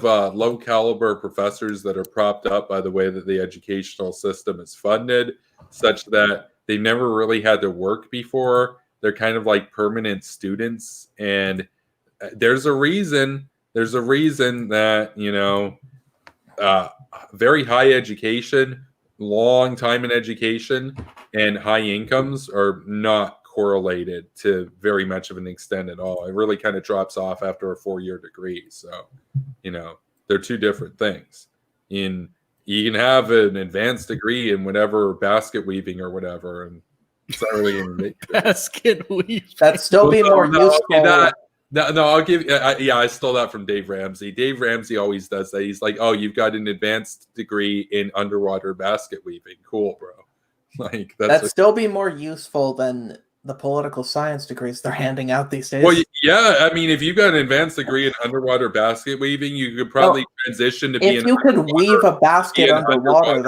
low caliber professors that are propped up by the way that the educational system is funded, such that they never really had to work before. They're kind of like permanent students, and there's a reason that, you know, very high education, long time in education, and high incomes are not correlated to very much of an extent at all. It really kind of drops off after a 4-year degree. So, you know, they're two different things. You can have an advanced degree in whatever basket weaving or whatever, and it's not really basket weaving. That'd still be more useful. No, I'll give. I stole that from Dave Ramsey. Dave Ramsey always does that. He's like, "Oh, you've got an advanced degree in underwater basket weaving. Cool, bro." Like that'd still be more useful than the political science degrees they're handing out these days. Well, yeah, I mean, if you got an advanced degree in underwater basket weaving, you could probably transition to be. If you could weave a basket underwater,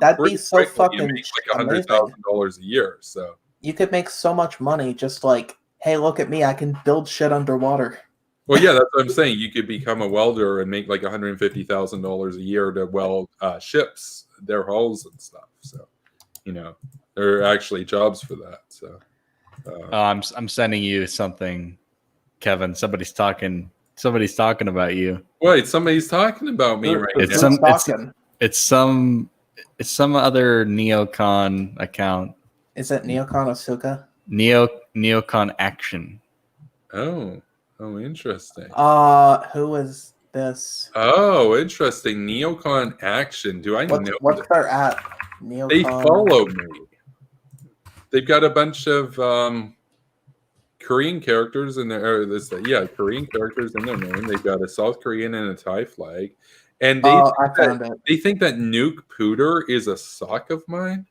that'd be so fucking like $100,000 a year. So you could make so much money just like, hey, look at me, I can build shit underwater. Well, yeah, that's what I'm saying. You could become a welder and make like $150,000 a year to weld ships, their hulls and stuff. So, you know, there are actually jobs for that. So, I'm sending you something, Kevin. Somebody's talking about you. Wait, somebody's talking about me right now. It's some other Neocon account. Is it Neocon Asuka? Neocon Action. Oh, interesting. Who is this? Oh, interesting. Neocon Action. Do I know? What's their at? Neocon. They follow me. They've got a bunch of Korean characters in their Korean characters in their name. They've got a South Korean and a Thai flag, and they think that Nuke Pooter is a sock of mine.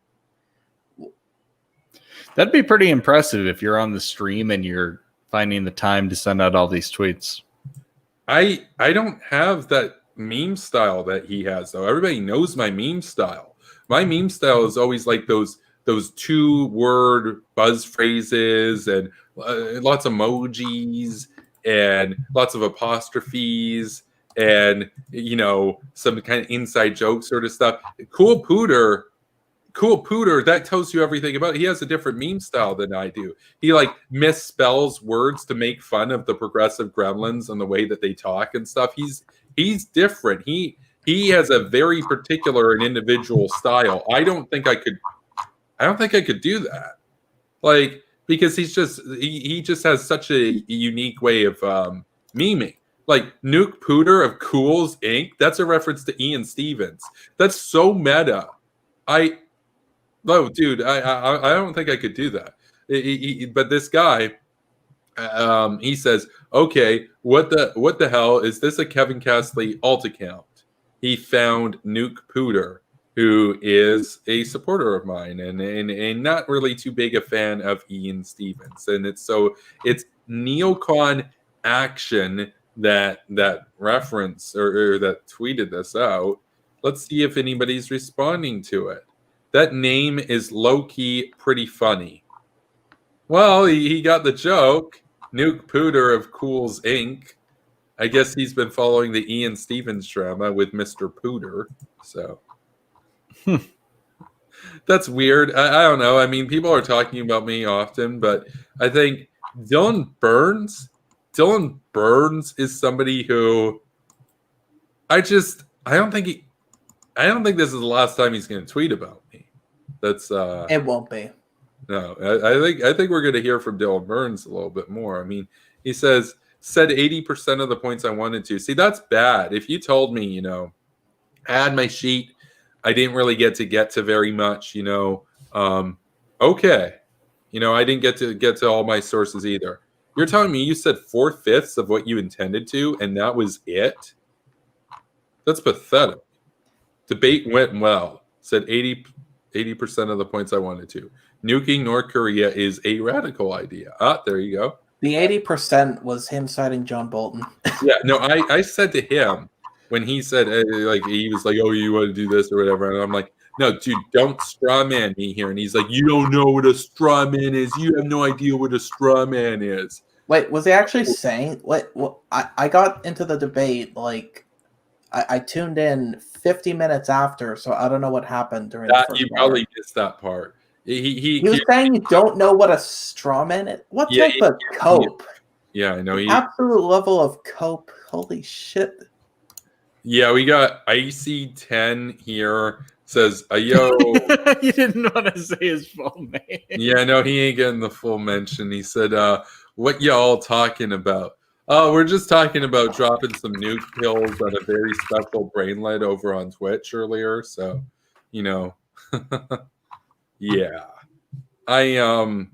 That'd be pretty impressive if you're on the stream and you're finding the time to send out all these tweets. I don't have that meme style that he has, though. Everybody knows my meme style. My meme style is always like those 2-word buzz phrases and lots of emojis and lots of apostrophes and, you know, some kind of inside joke sort of stuff. Cool Pooter, that tells you everything about it. He has a different meme style than I do. He like misspells words to make fun of the progressive gremlins and the way that they talk and stuff. He's different. He has a very particular and individual style. I don't think I could do that. Like, because he just has such a unique way of memeing. Like Nuke Pooter of Cools Inc. That's a reference to Ian Stevens. That's so meta. Dude, I don't think I could do that. But this guy, he says, okay, what the hell is this? A Kevin Castley alt account? He found Nuke Pooter who is a supporter of mine and not really too big a fan of Ian Stevens. And it's Neocon Action that reference or that tweeted this out. Let's see if anybody's responding to it. That name is low-key pretty funny. Well, he got the joke. Nuke Pooter of Cools Inc. I guess he's been following the Ian Stevens drama with Mr. Pooter. So that's weird. I don't know. I mean, people are talking about me often, but I think Dylan Burns is somebody who I don't think this is the last time he's going to tweet about me. That's it won't be. No, I think we're going to hear from Dylan Burns a little bit more. I mean, he said 80% of the points I wanted to. See, that's bad. If you told me, I had my sheet, I didn't really get to very much, okay. I didn't get to all my sources either. You're telling me you said 4/5 of what you intended to, and that was it? That's pathetic. Debate went well. Said 80% of the points I wanted to. Nuking North Korea is a radical idea. There you go. The 80% was him citing John Bolton. Yeah, no, I said to him when he said, he was like, oh, you want to do this or whatever. And I'm like, no, dude, don't straw man me here. And he's like, you don't know what a straw man is. You have no idea what a straw man is. Wait, was he actually saying, what I got into the debate, I tuned in 50 minutes after, so I don't know what happened during that. The you first probably missed that part. He was saying you don't know what a straw man is. What type of cope? Yeah, I know. Absolute level of cope. Holy shit. Yeah, we got Icy 10 here. Says, yo. You didn't want to say his full name. Yeah, no, he ain't getting the full mention. He said, what y'all talking about? Oh, we're just talking about dropping some nuke pills on a very special brainlet over on Twitch earlier. So, yeah. I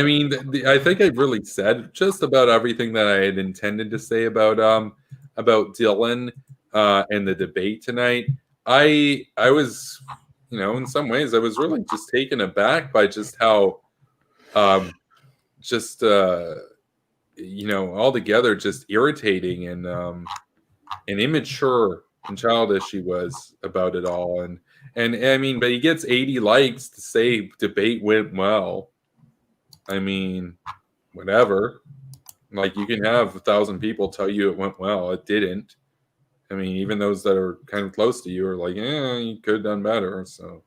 mean, I think I've really said just about everything that I had intended to say about Dylan and the debate tonight. I was, in some ways, I was really just taken aback by just how, altogether just irritating and immature and childish he was about it all. And I mean, but he gets 80 likes to say debate went well. I mean, whatever. Like, you can have 1,000 people tell you it went well. It didn't. I mean, even those that are kind of close to you are like, yeah, you could have done better. So,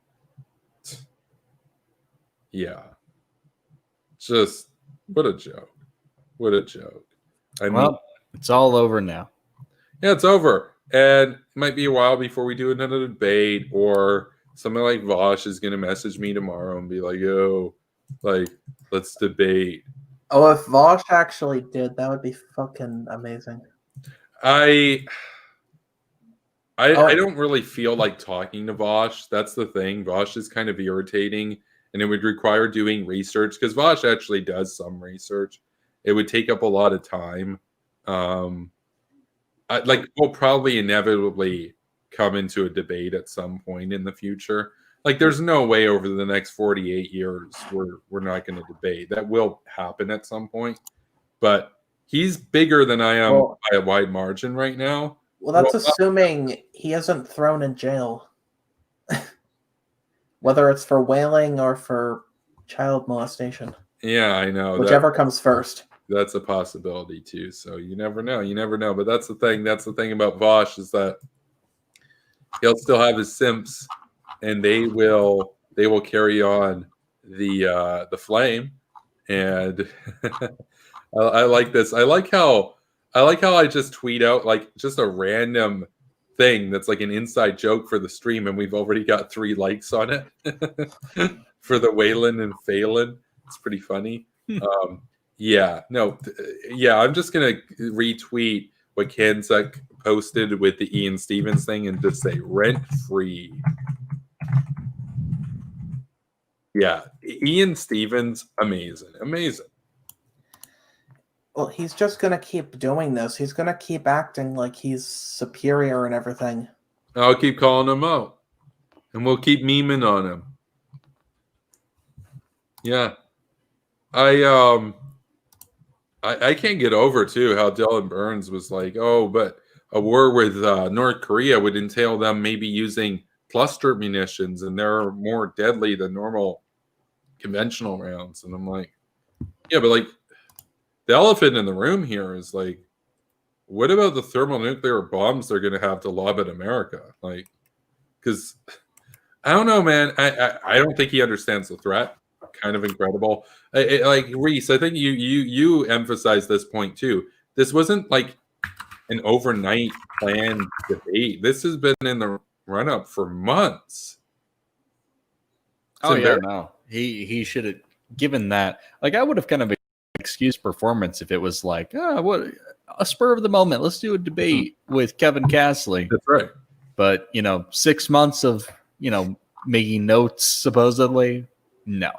yeah. Just, what a joke. What a joke. I mean, it's all over now. Yeah, it's over. And it might be a while before we do another debate, or somebody like Vosh is going to message me tomorrow and be like, yo, let's debate. Oh, if Vosh actually did, that would be fucking amazing. I don't really feel like talking to Vosh. That's the thing. Vosh is kind of irritating, and it would require doing research, because Vosh actually does some research. It would take up a lot of time. We'll probably inevitably come into a debate at some point in the future. Like, there's no way over the next 48 years we're not going to debate. That will happen at some point. But he's bigger than I am by a wide margin right now. Well, that's assuming he isn't thrown in jail. Whether it's for whaling or for child molestation. Yeah, I know. Whichever comes first. That's a possibility too. So you never know. You never know. But that's the thing. That's the thing about Vosh, is that he'll still have his simps, and they will carry on the flame. And I like this. I like how I just tweet out like just a random thing that's like an inside joke for the stream, and we've already got 3 likes on it for the Waylon and Phelan. It's pretty funny. I'm just gonna retweet what Kanzuk posted with the Ian Stevens thing and just say rent free. Yeah, Ian Stevens, amazing. Well, he's just gonna keep doing this. He's gonna keep acting like he's superior and everything. I'll keep calling him out, and we'll keep memeing on him. Yeah, I can't get over too how Dylan Burns was like, oh, but a war with North Korea would entail them maybe using cluster munitions, and they're more deadly than normal conventional rounds. And I'm like, yeah, but like the elephant in the room here is like, what about the thermonuclear bombs they're going to have to lob at America? Like, because I don't know, man. I don't think he understands the threat. Kind of incredible. Like Reese, I think you emphasized this point too. This wasn't like an overnight planned debate. This has been in the run up for months. Oh yeah, no. He should have given that. Like I would have kind of excused performance if it was like, what a spur of the moment. Let's do a debate with Kevin Castley. That's right. But 6 months of making notes supposedly. No.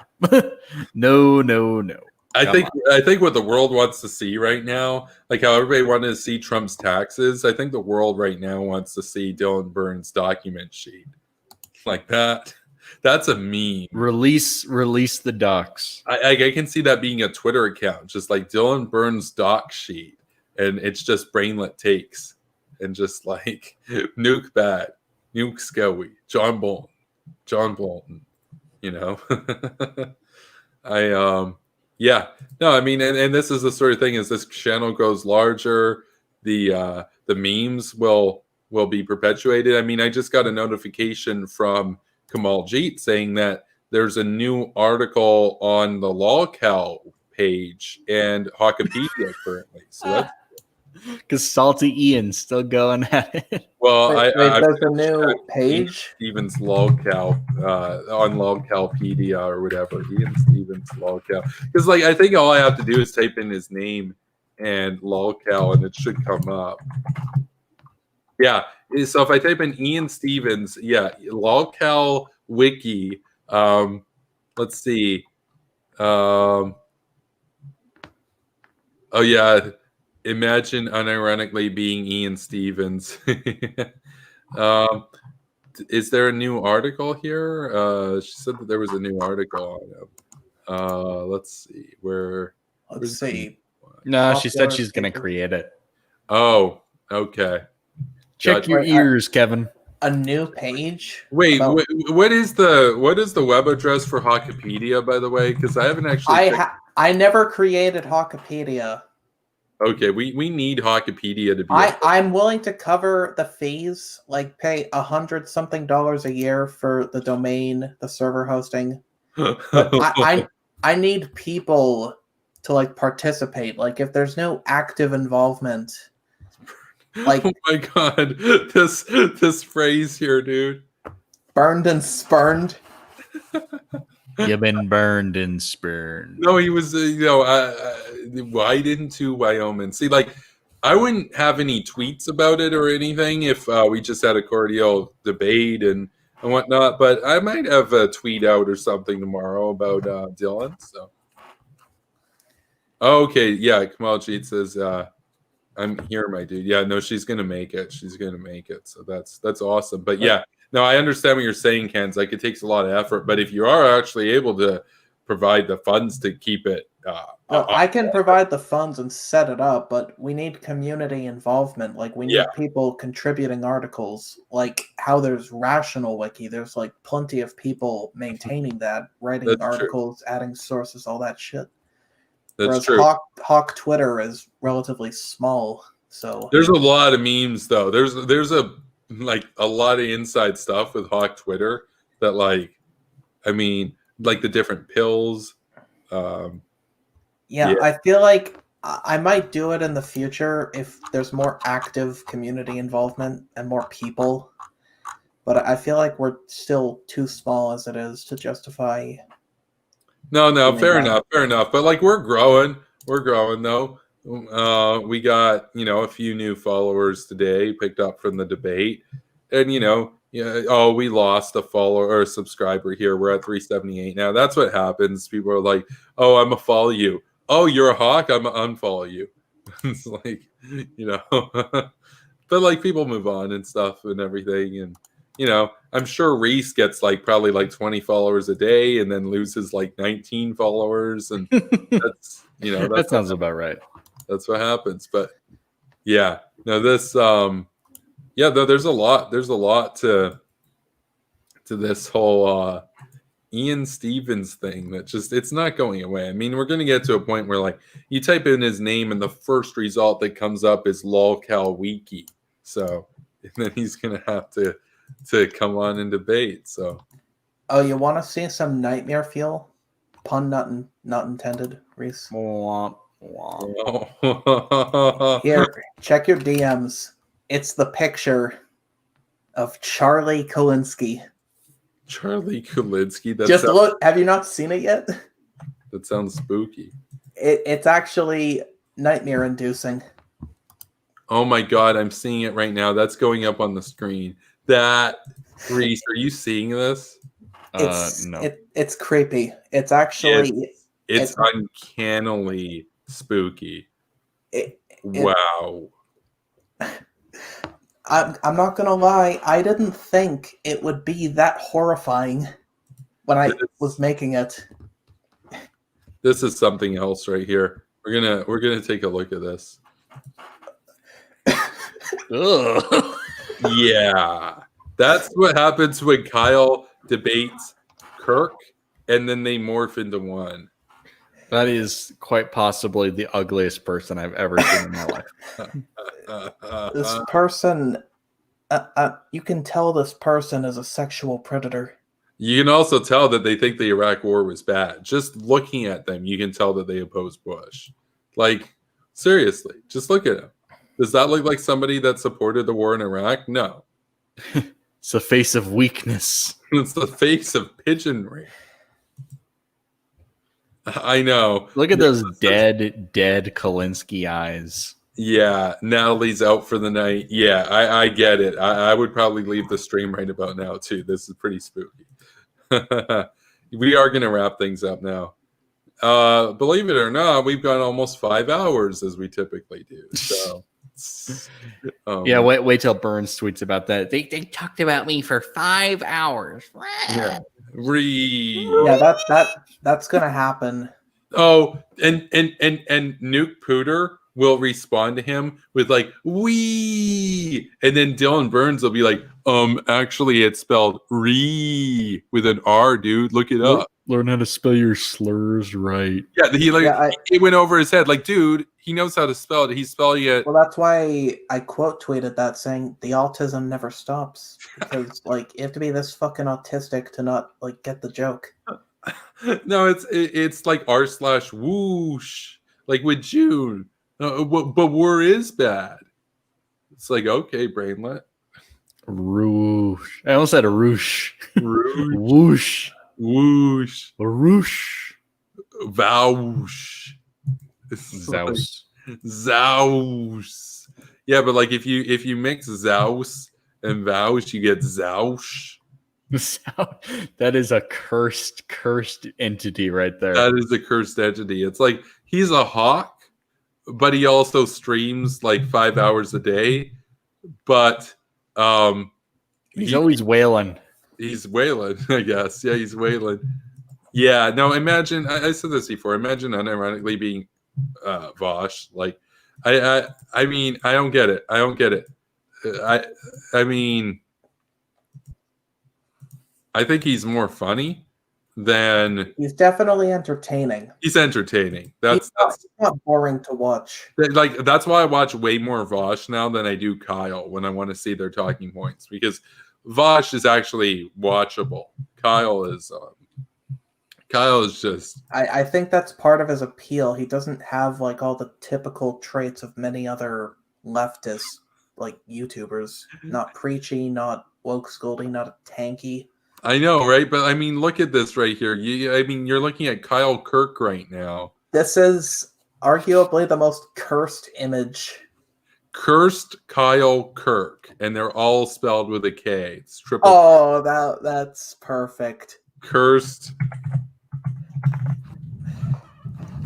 No. I think what the world wants to see right now, like how everybody wanted to see Trump's taxes, I think the world right now wants to see Dylan Burns' document sheet. Like that. That's a meme. Release the docs. I can see that being a Twitter account, just like Dylan Burns' doc sheet, and it's just brainlet takes, and just like Nuke Bad, Nuke Scoey, John Bolton, I mean, and this is the sort of thing, as this channel grows larger, the memes will be perpetuated. I mean, I just got a notification from Kamal Jeet saying that there's a new article on the LolCal page and Hawkipedia currently. So that's because Salty Ian's still going at it. well, there's a new page. Stevens LolCal on LolCalpedia or whatever. Ian Stevens LolCal, because like I think all I have to do is type in his name and LolCal and it should come up. Yeah. So if I type in Ian Stevens, LolCal wiki. Let's see. Oh yeah. Imagine unironically being Ian Stevens. Is there a new article here? She said that there was a new article on him. Let's see. Let's see. No, she said she's going to create it. Oh, okay. Check your ears, Kevin. A new page. Wait, what is the web address for Hawkipedia, by the way? Because I haven't actually. I never created Hawkipedia. Okay, we need Hawkipedia to be. I'm willing to cover the fees, like pay $100-something a year for the domain, the server hosting. I need people to like participate. Like if there's no active involvement. Like, oh my god, this phrase here, dude. Burned and spurned. You've been burned and spurned. No, he was, why didn't Wyoming? See, like, I wouldn't have any tweets about it or anything if we just had a cordial debate and whatnot, but I might have a tweet out or something tomorrow about Dylan. So, okay, yeah, Kamal Jeet says, I'm here, my dude. Yeah, no, she's gonna make it. She's gonna make it. So that's awesome. But yeah, no, I understand what you're saying, Ken. Like it takes a lot of effort, but if you are actually able to provide the funds to keep it, I can provide the funds and set it up, but we need community involvement. Like we need people contributing articles. Like how there's Rational Wiki, there's like plenty of people maintaining that, writing articles, adding sources, all that shit. That's Whereas true. Hawk Twitter is relatively small, so there's a lot of memes though. There's a lot of inside stuff with Hawk Twitter that like, I mean, like the different pills. Yeah, I feel like I might do it in the future if there's more active community involvement and more people. But I feel like we're still too small as it is to justify. No, fair enough. But like we're growing though. We got, a few new followers today picked up from the debate. And we lost a follower or a subscriber here. We're at 378 now. That's what happens. People are like, "Oh, I'm gonna follow you. Oh, you're a Hawk, I'm gonna unfollow you." It's like, but like people move on and stuff and everything, and you know, I'm sure Reese gets like probably like 20 followers a day and then loses like 19 followers, and that's that sounds about right. That's what happens. But yeah, no, this there's a lot to this whole Ian Stevens thing that just, it's not going away. I mean, we're going to get to a point where like you type in his name and the first result that comes up is lolcal wiki. So and then he's going to have to come on and debate. So, oh, you want to see some nightmare fuel? Pun not intended, Reese. Womp, womp. Here, check your DMs. It's the picture of Charlie Kolinsky. Charlie Kolinsky. Just look. Have you not seen it yet? That sounds spooky. It's actually nightmare-inducing. Oh my god, I'm seeing it right now. That's going up on the screen. That, Reese, are you seeing this? No. It's creepy. It's actually it's uncannily spooky. Wow. I'm not gonna lie. I didn't think it would be that horrifying when I was making it. This is something else right here. We're gonna take a look at this. Ugh. Yeah, that's what happens when Kyle debates Kirk, and then they morph into one. That is quite possibly the ugliest person I've ever seen in my life. This person, you can tell this person is a sexual predator. You can also tell that they think the Iraq War was bad. Just looking at them, you can tell that they oppose Bush. Like, seriously, just look at him. Does that look like somebody that supported the war in Iraq? No. It's the face of weakness. It's the face of pigeonry. I know. Look at those dead Kolinsky eyes. Yeah, Natalie's out for the night. Yeah, I get it. I would probably leave the stream right about now, too. This is pretty spooky. We are going to wrap things up now. Believe it or not, we've got almost 5 hours as we typically do. So, yeah, wait till Burns tweets about that. They talked about me for 5 hours. Yeah. Yeah, that's gonna happen. Oh, and Nuke Pooter will respond to him with like "wee," and then Dylan Burns will be like, actually it's spelled "ree" with an R, dude. Look it up. Learn how to spell your slurs right. Yeah, it went over his head. Like, dude, he knows how to spell it. He's spelling it. Well, that's why I quote tweeted that saying the autism never stops. Because like you have to be this fucking autistic to not like get the joke. No, it's like r/whoosh, like with June. But war is bad. It's like, okay, brainlet. Roosh. I almost said a roosh. Whoosh. Whoosh. Roosh. Vouch. Zouse. Zouse. Yeah, but like if you mix Zouse and Vouch, you get Zouch. That is a cursed entity right there. That is a cursed entity. It's like he's a hawk, but he also streams like 5 hours a day. But he's always wailing. He's wailing, I guess. Yeah, he's wailing. Yeah, no, imagine I said this before. Imagine unironically being Vosh. Like I mean, I don't get it. I mean, I think he's more funny than he's definitely entertaining. He's entertaining. That's not boring to watch. Like that's why I watch way more Vosh now than I do Kyle when I want to see their talking points, because Vosh is actually watchable. Kyle is just. I think that's part of his appeal. He doesn't have like all the typical traits of many other leftist like YouTubers. Not preachy, not woke scolding, not tanky. I know, right? But I mean, look at this right here. You're looking at Kyle Kirk right now. This is arguably the most cursed image. Cursed Kyle Kirk, and they're all spelled with a K. It's triple. Oh, that's perfect. Cursed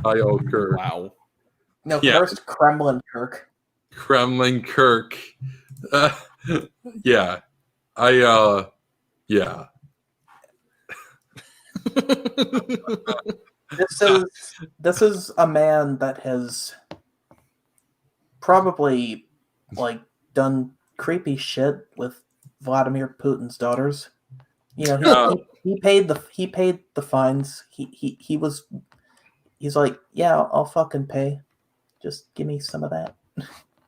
Kyle Kirk. Wow. No, yeah. Cursed Kremlin Kirk. Kremlin Kirk. Yeah. Yeah. This is a man that has probably like done creepy shit with Vladimir Putin's daughters. You know, he paid the fines. He's like, yeah, I'll fucking pay. Just give me some of that.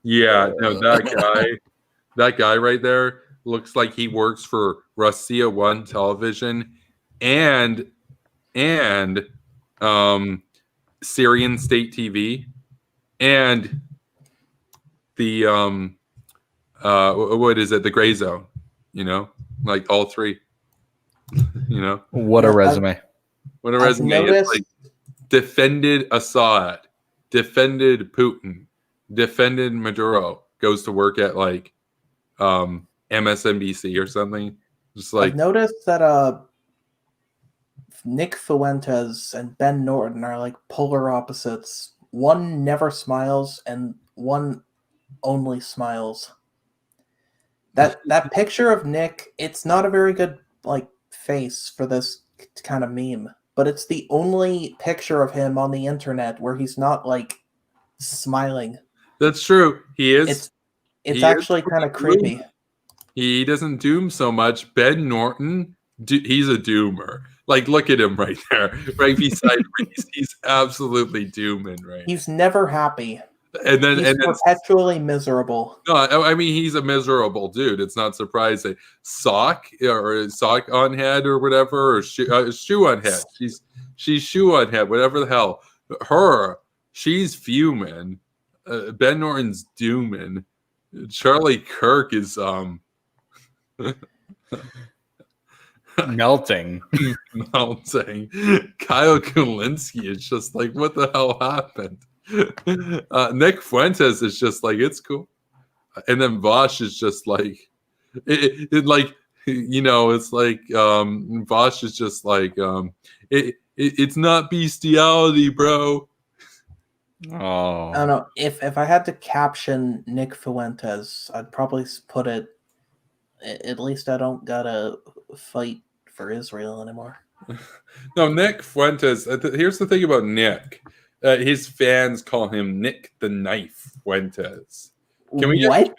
Yeah, no, that guy right there looks like he works for Russia One Television and Syrian State TV and the what is it? The Gray Zone, you know, like all three. You know, what a resume! What a resume! It's like defended Assad, defended Putin, defended Maduro. Goes to work at like MSNBC or something. Just like I've noticed that Nick Fuentes and Ben Norton are like polar opposites. One never smiles and one only smiles. That picture of Nick, it's not a very good like face for this kind of meme, but it's the only picture of him on the internet where he's not like smiling. That's true. He is. It's actually kind of creepy. He doesn't doom so much. Ben Norton, he's a doomer. Like, look at him right there, right beside Reese. He's absolutely dooming, right? He's never happy. And then he's perpetually miserable. No, I mean he's a miserable dude. It's not surprising. Sock on head or whatever, or shoe on head. She's shoe on head, whatever the hell. She's fuming. Ben Norton's dooming. Charlie Kirk is melting. Kyle Kulinski is just like, what the hell happened? Nick Fuentes is just like, it's cool. And then Vosh is just like, it like, you know, it's like Vosh is just like, it's not bestiality, bro. Oh, I don't know. If I had to caption Nick Fuentes, I'd probably put it, at least I don't gotta fight for Israel anymore. No, Nick Fuentes, here's the thing about Nick. His fans call him Nick the Knife Fuentes. Can we what?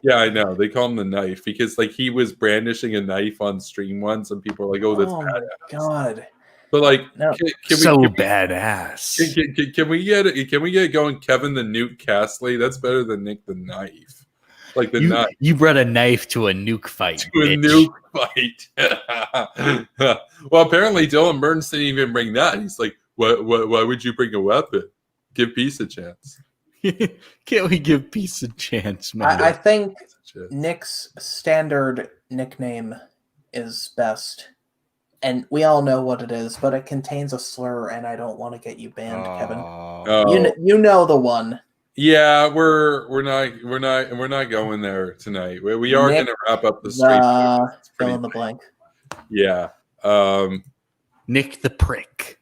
Yeah, I know. They call him the Knife because like he was brandishing a knife on stream once and people are like, oh, that's badass. God. But like, no. badass. Can we get it? Can we get going? Kevin the Nuke Castley. That's better than Nick the Knife. Like the knife. You brought a knife to a nuke fight. To a nuke fight. Well, apparently Dylan Burns didn't even bring that. He's like, why would you bring a weapon? Give peace a chance. Can't we give peace a chance, man? I think Nick's standard nickname is best. And we all know what it is, but it contains a slur, and I don't want to get you banned, Kevin. You know the one. Yeah, we're not going there tonight. We are going to wrap up the stream. Fill in the blank. Yeah. Nick the Prick.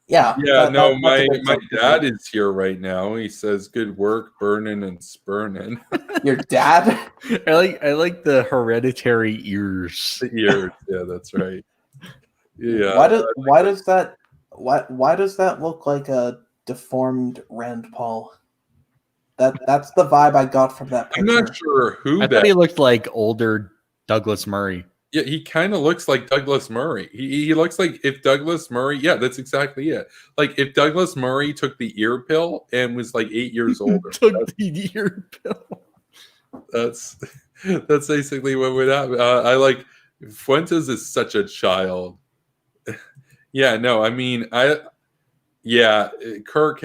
Yeah. Yeah. My dad is here right now. He says, "Good work, burning and spurning." Your dad? I like the hereditary ears. The ears. Yeah, that's right. Yeah. Why does that look like a deformed Rand Paul? That's the vibe I got from that picture. I'm not sure who. I thought he looked like older Douglas Murray. Yeah, he kind of looks like Douglas Murray. He looks like if Douglas Murray. Yeah, that's exactly it. Like if Douglas Murray took the ear pill and was like 8 years older. Took the ear pill. That's basically what would happen. I like Fuentes is such a child. Yeah, no, I mean, Kraut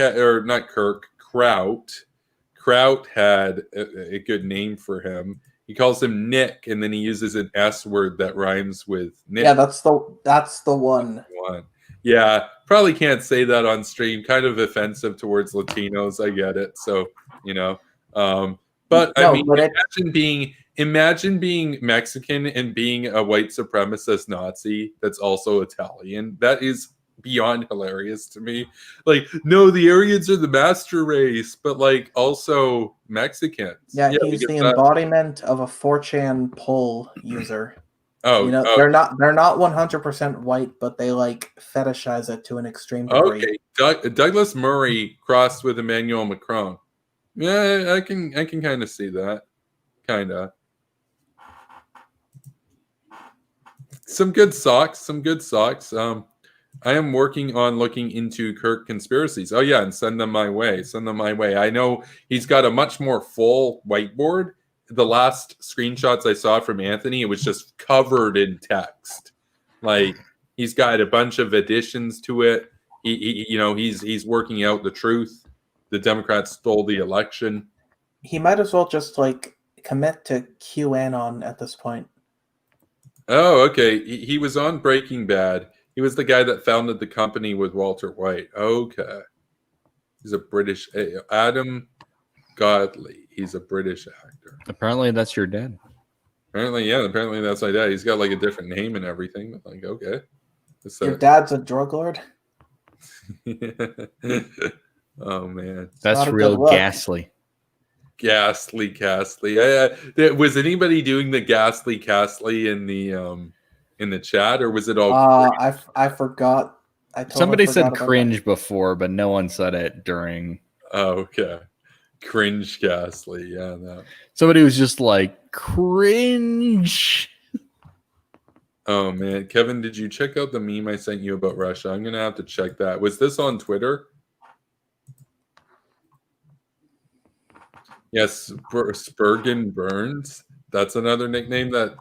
had a good name for him. He calls him Nick, and then he uses an S word that rhymes with Nick. Yeah, that's the one. Yeah, probably can't say that on stream. Kind of offensive towards Latinos. I get it. So, you know, but I mean, imagine being Mexican and being a white supremacist Nazi that's also Italian. That is beyond hilarious to me. Like, no, the Aryans are the master race, but like also Mexicans. Yeah, he's the embodiment of a 4chan poll user. Oh, they're not 100% white, but they like fetishize it to an extreme degree. Okay, Douglas Murray crossed with Emmanuel Macron. Yeah, I can kind of see that. Kind of. Some good socks. I am working on looking into Kirk conspiracies. Oh yeah, and send them my way. I know he's got a much more full whiteboard. The last screenshots I saw from Anthony, it was just covered in text. Like, he's got a bunch of additions to it. He's working out the truth. The Democrats stole the election. He might as well just like commit to QAnon at this point. Oh, okay. He was on Breaking Bad. He was the guy that founded the company with Walter White. Okay. He's a British... Adam Godley. He's a British actor. Apparently that's your dad. Apparently that's my dad. He's got like a different name and everything. But like, okay. Your dad's a drug lord? Oh, man. That's real ghastly. Ghastly. Was anybody doing the ghastly in the chat, or was it all? I forgot. Somebody said cringe before, but no one said it during. Oh, okay. Cringe ghastly. Yeah. No. Somebody was just like cringe. Oh man, Kevin, did you check out the meme I sent you about Russia? I'm gonna have to check that. Was this on Twitter? Yes, Spurgeon Burns. That's another nickname that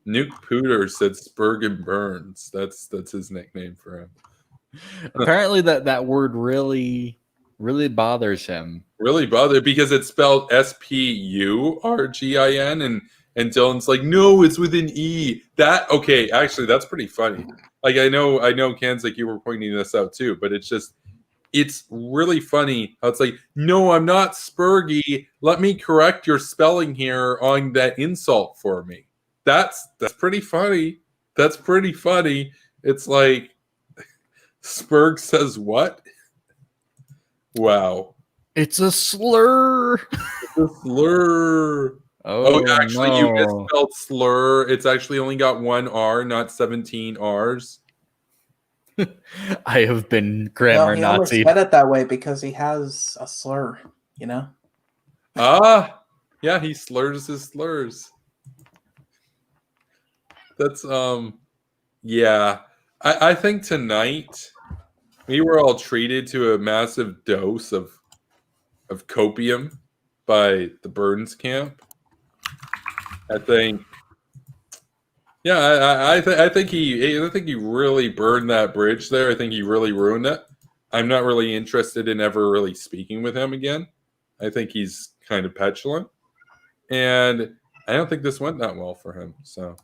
Nuke Pooter said. Spurgeon Burns. That's his nickname for him. Apparently, that word really bothers him. Really bothered because it's spelled SPURGIN, and Dylan's like, no, it's with an E. Actually, that's pretty funny. Like, I know, Kanzik, you were pointing this out too, but it's really funny how it's like, no, I'm not Spurgy. Let me correct your spelling here on that insult for me. That's pretty funny. That's pretty funny. It's like, Spurg says what? Wow. It's a slur. It's a slur. Oh, actually, no. You misspelled slur. It's actually only got one R, not 17 R's. I have been grammar Nazi. He said it that way because he has a slur, you know? Yeah, he slurs his slurs. That's, yeah. I think tonight we were all treated to a massive dose of copium by the Burns camp. I think, yeah, I think he really burned that bridge there. I think he really ruined it. I'm not really interested in ever really speaking with him again. I think he's kind of petulant, and I don't think this went that well for him. So,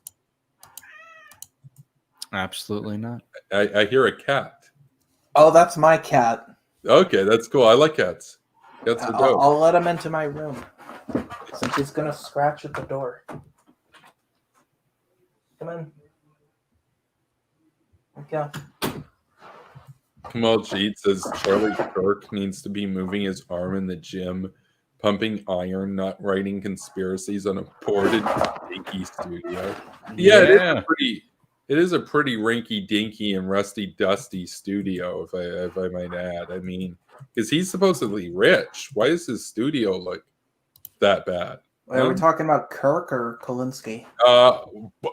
absolutely not. I hear a cat. Oh, that's my cat. Okay, that's cool. I like cats. Cats are dope. I'll let him into my room. Since he's gonna scratch at the door. Come in. Okay. Kamal Jeet says Charlie Kirk needs to be moving his arm in the gym, pumping iron, not writing conspiracies on a boarded dinky studio. Yeah. It is a pretty rinky dinky and rusty dusty studio, if I might add. I mean, because he's supposedly rich. Why does his studio look that bad? Are we talking about Kirk or Kulinski?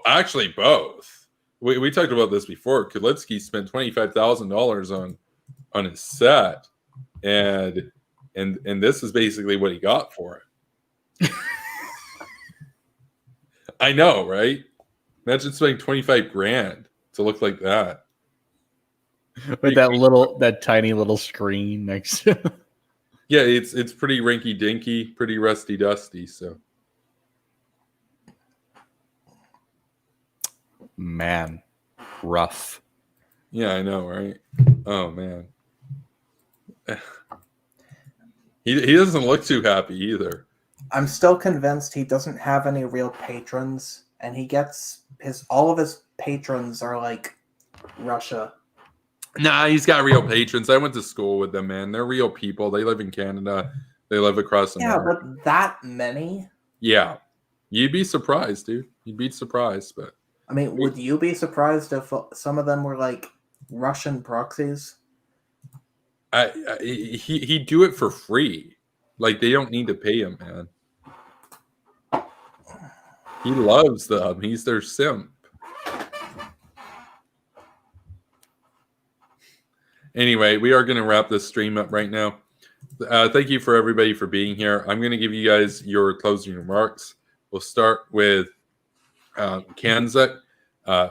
Actually, both. We talked about this before. Kulinski spent $25,000 on his set, and this is basically what he got for it. I know, right? Imagine spending $25,000 to look like that. With that tiny little screen next to him. Yeah, it's pretty rinky dinky, pretty rusty dusty. So, man, rough. Yeah, I know, right? Oh man, he doesn't look too happy either. I'm still convinced he doesn't have any real patrons, and he gets all of his patrons are like Russia. Nah, he's got real patrons. I went to school with them, man. They're real people. They live in Canada. They live across America. Yeah, but that many? Yeah. You'd be surprised, dude. You'd be surprised, but I mean, would you be surprised if some of them were like Russian proxies? he'd do it for free. Like, they don't need to pay him, man. He loves them. He's their simp. Anyway, we are going to wrap this stream up right now. Thank you for everybody for being here. I'm going to give you guys your closing remarks. We'll start with Kanzak.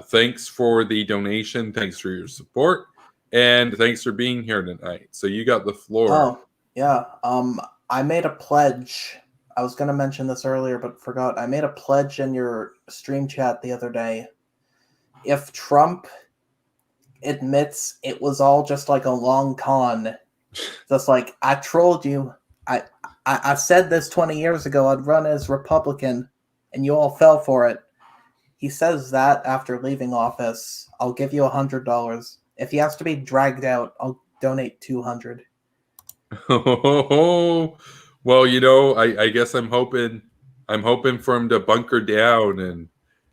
Thanks for the donation. Thanks for your support. And thanks for being here tonight. So you got the floor. Oh, yeah. I made a pledge. I was going to mention this earlier, but forgot. I made a pledge in your stream chat the other day. If Trump admits it was all just like a long con, just like, I trolled you. I said this 20 years ago, I'd run as Republican, and you all fell for it. He says that after leaving office, I'll give you $100. If he has to be dragged out, I'll donate $200. Oh, well, you know, I guess I'm hoping for him to bunker down and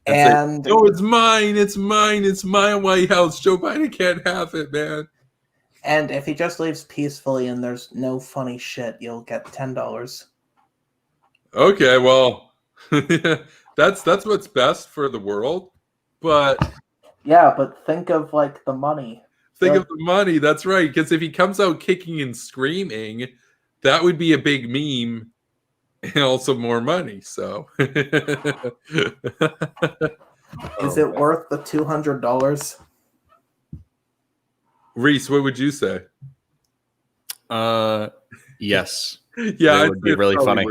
say, no, it's mine, it's my White House. Joe Biden can't have it, man. And if he just leaves peacefully and there's no funny shit, you'll get $10. Okay, well, that's what's best for the world, but yeah, but think of like the money. Think of the money. That's right. Because if he comes out kicking and screaming, that would be a big meme and also more money. So, is it worth the $200? Reese, what would you say? Yes. Yeah, it would be really funny.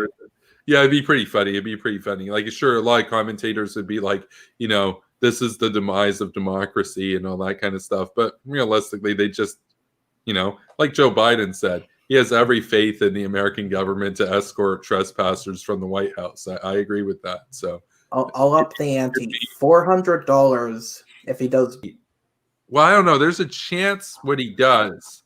Yeah, it'd be pretty funny. Like, sure, a lot of commentators would be like, you know, this is the demise of democracy and all that kind of stuff. But realistically, they just, you know, like Joe Biden said, he has every faith in the American government to escort trespassers from the White House. I agree with that. So I'll up the ante. $400 if he does. Well, I don't know. There's a chance what he does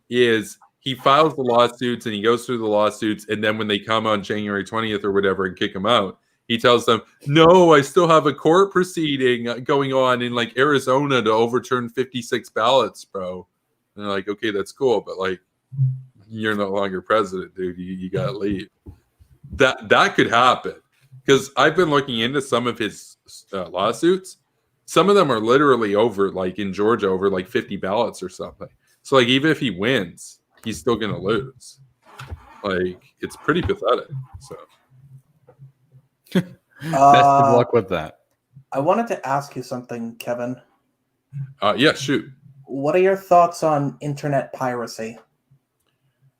is he files the lawsuits and he goes through the lawsuits. And then when they come on January 20th or whatever and kick him out, he tells them, no, I still have a court proceeding going on in like Arizona to overturn 56 ballots, bro. And they're like, okay, that's cool. But like, you're no longer president, dude. You got to leave. That could happen. Because I've been looking into some of his lawsuits. Some of them are literally over, like in Georgia, over like 50 ballots or something. So like, even if he wins, he's still going to lose. Like, it's pretty pathetic. So. Best of luck with that. I wanted to ask you something, Kevin. Yeah, shoot. What are your thoughts on internet piracy?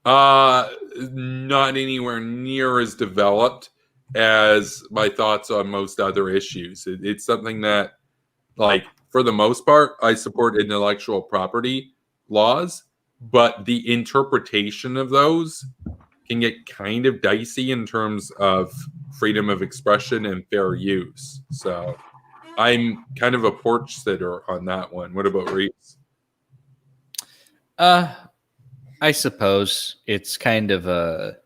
Not anywhere near as developed as my thoughts on most other issues. It's something that, like, for the most part, I support intellectual property laws, but the interpretation of those can get kind of dicey in terms of freedom of expression and fair use. So I'm kind of a porch sitter on that one. What about Reese? I suppose it's kind of the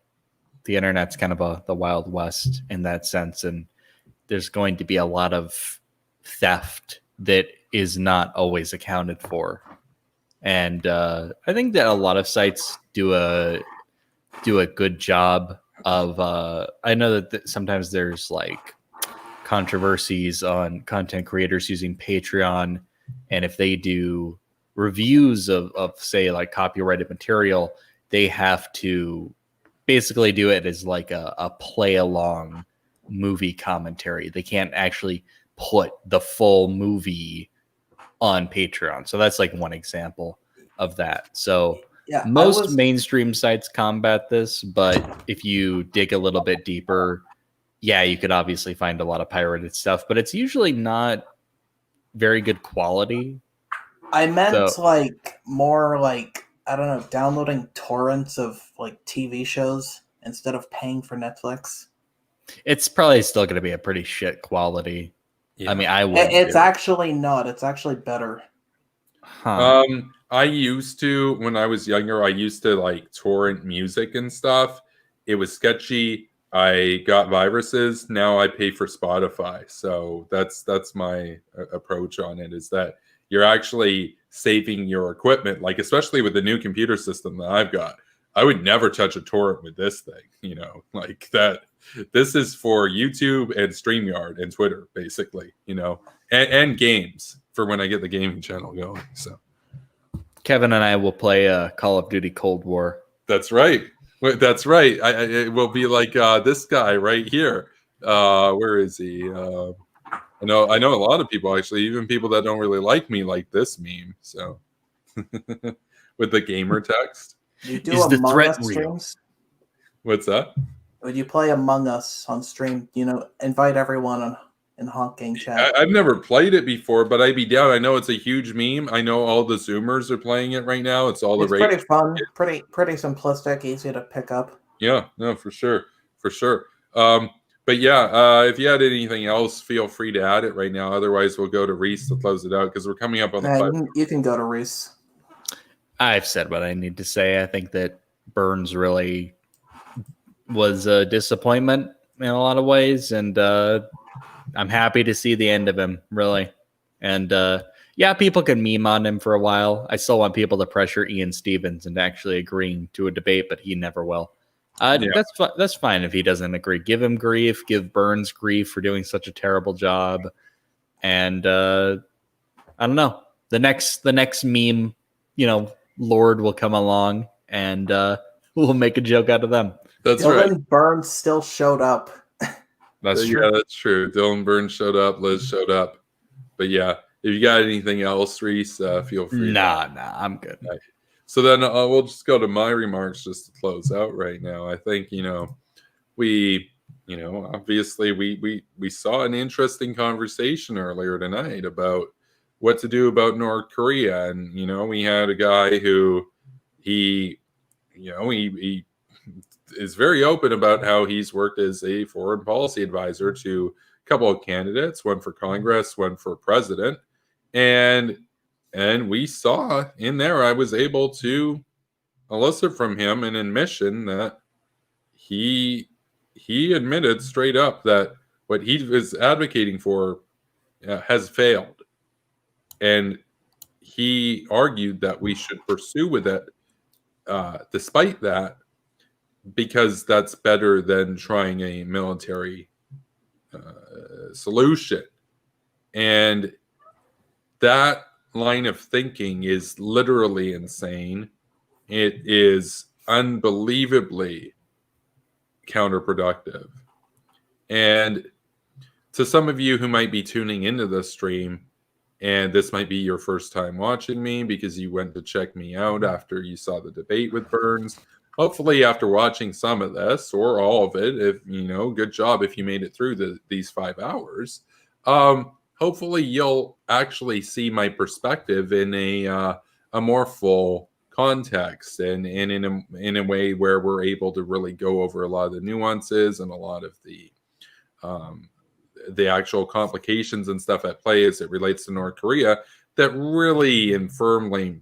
internet's kind of the Wild West in that sense, and there's going to be a lot of theft that is not always accounted for. And I think that a lot of sites do a good job of I know that sometimes there's like controversies on content creators using Patreon, and if they do reviews of say like copyrighted material, they have to basically do it as like a play along movie commentary. They can't actually put the full movie on Patreon. So that's like one example of that. So yeah, most mainstream sites combat this, but if you dig a little bit deeper, yeah, you could obviously find a lot of pirated stuff, but it's usually not very good quality. I meant like more like, I don't know, downloading torrents of like TV shows instead of paying for Netflix. It's probably still going to be a pretty shit quality. Yeah. I mean, I would. It's actually not. It's actually better. Huh. I used to, when I was younger, I used to like torrent music and stuff. It was sketchy. I got viruses. Now I pay for Spotify. So that's my approach on it, is that you're actually saving your equipment, like especially with the new computer system that I've got. I would never touch a torrent with this thing, like that. This is for YouTube and StreamYard and Twitter, basically, and games for when I get the gaming channel going. So Kevin and I will play Call of Duty Cold War. that's right. That's right. It will be like this guy right here. Where is he? I know a lot of people, actually, even people that don't really like me, like this meme. So with the gamer text. You do Is the Among threat Us real? streams? What's that? Would you play Among Us on stream? Invite everyone in honking chat. I've never played it before, but I'd be down. I know it's a huge meme. I know all the Zoomers are playing it right now. It's all It's the pretty fun, pretty simplistic, easy to pick up. Yeah, no, for sure. But yeah, if you had anything else, feel free to add it right now. Otherwise, we'll go to Reese to close it out because we're coming up on the 5. You can go to Reese. I've said what I need to say. I think that Burns really was a disappointment in a lot of ways, and I'm happy to see the end of him, really. And yeah, people can meme on him for a while. I still want people to pressure Ian Stevens into actually agreeing to a debate, but he never will. That's fine if he doesn't agree. Give him grief. Give Burns grief for doing such a terrible job. And I don't know. The next meme, Lord will come along and we'll make a joke out of them. That's Dylan right. Burns still showed up. That's true. Yeah, that's true. Dylan Burns showed up. Liz showed up. But yeah, if you got anything else, Reese, feel free. Nah, I'm good. Right. So then we'll just go to my remarks just to close out right now. I think, we, obviously we saw an interesting conversation earlier tonight about what to do about North Korea. And, we had a guy who he is very open about how he's worked as a foreign policy advisor to a couple of candidates, one for Congress, one for president. And we saw in there, I was able to elicit from him an admission that he admitted straight up that what he was advocating for has failed. And he argued that we should pursue with it despite that, because that's better than trying a military solution. And that line of thinking is literally insane. It is unbelievably counterproductive. And to some of you who might be tuning into this stream, and this might be your first time watching me because you went to check me out after you saw the debate with Burns, hopefully after watching some of this or all of it, if good job if you made it through these 5 hours. Hopefully you'll actually see my perspective in a more full context and in a way where we're able to really go over a lot of the nuances and a lot of the actual complications and stuff at play as it relates to North Korea that really and firmly,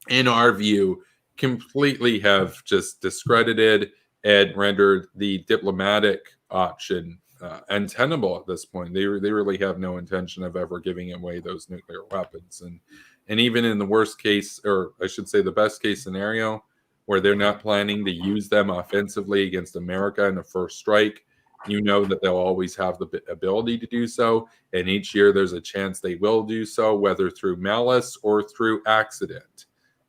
in our view, completely have just discredited and rendered the diplomatic option untenable at this point. They really have no intention of ever giving away those nuclear weapons. And even in the worst case, or I should say the best case scenario, where they're not planning to use them offensively against America in a first strike, that they'll always have the ability to do so. And each year there's a chance they will do so, whether through malice or through accident.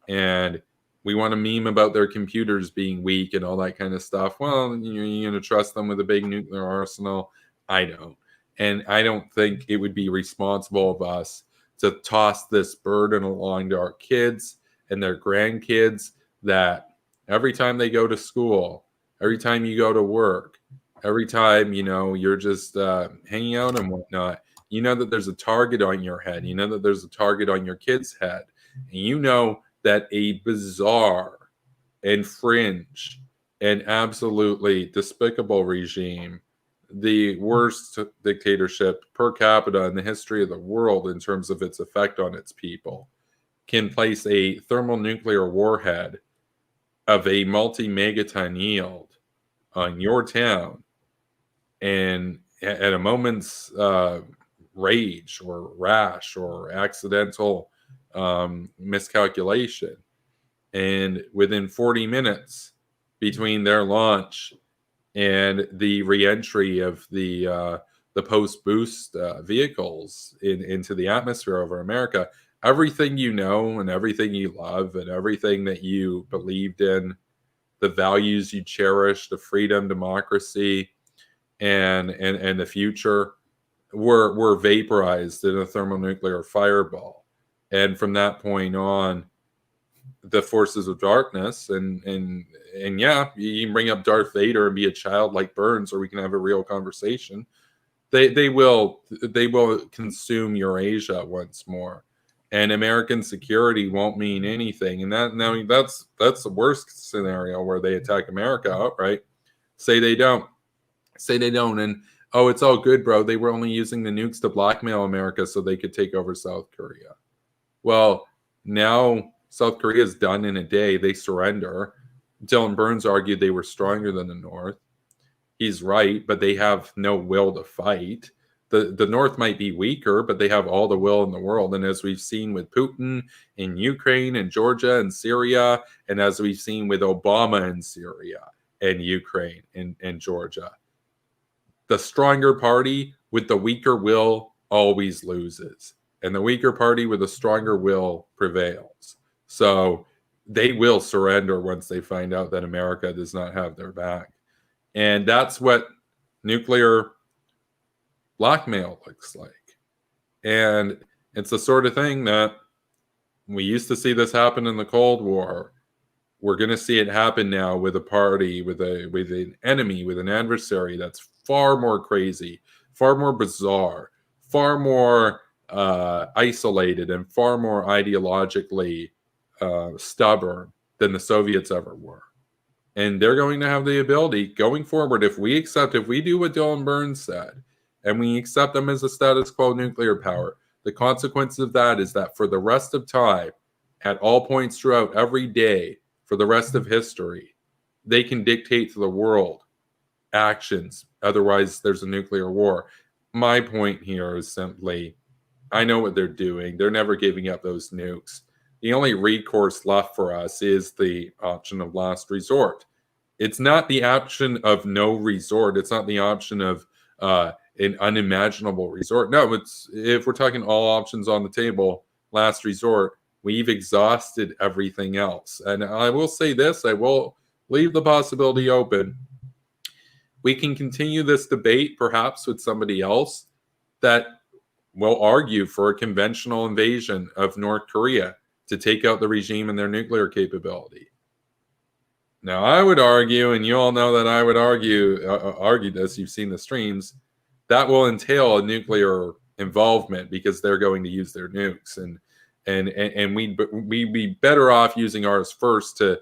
And we want to meme about their computers being weak and all that kind of stuff. Well, you're going to trust them with a big nuclear arsenal? I don't. And I don't think it would be responsible of us to toss this burden along to our kids and their grandkids that every time they go to school, every time you go to work, every time, you're just hanging out and whatnot, that there's a target on your head. That there's a target on your kid's head. And that a bizarre and fringe and absolutely despicable regime, the worst dictatorship per capita in the history of the world in terms of its effect on its people, can place a thermonuclear warhead of a multi-megaton yield on your town, and at a moment's rage or rash or accidental miscalculation, and within 40 minutes between their launch and the reentry of the post-boost vehicles into the atmosphere over America, everything you know and everything you love and everything that you believed in, the values you cherish, the freedom, democracy, and the future, were vaporized in a thermonuclear fireball. And from that point on, the forces of darkness and yeah, you can bring up Darth Vader and be a child like Burns, or we can have a real conversation. They will consume Eurasia once more, and American security won't mean anything. And that's the worst scenario, where they attack America outright. Say they don't, and oh, it's all good, bro. They were only using the nukes to blackmail America so they could take over South Korea. Well, now South Korea is done in a day. They surrender. Dylan Burns argued they were stronger than the North. He's right, but they have no will to fight. The North might be weaker, but they have all the will in the world. And as we've seen with Putin in Ukraine and Georgia and Syria, and as we've seen with Obama in Syria and Ukraine and Georgia, the stronger party with the weaker will always loses. And the weaker party with a stronger will prevails. So they will surrender once they find out that America does not have their back. And that's what nuclear blackmail looks like. And it's the sort of thing that we used to see this happen in the Cold War. We're going to see it happen now with a party, with an enemy, with an adversary that's far more crazy, far more bizarre, far more isolated, and far more ideologically stubborn than the Soviets ever were. And they're going to have the ability going forward, if we do what Dylan Burns said, and we accept them as a status quo nuclear power, the consequence of that is that for the rest of time, at all points throughout every day, for the rest of history, they can dictate to the world actions. Otherwise, there's a nuclear war. My point here is simply, I know what they're doing. They're never giving up those nukes. The only recourse left for us is the option of last resort. It's not the option of no resort. It's not the option of an unimaginable resort. No, it's, if we're talking all options on the table, last resort, we've exhausted everything else. And I will say this, I will leave the possibility open. We can continue this debate perhaps with somebody else that will argue for a conventional invasion of North Korea to take out the regime and their nuclear capability. Now, I would argue, and you all know that I would argue this, you've seen the streams, that will entail a nuclear involvement because they're going to use their nukes. And we'd be better off using ours first to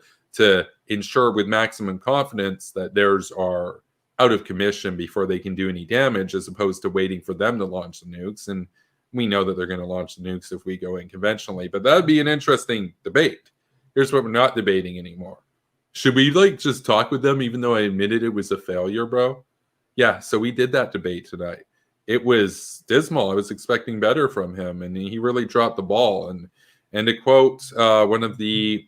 ensure with maximum confidence that theirs are out of commission before they can do any damage, as opposed to waiting for them to launch the nukes. And we know that they're going to launch the nukes if we go in conventionally. But that would be an interesting debate. Here's what we're not debating anymore. Should we just talk with them even though I admitted it was a failure, bro? Yeah, so we did that debate tonight. It was dismal. I was expecting better from him, and he really dropped the ball. And to quote one of the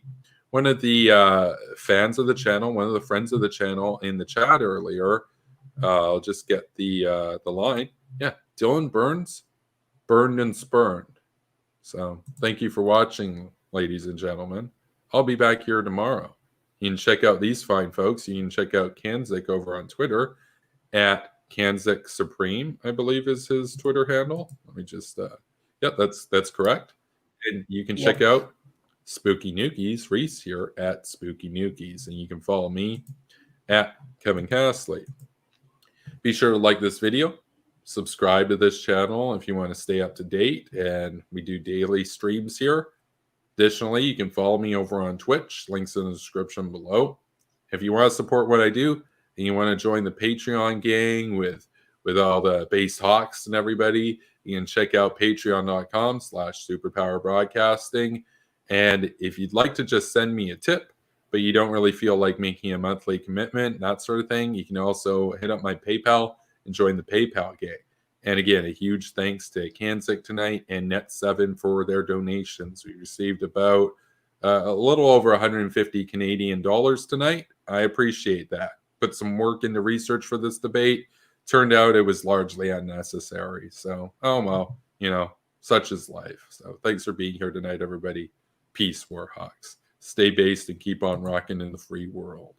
fans of the channel, one of the friends of the channel in the chat earlier, I'll just get the line. Yeah, Dylan Burns, burned and spurned. So thank you for watching, ladies and gentlemen. I'll be back here tomorrow. You can check out these fine folks. You can check out Kanzik over on Twitter at Kanzik Supreme, I believe is his Twitter handle. Let me just, yeah, that's correct. And you can check out Spooky Nukies, Reese here at Spooky Nukies. And you can follow me at Kevin Castley. Be sure to like this video, subscribe to this channel if you want to stay up to date. And we do daily streams here. Additionally, you can follow me over on Twitch. Links in the description below. If you want to support what I do and you want to join the Patreon gang with all the base hawks and everybody, you can check out patreon.com/superpowerbroadcasting. And if you'd like to just send me a tip, but you don't really feel like making a monthly commitment, that sort of thing, you can also hit up my PayPal and join the PayPal gang. And again, a huge thanks to Kanzik tonight and Net7 for their donations. We received about a little over 150 Canadian dollars tonight. I appreciate that. Put some work into research for this debate. Turned out it was largely unnecessary. So, oh well, you know, such is life. So thanks for being here tonight, everybody. Peace, Warhawks. Stay based and keep on rocking in the free world.